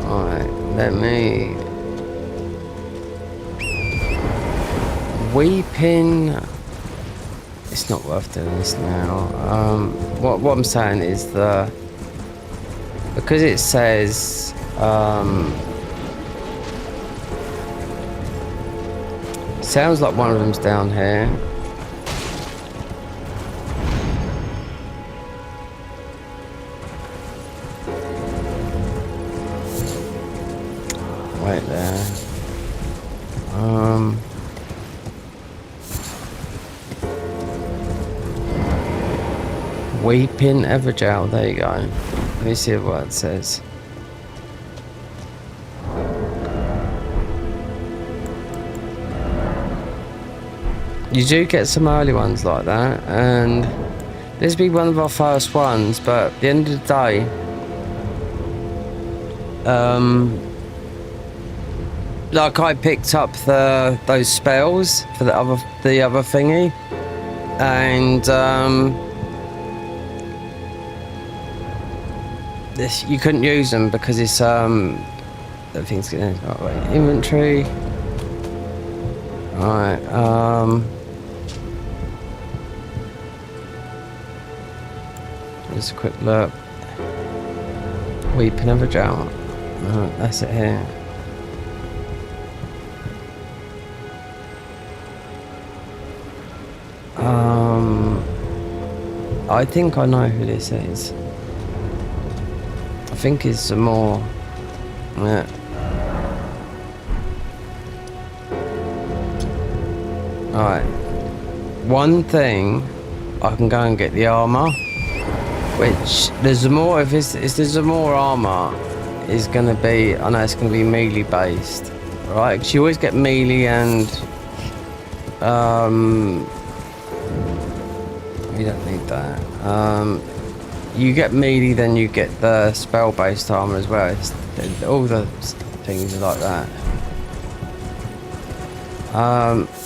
Alright, let me weeping. It's not worth doing this now. What I'm saying is because it says sounds like one of them's down here. Wait there. Weeping Evergel, there you go. Let me see what it says. You do get some early ones like that, and this will be one of our first ones, but at the end of the day, like I picked up those spells for the other thingy, and you couldn't use them because it's everything's getting inventory. Alright, just a quick look. Weeping Evergel. That's it here. I think I know who this is. I think it's some more. Yeah. Alright. One thing, I can go and get the armor. Which there's more. If there's more armor, is gonna be. I know it's gonna be melee based, right? Because you always get melee and you don't need that. You get melee, then you get the spell based armor as well. All the things are like that.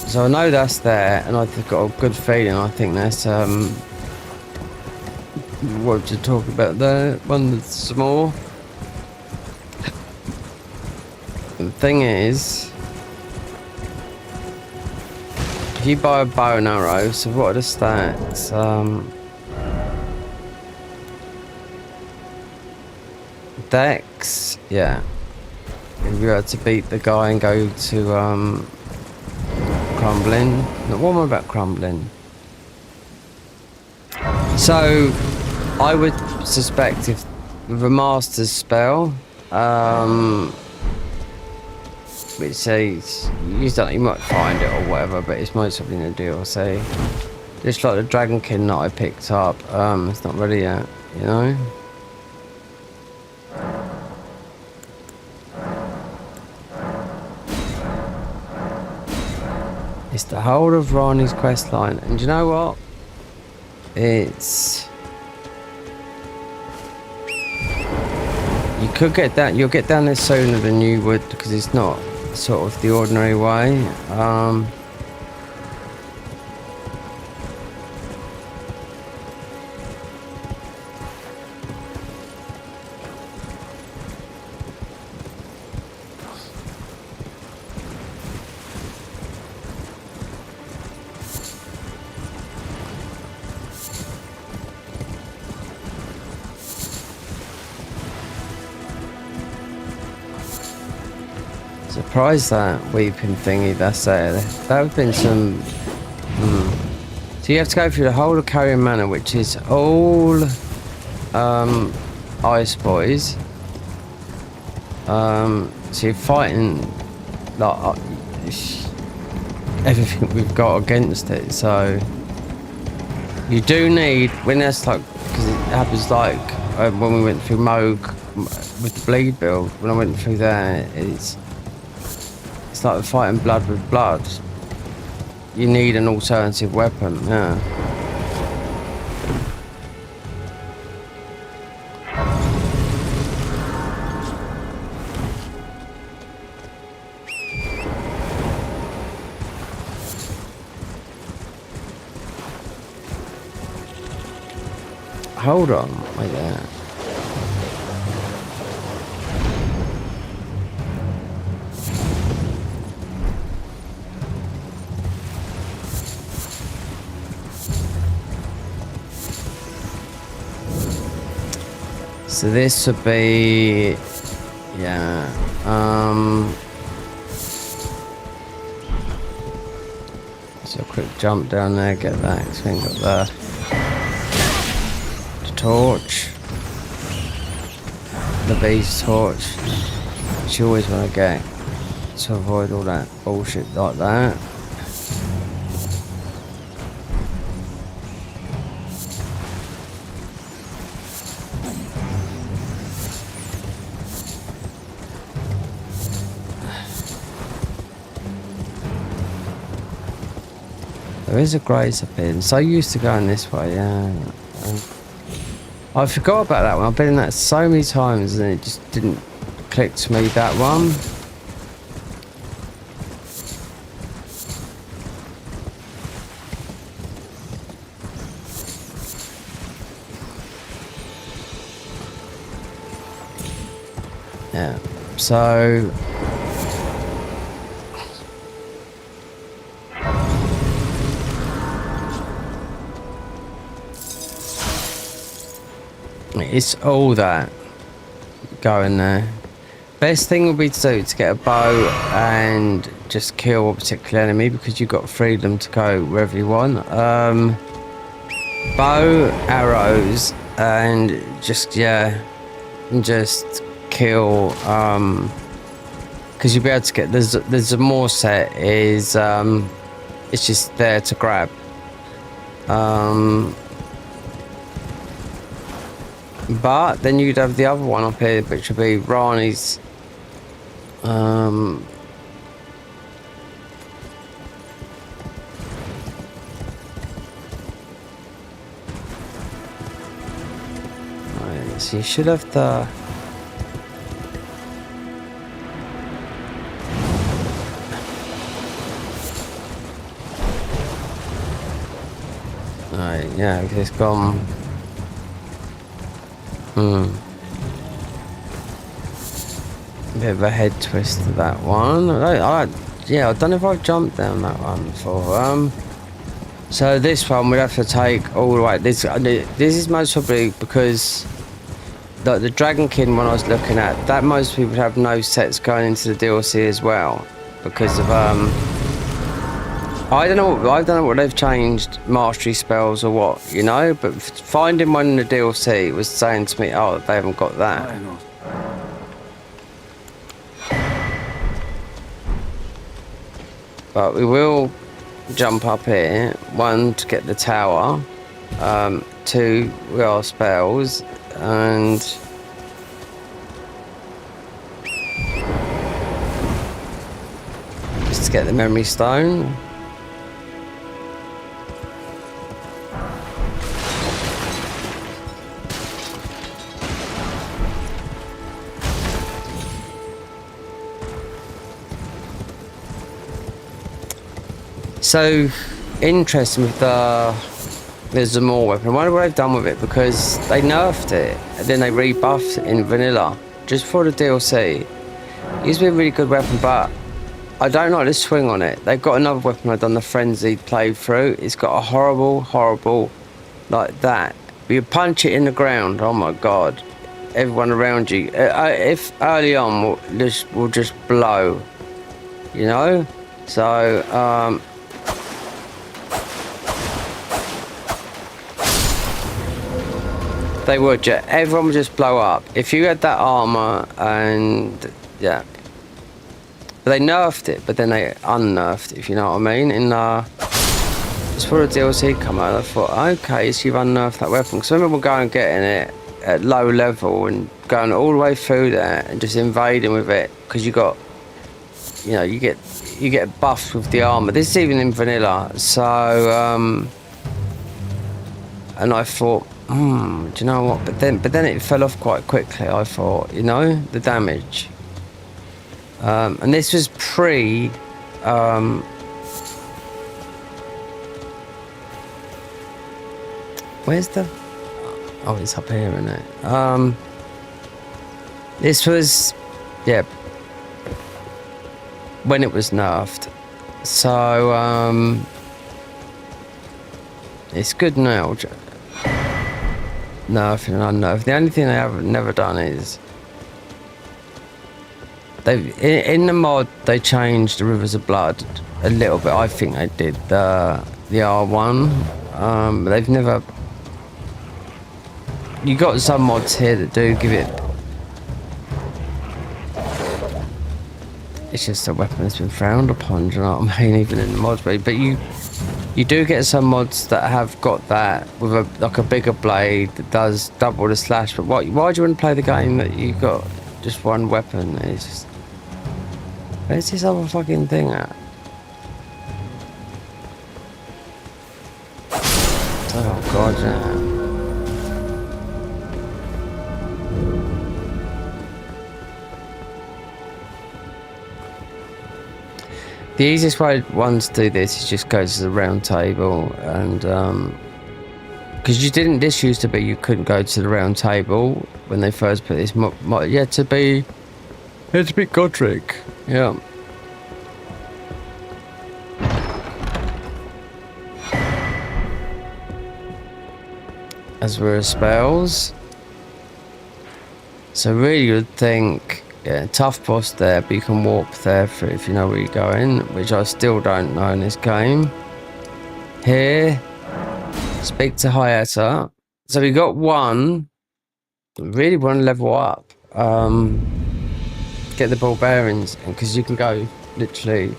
So I know that's there, and I've got a good feeling. I think that's what to talk about there. One that's small. The thing is, if you buy a bow and arrow, so what are the stats? Dex, yeah. If you had to beat the guy and go to crumbling. No, what am I about crumbling? So I would suspect if with a master's spell, which says you might find it or whatever, but it's most something to do. Or say, just like the dragonkin that I picked up, it's not ready yet, you know. It's the whole of Rani's quest line, and you know what? It's you could get that. You'll get down there sooner than you would because it's not sort of the ordinary way. Surprised that weeping thingy, that's there. There have been some. So you have to go through the whole of Carrion Manor, which is all ice boys. So you're fighting like everything we've got against it. So you do need, when that's like, because it happens like when we went through Moog with the bleed build. When I went through there, it's like fighting blood with blood. You need an alternative weapon, yeah. hold on, wait there. So this would be, yeah, so a quick jump down there, get that, because we ain't got the torch, the beast torch, which you always want to get to avoid all that bullshit like that. There is a graze up here. So used to going this way, yeah. I forgot about that one. I've been in that so many times and it just didn't click to me, that one. Yeah, so it's all that going there. Best thing would be to do to get a bow and just kill a particular enemy, because you've got freedom to go wherever you want. Bow, arrows, and just, yeah, just kill, because you'll be able to get, there's a more set is, it's just there to grab. But then you'd have the other one up here, which would be Rane's. Right, so you should have the. Right, yeah, it's gone. Bit of a head twist to that one. Yeah, I don't know if I've jumped down that one before. So this one we'd have to take all the way. This is most probably because the Dragonkin one I was looking at, that most people have no sets going into the DLC as well, because of I don't know what they've changed, mastery spells or what, you know, but finding one in the DLC was saying to me, oh, they haven't got that. But we will jump up here, one to get the tower, two with our spells, and just to get the memory stone. So interesting with the Zamor weapon. I wonder what they've done with it, because they nerfed it and then they rebuffed it in vanilla just for the DLC. It used to be a really good weapon, but I don't like the swing on it. They've got another weapon I've done the frenzied playthrough. It's got a horrible like that. But you punch it in the ground, oh my god, everyone around you, if early on, will just blow, you know. So they would, yeah. Everyone would just blow up if you had that armor, and yeah. But they nerfed it, but then they unnerfed it, if you know what I mean. In just for the DLC come out, I thought, okay, so you've unnerfed that weapon. Because I remember going getting it at low level and going all the way through there and just invading with it, because you got, you know, you get buffed with the armor. This is even in vanilla. So and I thought, do you know what? But then it fell off quite quickly. I thought, you know, the damage. And this was pre. Where's the? Oh, it's up here, isn't it? This was, yeah, when it was nerfed. So, it's good now. Nerfed and unnerfed. The only thing they have never done is in the mod they changed the Rivers of Blood a little bit. I think they did the R1. They've never. You got some mods here that do give it. It's just a weapon that's been frowned upon. Do you know what I mean? Even in the mods, but you do get some mods that have got that with a bigger blade that does double the slash. But why do you want to play the game that you got just one weapon? It's just, where's this other fucking thing at? Oh god, yeah. The easiest way ones to do this is just go to the round table and because this used to be you couldn't go to the round table when they first put this mod. You had to be Godric. Yeah. As were spells. So really you'd think, yeah, tough boss there, but you can warp there for if you know where you're going, which I still don't know in this game. Here, speak to Hayata. So we got one. Really want to level up. Get the ball bearings, because you can go literally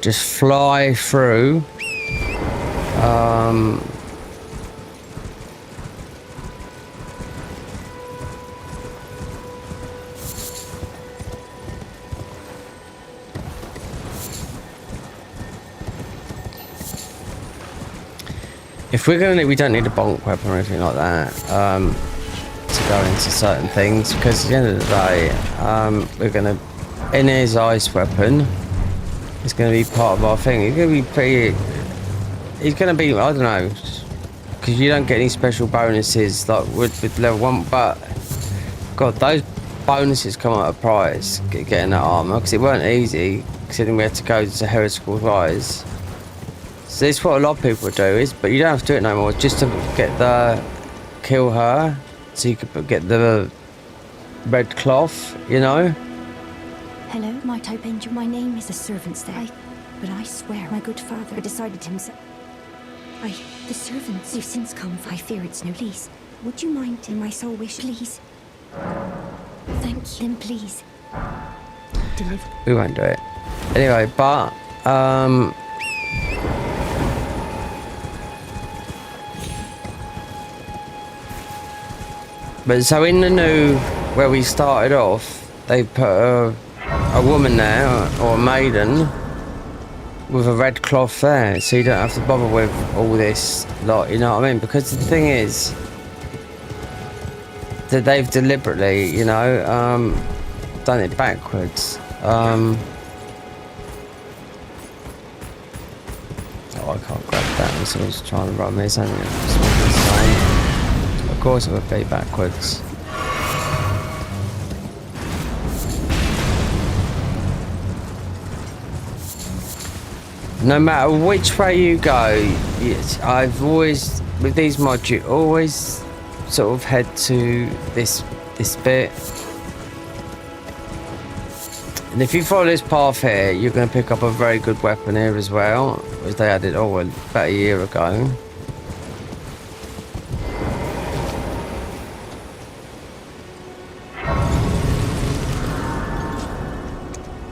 just fly through. If we're gonna, we don't need a bonk weapon or anything like that to go into certain things, because at the end of the day, we're gonna, in his ice weapon, it's gonna be part of our thing. It's gonna be pretty. He's gonna be, I don't know, because you don't get any special bonuses like with level 1, but God, those bonuses come at a price. Getting that armor, because it weren't easy, considering we had to go to heretical rise. So this is what a lot of people do, but you don't have to do it no more. Just to get kill her, so you could get the red cloth, you know. Hello, my type angel. My name is a servant's there. But I swear, my good father decided himself. The servants, you've since come. I fear it's no lease. Would you mind in my soul wish, please? Thank you. Then please. Deliver. We won't do it. Anyway, but but so in the new, where we started off, they put a woman there, or a maiden, with a red cloth there, so you don't have to bother with all this lot, you know what I mean? Because the thing is, that they've deliberately, you know, done it backwards. Oh, I can't grab that, so I was trying to run this, and of course it would be backwards. No matter which way you go, I've always, with these mods, you always sort of head to this bit. And if you follow this path here, you're going to pick up a very good weapon here as well, which they added about a year ago.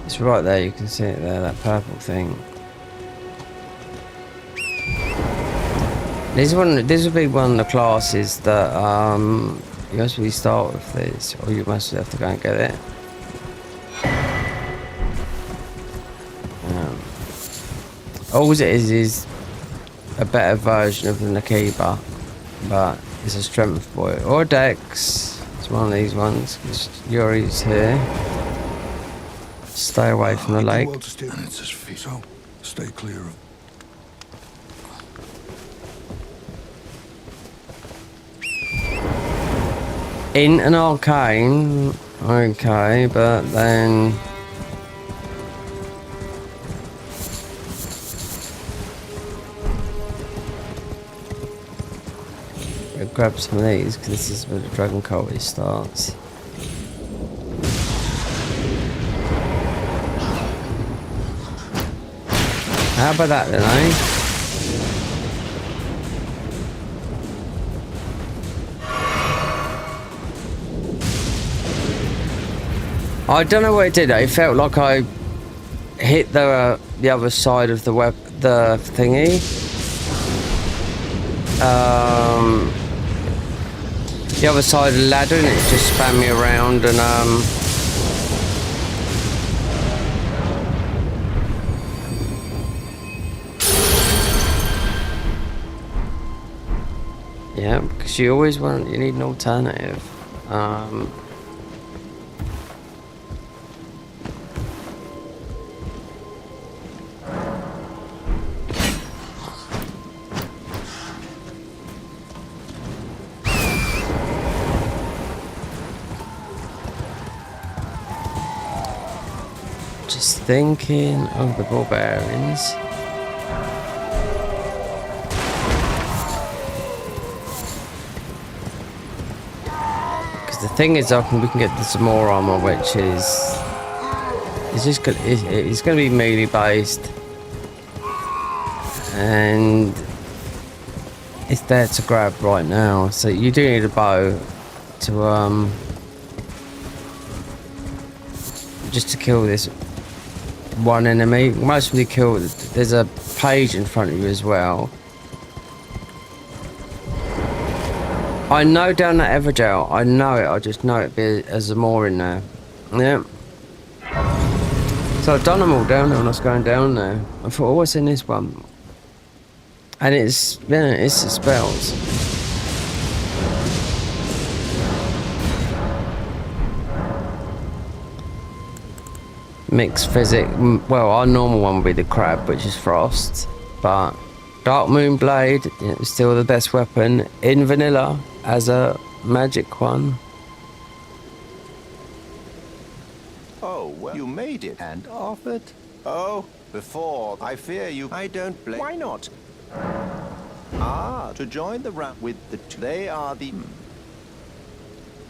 It's right there, you can see it there, that purple thing. This would be one of the classes that you must really start with this, or you must have to go and get it. All it is a better version of the Nakiba, but it's a strength boy or a Dex. It's one of these ones. Yuri's here. Stay away from the lake. And it's his feet, so stay clear of. in an arcane, okay, but then we'll grab some of these because this is where the dragon cultist starts. How about that then, eh? I don't know what it did. It felt like I hit the other side of the thingy. The other side of the ladder, and it just spun me around and yeah, because you always you need an alternative. Just thinking of the barbarians. Because the thing is, we can get some more armor, which is it's just good. It's going to be melee based, and it's there to grab right now. So you do need a bow to just to kill this one enemy. Most of them kill. There's a page in front of you as well. I know down that Everdale. I know it. I just know it as a more in there. Yeah. So I've done them all down there when I was going down there. I thought, oh, what's in this one? And it's the spells. Mixed physic. Well, our normal one would be the crab, which is frost, but Dark Moon Blade is still the best weapon in vanilla as a magic one. Oh, well, you made it. And offered? Oh, before. I fear you. I don't blame. Why not? Ah, to join the round with the two. They are the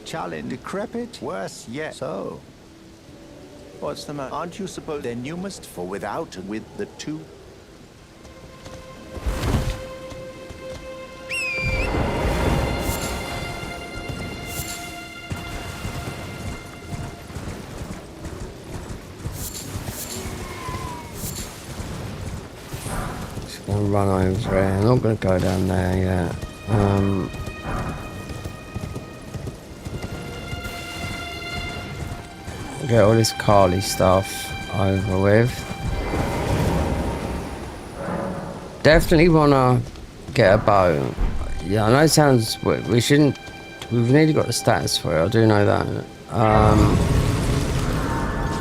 challenge. Decrepit? Worse yet. So. What's the matter? Aren't you supposed? Then you must, for without and with the two. Just gonna run over there. I'm not gonna go down there yet. Get all this Carly stuff over with. Definitely wanna get a bow. Yeah, I know it sounds we shouldn't. We've nearly got the stats for it. I do know that.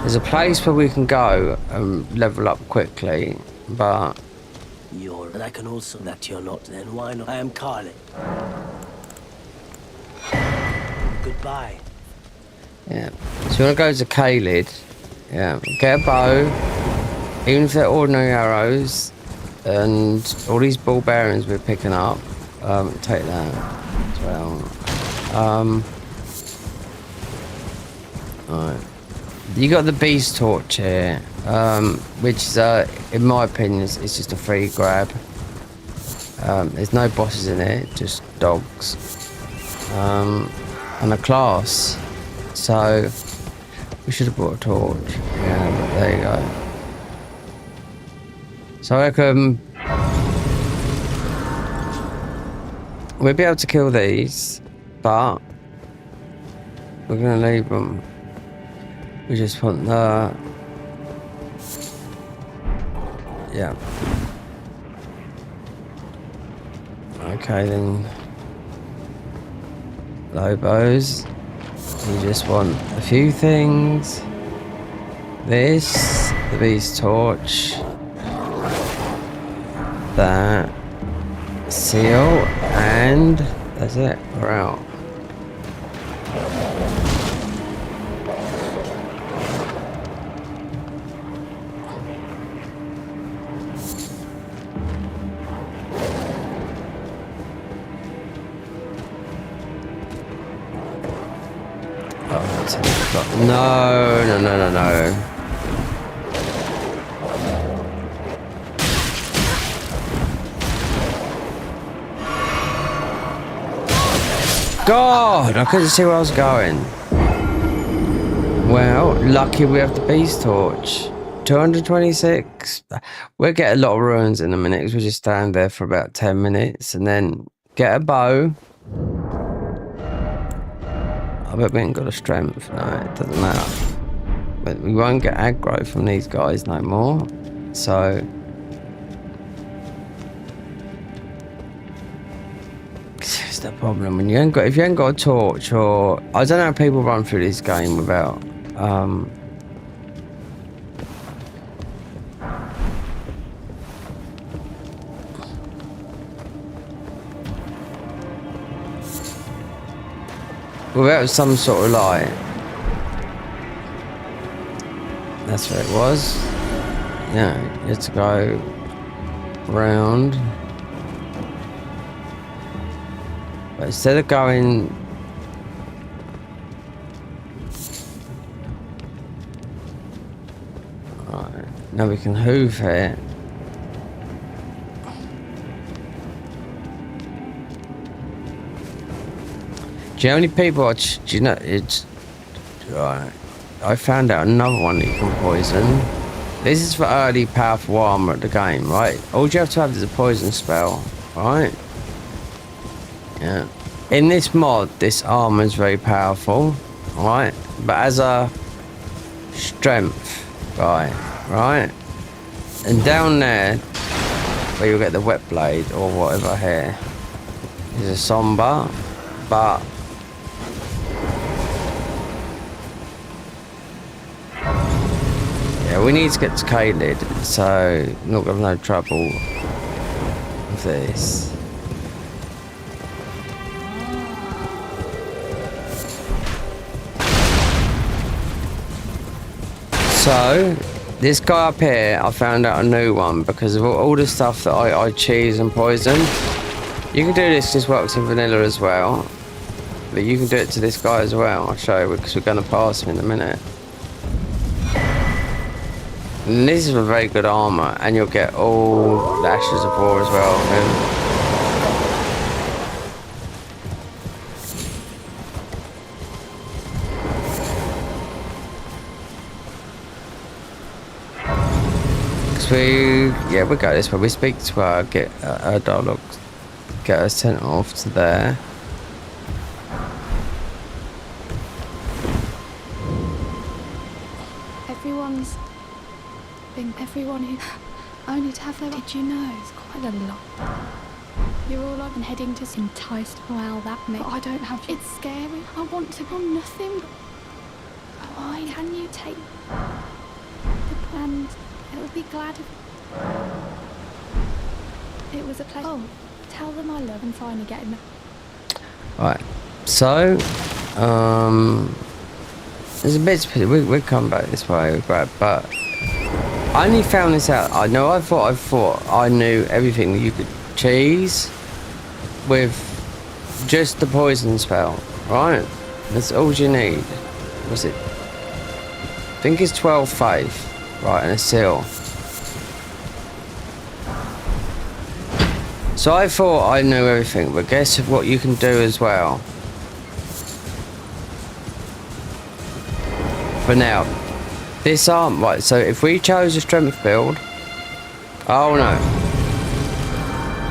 There's a place where we can go and level up quickly, but and I can also that you're not. Then why not? I am Carly. Goodbye. yeah. So you wanna go to Kaled. Yeah. Get a bow, even if they're ordinary arrows, and all these ball bearings we're picking up. Take that as well. Alright. You got the beast torch here, which is, in my opinion, it's just a free grab. There's no bosses in it, just dogs. And a class. So, we should have brought a torch. Yeah, but there you go. So I reckon we'll be able to kill these, but we're going to leave them. We just want the... yeah. Okay then. Lobos. We just want a few things. This, the beast torch. That. Seal, and that's it. We're out. 10 o'clock. No, no, no, no, no. God, I couldn't see where I was going. Well, lucky we have the beast torch. 226. We'll get a lot of ruins in a minute because we just stand there for about 10 minutes and then get a bow. I bet we ain't got a strength. No, it doesn't matter. But we won't get aggro from these guys no more. So it's the problem when if you ain't got a torch, or I don't know how people run through this game without without some sort of light. That's where it was. Yeah, you have to go round. But instead of going right, now we can hoof here. Do you know how many people do you know it's right? I found out another one that you can poison. This is for early powerful armor at the game, right? All you have to have is a poison spell, right? Yeah. In this mod, this armor is very powerful, right? But as a strength guy, right? And down there, where you'll get the wet blade or whatever here, is a somber, but yeah, we need to get to Kaled, so not gonna have no trouble with this. So, this guy up here, I found out a new one because of all the stuff that I cheese and poison. You can do this, this works in vanilla as well. But you can do it to this guy as well, I'll show you because we're going to pass him in a minute. And this is a very good armor, and you'll get all the ashes of war as well of him. We go this way. We speak to her, get her dialogue, get her sent off to there. Everyone who only to have their. Did you know? It's quite a lot. You're all on and heading to enticed. Well, that may. But I don't have. It's scary. I want to do nothing. Why can you take the plans? It'll be glad if it was a pleasure. Oh, tell them I love and finally get him. Right, so there's a bit. We'll come back this way, but I only found this out. I thought I knew everything that you could cheese with just the poison spell, right? That's all you need. Was it? I think it's 12 faith, right, and a seal. So I thought I knew everything, but guess what you can do as well? For now, this arm, right, so if we chose a strength build, oh no,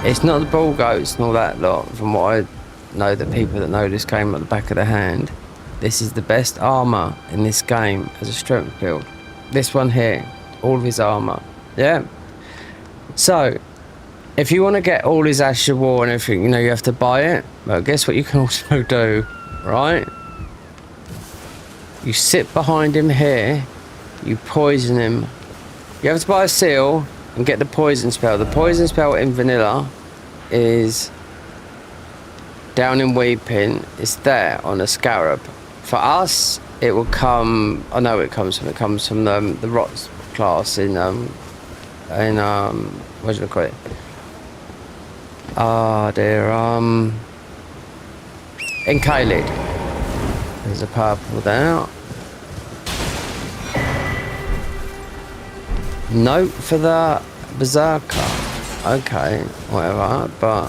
it's not the ball goats and all that lot, from what I know, the people that know this game at the back of the hand, this is the best armor in this game as a strength build. This one here, all of his armor, yeah? So, if you want to get all his Ash of War and everything, you know, you have to buy it. But guess what you can also do, right? You sit behind him here, you poison him. You have to buy a seal and get the poison spell. The poison spell in vanilla is down in Weeping. It's there on a scarab. For us, it will come. I know it comes from the Rot class in what do you call it? In Kaled. There's a purple there. Note for the berserker. Okay, whatever, but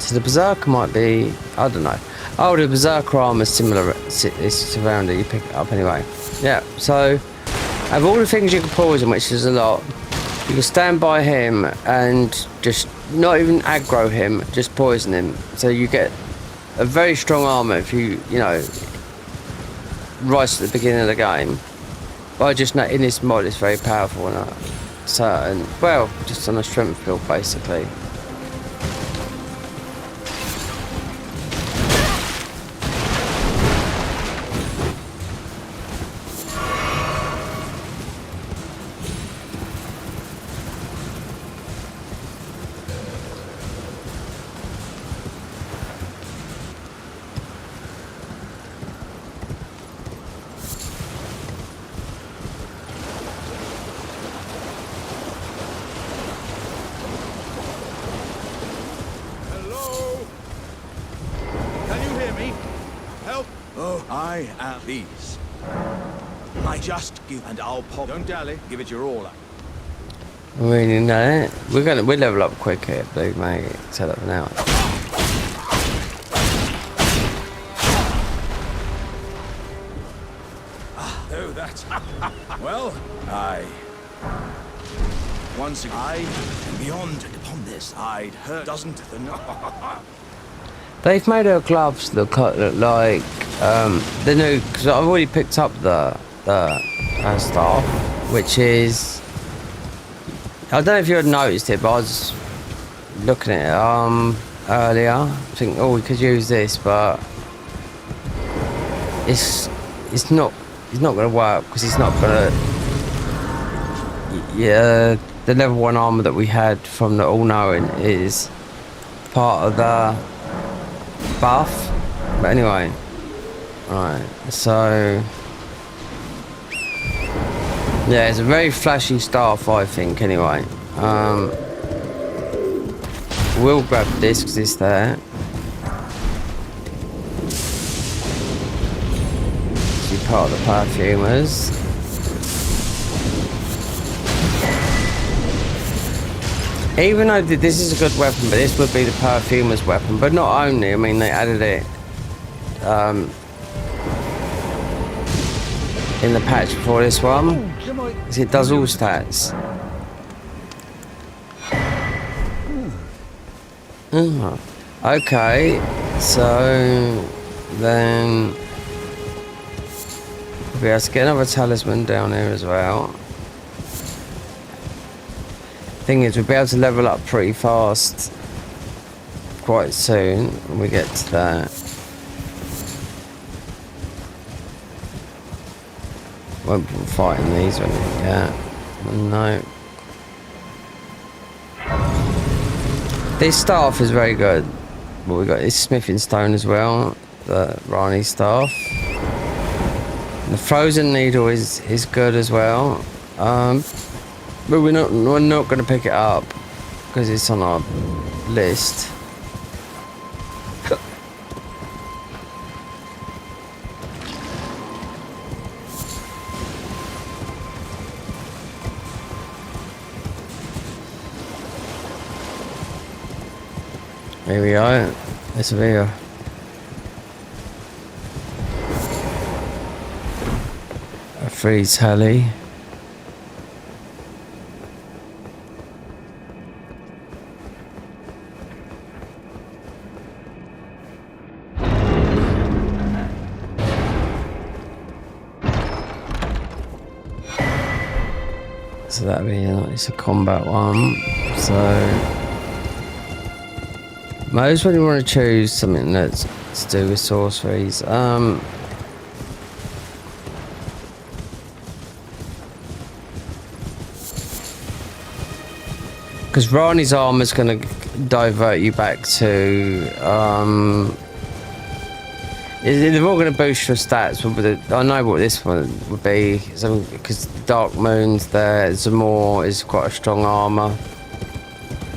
so the berserker might be, I don't know. Oh, the berserker armor is similar, it's surrounded, you pick it up anyway. Yeah, so of all the things you can poison, which is a lot, you can stand by him and just not even aggro him, just poison him. So you get a very strong armor if you know, right at the beginning of the game. But just know in this mod it's very powerful and certain, well, just on a strength build basically. These. I just give and I'll pop. Don't dally. Give it your all. Really know. We'll level up quick here, believe me. Set up now. Oh, that's well. Once again, and beyond upon this, I'd heard doesn't the They've made her gloves look like the new, because I've already picked up the staff, which is, I don't know if you had noticed it, but I was looking at it earlier, thinking, oh, we could use this, but it's not going to work because it's not going to. Yeah, the level 1 armor that we had from the all-knowing is part of the buff, but anyway, right, so yeah, it's a very flashy staff, I think, anyway. We'll grab this because it's there. It's part of the perfumers. Even though this is a good weapon, but this would be the perfumer's weapon. But not only, I mean, they added it in the patch before this one. So it does all stats. Oh, okay, so then we'll be able to get another talisman down here as well. Thing is, we'll be able to level up pretty fast quite soon when we get to that. Won't be fighting these or anything yet. No. This staff is very good. But we got this smithing stone as well, the Rani staff. The frozen needle is good as well. But we're not going to pick it up because it's on our list. Here we are. It's here. A free tally. So that'll be it's a combat one. So most when you want to choose something that's to do with sorceries. Because Rani's armor is going to divert you back to they're all going to boost your stats, but I know what this one would be, because Dark Moon's there, Zamor is quite a strong armour.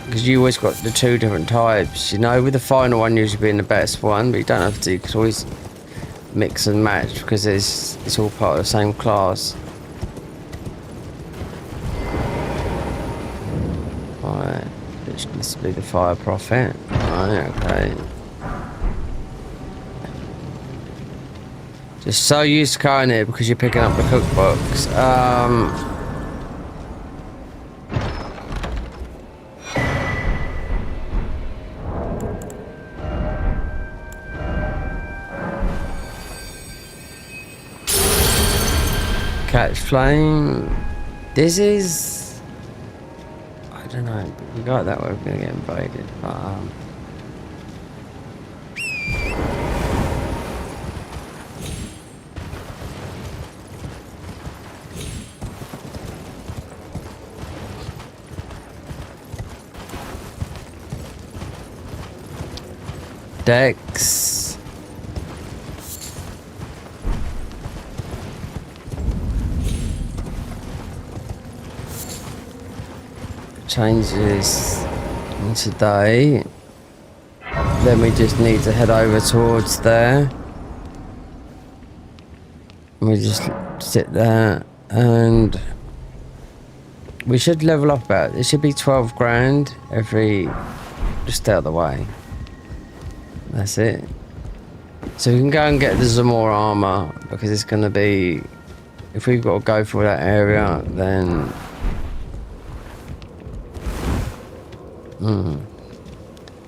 Because you always got the 2 different types, you know, with the final one usually being the best one, but you don't have to, because always mix and match because it's all part of the same class. Right, this will be the fire prophet. Right, okay. Just so used to going here because you're picking up the cookbooks. Catch flame. This is, I don't know. We got that way. We're gonna get invaded, but Dex. Changes today. Then we just need to head over towards there. We just sit there and we should level up about, it should be 12 grand every, just out of the way. That's it. So we can go and get the Zamor armor because it's going to be, if we've got to go for that area, then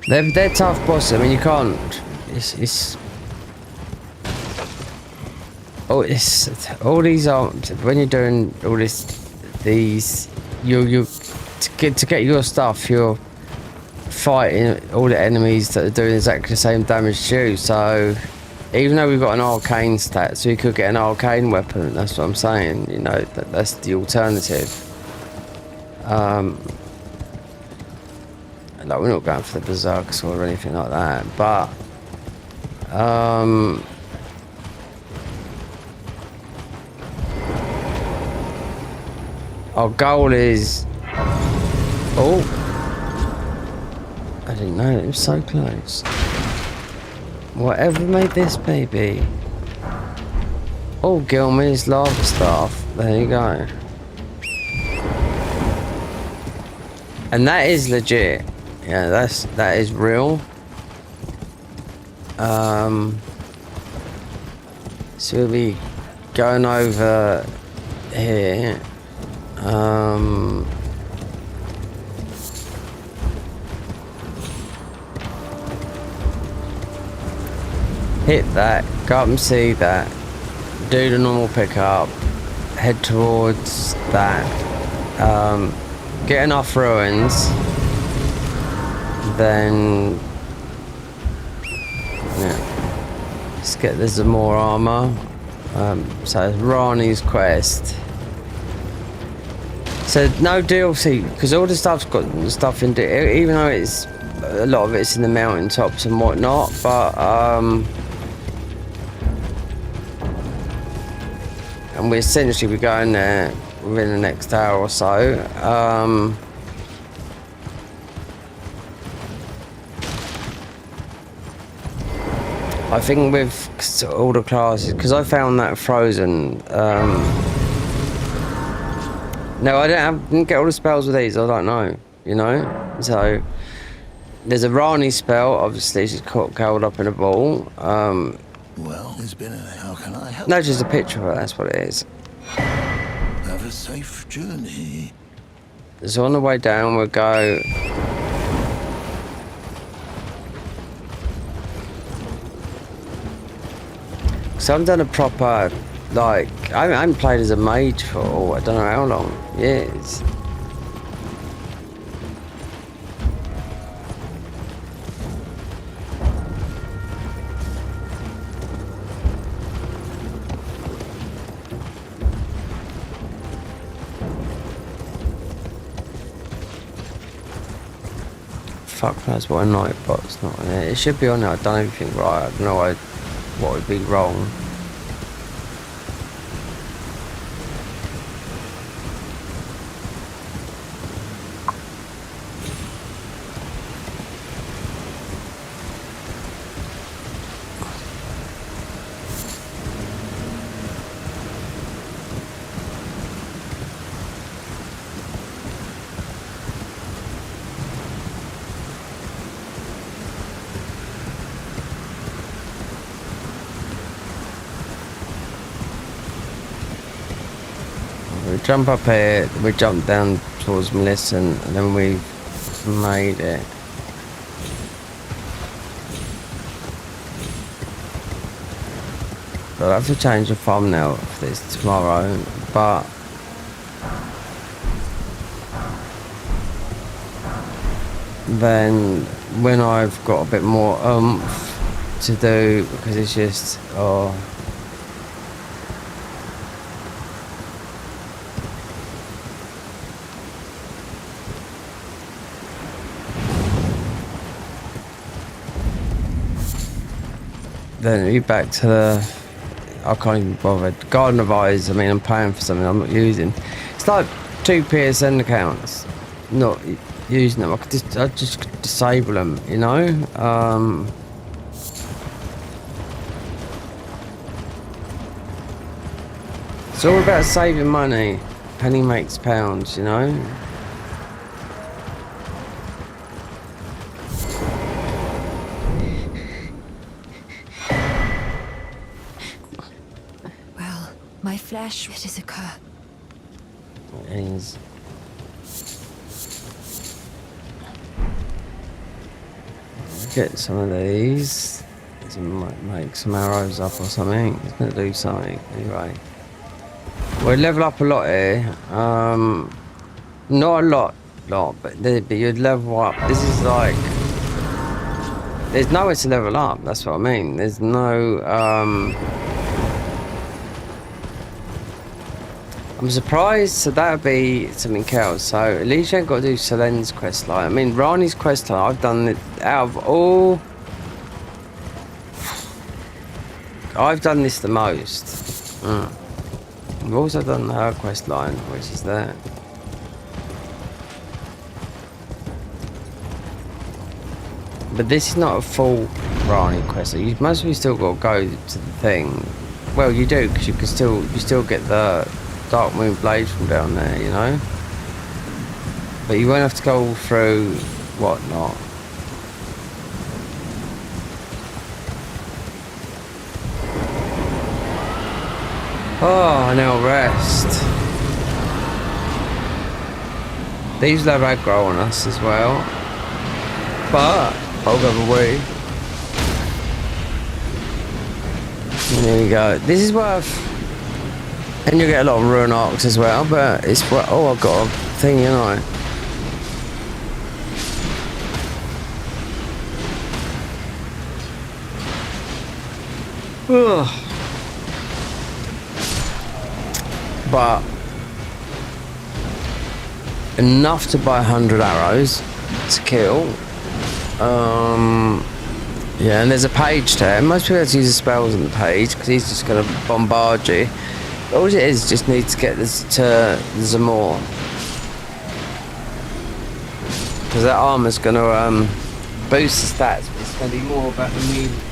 they're tough bosses. I mean, you can't. It's all these aren't. When you're doing all these, you to get your stuff, you're fighting all the enemies that are doing exactly the same damage to you. So even though we've got an arcane stat, so you could get an arcane weapon. That's what I'm saying. You know, that's the alternative. Like, we're not going for the berserks or anything like that, but our goal is, oh, I didn't know it was so close. Whatever made this baby? Oh, Gilman's lava staff. There you go. And that is legit. Yeah, that is real. So we'll be going over here. Hit that, go up and see that, do the normal pickup, head towards that, get enough ruins. Then yeah, let's get the Zamor armor. So it's Rani's quest. So no DLC because all the stuff's got stuff in it, even though it's a lot of it's in the mountaintops and whatnot. But and we essentially be going there within the next hour or so. I think with all the classes, because I found that frozen. No, I didn't get all the spells with these. I don't know, you know. So there's a Rani spell. Obviously, she's curled up in a ball. Well, it's been how can I help? No, just a picture of her. That's what it is. Have a safe journey. So on the way down, we'll go. So I've done a proper, like, I haven't played as a mage for, I don't know how long, years. Fuck knows what a nightbot's not on it. It should be on there, I've done everything right, I don't know what would be wrong. jump up here, we jump down towards Millicent, and then we've made it. But I'll have to change the thumbnail for this tomorrow, but then when I've got a bit more to do, because it's just then you back to the I can't even bother. Garden of Eyes, I mean, I'm paying for something I'm not using. It's like 2 PSN accounts, not using them. I just disable them, you know? It's all about saving money. Penny makes pounds, you know? My flesh, it is a curse. It is. Get some of these. Might make some arrows up or something. It's gonna do something anyway. We level up a lot here. Not a lot, but you'd level up. This is like there's nowhere to level up. That's what I mean. There's no I'm surprised, so that would be something else. So at least you ain't got to do Selen's quest line. I mean, Rani's quest line, I've done it out of all. I've done this the most. I've also done her quest line, which is there. But this is not a full Rani quest. You must have still got to go to the thing. Well, you do, because you still get the Dark Moon Blade from down there, you know? But you won't have to go through whatnot. Oh, and now rest. These will have aggro on us as well. But I'll go away. And there we go. This is worth. And you get a lot of Rune arcs as well, but it's what. Oh, I've got a thing, you know. Ugh. But enough to buy 100 arrows to kill. Yeah, and there's a page there. Most people have to use the spells on the page because he's just going to bombard you. All it is just need to get this to Zamor, because that armor's going to boost the stats, but it's going to be more about the move.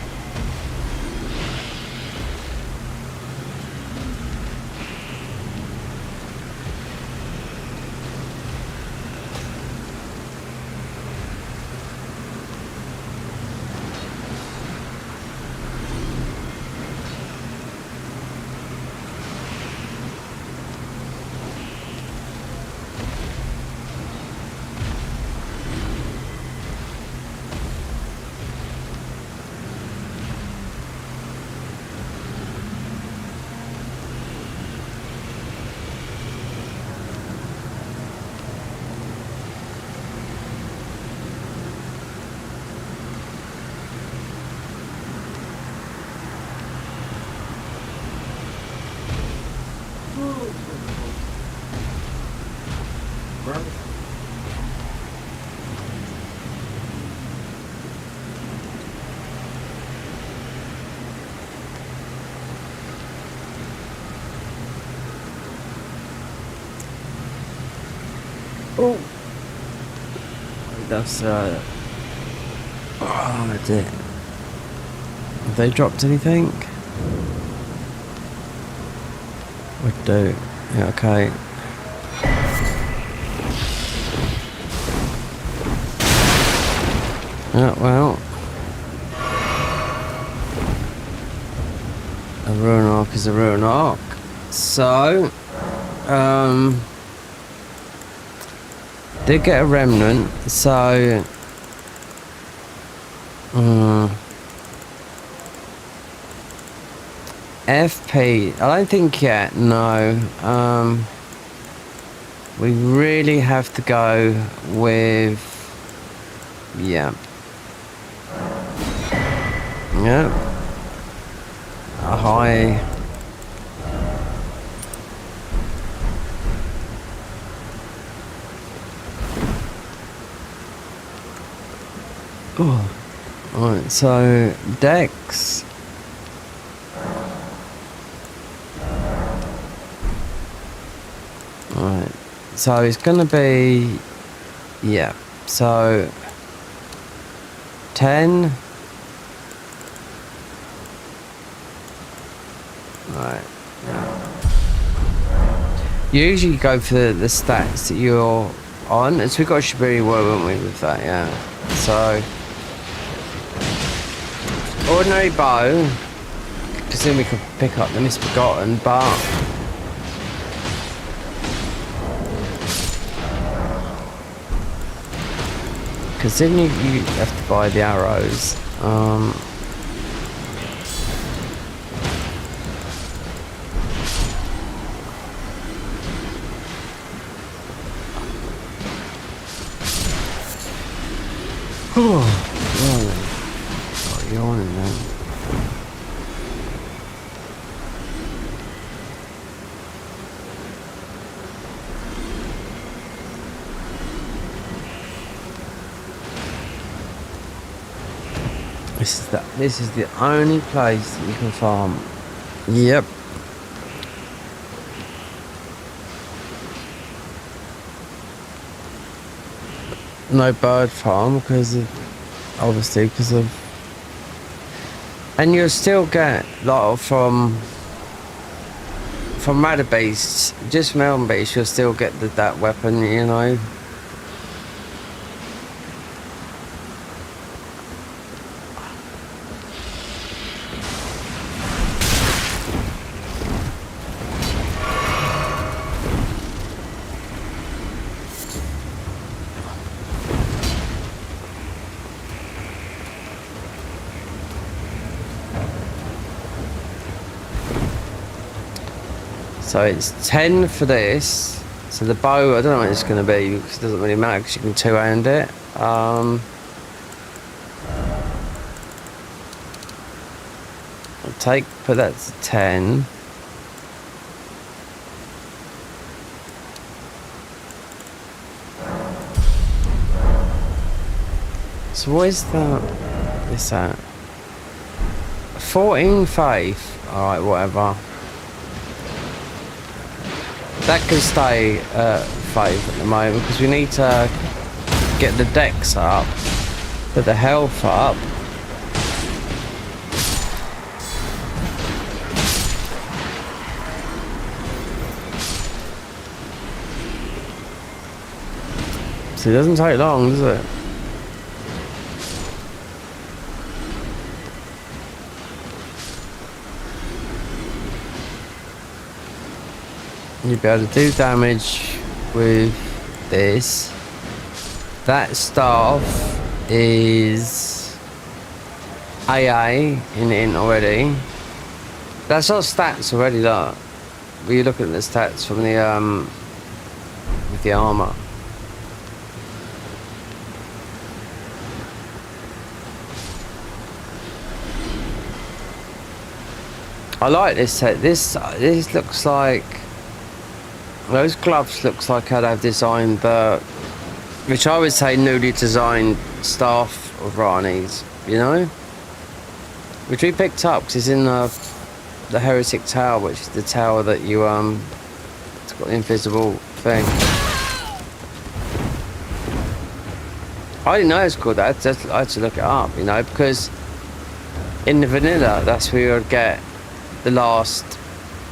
Oh, that's oh, that's it. Have they dropped anything? Would do. Yeah, okay. Yeah, well, a Rune arc is a Rune arc. So, Did get a remnant, so FP, I don't think yet, no. We really have to go with, yeah. Yep. A high. Oh. Alright, so Dex. Alright, so it's gonna be, yeah, so 10. Right, yeah. Usually go for the stats that you're on, so we got Shibiri well, won't we, with that, yeah. So ordinary bow, because then we could pick up the Misbegotten, but because then you have to buy the arrows. Oh, yawning now. This is the only place that you can farm. Yep. No bird farm because of, obviously because of, and you'll still get a lot from Radder Beasts, just from Elden Beasts, you'll still get that weapon, you know. So it's 10 for this. So the bow, I don't know what it's going to be because it doesn't really matter because you can two-hand it. I'll put that to 10. So what is that? What's that? 14 faith. Alright, whatever. That can stay at 5 at the moment because we need to get the dex up, put the health up. So it doesn't take long, does it? You'll be able to do damage with this. That staff is AA in already. That's not stats already, look. We're looking at the stats from the with the armor. I like this set. This looks like those gloves. Looks like how they've designed the, which I would say newly designed staff of Rani's. You know, which we picked up because it's in the Heretic Tower, which is the tower that you it's got the invisible thing. I didn't know it was called that. I had to look it up, you know, because in the vanilla, that's where you would get the last,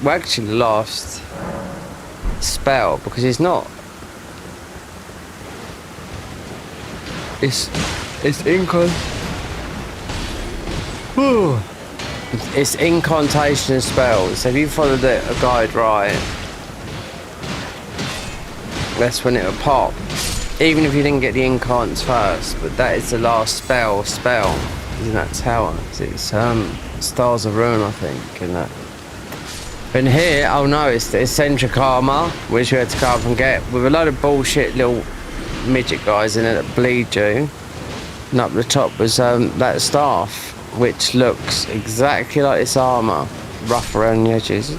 well, actually the last spell, because it's not. It's it's incantation spells. So if you follow a guide right, that's when it'll pop. Even if you didn't get the incants first, but that is the last spell in that tower. It's Stars of Rune, I think, in that. But in here, oh no, it's the eccentric armor, which you had to go up and get with a load of bullshit little midget guys in it that bleed you. And up the top was that staff, which looks exactly like this armor, rough around the edges.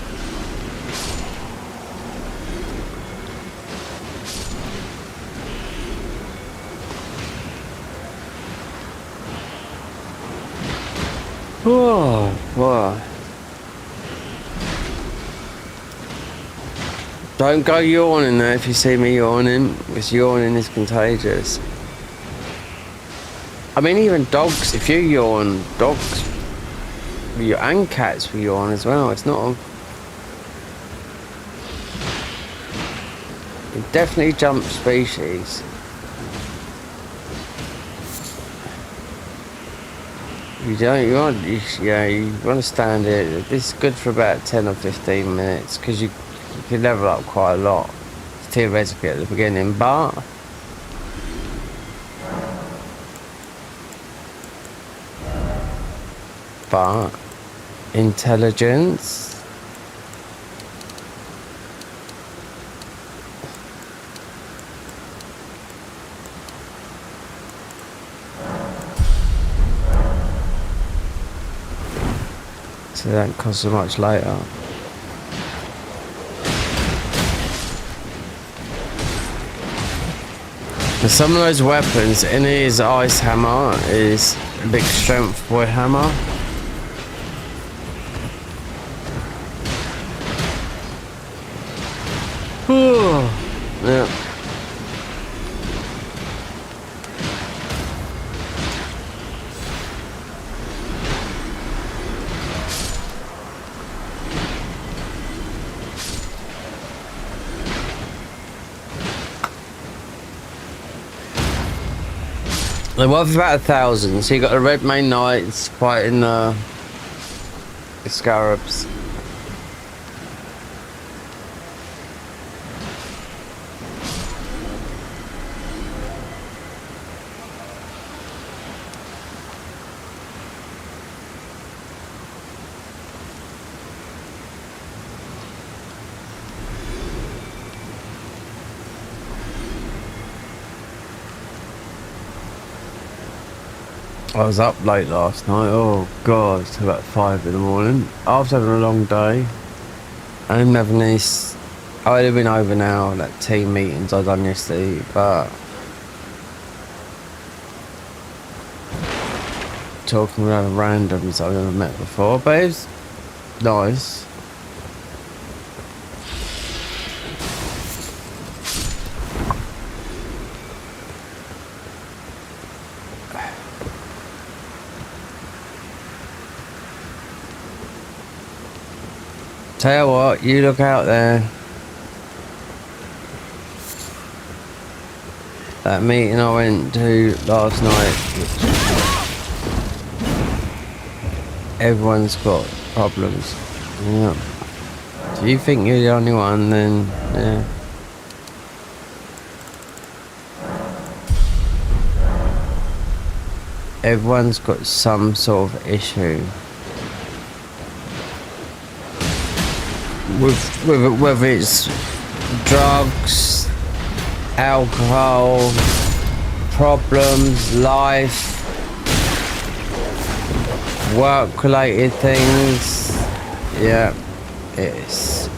Whoa, whoa. Don't go yawning there if you see me yawning, because yawning is contagious. I mean, even dogs, if you yawn, dogs and cats will yawn as well. It's not a... definitely jump species. You want to stand here. This is good for about 10 or 15 minutes because you can level up quite a lot theoretically at the beginning, but intelligence. So that costs so much later. And some of those weapons, in his ice hammer is a big strength boy hammer. Yeah. They're worth about 1,000. So you got the red main knights fighting the scarabs. I was up late last night. Oh god, it's about 5 in the morning. After having a long day, I'm having this. I'd have been over now, like team meetings I done yesterday, but talking with other randoms I've never met before, but it's nice. Tell you what, you look out there. That meeting I went to last night, everyone's got problems. Yeah. If you think you're the only one, then yeah. Everyone's got some sort of issue. Whether it's drugs, alcohol, problems, life, work-related things, yeah, it is.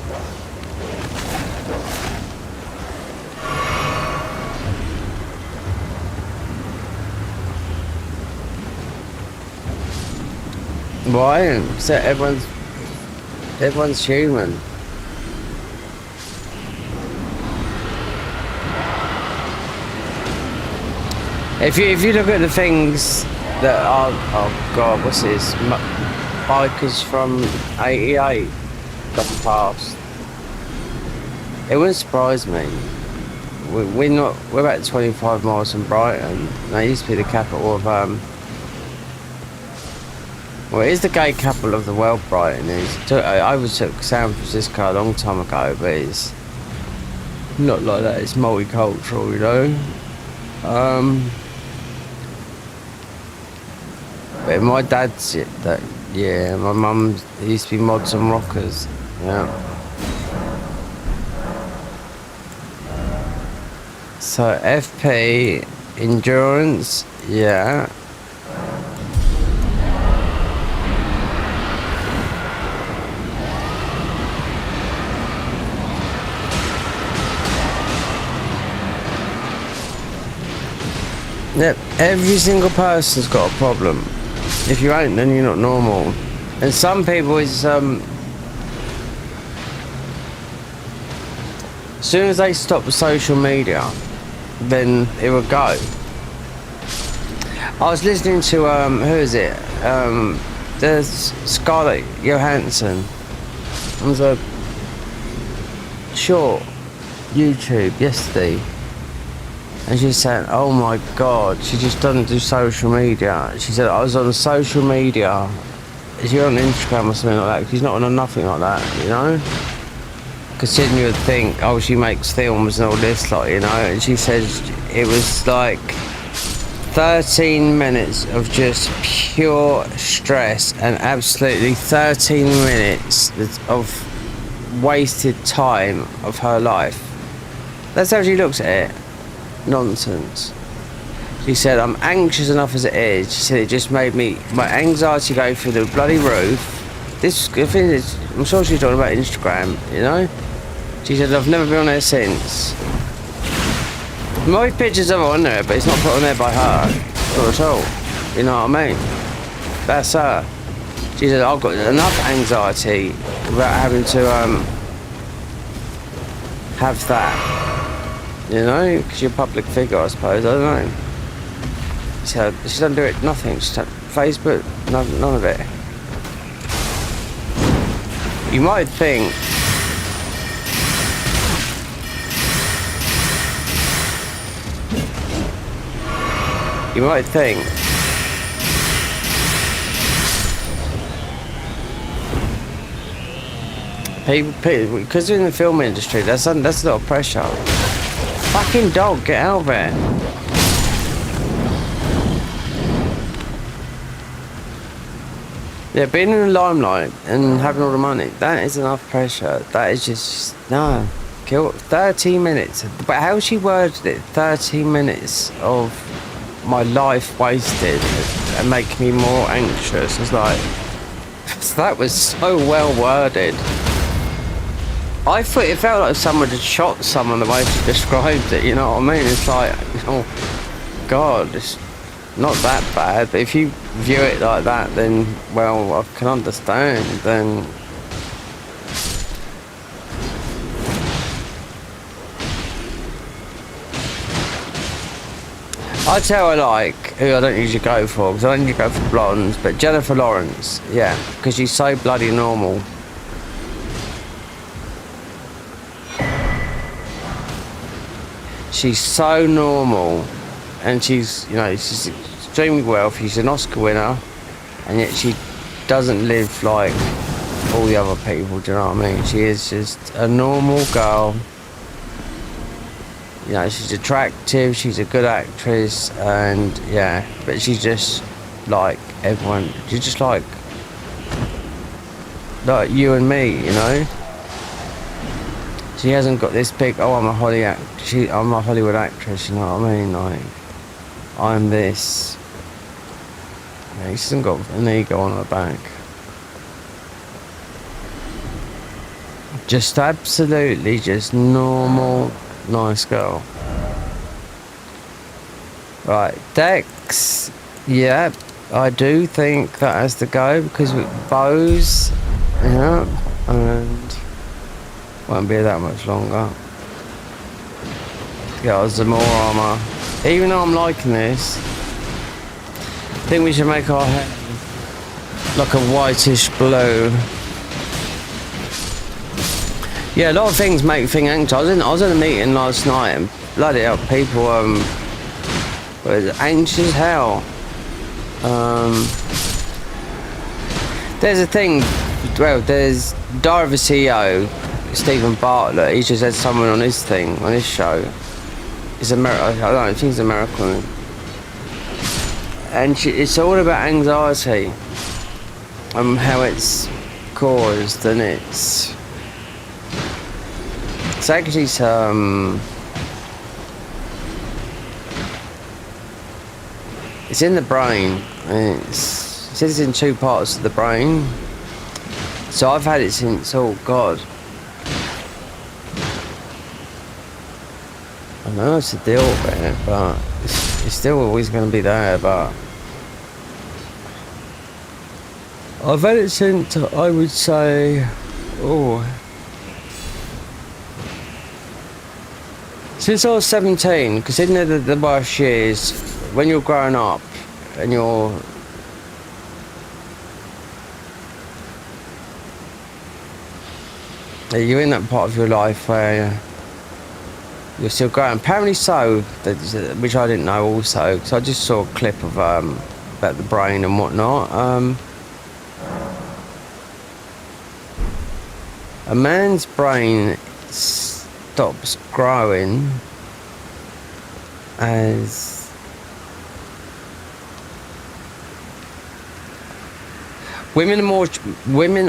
Why? So everyone's human. If you look at the things that are, oh god, what's this? Bikers from 88 gone past. It wouldn't surprise me. We're about 25 miles from Brighton. That used to be the capital of well, it is the gay capital of the world, Brighton is. I overtook San Francisco a long time ago, but it's Not like that, it's multicultural, you know. But my dad's that, yeah, my mum used to be mods and rockers, yeah. So FP, endurance, yeah. Yep, every single person's got a problem. If you ain't, then you're not normal. And some people is as soon as they stop social media, then it will go. I was listening to who is it? There's Scarlett Johansson. It was a short YouTube yesterday. And she's saying, oh my God, she just doesn't do social media. She said, I was on social media. Is you on Instagram or something like that? She's not on nothing like that, you know? Considering you would think, oh, she makes films and all this, like, you know? And she says it was like 13 minutes of just pure stress and absolutely 13 minutes of wasted time of her life. That's how she looks at it. Nonsense. She said, I'm anxious enough as it is. She said it just made my anxiety go through the bloody roof. The thing is, I'm sure she's talking about Instagram, you know? She said, I've never been on there since. My pictures are on there, but it's not put on there by her. Not at all. You know what I mean? That's her. She said, I've got enough anxiety without having to have that. You know, because you're a public figure, I suppose. I don't know. So she doesn't do it. Nothing. Just Facebook. None of it. You might think. You might think. People, because you're in the film industry, that's a lot of pressure. Fucking dog, get out of there. Yeah, being in the limelight and having all the money, that is enough pressure. That is just, no. Kill 13 minutes. But how she worded it, 13 minutes of my life wasted and make me more anxious. It's like, that was so well worded. I thought it felt like someone had shot someone the way she described it, you know what I mean? It's like, oh God, it's not that bad, but if you view it like that, then, well, I can understand, then. I tell her, like, who I don't usually go for, because I don't usually go for blondes, but Jennifer Lawrence, yeah, because she's so bloody normal. She's so normal, and she's, you know, she's extremely wealthy. She's an Oscar winner, and yet she doesn't live like all the other people. Do you know what I mean? She is just a normal girl. You know, she's attractive. She's a good actress, and yeah, but she's just like everyone. She's just like you and me, you know. She hasn't got this big, oh, I'm a Hollywood actress, you know what I mean? Like, I'm this. Yeah, she hasn't got an ego on her back. Just absolutely just normal, nice girl. Right, Dex. Yeah, I do think that has to go because with bows, yeah, and won't be that much longer. Yeah, some more armour. Even though I'm liking this, I think we should make our hair like a whitish blue. Yeah, a lot of things make things anxious. I was in a meeting last night and bloody hell, people were anxious as hell. There's a thing, well, there's Diary of a CEO. Stephen Bartlett. He just had someone on his thing, on his show. It's American. I don't think he's American. And it's all about anxiety and how it's caused, and it's actually some. It's in the brain, and it says it's in 2 parts of the brain. So I've had it since, oh God, I know it's a deal with it, but it's still always going to be there. But I've had it since, I would say, since I was 17, because in the worst years, when you're growing up and you're in that part of your life where you're still growing. Apparently so, which I didn't know also, because I just saw a clip of about the brain and whatnot. A man's brain stops growing as women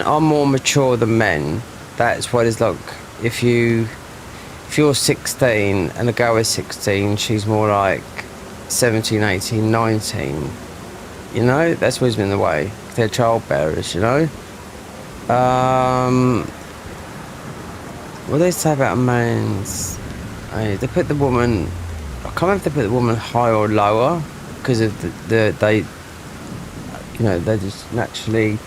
are more mature than men. That's what it's like. If you're 16 and the girl is 16, she's more like 17, 18, 19. You know, that's always been the way. They're child bearers, you know. What do they say about a man's? They put the woman. I can't remember if they put the woman higher or lower because of they. You know, they just naturally.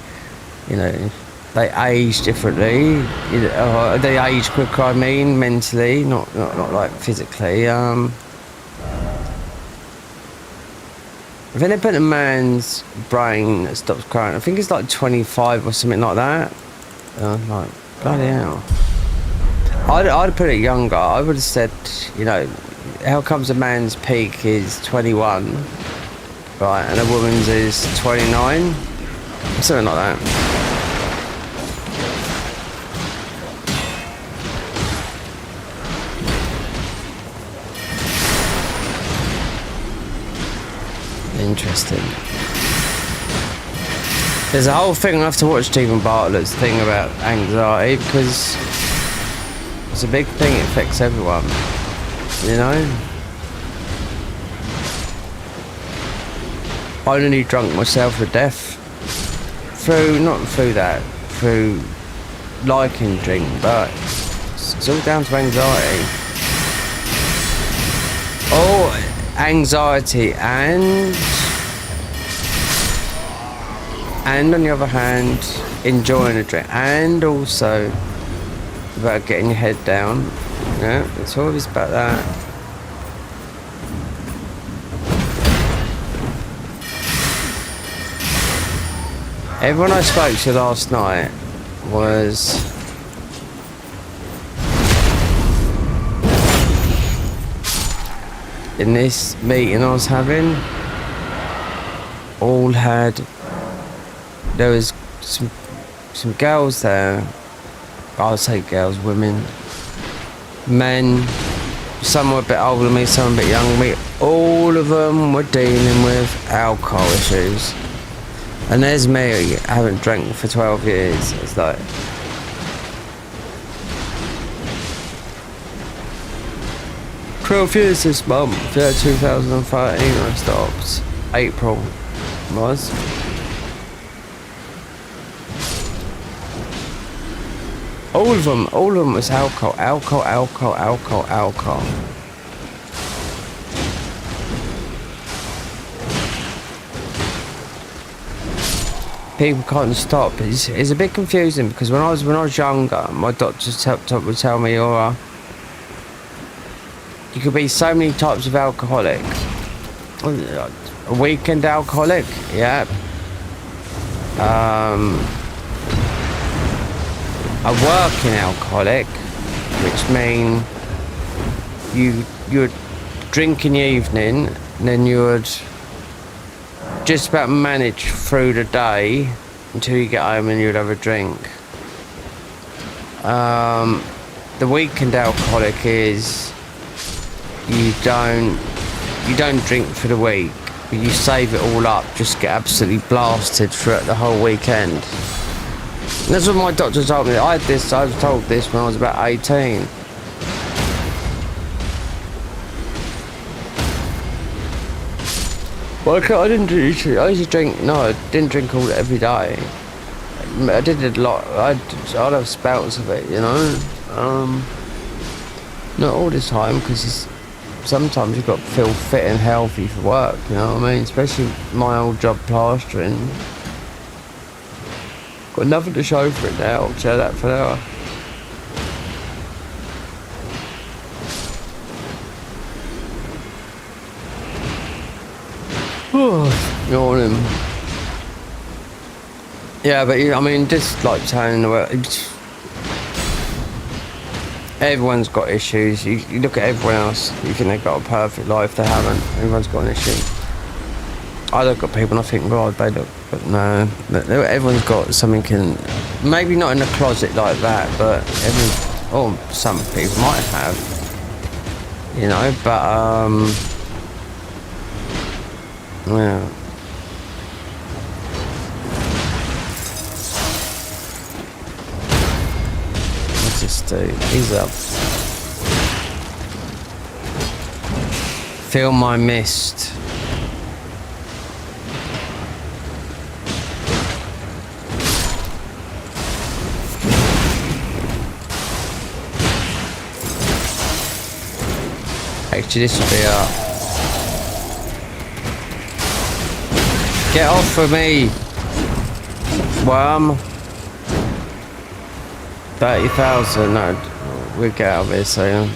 You know, they age differently. You know, they age quicker. I mean, mentally, not like physically. I think they put a man's brain that stops growing. I think it's like 25 or something like that. Like bloody hell. I'd put it younger. I would have said, you know, how comes a man's peak is 21, right, and a woman's is 29, something like that. Interesting. There's a whole thing. I have to watch Stephen Bartlett's thing about anxiety because it's a big thing. It affects everyone, you know. I nearly drunk myself to death through liking drink, but it's all down to anxiety. Oh, anxiety and on the other hand, enjoying a drink, and also about getting your head down. Yeah, it's always about that. Everyone I spoke to last night was in this meeting I was having. All had. There was some girls there. I would say girls, women, men. Some were a bit older than me, some a bit younger than me. All of them were dealing with alcohol issues. And there's me, I haven't drank for 12 years. It's like, "12 years this month, yeah, 2013 I stopped. April was. All of them was alcohol. People can't stop. It's a bit confusing because when I was younger, my doctors would tell me, you could be so many types of alcoholic. A weekend alcoholic, yeah. A working alcoholic, which means you'd drink in the evening, and then you would just about manage through the day until you get home and you'd have a drink. The weakened alcoholic is you don't drink for the week, but you save it all up, just get absolutely blasted throughout the whole weekend. And that's what my doctor told me. I was told this when I was about 18. Well, I didn't drink. I used to drink. No, I didn't drink every day. I did it a lot. I'd have spouts of it, you know. Not all the time, because sometimes you've got to feel fit and healthy for work. You know what I mean? Especially my old job plastering. Got nothing to show for it now. I'll share that for now. Yawning. Yeah, but I mean, just like saying the world, everyone's got issues. You look at everyone else, you think they've got a perfect life, they haven't. Everyone's got an issue. I look at people and I think, God, they look, but no, everyone's got something maybe not in a closet like that, but some people might have, you know, but yeah. Let's just do these up. Feel my mist. Actually, this will be up. Get off of me, worm. 30,000. No, we'll get out of here soon.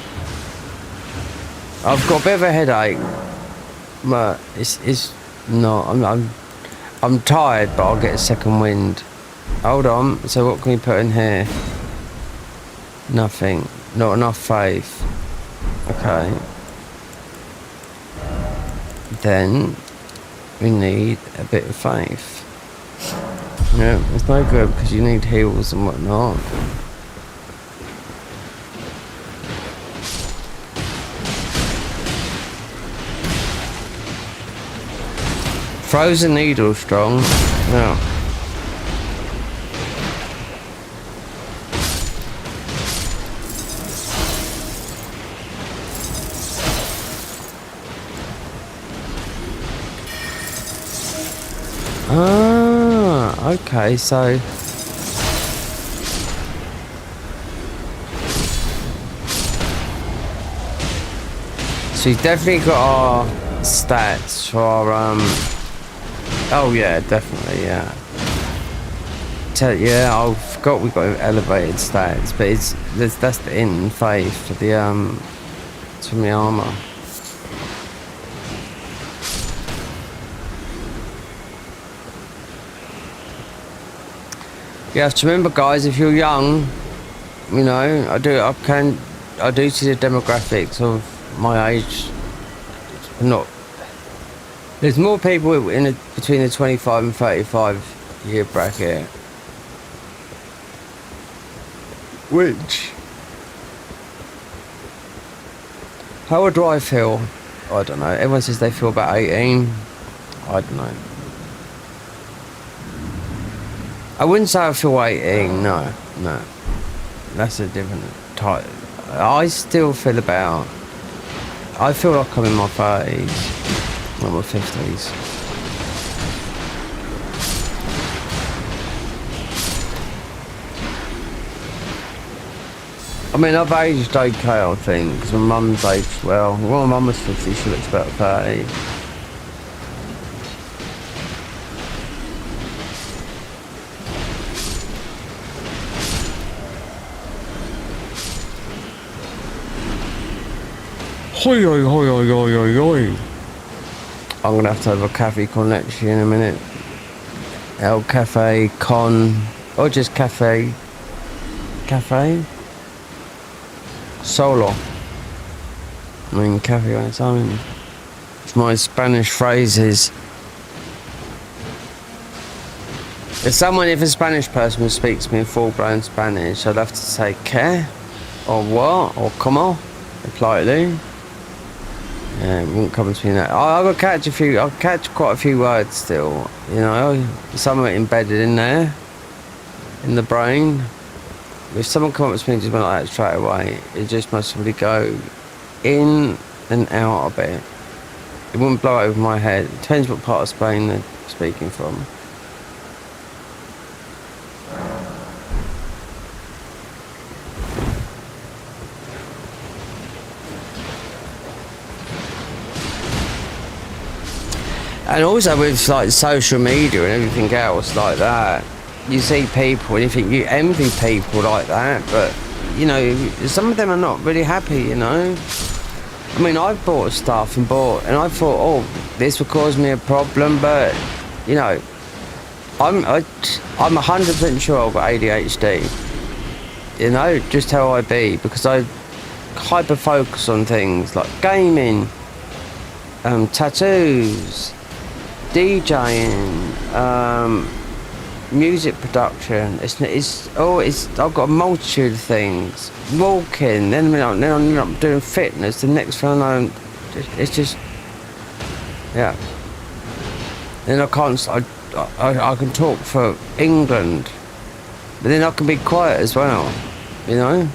I've got a bit of a headache, but it's not. I'm tired, but I'll get a second wind. Hold on. So what can we put in here? Nothing. Not enough faith. Okay. Then we need a bit of faith. Yeah, it's no good because you need heals and whatnot. Frozen needle strong. Yeah. Ah, okay, so we've definitely got our stats for oh yeah, definitely, yeah. Yeah, I forgot we got elevated stats, but that's the in faith for the from the armor. You have to remember, guys, if you're young, you know, I do see the demographics of my age. There's more people between the 25 and 35 year bracket. Which, how do I feel? I don't know. Everyone says they feel about 18. I don't know. I wouldn't say I feel 18, no. That's a different type. I still feel I feel like I'm in my 30s, or my 50s. I mean, I've aged okay, I think, because my mum's aged well. Well, my mum was 50, she looks about 30. Hoi, hoi, hoi, hoi, hoi, hoi. I'm gonna have to have a cafe con lecture in a minute. El Cafe Con, or just Cafe Solo. I mean, cafe on its own. It's my Spanish phrases. If a Spanish person speaks to me in full-blown Spanish, I'd have to say "que" or "what" or "como" politely. Yeah, it wouldn't come to me that. I'll catch quite a few words still. You know, some of it embedded in there, in the brain. If someone comes up to me and just went like that straight away, it just must really go in and out a bit. It wouldn't blow over my head. It depends what part of Spain they're speaking from. And also with like social media and everything else like that, you see people and you think you envy people like that, but you know, some of them are not really happy, you know. I mean, I've bought stuff and I thought, oh, this will cause me a problem, but you know, I'm 100% sure I've got ADHD. You know, just how I be, because I hyper focus on things like gaming, tattoos, DJing, music production. I've got a multitude of things. Walking, then I'm doing fitness. The next thing I know, it's just, yeah. Then I can talk for England, but then I can be quiet as well, you know.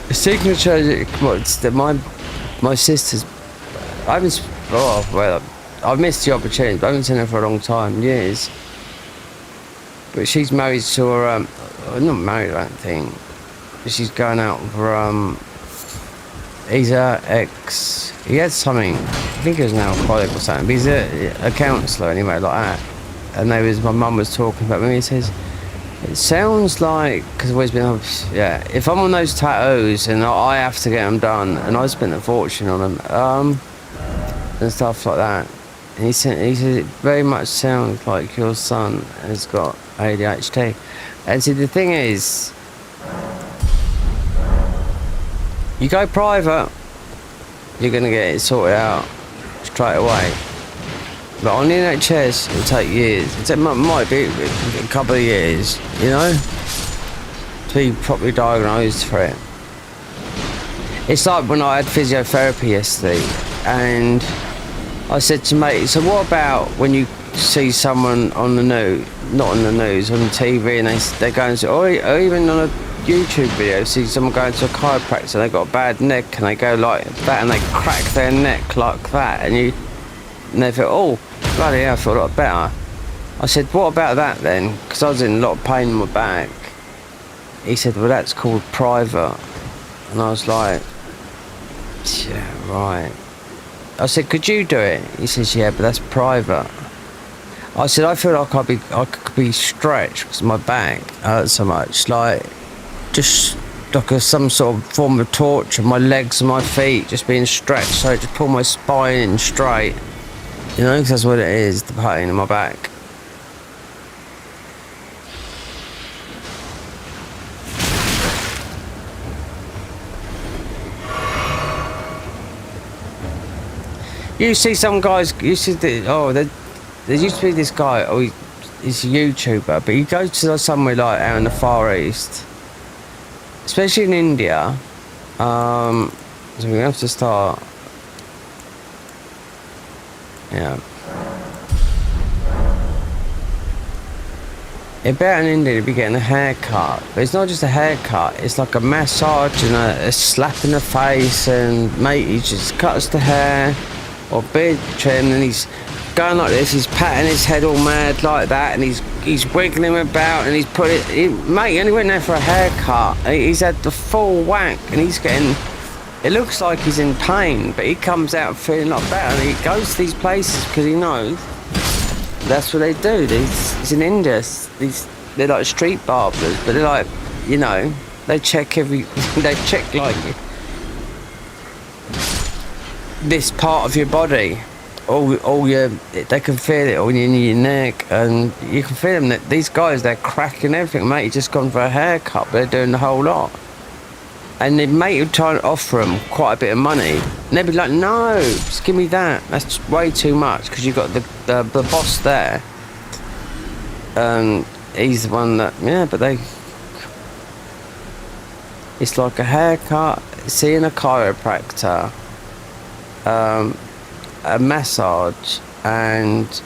The signature, my sister's, I've missed the opportunity, but I haven't seen her for a long time, years. But she's married to her, not married, I don't think, but she's going out for, he's her ex, he had something, I think he was an alcoholic or something, but he's a counsellor anyway, like that. And my mum was talking about me, he says, it sounds like, because I've always been, yeah, if I'm on those tattoos and I have to get them done, and I spent a fortune on them, and stuff like that, and he said it very much sounds like your son has got ADHD. And see, the thing is, you go private, you're going to get it sorted out straight away. But on the NHS, it'll take years. It might be a couple of years, you know, to be properly diagnosed for it. It's like when I had physiotherapy yesterday, and I said to mate, so what about when you see someone on the news, not on the news, on the TV, and they go and say, or even on a YouTube video, see someone going to a chiropractor, and they got a bad neck, and they go like that, and they crack their neck like that, and they feel, oh, bloody hell, I feel a lot better. I said, what about that then? Because I was in a lot of pain in my back. He said, well, that's called private. And I was like, yeah, right. I said, could you do it? He says, yeah, but that's private. I said, I feel like I could be stretched because my back hurts so much. Like, just like some sort of form of torture. My legs and my feet just being stretched, so just pull my spine in straight. You know, because that's what it is, the pain in my back. You see some guys, there used to be this guy, he's a YouTuber, but he goes to somewhere like out in the Far East, especially in India, so we have to start. Yeah. About in India, you'd be getting a haircut, but it's not just a haircut, it's like a massage and a slap in the face, and mate, he just cuts the hair or beard trim, and he's going like this, he's patting his head all mad like that, and he's wiggling about, and mate, he only went there for a haircut, he's had the full whack, and he's getting, it looks like he's in pain, but he comes out feeling like better, and he goes to these places because he knows that's what they do. It's in India, they're like street barbers, but they're like, you know, they check like this part of your body, they can feel it all in your neck, and you can feel them. These guys, they're cracking everything, mate. You just gone for a haircut, but they're doing the whole lot. And the mate would try and offer them quite a bit of money. And they'd be like, no, just give me that. That's way too much, because you've got the boss there. He's the one that, yeah, but they... It's like a haircut, seeing a chiropractor, a massage, and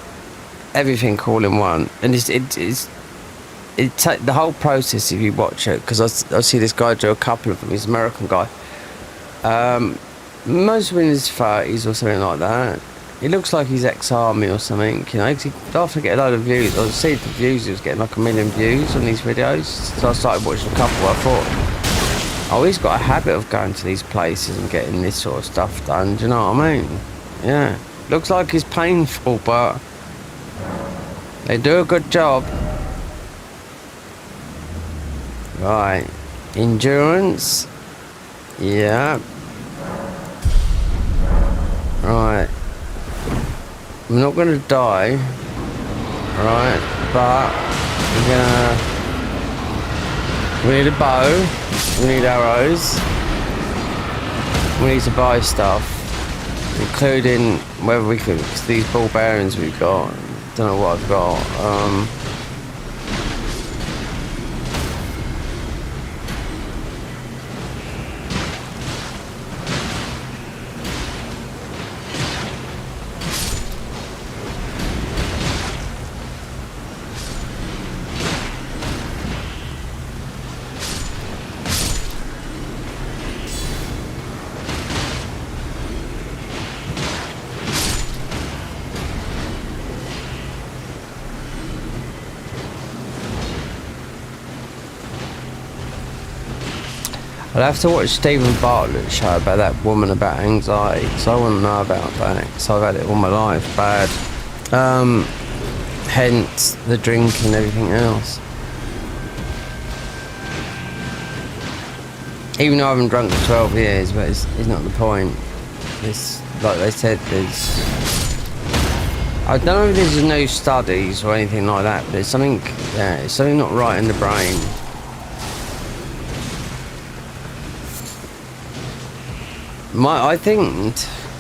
everything all in one. And the whole process, if you watch it, because I see this guy do a couple of them. He's an American guy. Most of him in his 30s or something like that. He looks like he's ex-army or something, you know. He often get a load of views. I see the views, he was getting like 1 million views on these videos. So I started watching a couple. I thought, oh, he's got a habit of going to these places and getting this sort of stuff done. Do you know what I mean? Yeah. Looks like it's painful, but they do a good job. Right, endurance, yeah, right, I'm not going to die, right, but we need a bow, we need arrows, we need to buy stuff, including whether we can, these ball bearings we've got, don't know what I've got, I'll have to watch Stephen Bartlett's show about that woman about anxiety, because I want to know about that, because I've had it all my life, bad. Hence the drink and everything else. Even though I haven't drunk for 12 years, but it's not the point. It's, like they said, there's... I don't know if there's no studies or anything like that, but there's something, yeah, it's something not right in the brain. I think,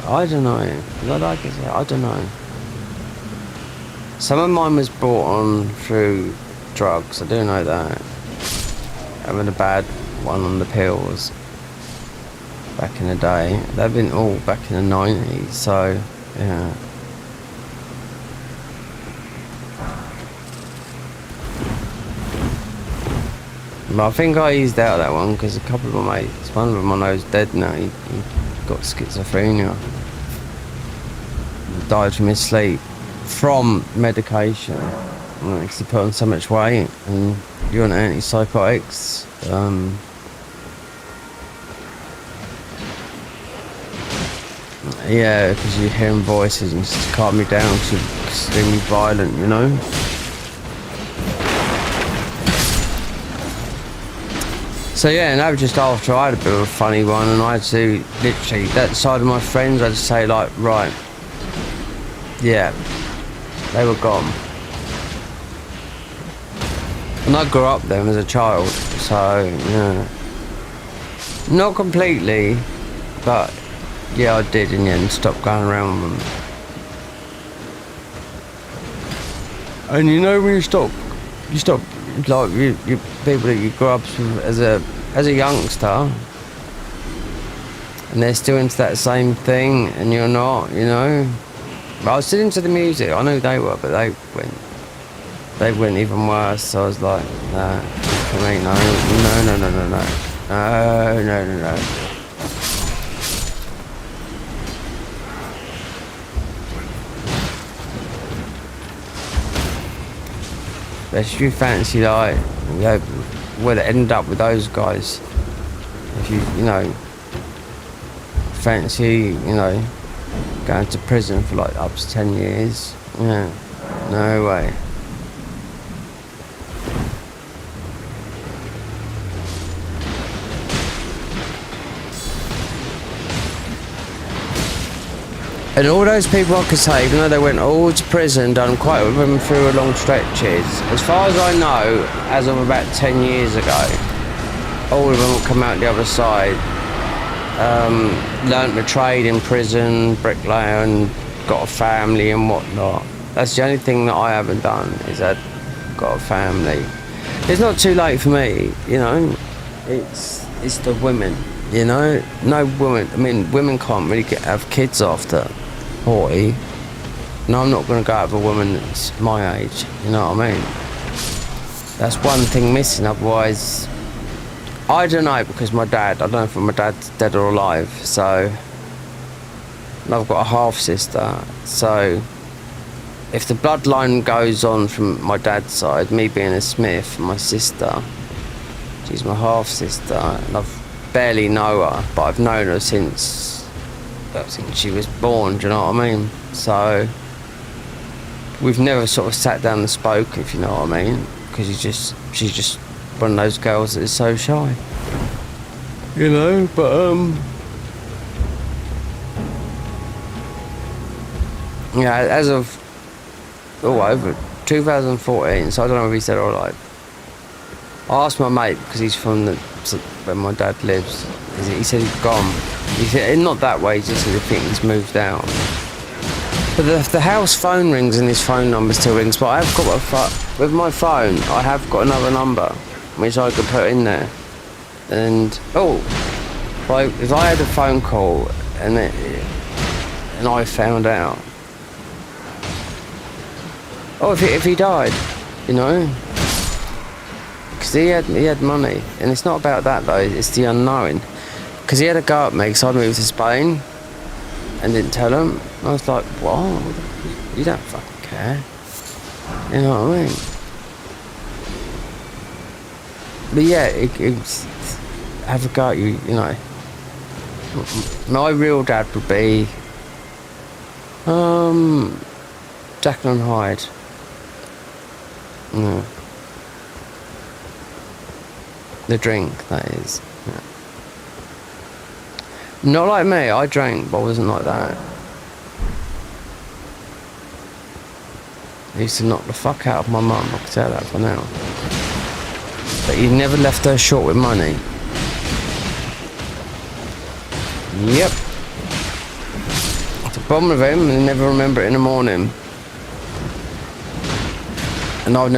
I don't know, like I said, I don't know. Some of mine was brought on through drugs, I do know that. Having a bad one on the pills back in the day. They've been all back in the 90s, so, yeah. But I think I eased out that one because a couple of my mates, one of them I know is dead now, he got schizophrenia. He died from his sleep from medication. Because he put on so much weight and you're on antipsychotics. Yeah, because you're hearing voices and just to calm me down because you're extremely violent, you know? So yeah, and that was just after I had a bit of a funny one, and I had to literally, that side of my friends, I had to say like, right, yeah, they were gone. And I grew up then as a child, so yeah. Not completely, but yeah, I did in the end stop going around with them. And you know when you stop like you people that you grew up with as a youngster, and they're still into that same thing, and you're not, you know. But I was still into the music. I knew they were, but they went even worse. So I was like, nah, for me, no. If you fancy like, you know, where it ended up with those guys, if you know, fancy, you know, going to prison for like up to 10 years, yeah, no way. And all those people I could say, even though they went all to prison, done quite with them through long stretches, as far as I know, as of about 10 years ago, all of them come out the other side. Learnt the trade in prison, bricklayer, and got a family and whatnot. That's the only thing that I haven't done, is I've got a family. It's not too late for me, you know. It's the women, you know. No women. I mean, women can't really have kids after 40. No, I'm not going to go out with a woman that's my age. You know what I mean? That's one thing missing. Otherwise, I don't know, because I don't know if my dad's dead or alive. So, and I've got a half sister. So, if the bloodline goes on from my dad's side, me being a Smith, my sister, she's my half sister, and I've barely know her, but I've known her since she was born. Do you know what I mean? So we've never sort of sat down and spoke, if you know what I mean, because she's just one of those girls that is so shy, you know. But yeah, as of over 2014, so I don't know if he's dead or alive. I asked my mate, because he's from where my dad lives. He said he's gone. He said, not that way, he just said, I think he's moved out. But the house phone rings and his phone number still rings. But I've got with my phone, I have got another number which I could put in there. And if I had a phone call and I found out, if he died, you know, because he had money, and it's not about that though. It's the unknown. Because he had a go at me because I moved to Spain and didn't tell him. I was like, what? You don't fucking care. You know what I mean? But yeah, it's have a go at you, you know. My real dad would be Jekyll and Hyde. No. The drink, that is. Yeah. Not like me, I drank, but I wasn't like that. I used to knock the fuck out of my mum, I can tell that for now. But he never left her short with money. Yep. The problem with him, I never remember it in the morning. And I've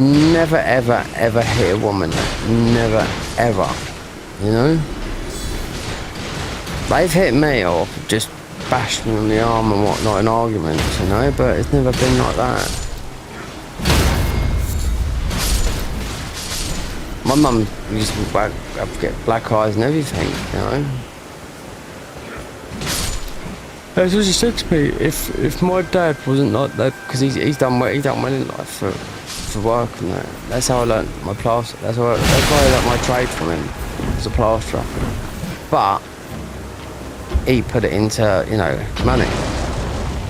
never ever hit a woman. Never ever. You know? They've hit me or just bashed me on the arm and whatnot in arguments, you know, but it's never been like that. My mum used to get black eyes and everything, you know. That's what she said to me. If my dad wasn't like that, because he's done well in life for work and that. That's how I learnt my plaster. That's why I learnt my trade from him as a plasterer. But he put it into, you know, money,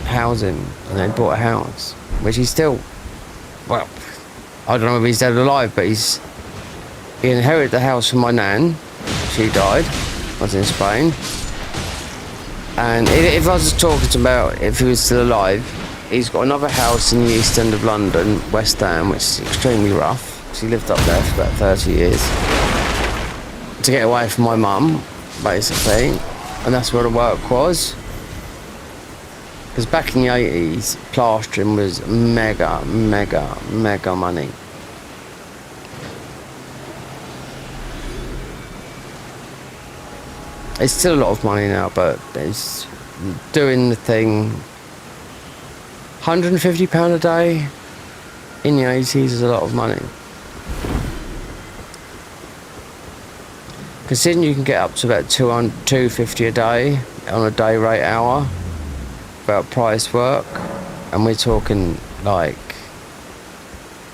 housing, and he bought a house, which he's still, well, I don't know if he's dead or alive, but he inherited the house from my nan. She died. I was in Spain. And if I was talking about if he was still alive, he's got another house in the east end of London, West Ham, which is extremely rough. He lived up there for about 30 years to get away from my mum, basically. And that's where the work was. Because back in the 80s, plastering was mega money. It's still a lot of money now, but it's doing the thing. £150 a day in the 80s is a lot of money. Considering you can get up to about $250 a day on a day rate hour, about price work, and we're talking like,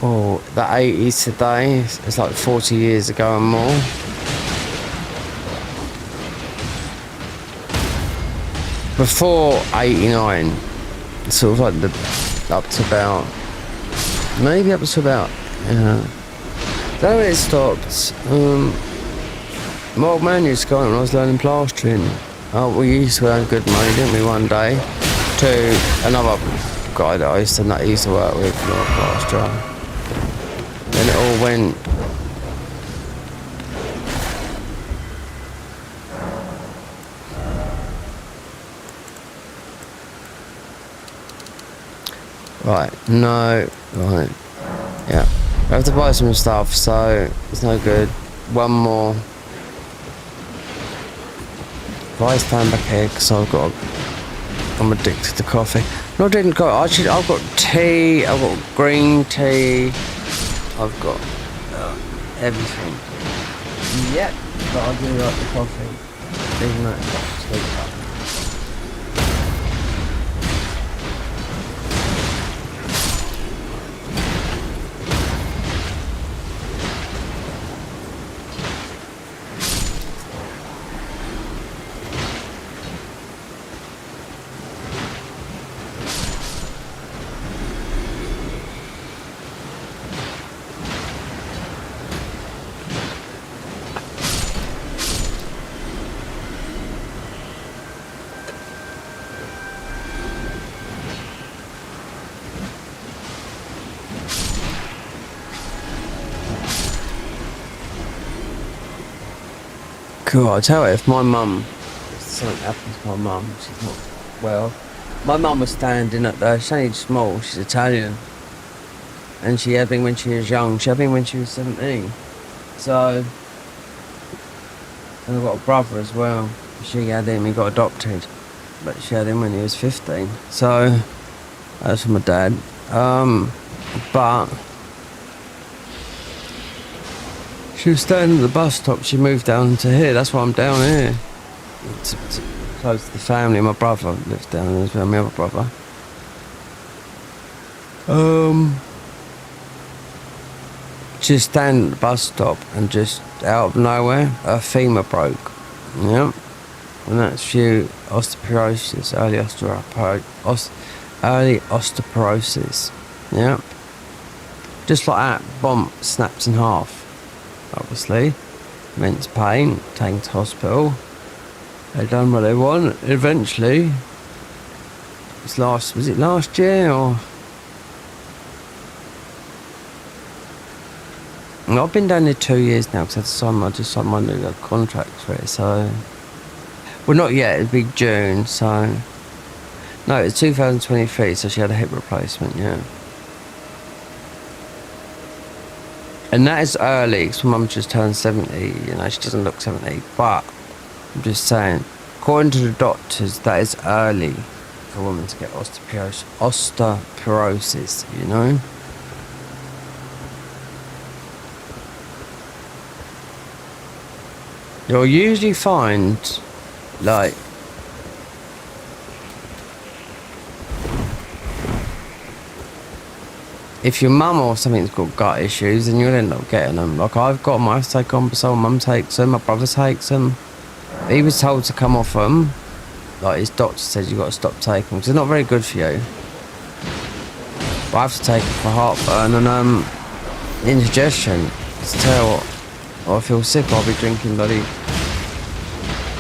the 80s today, it's like 40 years ago and more. Before 89, sort of like up to about, maybe up to about, then when it stopped, my old man used to go on when I was learning plastering. We used to earn good money, didn't we, one day, to another guy that I used to work with, not a plasterer. Then it all went Right, no, right, yeah. I have to buy some stuff, so it's no good. One more. If I stand back here, because I'm addicted to coffee. Not drinking coffee, actually, I've got tea, I've got green tea, I've got everything. Yep, but I do like the coffee, even though it's not sweet. Cool, I'll tell you, if my mum, something happens to my mum, she's not well. My mum was standing up there, she's only small, she's Italian. And she had been when she was young, she had been when she was 17. So, and I've got a brother as well. She had him, he got adopted. But she had him when he was 15. So, that's from my dad. But she was standing at the bus stop, she moved down to here, that's why I'm down here. To close to the family, my brother lives down there as well, my other brother. She was standing at the bus stop and just out of nowhere, her femur broke. Yep. And that's due osteoporosis, early osteoporosis. Yep. Just like that, bomb snaps in half. Obviously, immense pain, taken to hospital. They done what they want. Eventually, was it last year or? I've been down there 2 years now because I just signed my new contract for it. So, well, not yet. It'd be June. So, no, it's 2023. So she had a hip replacement. Yeah. And that is early, because my mum just turned 70, you know, she doesn't look 70, but I'm just saying, according to the doctors, that is early for a woman to get osteoporosis, you know? You'll usually find, like, if your mum or something's got gut issues, then you'll end up getting them. Like, I've got them, I have to take omeprazole, mum takes them, my brother takes them. He was told to come off them. Like, his doctor says you've got to stop taking them, because they're not very good for you. But I have to take it for heartburn and indigestion. To tell you what, I feel sick, I'll be drinking bloody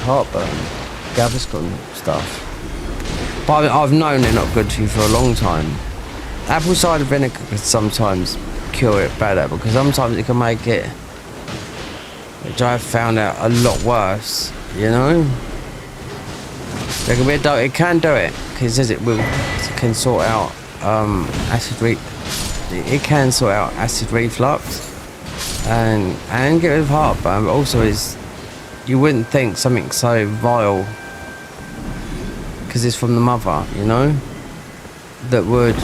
heartburn, Gaviscon stuff. But I've known they're not good for you for a long time. Apple cider vinegar can sometimes cure it better, because sometimes it can make it, which I've found out, a lot worse, you know? There can be it can do it, because it says it can sort out it can sort out acid reflux and get rid of heartburn, but also you wouldn't think something so vile, because it's from the mother, you know, that would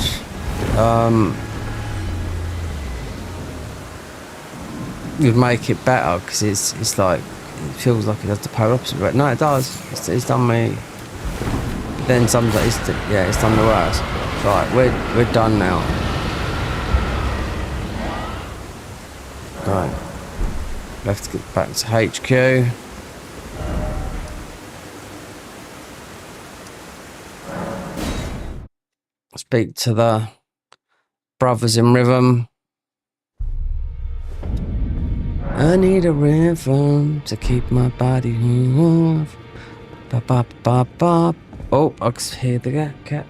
you'd make it better, because it's like, it feels like it does the polar opposite, but no, it does. It's done me. Then sometimes it's done the worst. Right, we're done now. Right, we have to get back to HQ. Speak to the brothers in rhythm. I need a rhythm to keep my body move. Ba ba ba ba. Oh, I can hear the cat.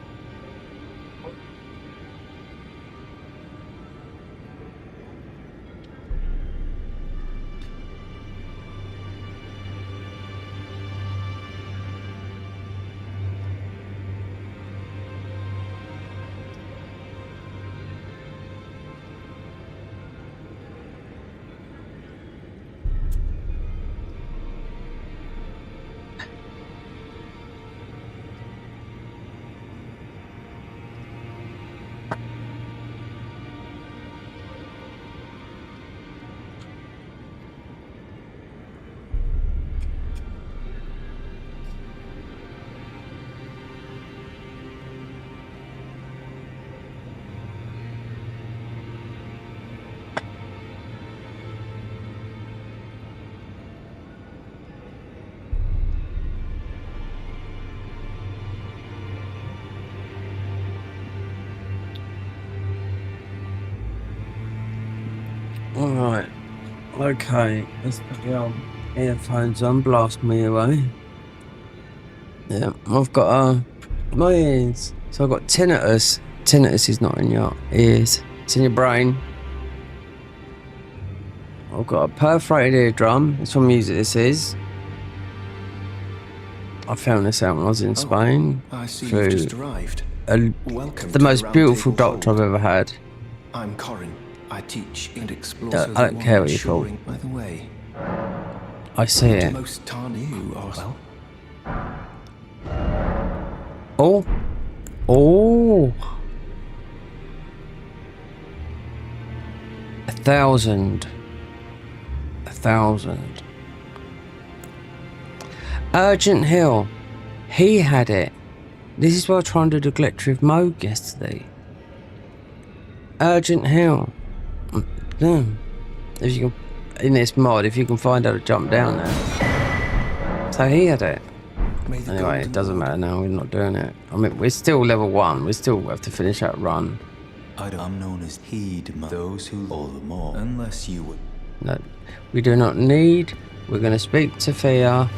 Alright. Okay, let's put the old earphones on, blast me away. Yeah, I've got my ears. So I've got tinnitus. Tinnitus is not in your ears, it's in your brain. I've got a perforated eardrum. That's what music this is. I found this out when I was in Spain. I see you've just arrived. Welcome the to most the beautiful Round Table doctor I've ever had. I'm Corin. I teach and explore. I don't care what you call. By the way, I see it. most Tarnu are well. Oh. 1,000. 1,000. Urgent Hill. He had it. This is why I was trying to do the Glectrive mode yesterday. Urgent Hill. If you can, in this mod, if you can find how to jump down there. So he had it. Anyway, it doesn't matter now. We're not doing it. I mean, we're still level 1. We still have to finish that run. I'm known as Heed those who all the more, unless you would. No, we do not need. We're going to speak to Fia.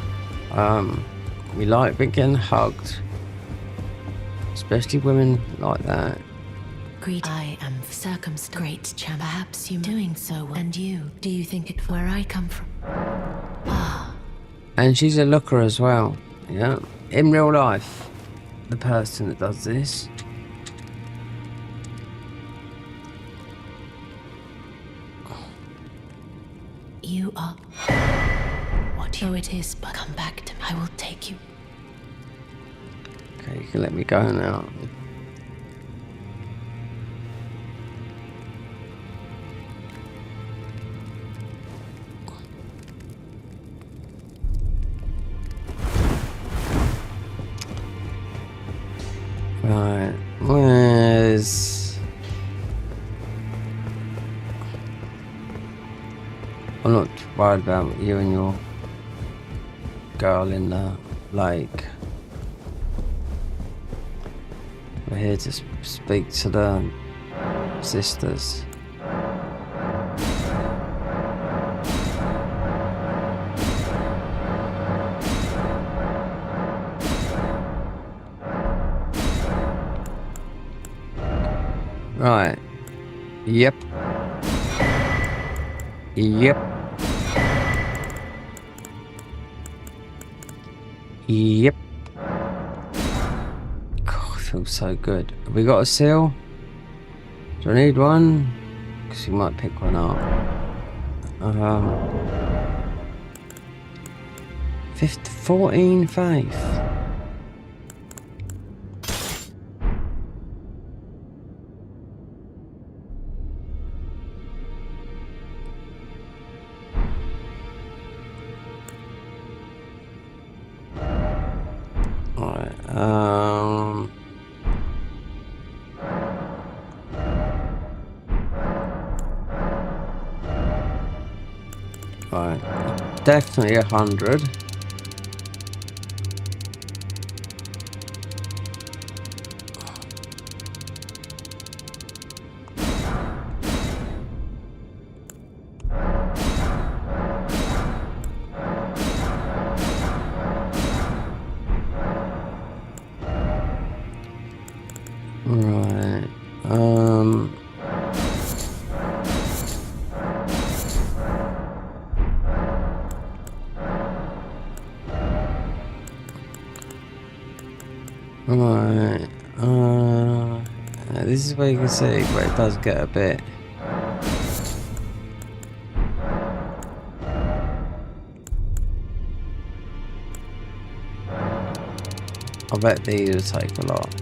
We like being hugged, especially women like that. I am circumstanced. Great champ. Perhaps you doing so well. And you, do you think it where I come from? And she's a looker as well. Yeah, in real life, the person that does this. You are what you it is, but come back to me. I will take you. Okay, you can let me go now. Right, where's... I'm not worried about you and your girl in the lake. We're here to speak to the sisters. Right. Yep. Yep. Yep. God, it feels so good. Have we got a seal? Do I need one? Because you might pick one up. 14 faith. Right, definitely 100. Right, Right, this is where you can see, but it does get a bit. I bet these will take a lot.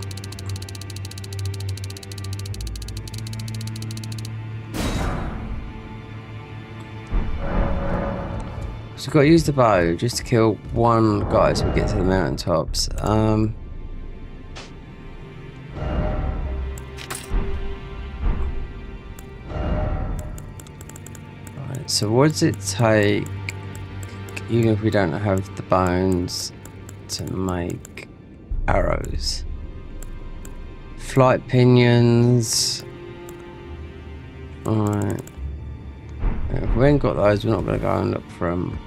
So we've got to use the bow just to kill one guy so we get to the mountaintops. So what does it take, even if we don't have the bones, to make arrows? Flight pinions. Alright. If we ain't got those, we're not going to go and look for them.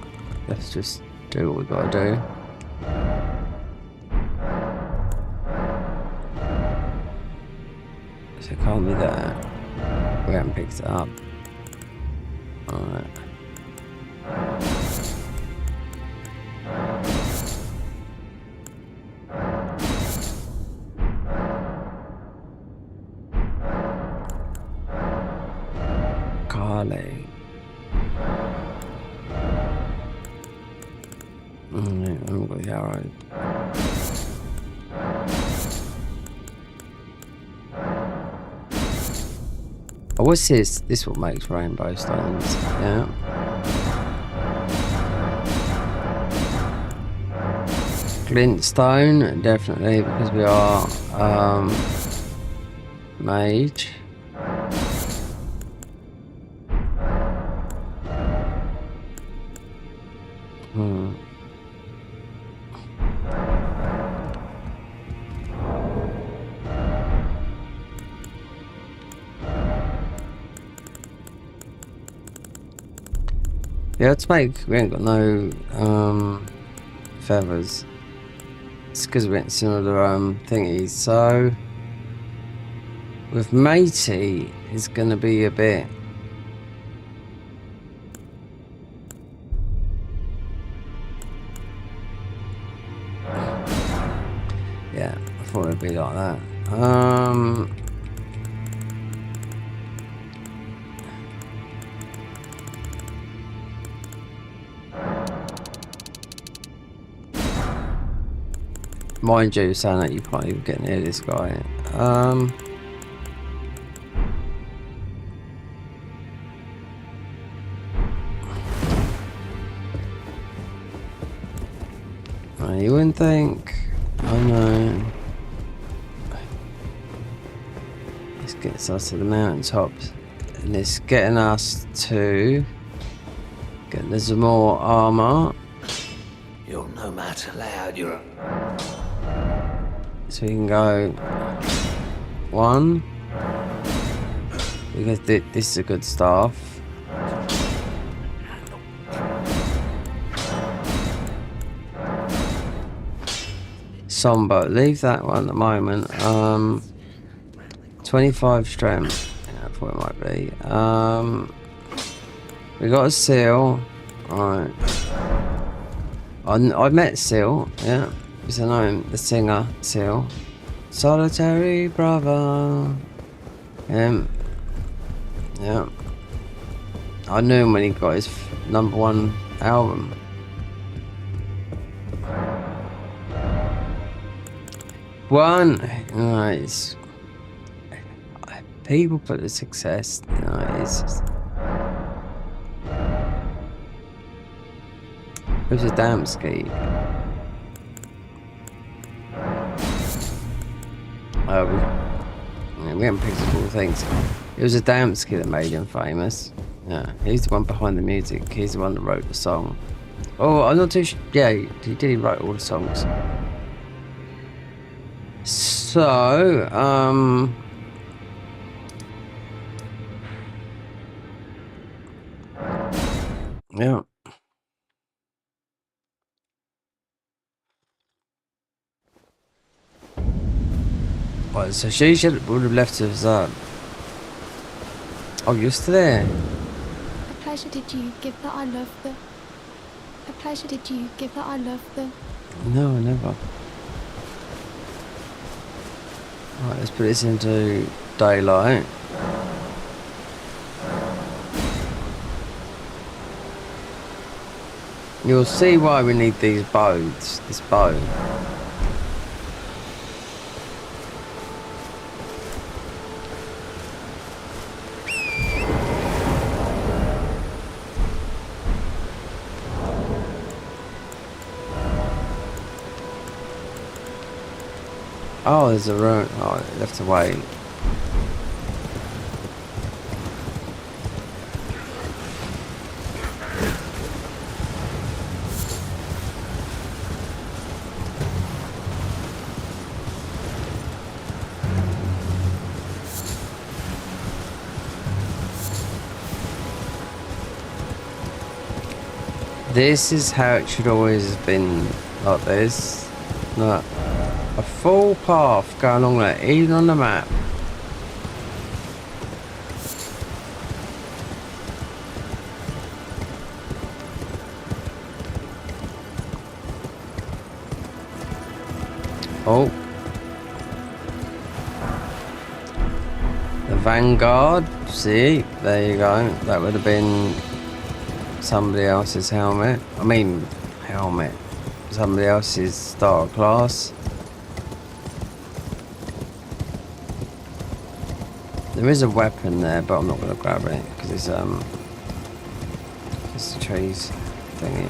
Let's just do what we got to do. So it can't be that. We haven't picked it up. Alright. Carly. I haven't got the arrow. Oh, what's this? This what makes rainbow stones. Yeah. Glintstone, definitely, because we are mage. Yeah, let's make. We ain't got no feathers. It's because we went some other thingies. So with matey, it's gonna be a bit. Yeah, I thought it'd be like that. Mind you, saying that you can't even get near this guy. You wouldn't think. I know. This gets us to the mountaintops, and it's getting us to get some more armor. You're no match allowed. You're. So we can go 1. Because this is a good staff. Somber, leave that one at the moment. 25 strength. Yeah, I thought it might be. We got a seal. Alright. I met Seal, yeah. Because I know him, the singer, Seal. Solitary brother. Yeah. I knew him when he got his #1 album. Nice. People put the success, it's just... It was a damn ski. We haven't picked up all the things. It was a damn ski that made him famous. Yeah, he's the one behind the music. He's the one that wrote the song. Oh, I'm not too sure. Yeah, he did. He wrote all the songs. So, yeah. Right, so she would have left us. Oh, you're still there. A pleasure did you give that I love the. A pleasure did you give that I love the. No, never. Right, let's put this into daylight. You'll see why we need these bows. This bow. Oh, there's a Rune. Oh, I left to wait. This is how it should always have been, like this. Look, a full path going along there, even on the map. Oh. The Vanguard, see, there you go. That would have been somebody else's helmet. I mean, helmet. Somebody else's starter class. There is a weapon there, but I'm not going to grab it because it's a trees thingy.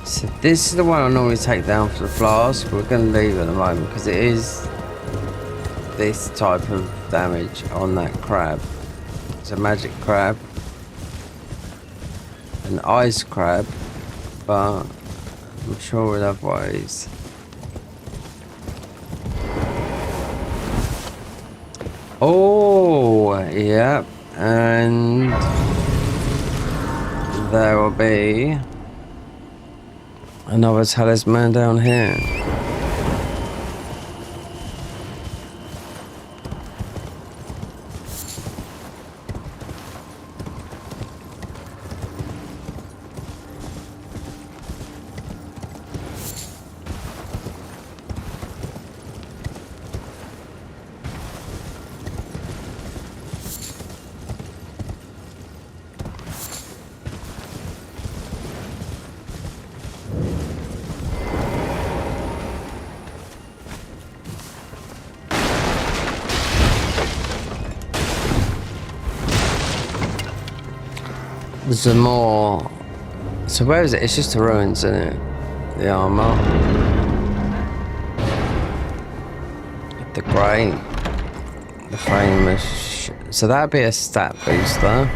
So this is the one I normally take down for the flask. We're going to leave it at the moment because it is this type of damage on that crab. It's a magic crab, an ice crab, but I'm sure we'll have ways. Oh, yeah, and there will be another talisman down here. There's a more. So where is it? It's just the ruins, isn't it? The armor. The grey. The famous. So that'd be a stat booster.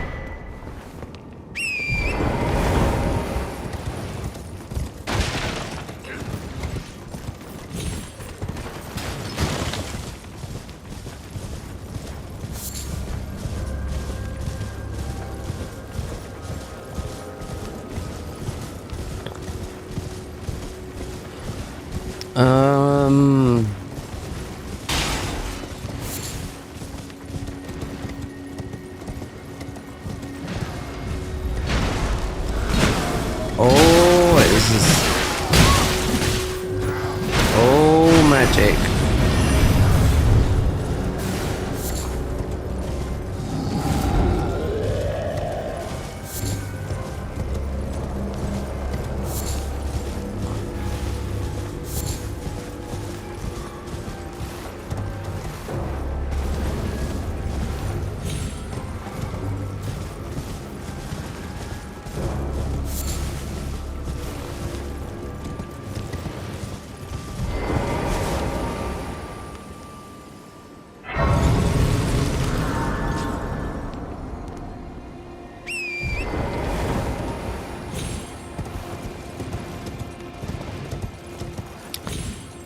Oh, this is. Oh, magic.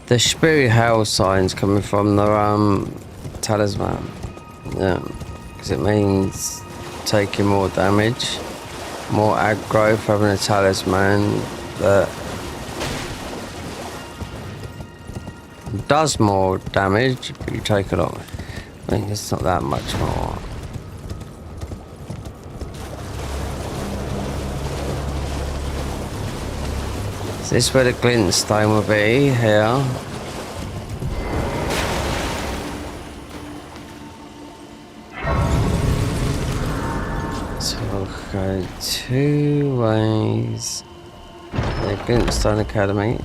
The spirit hail signs coming from the talisman. Yeah, because it means taking more damage, more aggro for having a talisman that does more damage, but you take a lot. I mean, it's not that much more. So this is where the glintstone will be, here. So we'll go 2 ways. The glintstone academy.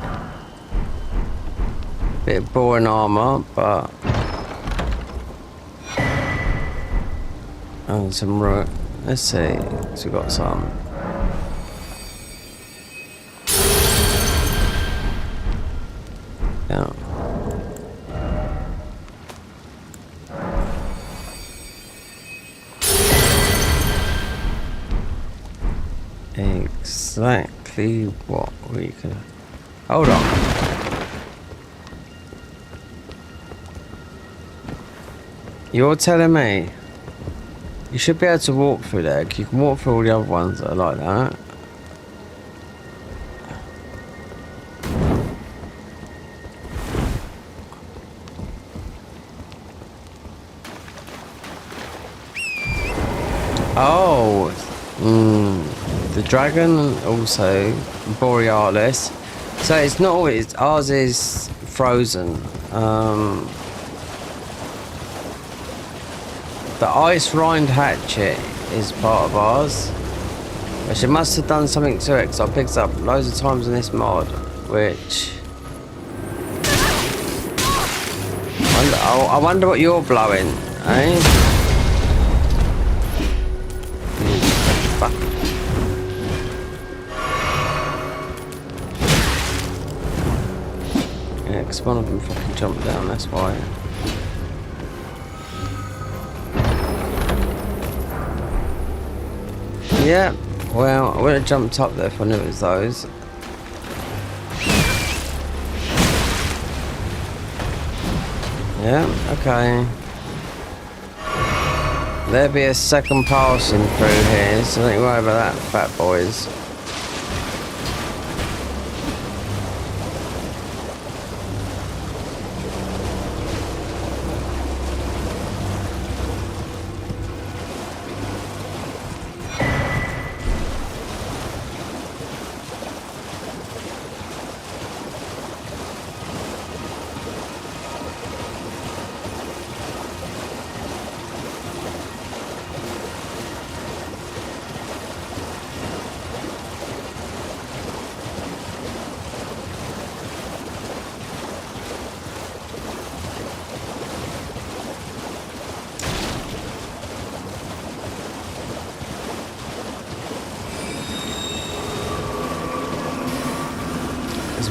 Bit of boring armor, but and some root. Let's see. So we've got some. Yeah. Exactly what we can. Hold on. You're telling me you should be able to walk through there. You can walk through all the other ones that are like that. Oh, the dragon also borealis. So it's not always, ours is frozen. The ice rind hatchet is part of ours, which it must have done something to it because I picked it up loads of times in this mod, which I wonder what you're blowing, eh? Fuck. Yeah, because one of them fucking jumped down, that's why. Yeah, well, I would have jumped up there if I knew it was those. Yeah, okay. There'll be a second passing through here, so don't worry about that, fat boys.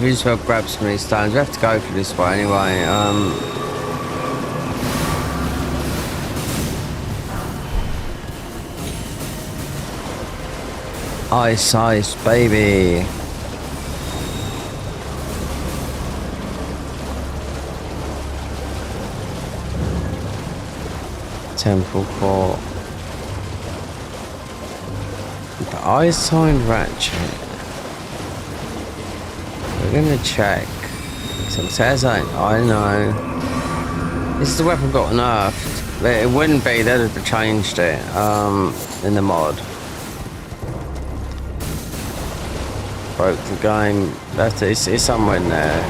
We just well grab some of these stones. We have to go through this way anyway. Ice, baby. Temple Court. The ice signed ratchet. We're gonna check. So it says I know. This is the weapon got nerfed. It wouldn't be, they'd have changed it in the mod. Broke the game. It's somewhere in there.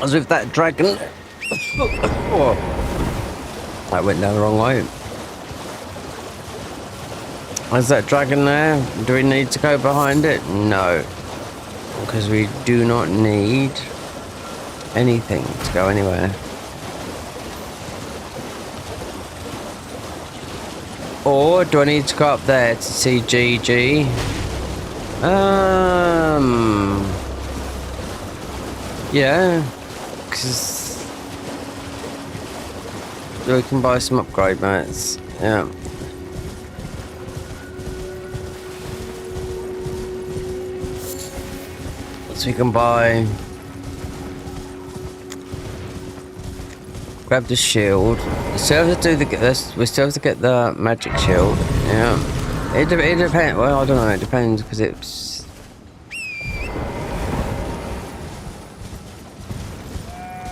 As with that dragon. Oh. That went down the wrong way. Is that dragon there? Do we need to go behind it? No. Because we do not need anything to go anywhere. Or do I need to go up there to see GG? Yeah. Because we can buy some upgrade mats. Yeah. So we can buy. Grab the shield. We still have to do the. We still have to get the magic shield. Yeah. It depends. Well, I don't know. It depends because it's.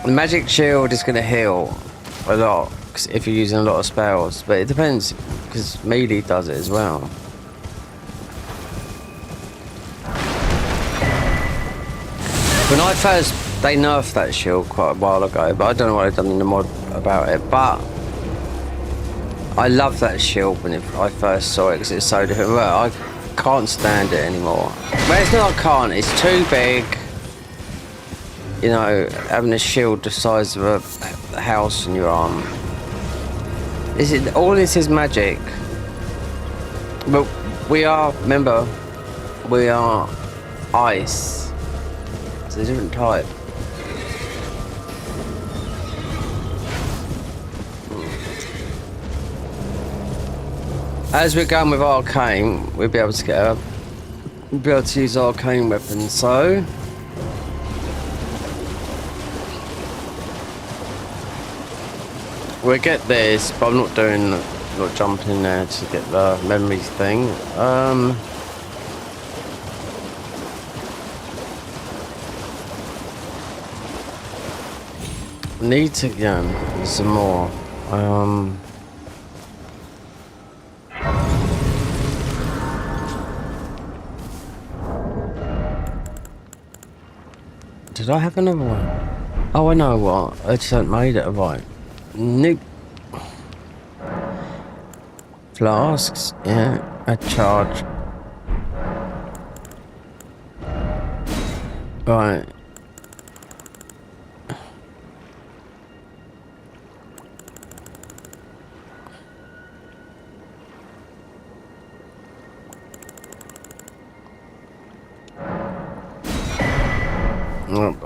The magic shield is going to heal a lot if you're using a lot of spells, but it depends because melee does it as well. When I first, they nerfed that shield quite a while ago, but I don't know what they've done in the mod about it. But I love that shield when I first saw it because it's so different. Well, I can't stand it anymore. Well, it's not I can't. It's too big. You know, having a shield the size of a house in your arm. All this is magic. But we are, remember, we are ice. It's a different type. As we're going with arcane, we'll be able to get We'll be able to use arcane weapons, so we'll get this, but I'm not doing, not jumping in there to get the memories thing. Need to, yeah, some more. Did I have another one? Oh, I know what. I just haven't made it, have I? Nope. Flasks, yeah, a charge. Right.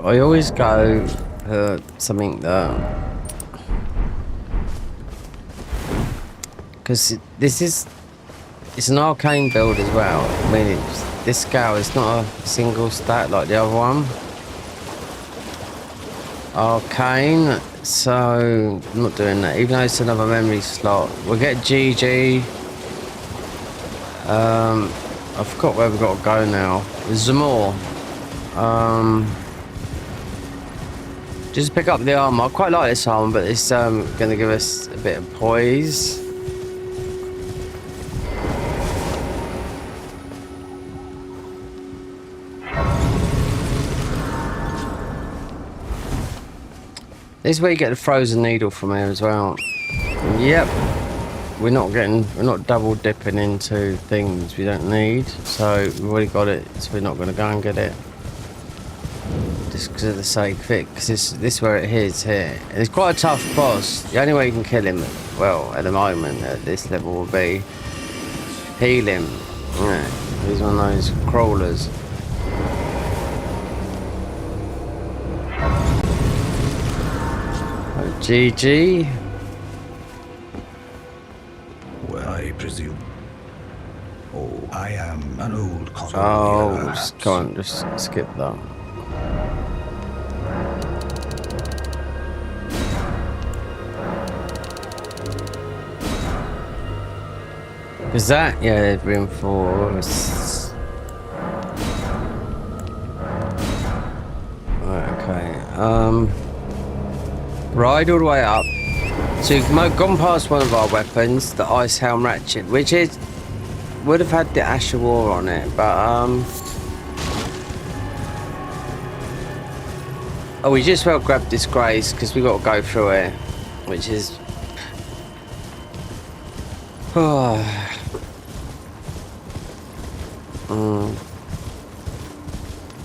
I always go for something that, because it's an arcane build as well. I mean, this scale is not a single stat like the other one. Arcane, so I'm not doing that, even though it's another memory slot. We'll get GG. I forgot where we've got to go now. Zamor. Just pick up the armor. I quite like this armor, but it's going to give us a bit of poise. This is where you get the frozen needle from here as well. Yep. We're not double dipping into things we don't need. So we've already got it, so we're not going to go and get it. Just because of the sake of it, because this is where it is here. And it's quite a tough boss. The only way you can kill him, well, at the moment, at this level, will be heal him. Yeah, he's one of those crawlers. Oh, GG. Well, I presume. Oh, I am an old conqueror. Oh, just can't just skip that. Is that? Yeah, reinforce. Right, okay. Ride all the way up. So you've gone past one of our weapons, the Ice Helm Ratchet, which would have had the Asher War on it, but oh, we just well grabbed Disgrace because we got to go through it, which is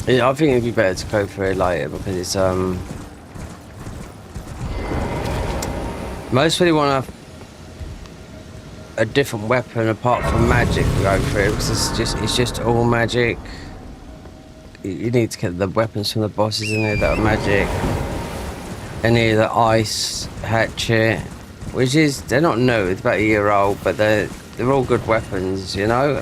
yeah, I think it'd be better to go through it later because it's most really want a different weapon apart from magic to go through because it's just all magic. You need to get the weapons from the bosses in there that are magic. Any of the ice hatchet, which is, they're not new, it's about a year old, but they're all good weapons, you know.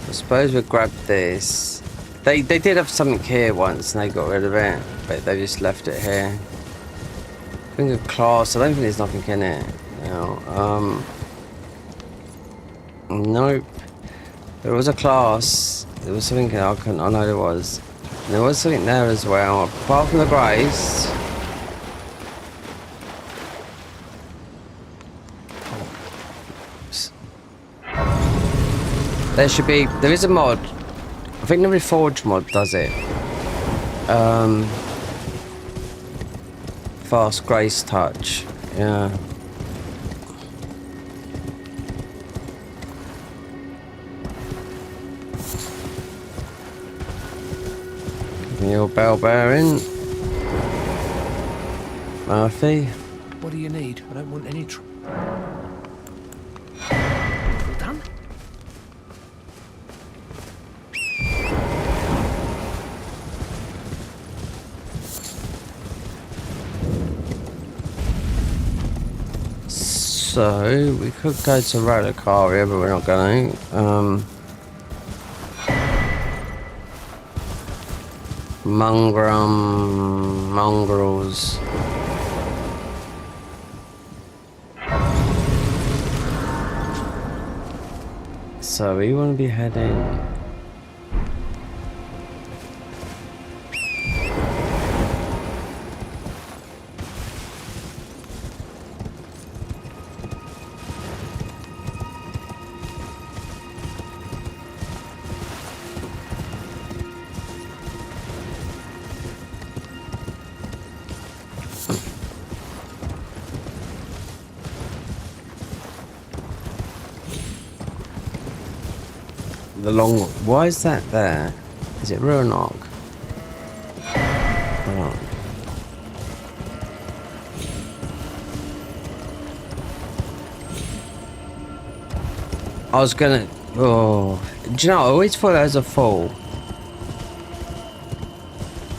I suppose we'll grab this. They did have something here once and they got rid of it, but they just left it here. I think of class, I don't think there's nothing in it. You know, nope. There was a class. There was something I know there was. And there was something there as well. Apart from the grace. There is a mod. I think the Reforge mod does it. Fast grace touch. Yeah. Give me your bell bearing. Murphy. What do you need? I don't want any trouble. Done? So we could go to Radicaria, but we're not going to. mongrels. So we want to be heading. The long. Why is that there? Is it Rune? Oh. I was gonna. Oh, do you know? I always thought that was a fall,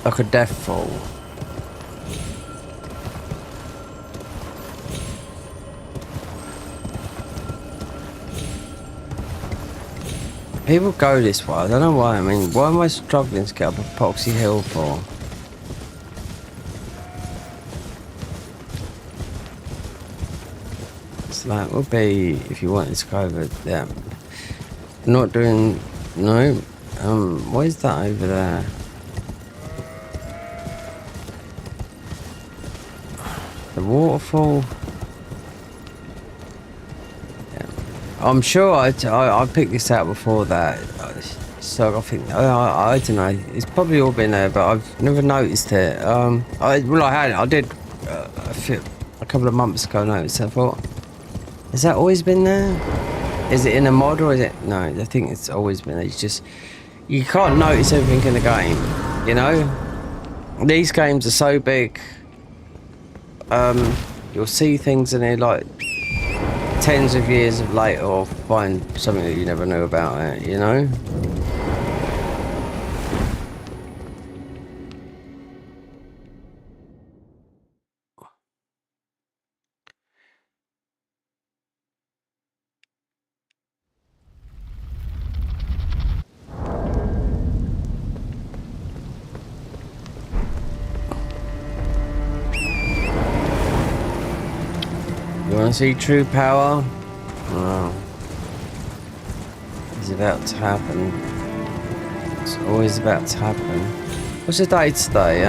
like a death fall. People go this way. I don't know why. I mean, why am I struggling to get up Epoxy Hill for? So that would be if you wanted to go over there. Not doing. No. What is that over there? The waterfall. I'm sure I picked this out before that, so I think I don't know. It's probably all been there, but I've never noticed it. I did a couple of months ago. Notice. I thought, has that always been there? Is it in a mod or is it? No, I think it's always been there. It's just you can't notice everything in the game. You know, these games are so big. You'll see things in here like tens of years of later, or find something that you never knew about it, you know? You want to see true power? Oh. It's about to happen. It's always about to happen. What's the date today?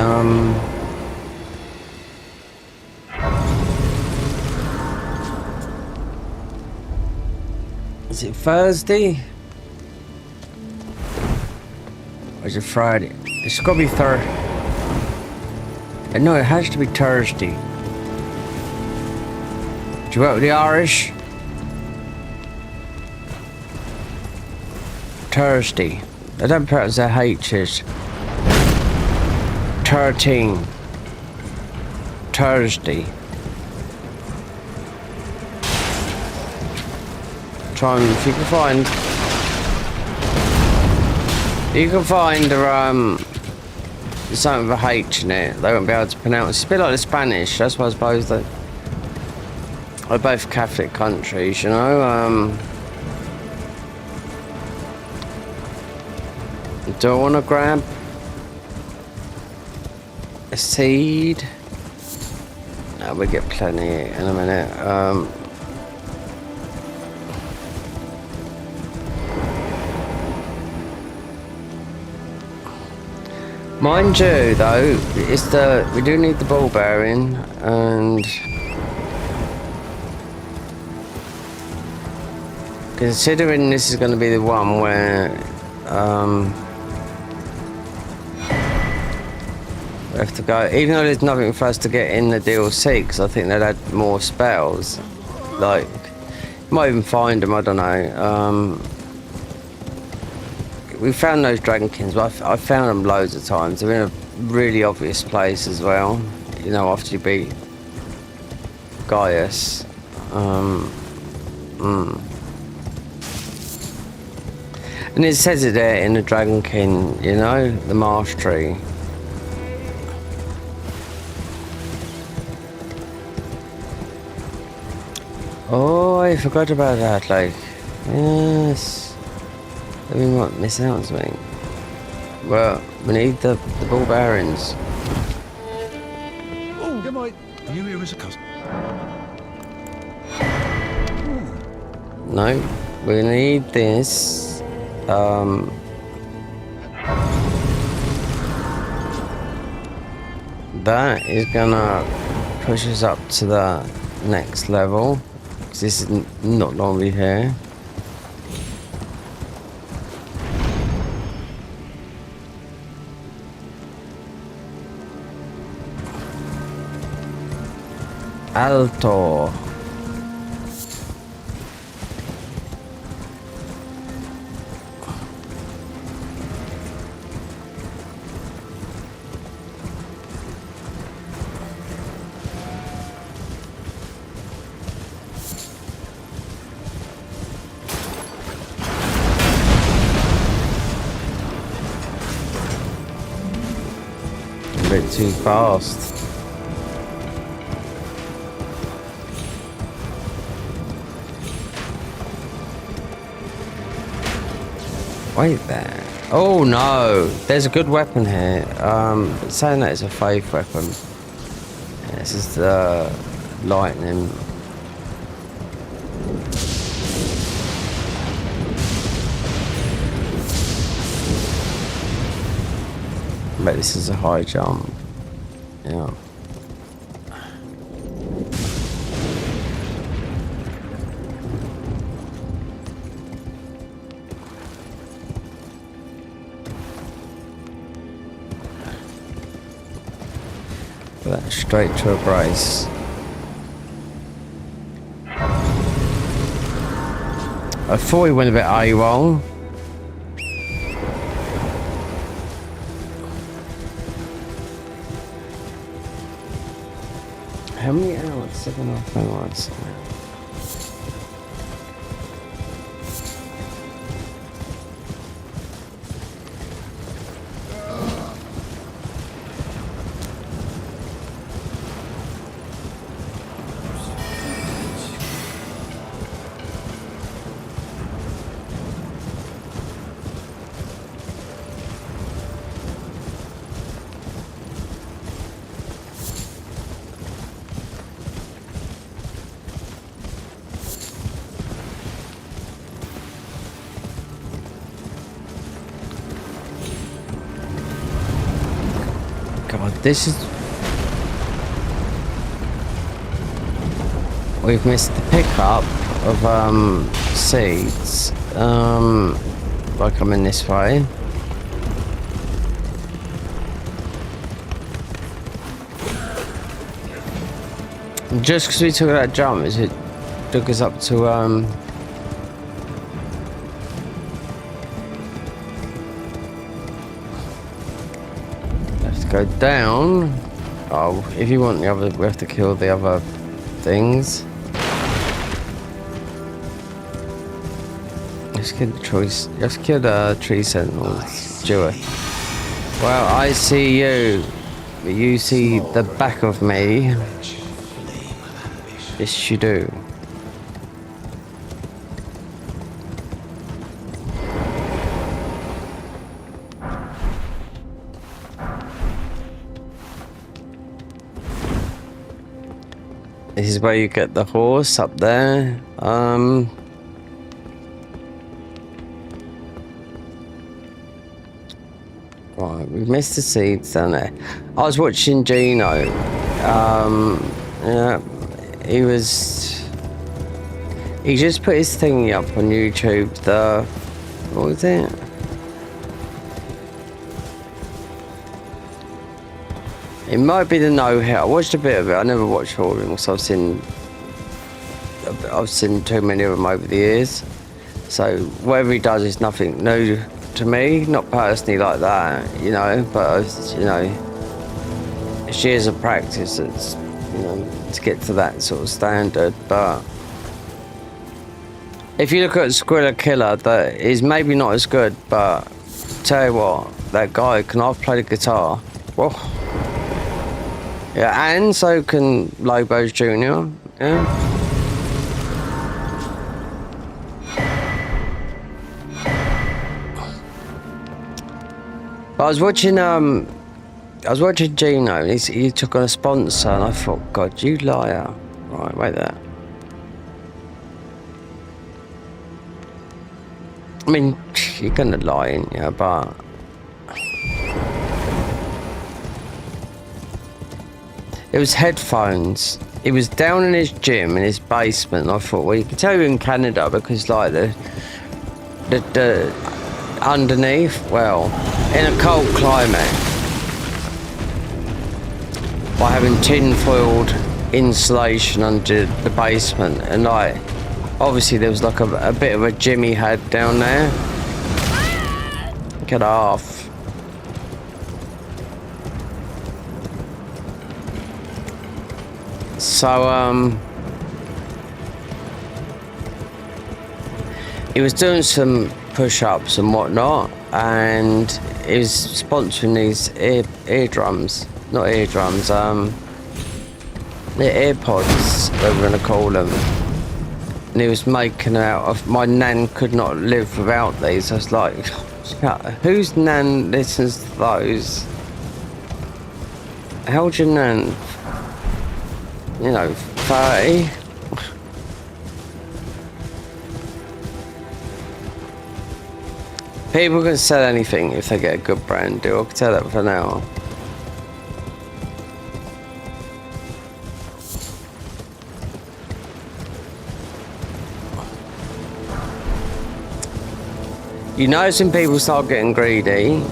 Is it Thursday? Or is it Friday? It's gotta be Thursday. No, it has to be Thursday. Do you work with the Irish? Thursday. I don't pronounce the H's. 13. Thursday. Try and, if you can find. You can find something with a H in it. They won't be able to pronounce. It's a bit like the Spanish. That's why I suppose that. We're both Catholic countries, you know. Do I want to grab a seed? No, we get plenty in a minute. Mind you, though, we do need the ball bearing, and considering this is going to be the one where we have to go, even though there's nothing for us to get in the DLC, because I think they'd add more spells. Like, you might even find them, I don't know. We found those dragonskin, but I found them loads of times. They're in a really obvious place as well, you know, after you beat Gaius. And it says it there in the Dragonkin, you know, the marsh tree. Oh, I forgot about that, like, yes. We might miss out something. Well, we need the ball bearings. Oh, good night. You here as a cousin? No, we need this. That is gonna push us up to the next level. Because this is not normally here. Alto. A bit too fast. Wait there. Oh no! There's a good weapon here. Saying that it's a faith weapon. Yeah, this is the lightning. But this is a high jump. Yeah. That straight to a brace. I thought he went a bit AWOL. How many hours? 7.5 hours. God, this is... We've missed the pickup of seeds by coming this way. Just because we took that jump, it took us up to go down. Oh, if you want the other, we have to kill the other things. Let's kill the trees. Let's kill the tree sentinels. Do it. Well, I see you, but you see the back of me. Yes, you do. This is where you get the horse up there. Right, we missed the seeds down there. I was watching Gino. Yeah, he just put his thingy up on YouTube. What was it? It might be the know-how. I watched a bit of it. I never watched all of them because I've seen too many of them over the years. So whatever he does is nothing new to me. Not personally like that, you know. But you know, it's years of practice. It's, you know, to get to that sort of standard. But if you look at Squilla Killer, that is maybe not as good. But tell you what, that guy can half play the guitar. Whoa. Yeah, and so can Lobos Jr. Yeah. But I was watching Gino, and he took on a sponsor, and I thought, God, you liar. Right, wait there. I mean, you're gonna lie, ain't you? But it was headphones. He was down in his gym in his basement, and I thought, well, you can tell you're in Canada because, like, the underneath, well, in a cold climate, by having tin-foiled insulation under the basement, and like, obviously there was like a bit of a gym he had down there. Get off. So he was doing some push-ups and whatnot, and he was sponsoring these eardrums, not eardrums, the AirPods, whatever we're gonna call them. And he was making out of, my nan could not live without these. I was like, whose nan listens to those? How old's your nan? You know, 30? People can sell anything if they get a good brand deal. I can tell that for now. You notice when people start getting greedy,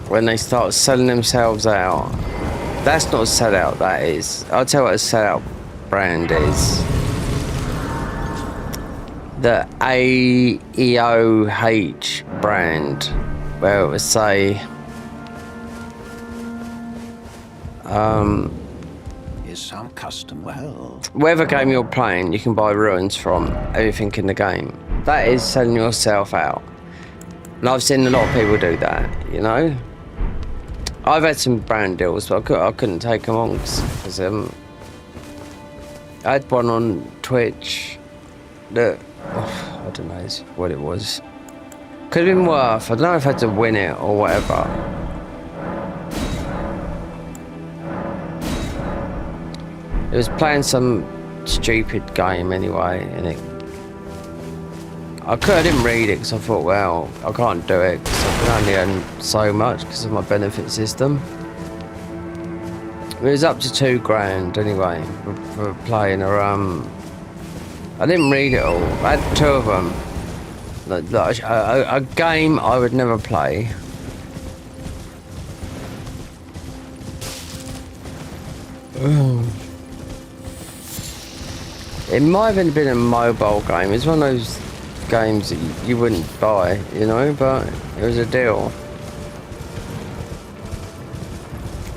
when they start selling themselves out. That's not a sellout, that is. I'll tell you what a sellout brand is. The AEOH brand, where it would say is some custom well. whatever game you're playing, you can buy ruins from, everything in the game. That is selling yourself out. And I've seen a lot of people do that, you know? I've had some brand deals, but I couldn't take them on because I had one on Twitch that, I don't know what it was. Could have been worth, I don't know if I had to win it or whatever. It was playing some stupid game anyway, and I didn't read it because I thought, well, I can't do it because I can only earn so much because of my benefit system. It was up to £2,000 anyway for playing I didn't read it all. I had 2 of them. A game I would never play. It might have been a mobile game. It's one of those games that you wouldn't buy, you know, but it was a deal.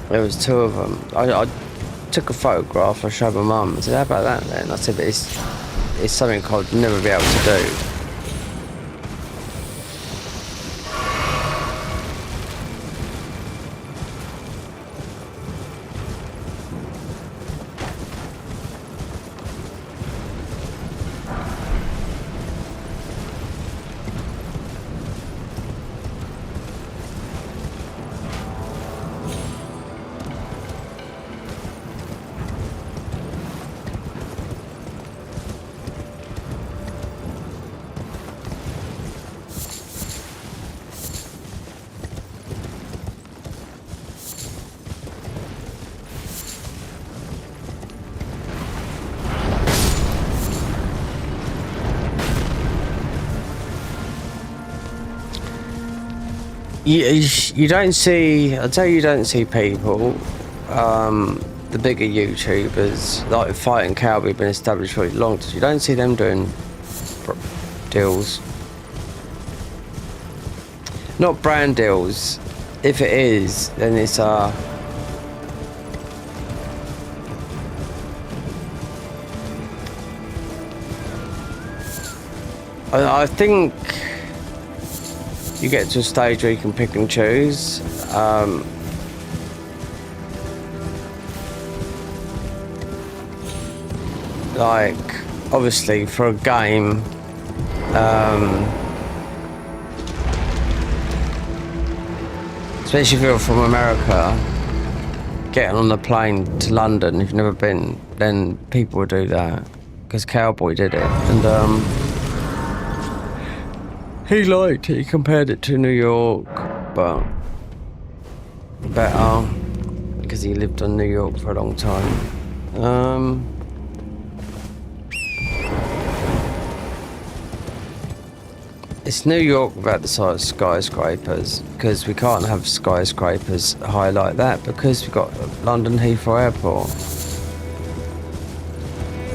There was 2 of them. I took a photograph, I showed my mum. I said, how about that then? I said, but it's something I'd never be able to do. You don't see, I'll tell you, don't see people, the bigger YouTubers, like Fighting Cowboy, been established for a long time. You don't see them doing deals. Not brand deals. If it is, then it's I think you get to a stage where you can pick and choose. like, obviously for a game, especially if you're from America, getting on the plane to London, if you've never been, then people will do that. Because Cowboy did it. And he liked it. He compared it to New York, but better. Because he lived on New York for a long time. It's New York without the size of skyscrapers, because we can't have skyscrapers high like that because we've got London Heathrow Airport.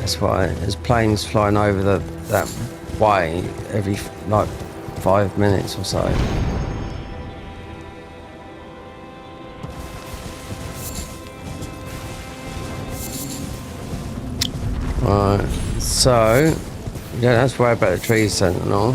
That's why there's planes flying over that way every like 5 minutes or so. Right, so you don't have to worry about the tree sentinel.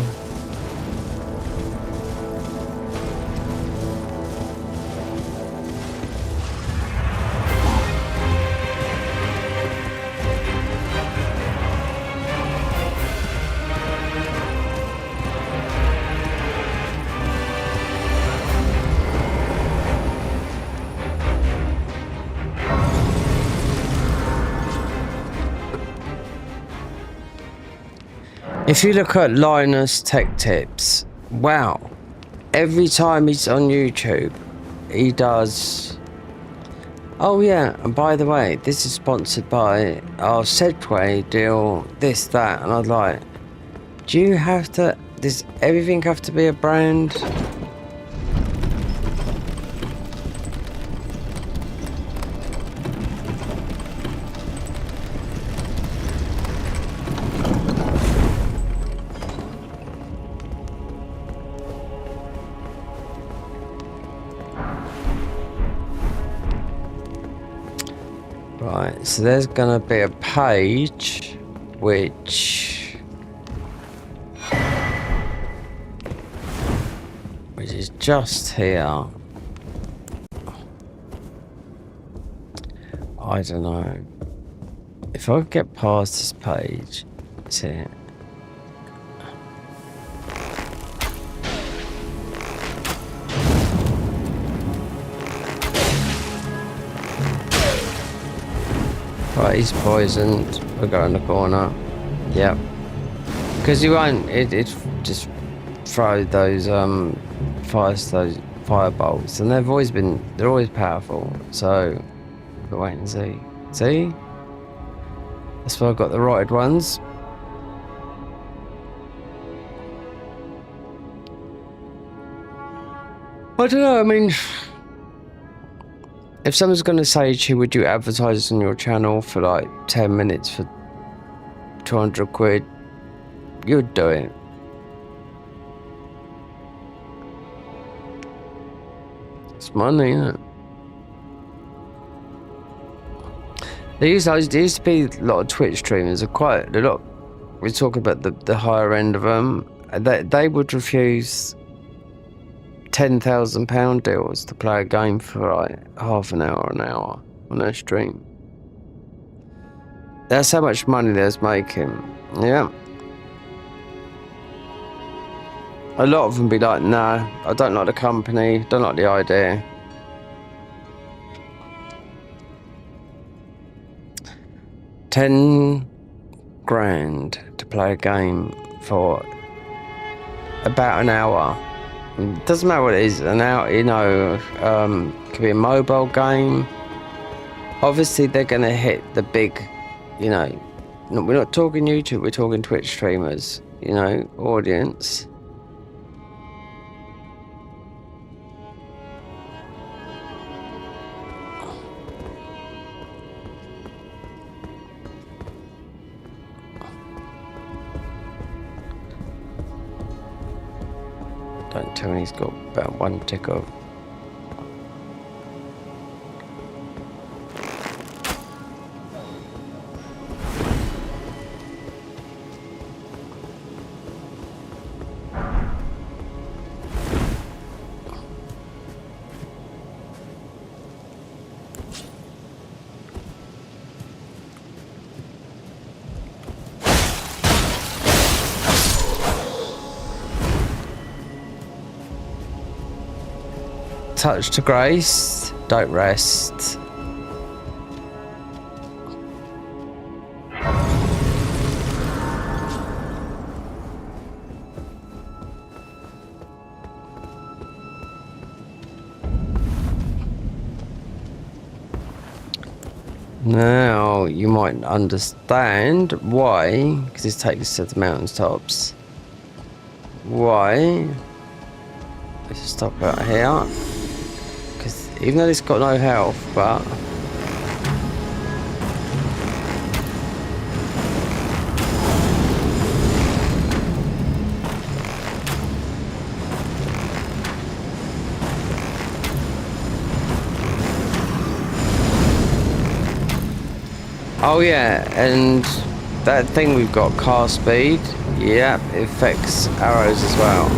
If you look at Linus Tech Tips, wow, every time he's on YouTube, he does... Oh yeah, and by the way, this is sponsored by our Segway deal, this, that, and I'd like, do you have to, does everything have to be a brand? Right, so there's gonna be a page which is just here. I don't know. If I could get past this page, it's here. Right, he's poisoned. We'll go in the corner. Yep. Because you won't. It just throw those those firebolts, and they're always powerful. So we'll wait and see. See? That's why I've got the rotted ones. I don't know. I mean, if someone's going to say to you, would you advertise on your channel for like 10 minutes for 200 quid, you'd do it. It's money, isn't it? There used to be a lot of Twitch streamers, quite a lot. We're talking about the higher end of them. They would refuse £10,000 deals to play a game for like half an hour on their stream. That's how much money there's making. Yeah. A lot of them be like, nah, I don't like the company, don't like the idea. £10 grand to play a game for about an hour. It doesn't matter what it is, an hour, you know, could be a mobile game. Obviously they're gonna hit the big, you know, we're not talking YouTube, we're talking Twitch streamers, you know, audience. Don't tell me he's got about one tick of. touch to grace. Don't rest. Now you might understand why, because this takes us to the mountain tops. Why? Let's just stop out here. Because even though it's got no health, but oh yeah, and that thing we've got, cast speed, yep, it affects arrows as well.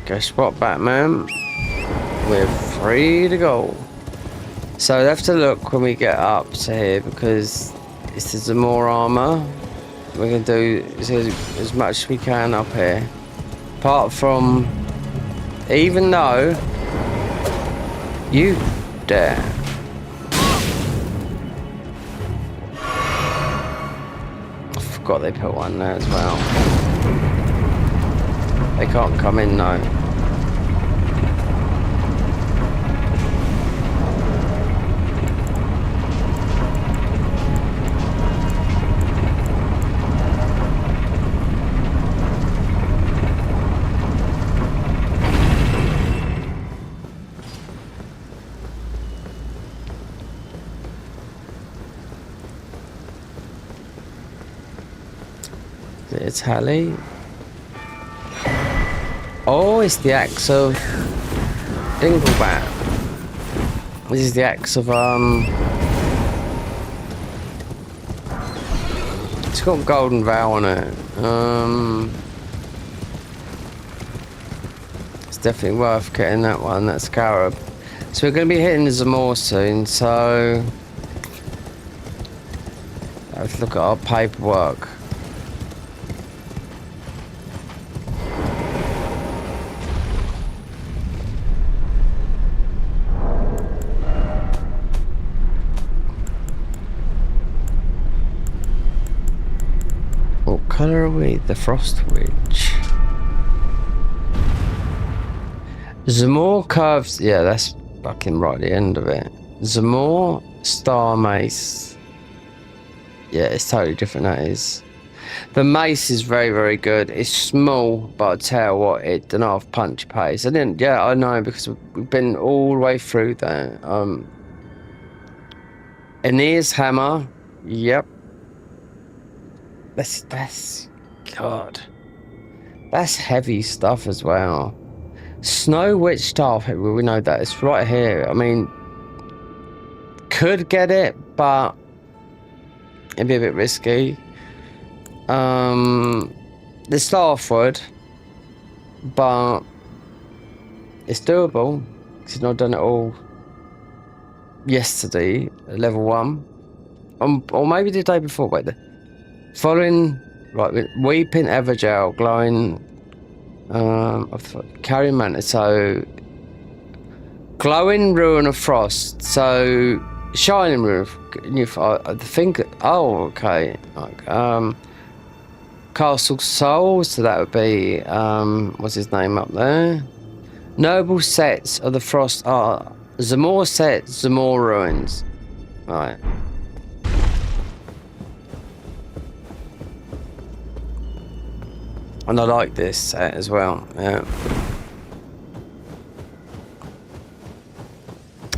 Guess what, Batman? We're free to go. So we'll have to look when we get up to here, because this is some more armor. We're going to do as much as we can up here. Apart from, even though you dare. I forgot they put one there as well. They can't come in though. It's Hallie. Oh, it's the axe of Dinglebat. This is the axe of it's got golden vow on it. It's definitely worth getting that one. That scarab. So we're going to be hitting the Zamor soon. So let's look at our paperwork. Colour away the frost witch. Zamor curves. Yeah, that's fucking right at the end of it. Zamor star mace. Yeah, it's totally different. That is. The mace is very, very good. It's small, but I tell what, it don't have punch pace. I didn't. Yeah, I know, because we've been all the way through that. Aeneas hammer. Yep. That's God. That's heavy stuff as well. Snow Witch staff. We know that it's right here. I mean, could get it, but it'd be a bit risky. The staff would, but it's doable. Cause he's not done it all yesterday at level 1, or maybe the day before. Wait. Following, right, with Weeping Evergel, glowing, carrying mantis, so glowing Rune of Frost, so shining Rune of, I think, oh, okay, like, Castle Soul, so that would be, what's his name up there? Noble sets of the Frost are Zamor sets, Zamor ruins, right. And I like this set as well, yeah.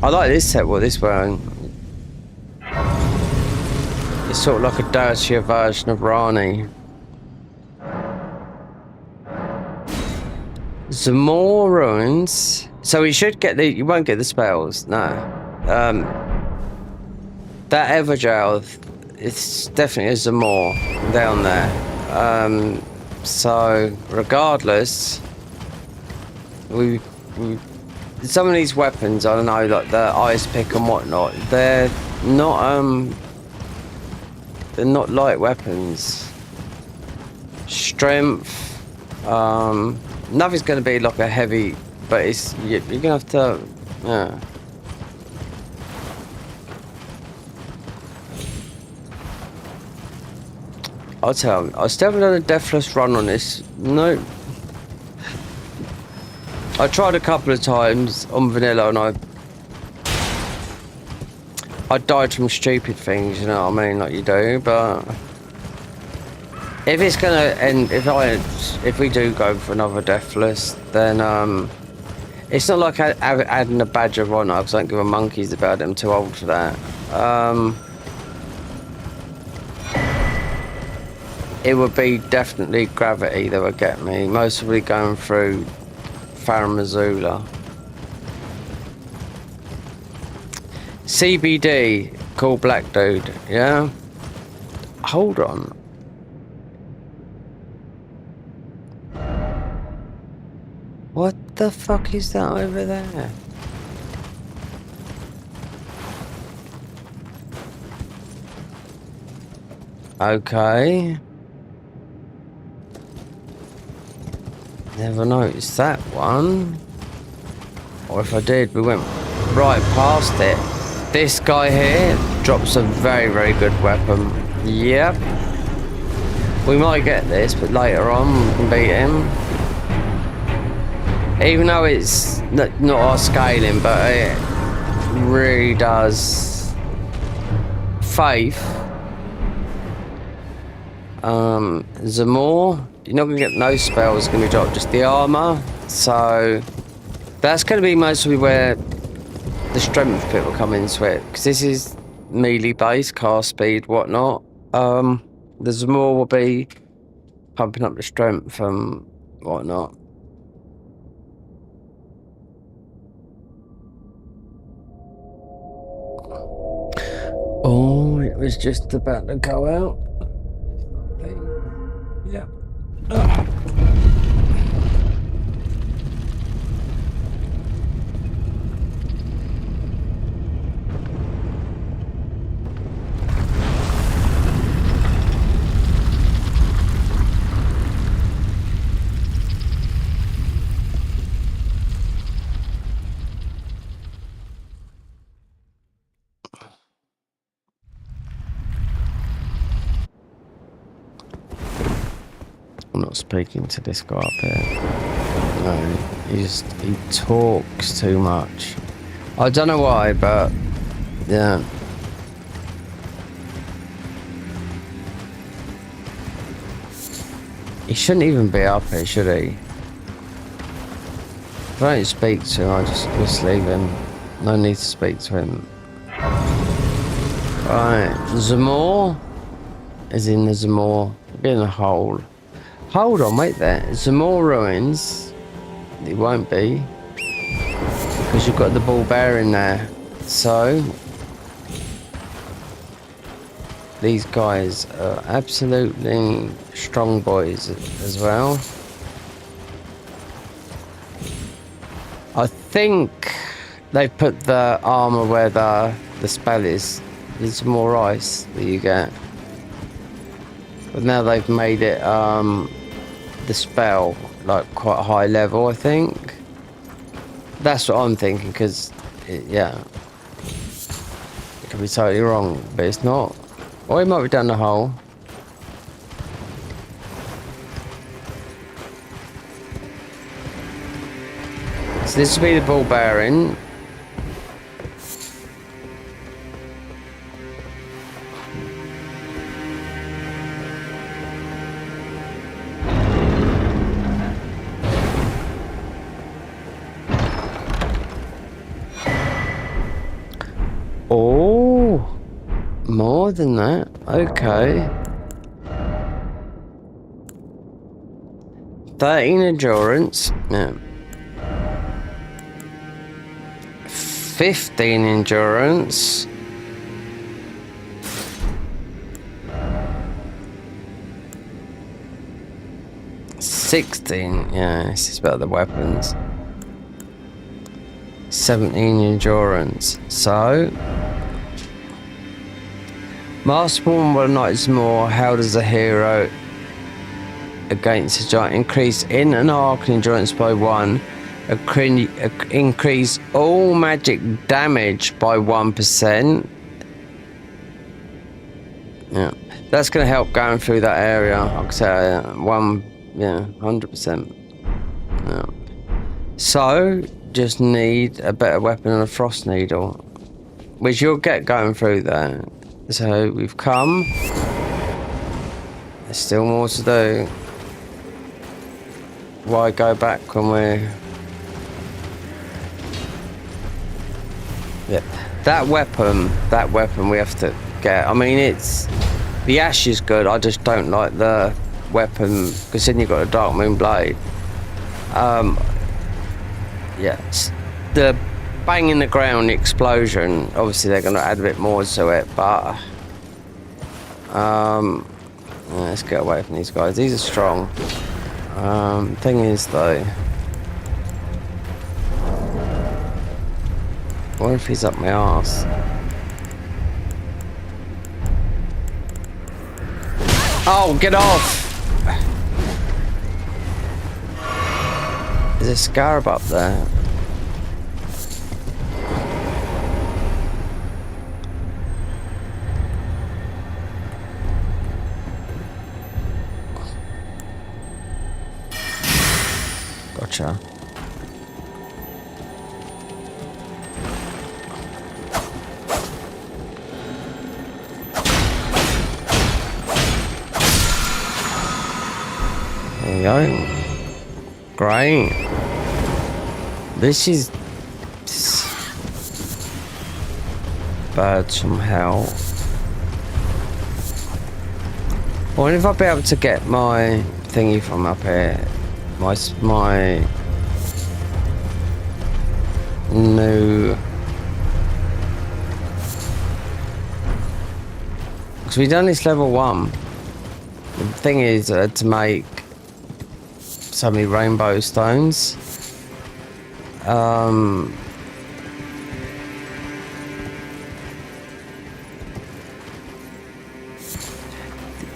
I like this set, what this wearing. It's sort of like a dirtier version of Rani. Zamor ruins. So we should get the, you won't get the spells, no. That Evergel, it's definitely a Zamor down there. So regardless, we some of these weapons, I don't know, like the ice pick and whatnot, they're not they're not light weapons. Strength, nothing's going to be like a heavy, but it's you're going to have to, yeah. I'll tell you, I still haven't done a deathless run on this. No. I tried a couple of times on vanilla and I died from stupid things, you know what I mean, like you do, but if it's gonna end, if we do go for another deathless, then it's not like adding a badger on, because I don't give a monkeys about it, I'm too old for that. It would be definitely gravity that would get me, mostly going through Farum Azula. CBD, cool black dude, yeah? Hold on. What the fuck is that over there? Okay. Never noticed that one. Or if I did, we went right past it. This guy here drops a very, very good weapon. Yep. We might get this, but later on we can beat him. Even though it's not our scaling, but it really does. Faith. Zamor, you're not going to get no spells going to be dropped, just the armor. So that's going to be mostly where the strength bit will come into it, because this is melee based, cast speed, whatnot. The Zamor will be pumping up the strength and whatnot. Oh, it was just about to go out. Yeah. I'm not speaking to this guy up here. No, he talks too much. I don't know why, but yeah. He shouldn't even be up here, should he? If I don't speak to him, I'll just leave him. No need to speak to him. Right, Zamor is in the Zamor. Be in a hole. Hold on, wait there. Zamor ruins. It won't be, because you've got the ball bearing there. So these guys are absolutely strong boys as well. I think they put the armor where the spell is. There's more ice that you get, but now they've made it the spell like quite a high level. I think that's what I'm thinking, because yeah, it could be totally wrong, but it's not. Or it might be down the hole. So this will be the ball bearing. Oh, more than that. Okay. 13 endurance. Yeah. 15 endurance. $16. Yeah, this is about the weapons. 17 endurance. So Masterful one night is more. How does a hero against a giant increase in an arc and endurance by 1? Increase all magic damage by 1%. Yeah, that's going to help going through that area. I'll say 100%. Yeah. So, just need a better weapon and a frost needle, which you'll get going through there. So we've come. There's still more to do. Why go back when we're... Yeah, that weapon we have to get. I mean, it's... The ash is good, I just don't like the weapon, because then you've got a Dark Moon Blade. Yes. The bang in the ground, the explosion, obviously they're going to add a bit more to it, but... let's get away from these guys. These are strong. Thing is, though... What if he's up my arse? Oh, get off! There's a scarab up there. Gotcha. There you go. Great. This is... Birds from hell. I wonder if I'll be able to get my thingy from up here. My new... Because we've done this level 1. The thing is to make so many rainbow stones.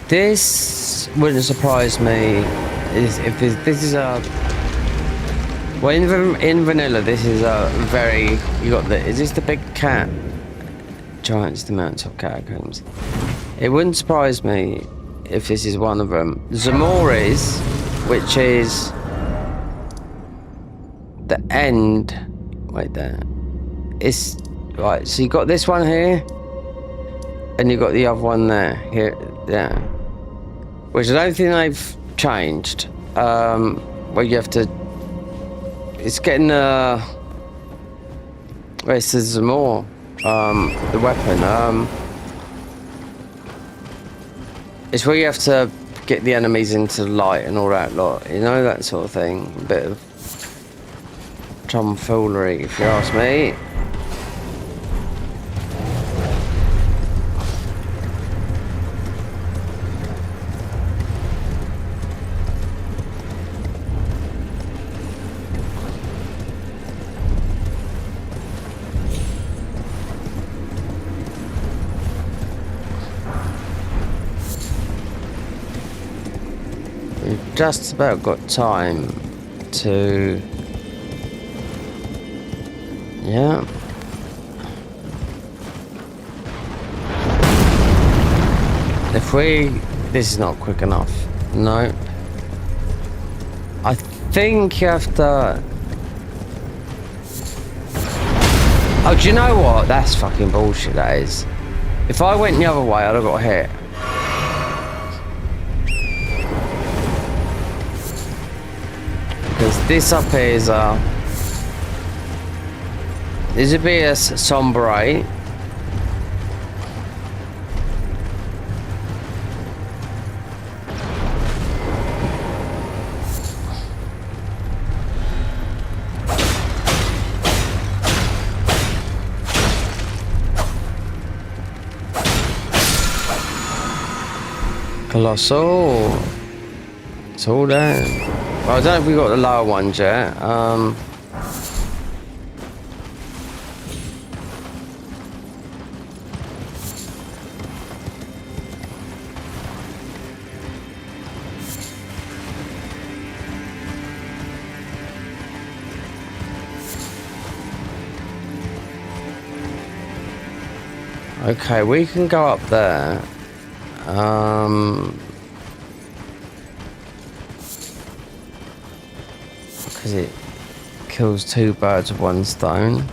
This wouldn't surprise me if this is a... Well, in vanilla, this is a very... You got the... Is this the big cat? Giants, the mountaintop catacombs. It wouldn't surprise me if this is one of them. Zamora's, which is the end. Wait there. It's right. So you got this one here, and you got the other one there. Here, yeah. Which I don't think they've changed. Where you have to. It's getting where it says Zamor, the weapon. It's where you have to get the enemies into the light and all that lot, you know, that sort of thing. A bit of tomfoolery, if you ask me. Just about got time to... Yeah. If we... This is not quick enough. No. I think you have to... Oh, do you know what? That's fucking bullshit, that is. If I went the other way, I'd have got hit. Because this up here is this would be a sombre. Colossal. It's all down. Well, I don't know if we got the lower ones yet. Okay, we can go up there. Because it kills two birds with one stone.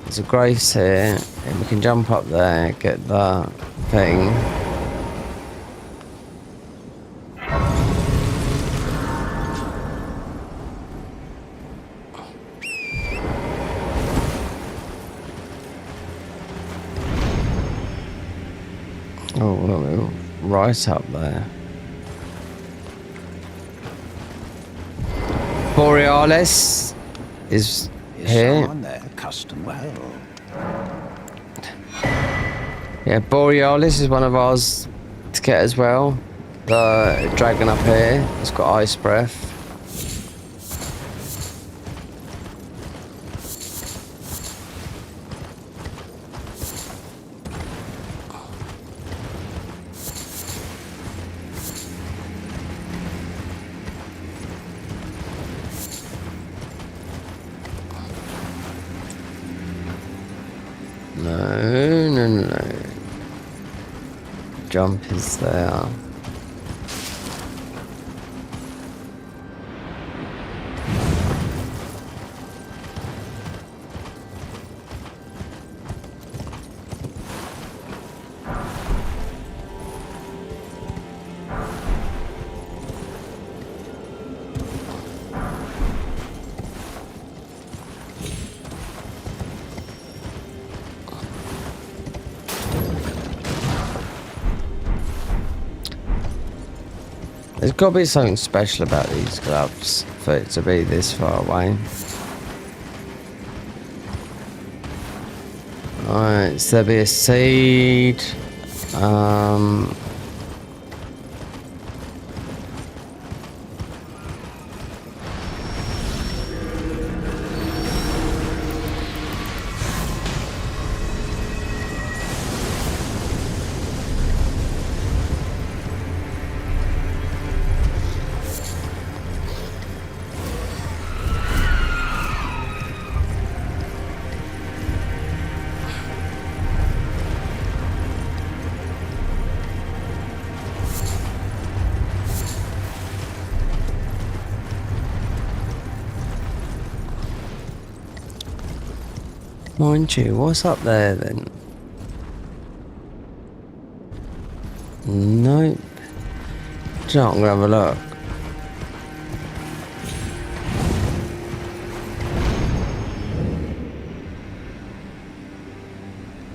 There's a grace here, and we can jump up there, get the thing. Oh, look, right up there. Borealis is here. Someone there custom well. Yeah, Borealis is one of ours to get as well. The dragon up here, it's got ice breath. No. Jump is there. There's got to be something special about these gloves for it to be this far away. Alright, so there'll be a seed. Mind you, what's up there then? Nope. Do you know what, I'm gonna have a look.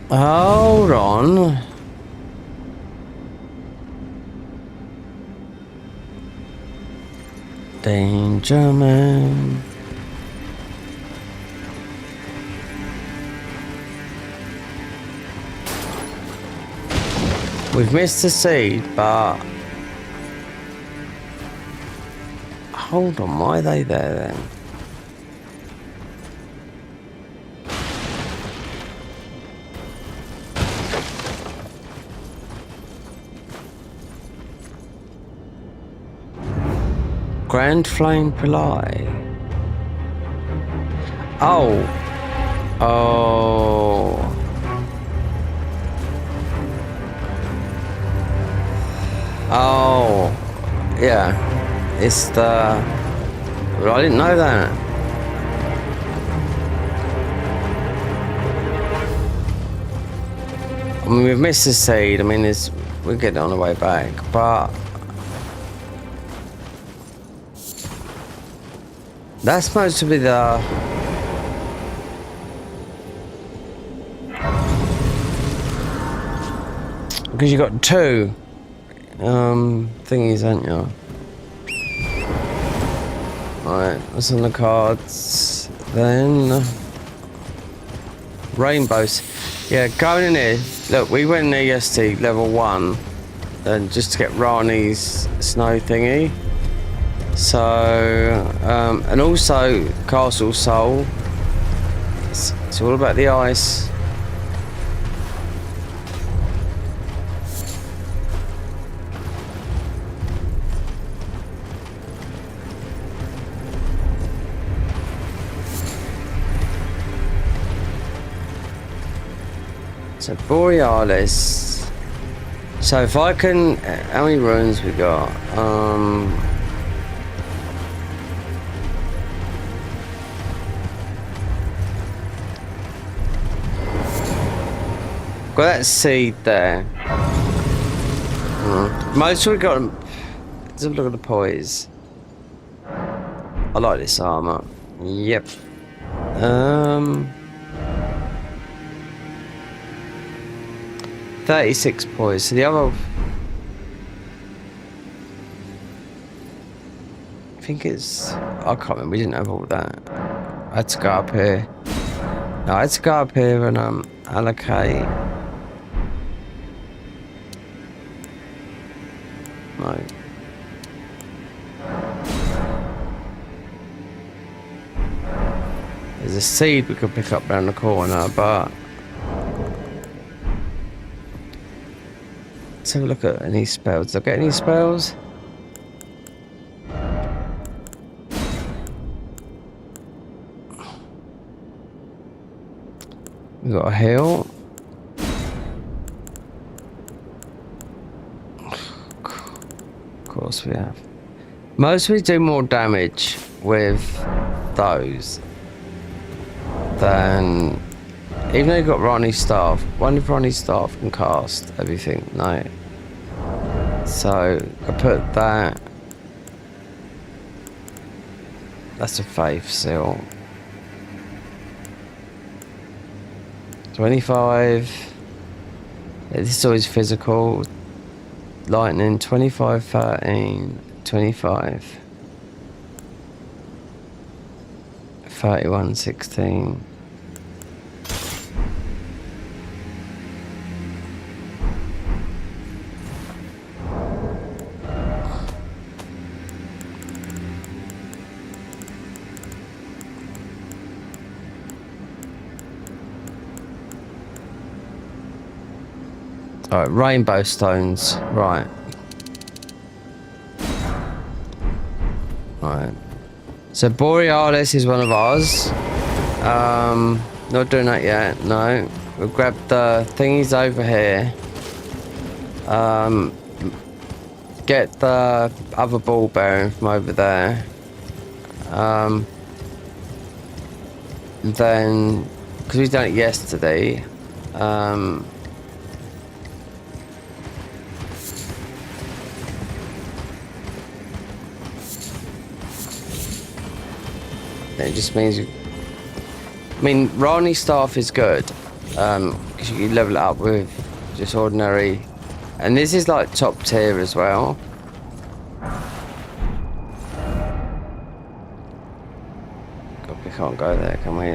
Hold on. Danger man. We've missed the seed, but hold on, why are they there then? Grand Flame Pillai. Oh. Oh, yeah, it's the, well, I didn't know that. I mean, we've missed the seed, I mean, we're getting on the way back, but that's supposed to be the, because you got two thingies, haven't you? Alright, what's on the cards then? Rainbows. Yeah, going in here. Look, we went in there yesterday, level 1, and just to get Rani's snow thingy. So, and also Castle Soul. It's all about the ice. So Borealis. So if I can, how many runes we got? Got that seed there. Most we got. Let's have a look at the poise. I like this armor. Yep. 36 poise. So the other, I think it's, I can't remember. We didn't have all that. I had to go up here. No, I had to go up here and allocate. No. There's a seed we could pick up around the corner, but let's have a look at any spells. Did I get any spells? We got a heal. Of course we have. Most we do more damage with those than, even though you've got Ronnie's staff. One of Ronnie's staff can cast everything. No. So I put that. That's a faith seal. 25. Yeah, this is always physical. Lightning. 25, 13, 25. 31, 16. Alright, rainbow stones. Right. Right. So Borealis is one of ours. Not doing that yet, no. We'll grab the thingies over here. Get the other ball bearing from over there. Then, because we done it yesterday, it just means I mean, Rani's staff is good, because you can level it up with just ordinary, and this is like top tier as well. God, we can't go there, can we?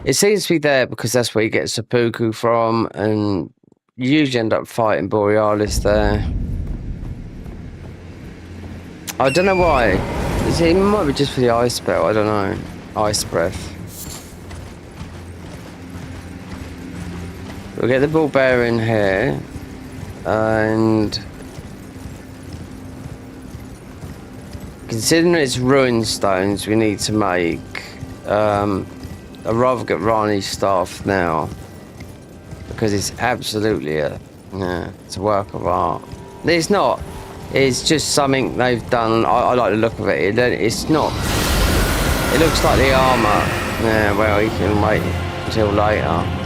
It seems to be there because that's where you get seppuku from, and you usually end up fighting Borealis there. I don't know why. It might be just for the ice spell, I don't know. Ice breath. We'll get the ball bearing here. And considering it's rune stones we need to make, I'd rather get Rani's staff now. Because it's absolutely it's a work of art. It's not. It's just something they've done. I like the look of it. It's not. It looks like the armor. Yeah, well, you can wait until later.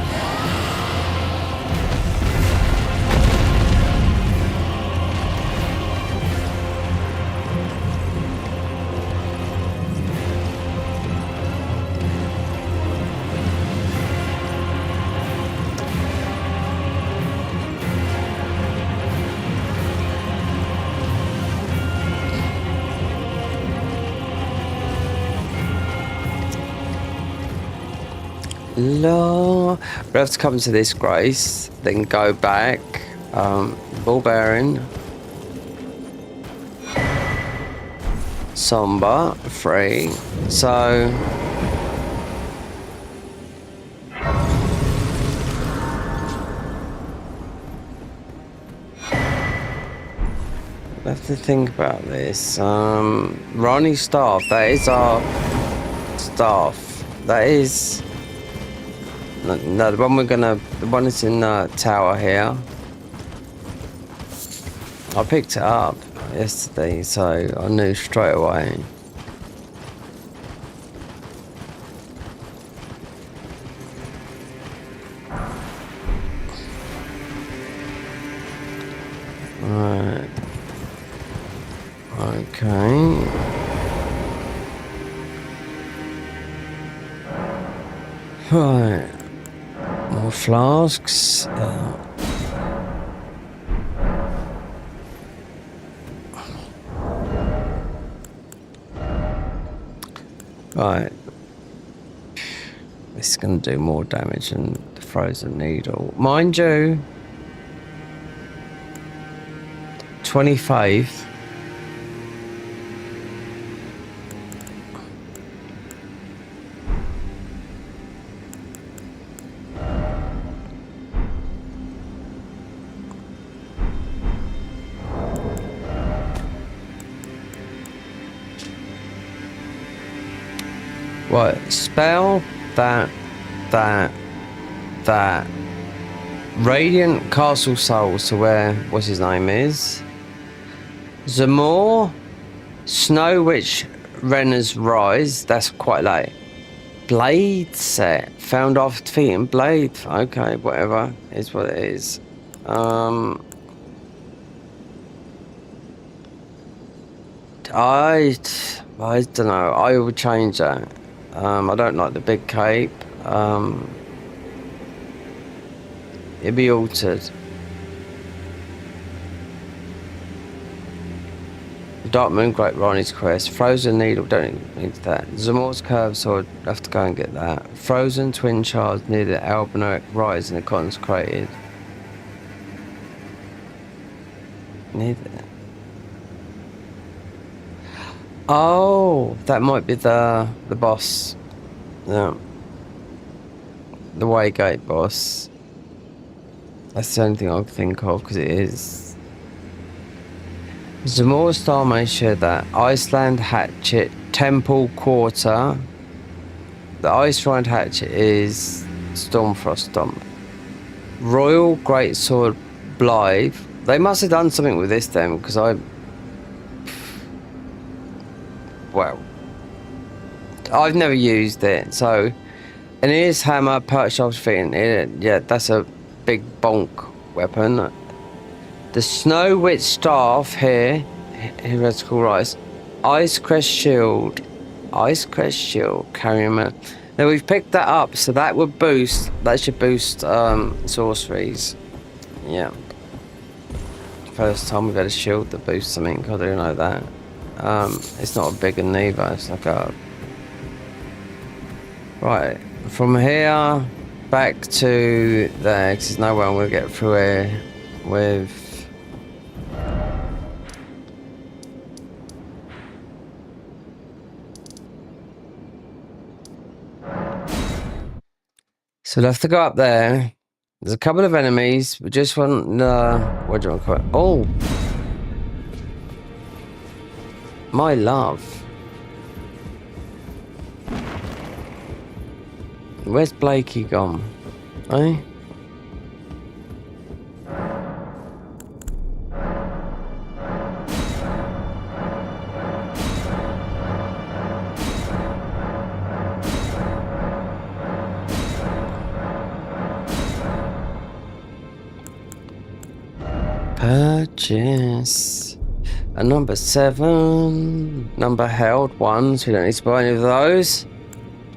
We have to come to this grace, then go back. Ball bearing. Somber, free. So we have to think about this. Ronnie's staff, that is our staff. That is No, the one that's in the tower here. I picked it up yesterday, so I knew straight away. Right. Okay. Right. More flasks. Right. This is going to do more damage than the frozen needle. Mind you, 25. What? Spell that. Radiant Castle Souls to where, what's his name is? Zamor, Snow Witch, Renner's Rise, that's quite late. Blade set, found after defeating Blade. Okay, whatever, is what it is. I don't know, I would change that. I don't like the big cape. It'd be altered. Dark Moon, Great Ronnie's Quest. Frozen Needle, don't need that. Zamor's Curve Sword, have to go and get that. Frozen Twin Shards near the Albanoic Rise in the Consecrated. Need it. Oh, that might be the boss. Yeah. The Waygate boss. That's the only thing I can think of, because it is. Zamor Star may share that. Iceland Hatchet, Temple Quarter. The Iceland Hatchet is Stormfrost Stomp. Royal Greatsword Blythe. They must have done something with this then, because well, I've never used it, so. And here's hammer, perched after defeating it. Yeah, that's a big bonk weapon. The Snow Witch Staff here, Heretical Rise. Ice Crest Shield, carrying man. Now we've picked that up, so that would boost, that should boost sorceries. Yeah. First time we've had a shield that boosts something, I do know that. It's not a big one neither, it's like a... Right, from here back to there, because there's no way I'm going to get through here with... So we'll have to go up there. There's a couple of enemies, we just want what do you want to call it? Oh! My love. Where's Blakey gone? Eh? Purchase. And number 7. Number held 1, so you don't need to buy any of those.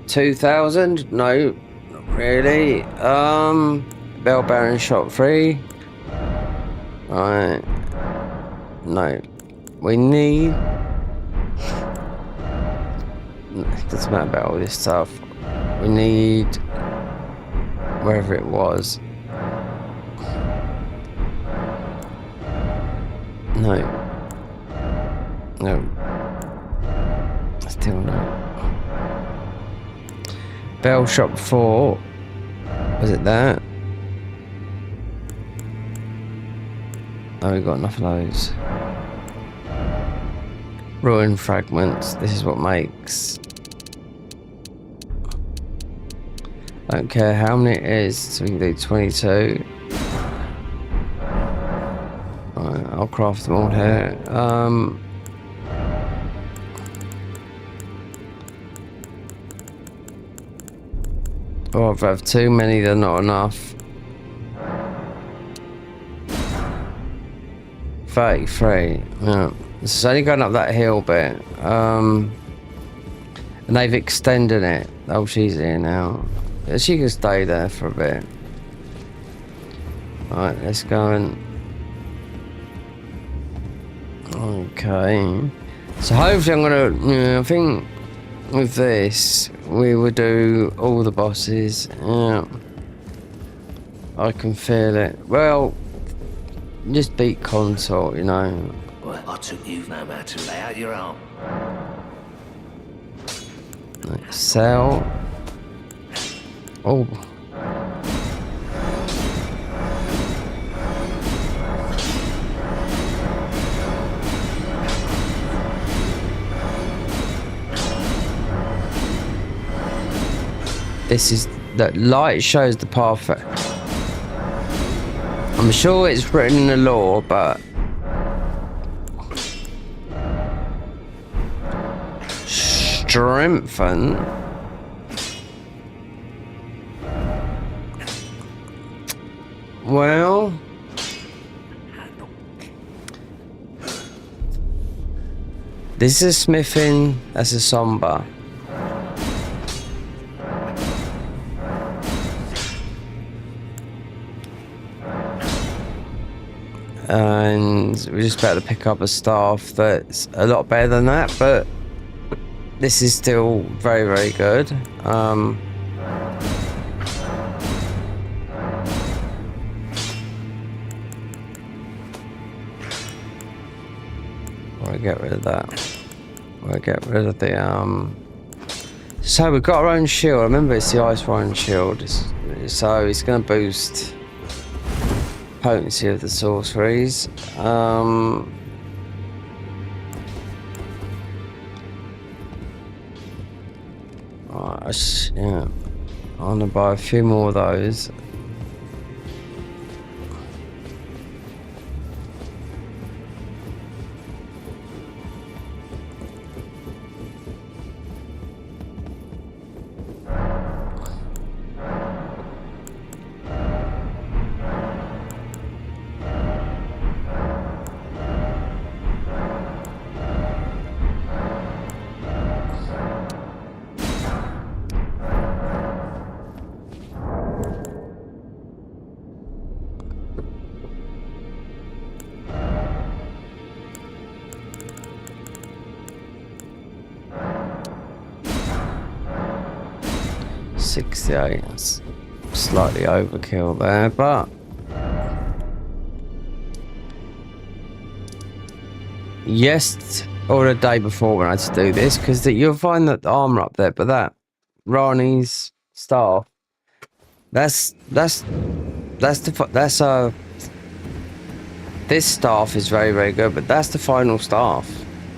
2,000? No, not really. Bell Baron shot 3. Right. No. We need... It doesn't matter about all this stuff. We need... Wherever it was. No. No. Still no. Bell Shop 4. Was it that? Oh, we got enough of those. Ruin Fragments. This is what makes... Don't care how many it is, so we can do 22. Right, I'll craft them all here. Oh, if I have too many, they're not enough. 33. Yeah. It's only going up that hill bit. And they've extended it. Oh, she's here now. She can stay there for a bit. Alright, let's go and... Okay. So hopefully I'm gonna... I think with this, we will do all the bosses. Yeah. I can feel it. Well, just beat consort, you know. Well, I took you no matter to lay out your arm. Sell. Oh. This is the light shows the path. I'm sure it's written in the law, but strengthen. Well, this is smithing. That's a somber. And we're just about to pick up a staff that's a lot better than that, but this is still very, very good. We'll get rid of that. We'll get rid of the So we've got our own shield. Remember, it's the ice iron shield. So it's going to boost potency of the sorceries. Yeah, I'm gonna buy a few more of those. That's slightly overkill there, but yes, or the day before when I had to do this, because you'll find that the armor up there, but that Rani's staff, this staff is very, very good, but that's the final staff.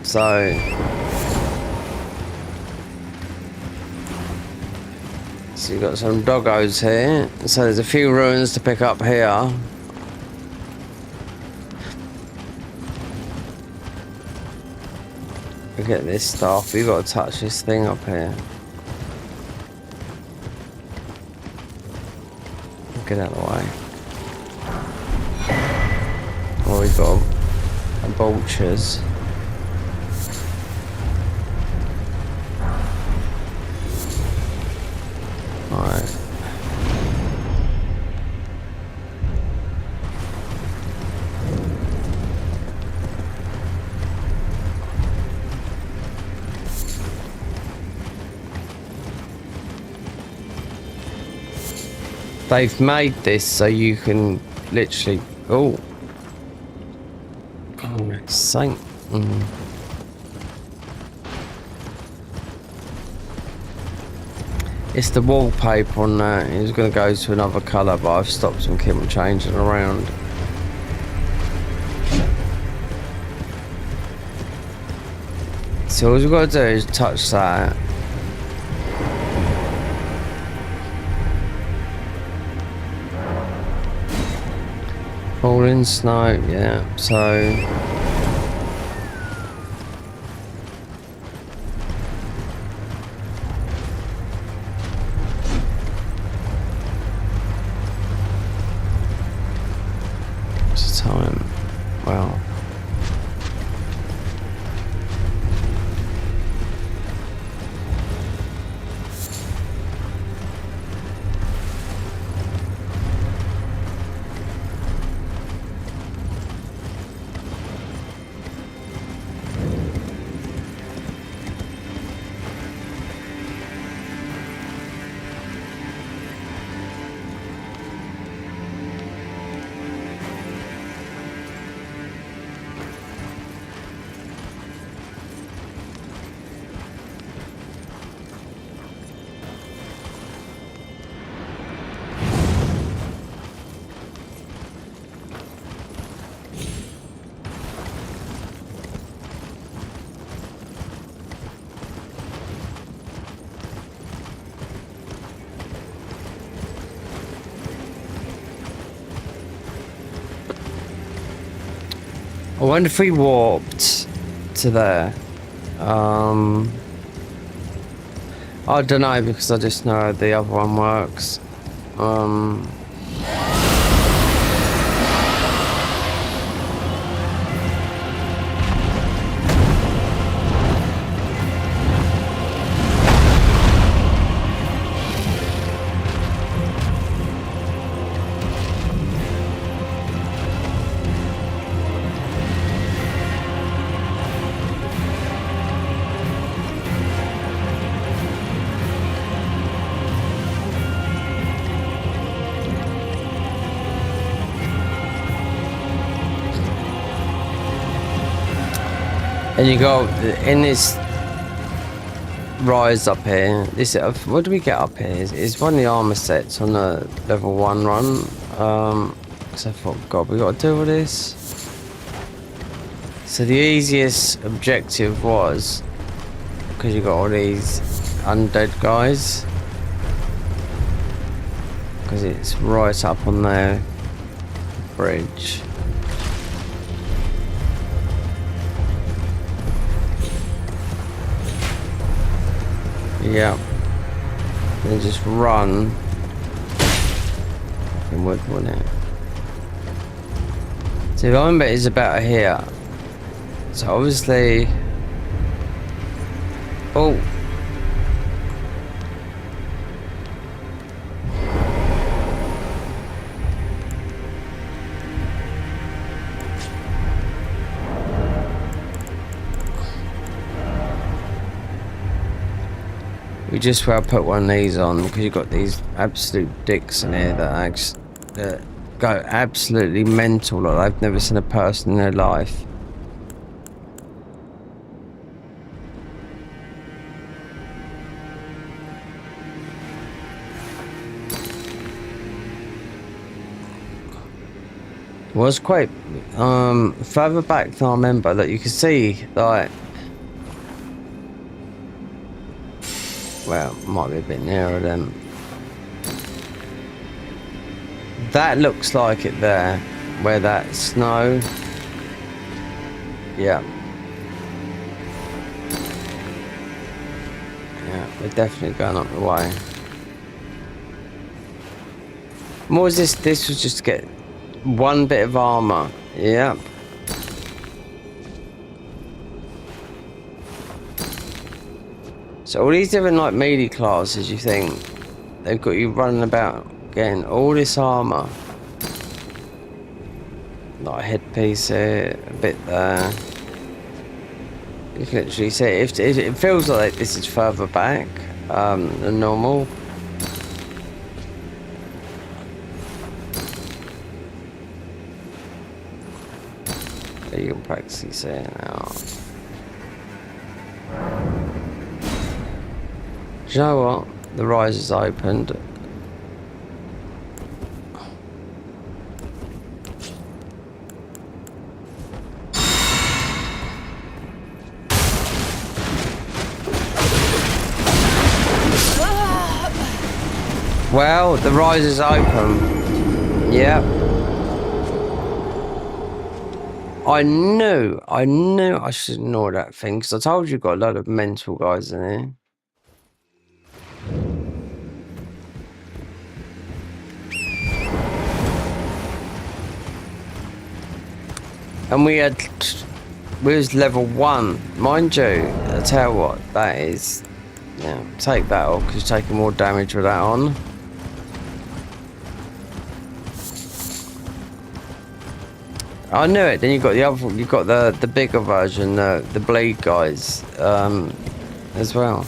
So you've got some doggos here. So there's a few ruins to pick up here. We get this stuff. We've got to touch this thing up here. Get out of the way. Oh, we've got vultures. Alright. They've made this so you can literally... Oh, saint. It's the wallpaper on that. It's going to go to another colour, but I've stopped and keep them changing around. So all we've got to do is touch that. Falling snow, yeah, so... What's the time? Well... I wonder if we warped to there. I don't know because I just know how the other one works. And you go in this rise up here. This what do we get up here? Is one of the armor sets on the level 1 run. So I thought, God, we got to do all this. So the easiest objective was because you got all these undead guys. Because it's right up on their bridge. Yeah. Then just run. Fucking wood, wouldn't it? So if I remember, it's about here. So obviously. Oh. We just where I put one of these on because you've got these absolute dicks in here that go absolutely mental. Like I've never seen a person in their life. It was quite further back than I remember that you could see like. Well, might be a bit nearer then. That looks like it there, where that snow. Yeah. Yeah, we're definitely going up the way. What was this? This was just to get one bit of armor. Yeah. So all these different like melee classes, you think they've got you running about getting all this armor, like a headpiece here, a bit there. You can literally see if it feels like this is further back than normal. You can practically see it now. Do you know what? The rise is opened. Well, the rise is open. Yep. I knew I should ignore that thing because I told you got a load of mental guys in here. And we was level 1, mind you. I tell you what, that is, yeah. Take that off because you're taking more damage with that on. I knew it. Then you got the other, you got the bigger version, the bleed guys, as well.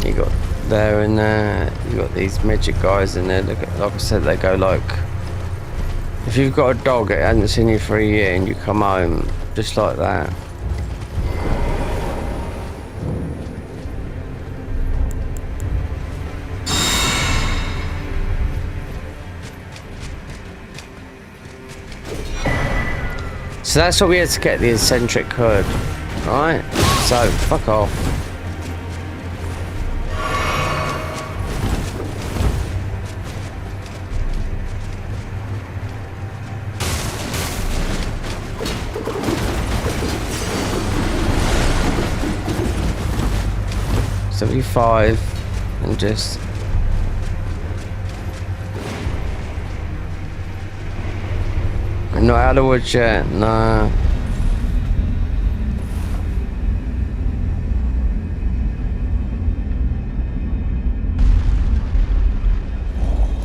You got there and there. You got these magic guys in there. Like I said, they go like. If you've got a dog that hasn't seen you for a year and you come home just like that. So that's what we had to get the eccentric hood, right? So fuck off. $75 and just not out of the woods yet, no.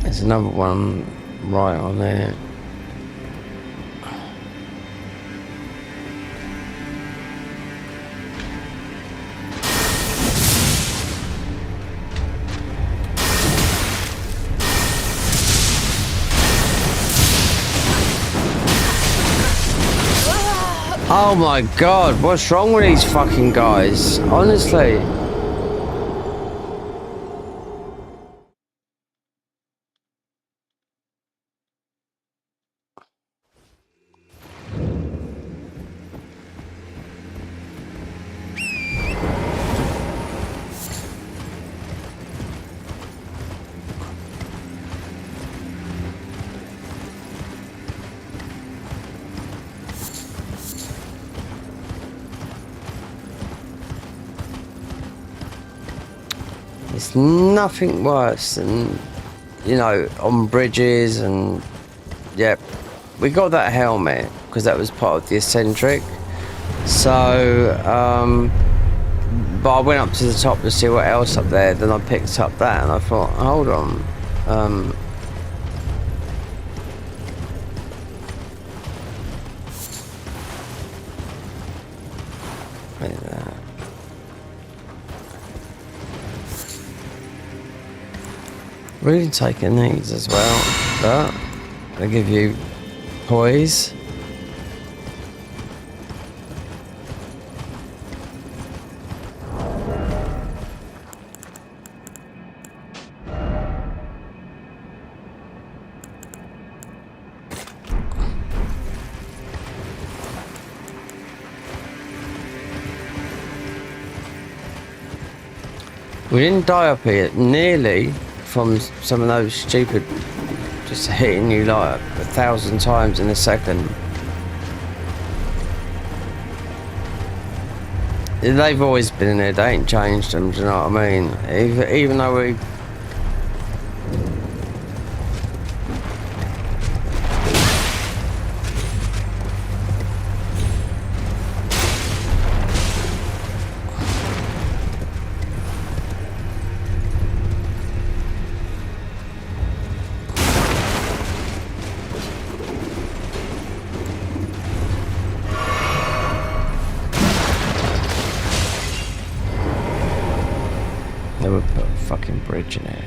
There's another one right on there. Oh my god, what's wrong with these fucking guys? Honestly. It's nothing worse than, you know, on bridges and, yep. We got that helmet because that was part of the eccentric. So, but I went up to the top to see what else up there. Then I picked up that and I thought, hold on. Wait a minute. Really taking these as well, but they give you poise. We didn't die up here, nearly. From some of those stupid, just hitting you like 1,000 times in a second. They've always been in there, they ain't changed them, do you know what I mean? Even though we... They would put a fucking bridge in it.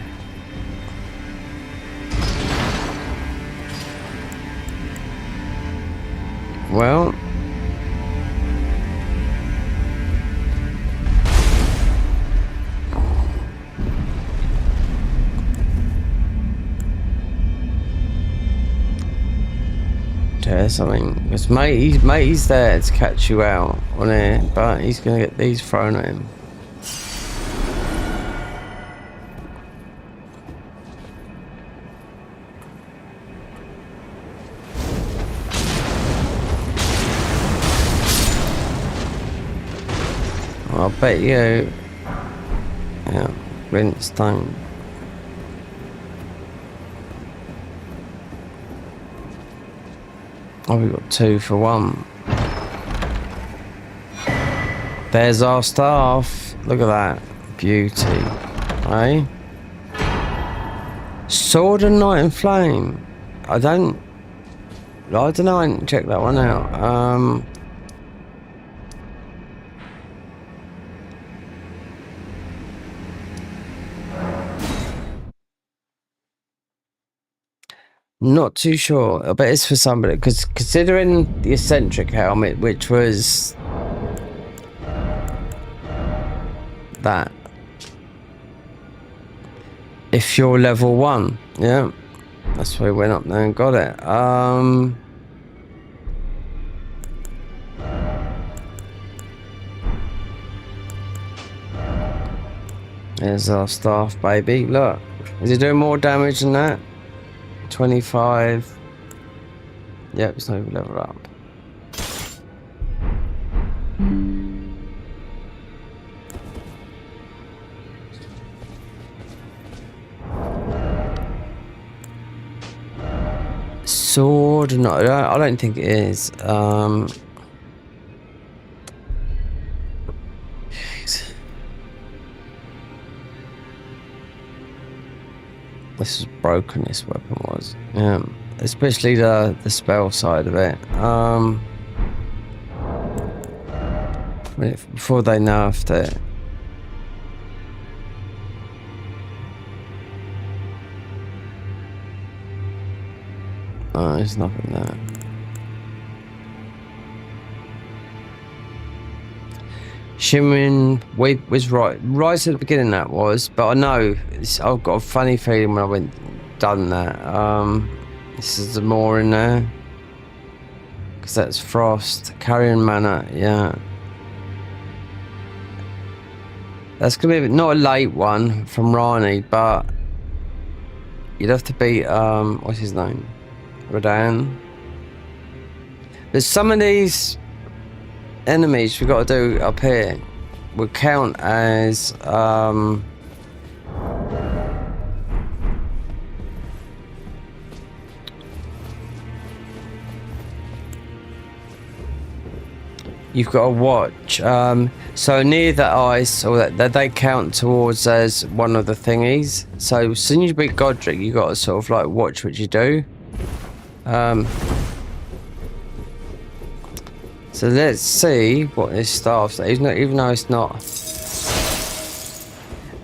something. Because he's there to catch you out on here, but he's gonna get these thrown at him. I'll bet you. Yeah, Flintstone. Oh, we got 2 for 1. There's our staff. Look at that. Beauty. Eh? Sword and Knight and Flame. I don't know. I didn't check that one out. Not too sure. I bet it's for somebody, because considering the eccentric helmet, which was that, if you're level 1, yeah, that's why we went up there and got it. There's our staff, baby. Look, is it doing more damage than that? 25. Yep, it's not even level up. Sword? No, I don't think it is. This is broken, this weapon was. Yeah. Especially the spell side of it. Before they nerfed it. Oh, there's nothing there. Shimmering was right at the beginning, that was, but I know I've got a funny feeling when I done that. This is the more in there, because that's Frost, Carrion Manor, yeah. That's gonna be not a late one from Rane, but you'd have to beat what's his name, Rodan. There's some of these enemies we got to do up here would count as you've got to watch so near the ice, or that they count towards as one of the thingies. So as soon as you beat Godric, you got to sort of like watch what you do. So let's see what his staff says, even though it's not.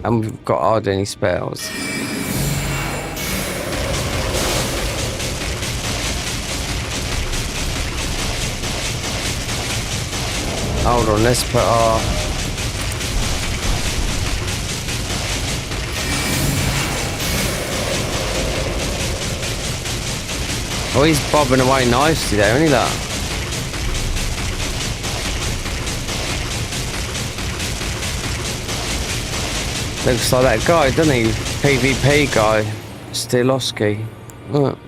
And we've got hardly any spells. Hold on, let's put our... Oh, he's bobbing away nicely there, isn't he, that? Looks like that guy, doesn't he? PvP guy, Stilowski. Look.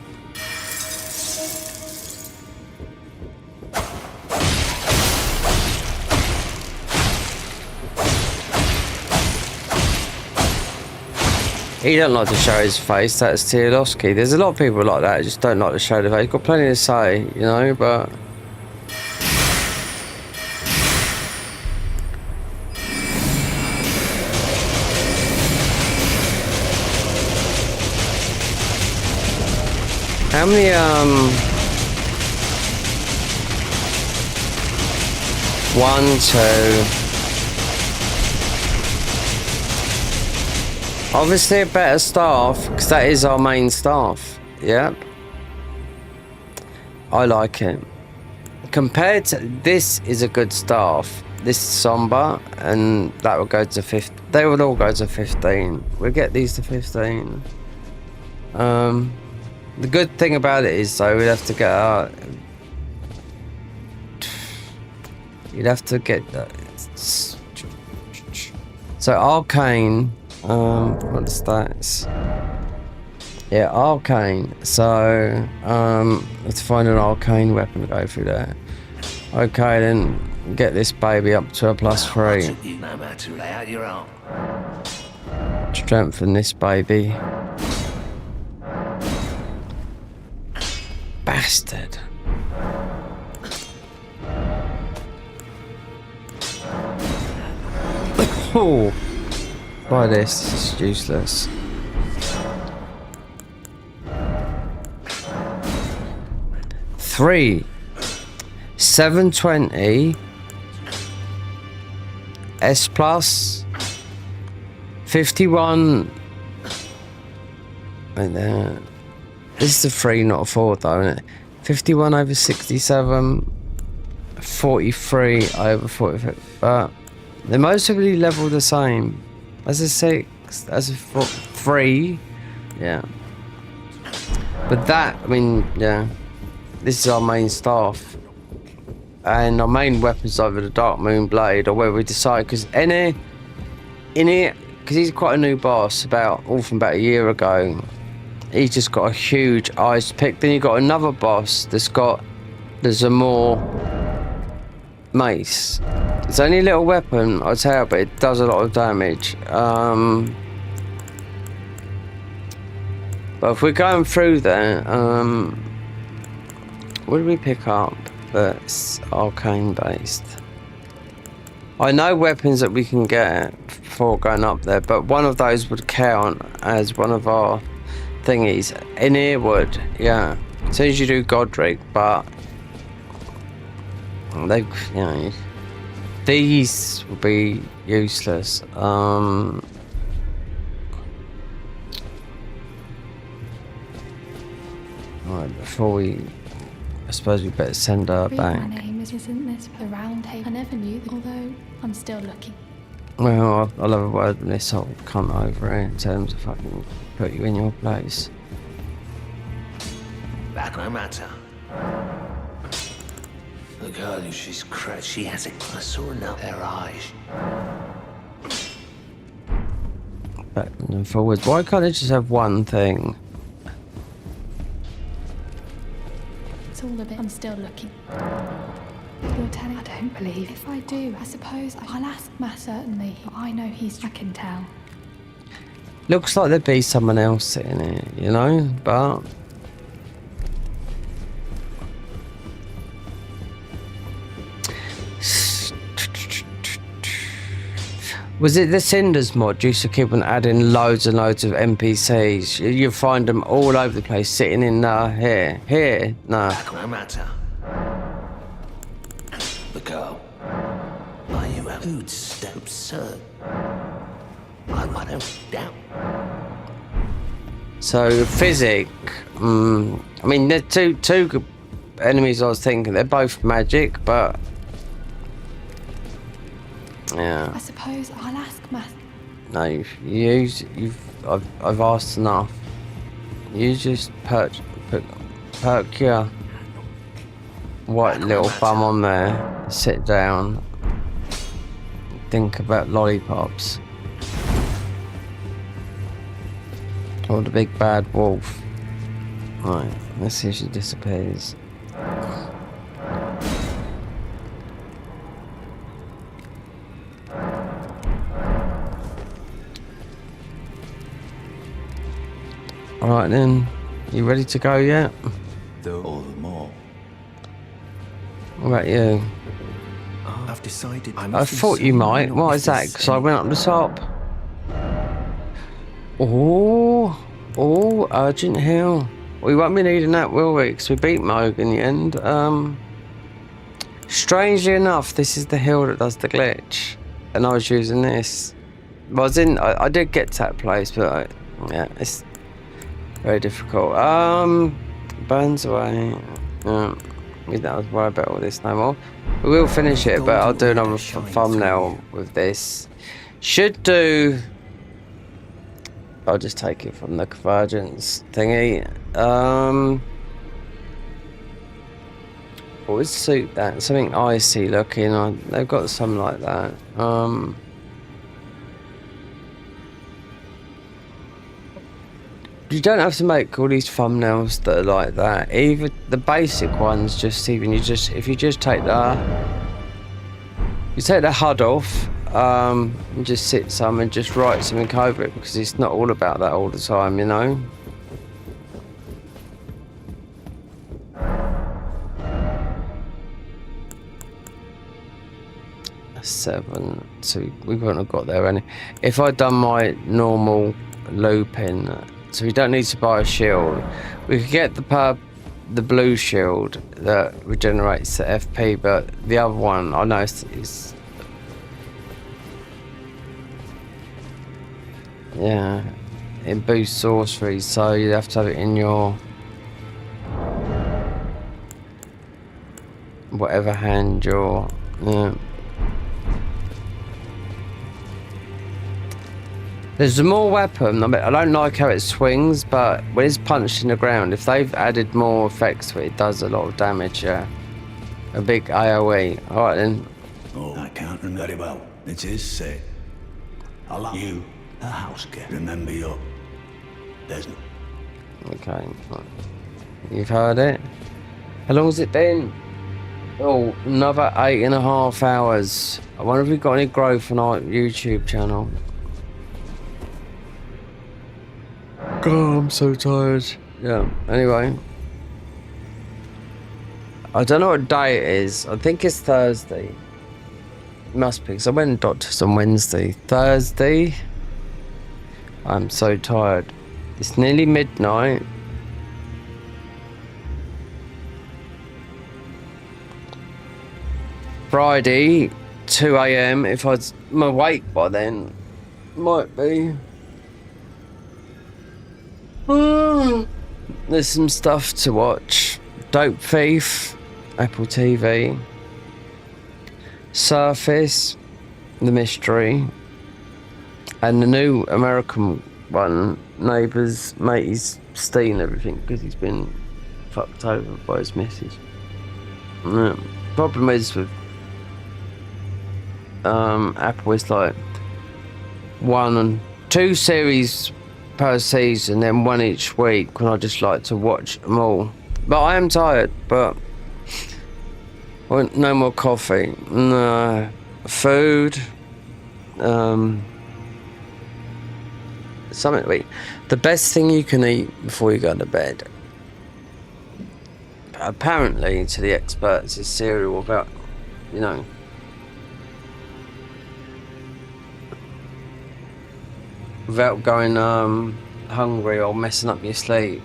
He don't like to show his face, that's Stilowski. There's a lot of people like that who just don't like to show their face. He's got plenty to say, you know, but... How many, 1, 2. Obviously a better staff, because that is our main staff. Yep. I like it. Compared to this is a good staff. This is somber, and that will go to 15. They would all go to 15. We'll get these to 15. The good thing about it is, though, we'd have to get our You'd have to get that. So arcane. What the stats? Yeah, arcane. So let's find an arcane weapon to go through there. Okay, then get this baby up to a +3. No matter, lay out your arm. Strengthen this baby. Bastard. Oh, buy this. This is useless. Three. 720. S plus. 51. And then this is a 3, not a 4, though, isn't it? 51 over 67. 43 over 45. But they're mostly level the same. As a 6, as a 3. Yeah. But that, I mean, yeah. This is our main staff. And our main weapon's either the Dark Moon Blade or where we decide, because in it, because he's quite a new boss, from about a year ago. He's just got a huge ice pick. Then you got another boss there's a more mace. It's only a little weapon, I'll tell you, but it does a lot of damage. But if we're going through there, what do we pick up that's arcane based? I know weapons that we can get before going up there, but one of those would count as one of our thingies. In here would, yeah. As soon as you do Godric, but they, you know, these will be useless. Right, before we, I suppose we better send her back. My name isn't this the round table? I never knew that, although I'm still looking. Well, I'll have a word with this old cunt over here in terms of fucking put you in your place. That no matter. The girl who she's cracked, she has it. I saw her now, her eyes. Back and forwards. Why can't I just have one thing? It's all a bit. I'm still looking. You're telling. I don't believe. If I do, I suppose I'll ask Matt certainly. I know he's. I can tell. Looks like there'd be someone else sitting here, you know, but. Was it the Cinders mod? Used to keep on adding loads and loads of NPCs. You find them all over the place, sitting in here, no. No matter. The girl. Are you a who'd step absurd? I don't doubt. So physic. I mean, they're two good enemies. I was thinking they're both magic, but. Yeah. I suppose I'll ask Matt. No, I've asked enough. You just perk your white little bum on there, sit down, think about lollipops. Or the big bad wolf. Right, let's see if she disappears. Alright then, you ready to go yet? Though all the more. What about you? I've decided. I thought you might. What is that? Because I went up the top. Oh, urgent heal. We won't be needing that, will we? Because we beat Moog in the end. Strangely enough, this is the hill that does the glitch, and I was using this. I did get to that place, but yeah, it's very difficult. Burns away. We don't have to worry about all this no more. We will finish it, but I'll do another thumbnail with this. Should do. I'll just take it from the convergence thingy. What would suit that? Something icy looking. They've got some like that. You don't have to make all these thumbnails that are like that. Even the basic ones, if you just take the HUD off, and just sit some and just write something over it, because it's not all about that all the time, you know. That's 7, so we wouldn't have got there any. If I'd done my normal looping. So we don't need to buy a shield. We could get the blue shield that regenerates the FP, but the other one I noticed is, yeah, it boosts sorcery, so you have to have it in your whatever hand you're. Yeah. There's a more weapon. I don't like how it swings, but when it's punched in the ground, if they've added more effects to it, it does a lot of damage, yeah. A big AoE. Alright then. Oh, I can't remember very well. It is said. Allow you, a house cat. Remember your... There's no... Okay. Right. You've heard it. How long has it been? Oh, another 8.5 hours. I wonder if we've got any growth on our YouTube channel. God, I'm so tired. Yeah, anyway. I don't know what day it is. I think it's Thursday. It must be, because I went to doctors on Wednesday. Thursday? I'm so tired. It's nearly midnight. Friday, 2 AM. If I'm awake by then, might be. There's some stuff to watch. Dope Thief, Apple TV. Surface, The Mystery. And the new American one, Neighbours, mate, he's stealing everything because he's been fucked over by his missus. Yeah. Problem is with Apple is like 1 and 2 series per season, then 1 each week, when I just like to watch them all. But I am tired, but I want no more coffee. No. Food. Something to eat. The best thing you can eat before you go to bed, apparently to the experts, is cereal without, you know, without going hungry or messing up your sleep.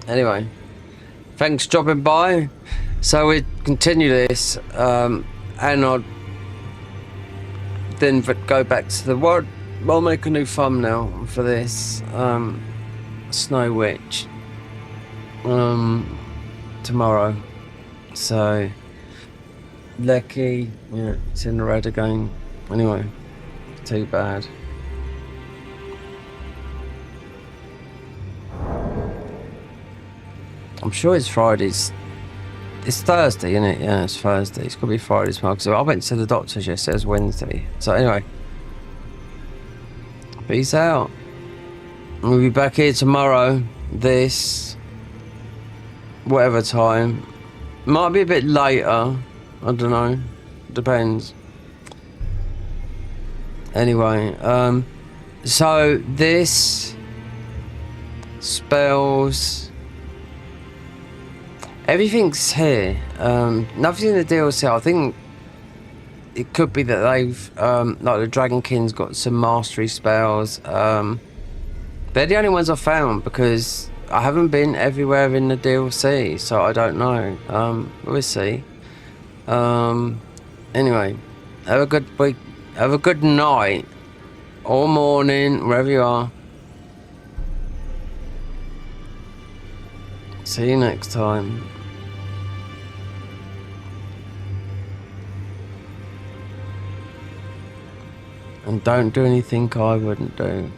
Anyway, thanks for dropping by. So we continue this, and I'll then go back to the world. I'll make a new thumbnail for this Snow Witch tomorrow. So Lecky, yeah, it's in the red again. Anyway, too bad. I'm sure it's Fridays. It's Thursday, isn't it? Yeah, it's Thursday. It's got to be Friday tomorrow. So I went to the doctor's yesterday. It was Wednesday. So anyway, peace out. We'll be back here tomorrow. This, whatever time. Might be a bit later. I don't know. Depends. Anyway, so this spells. Everything's here. Nothing in the DLC. I think it could be that they've, like the Dragon King's got some mastery spells. They're the only ones I've found because I haven't been everywhere in the DLC, so I don't know. We'll see. Anyway, have a good week. Have a good night or morning, wherever you are. See you next time. And don't do anything I wouldn't do.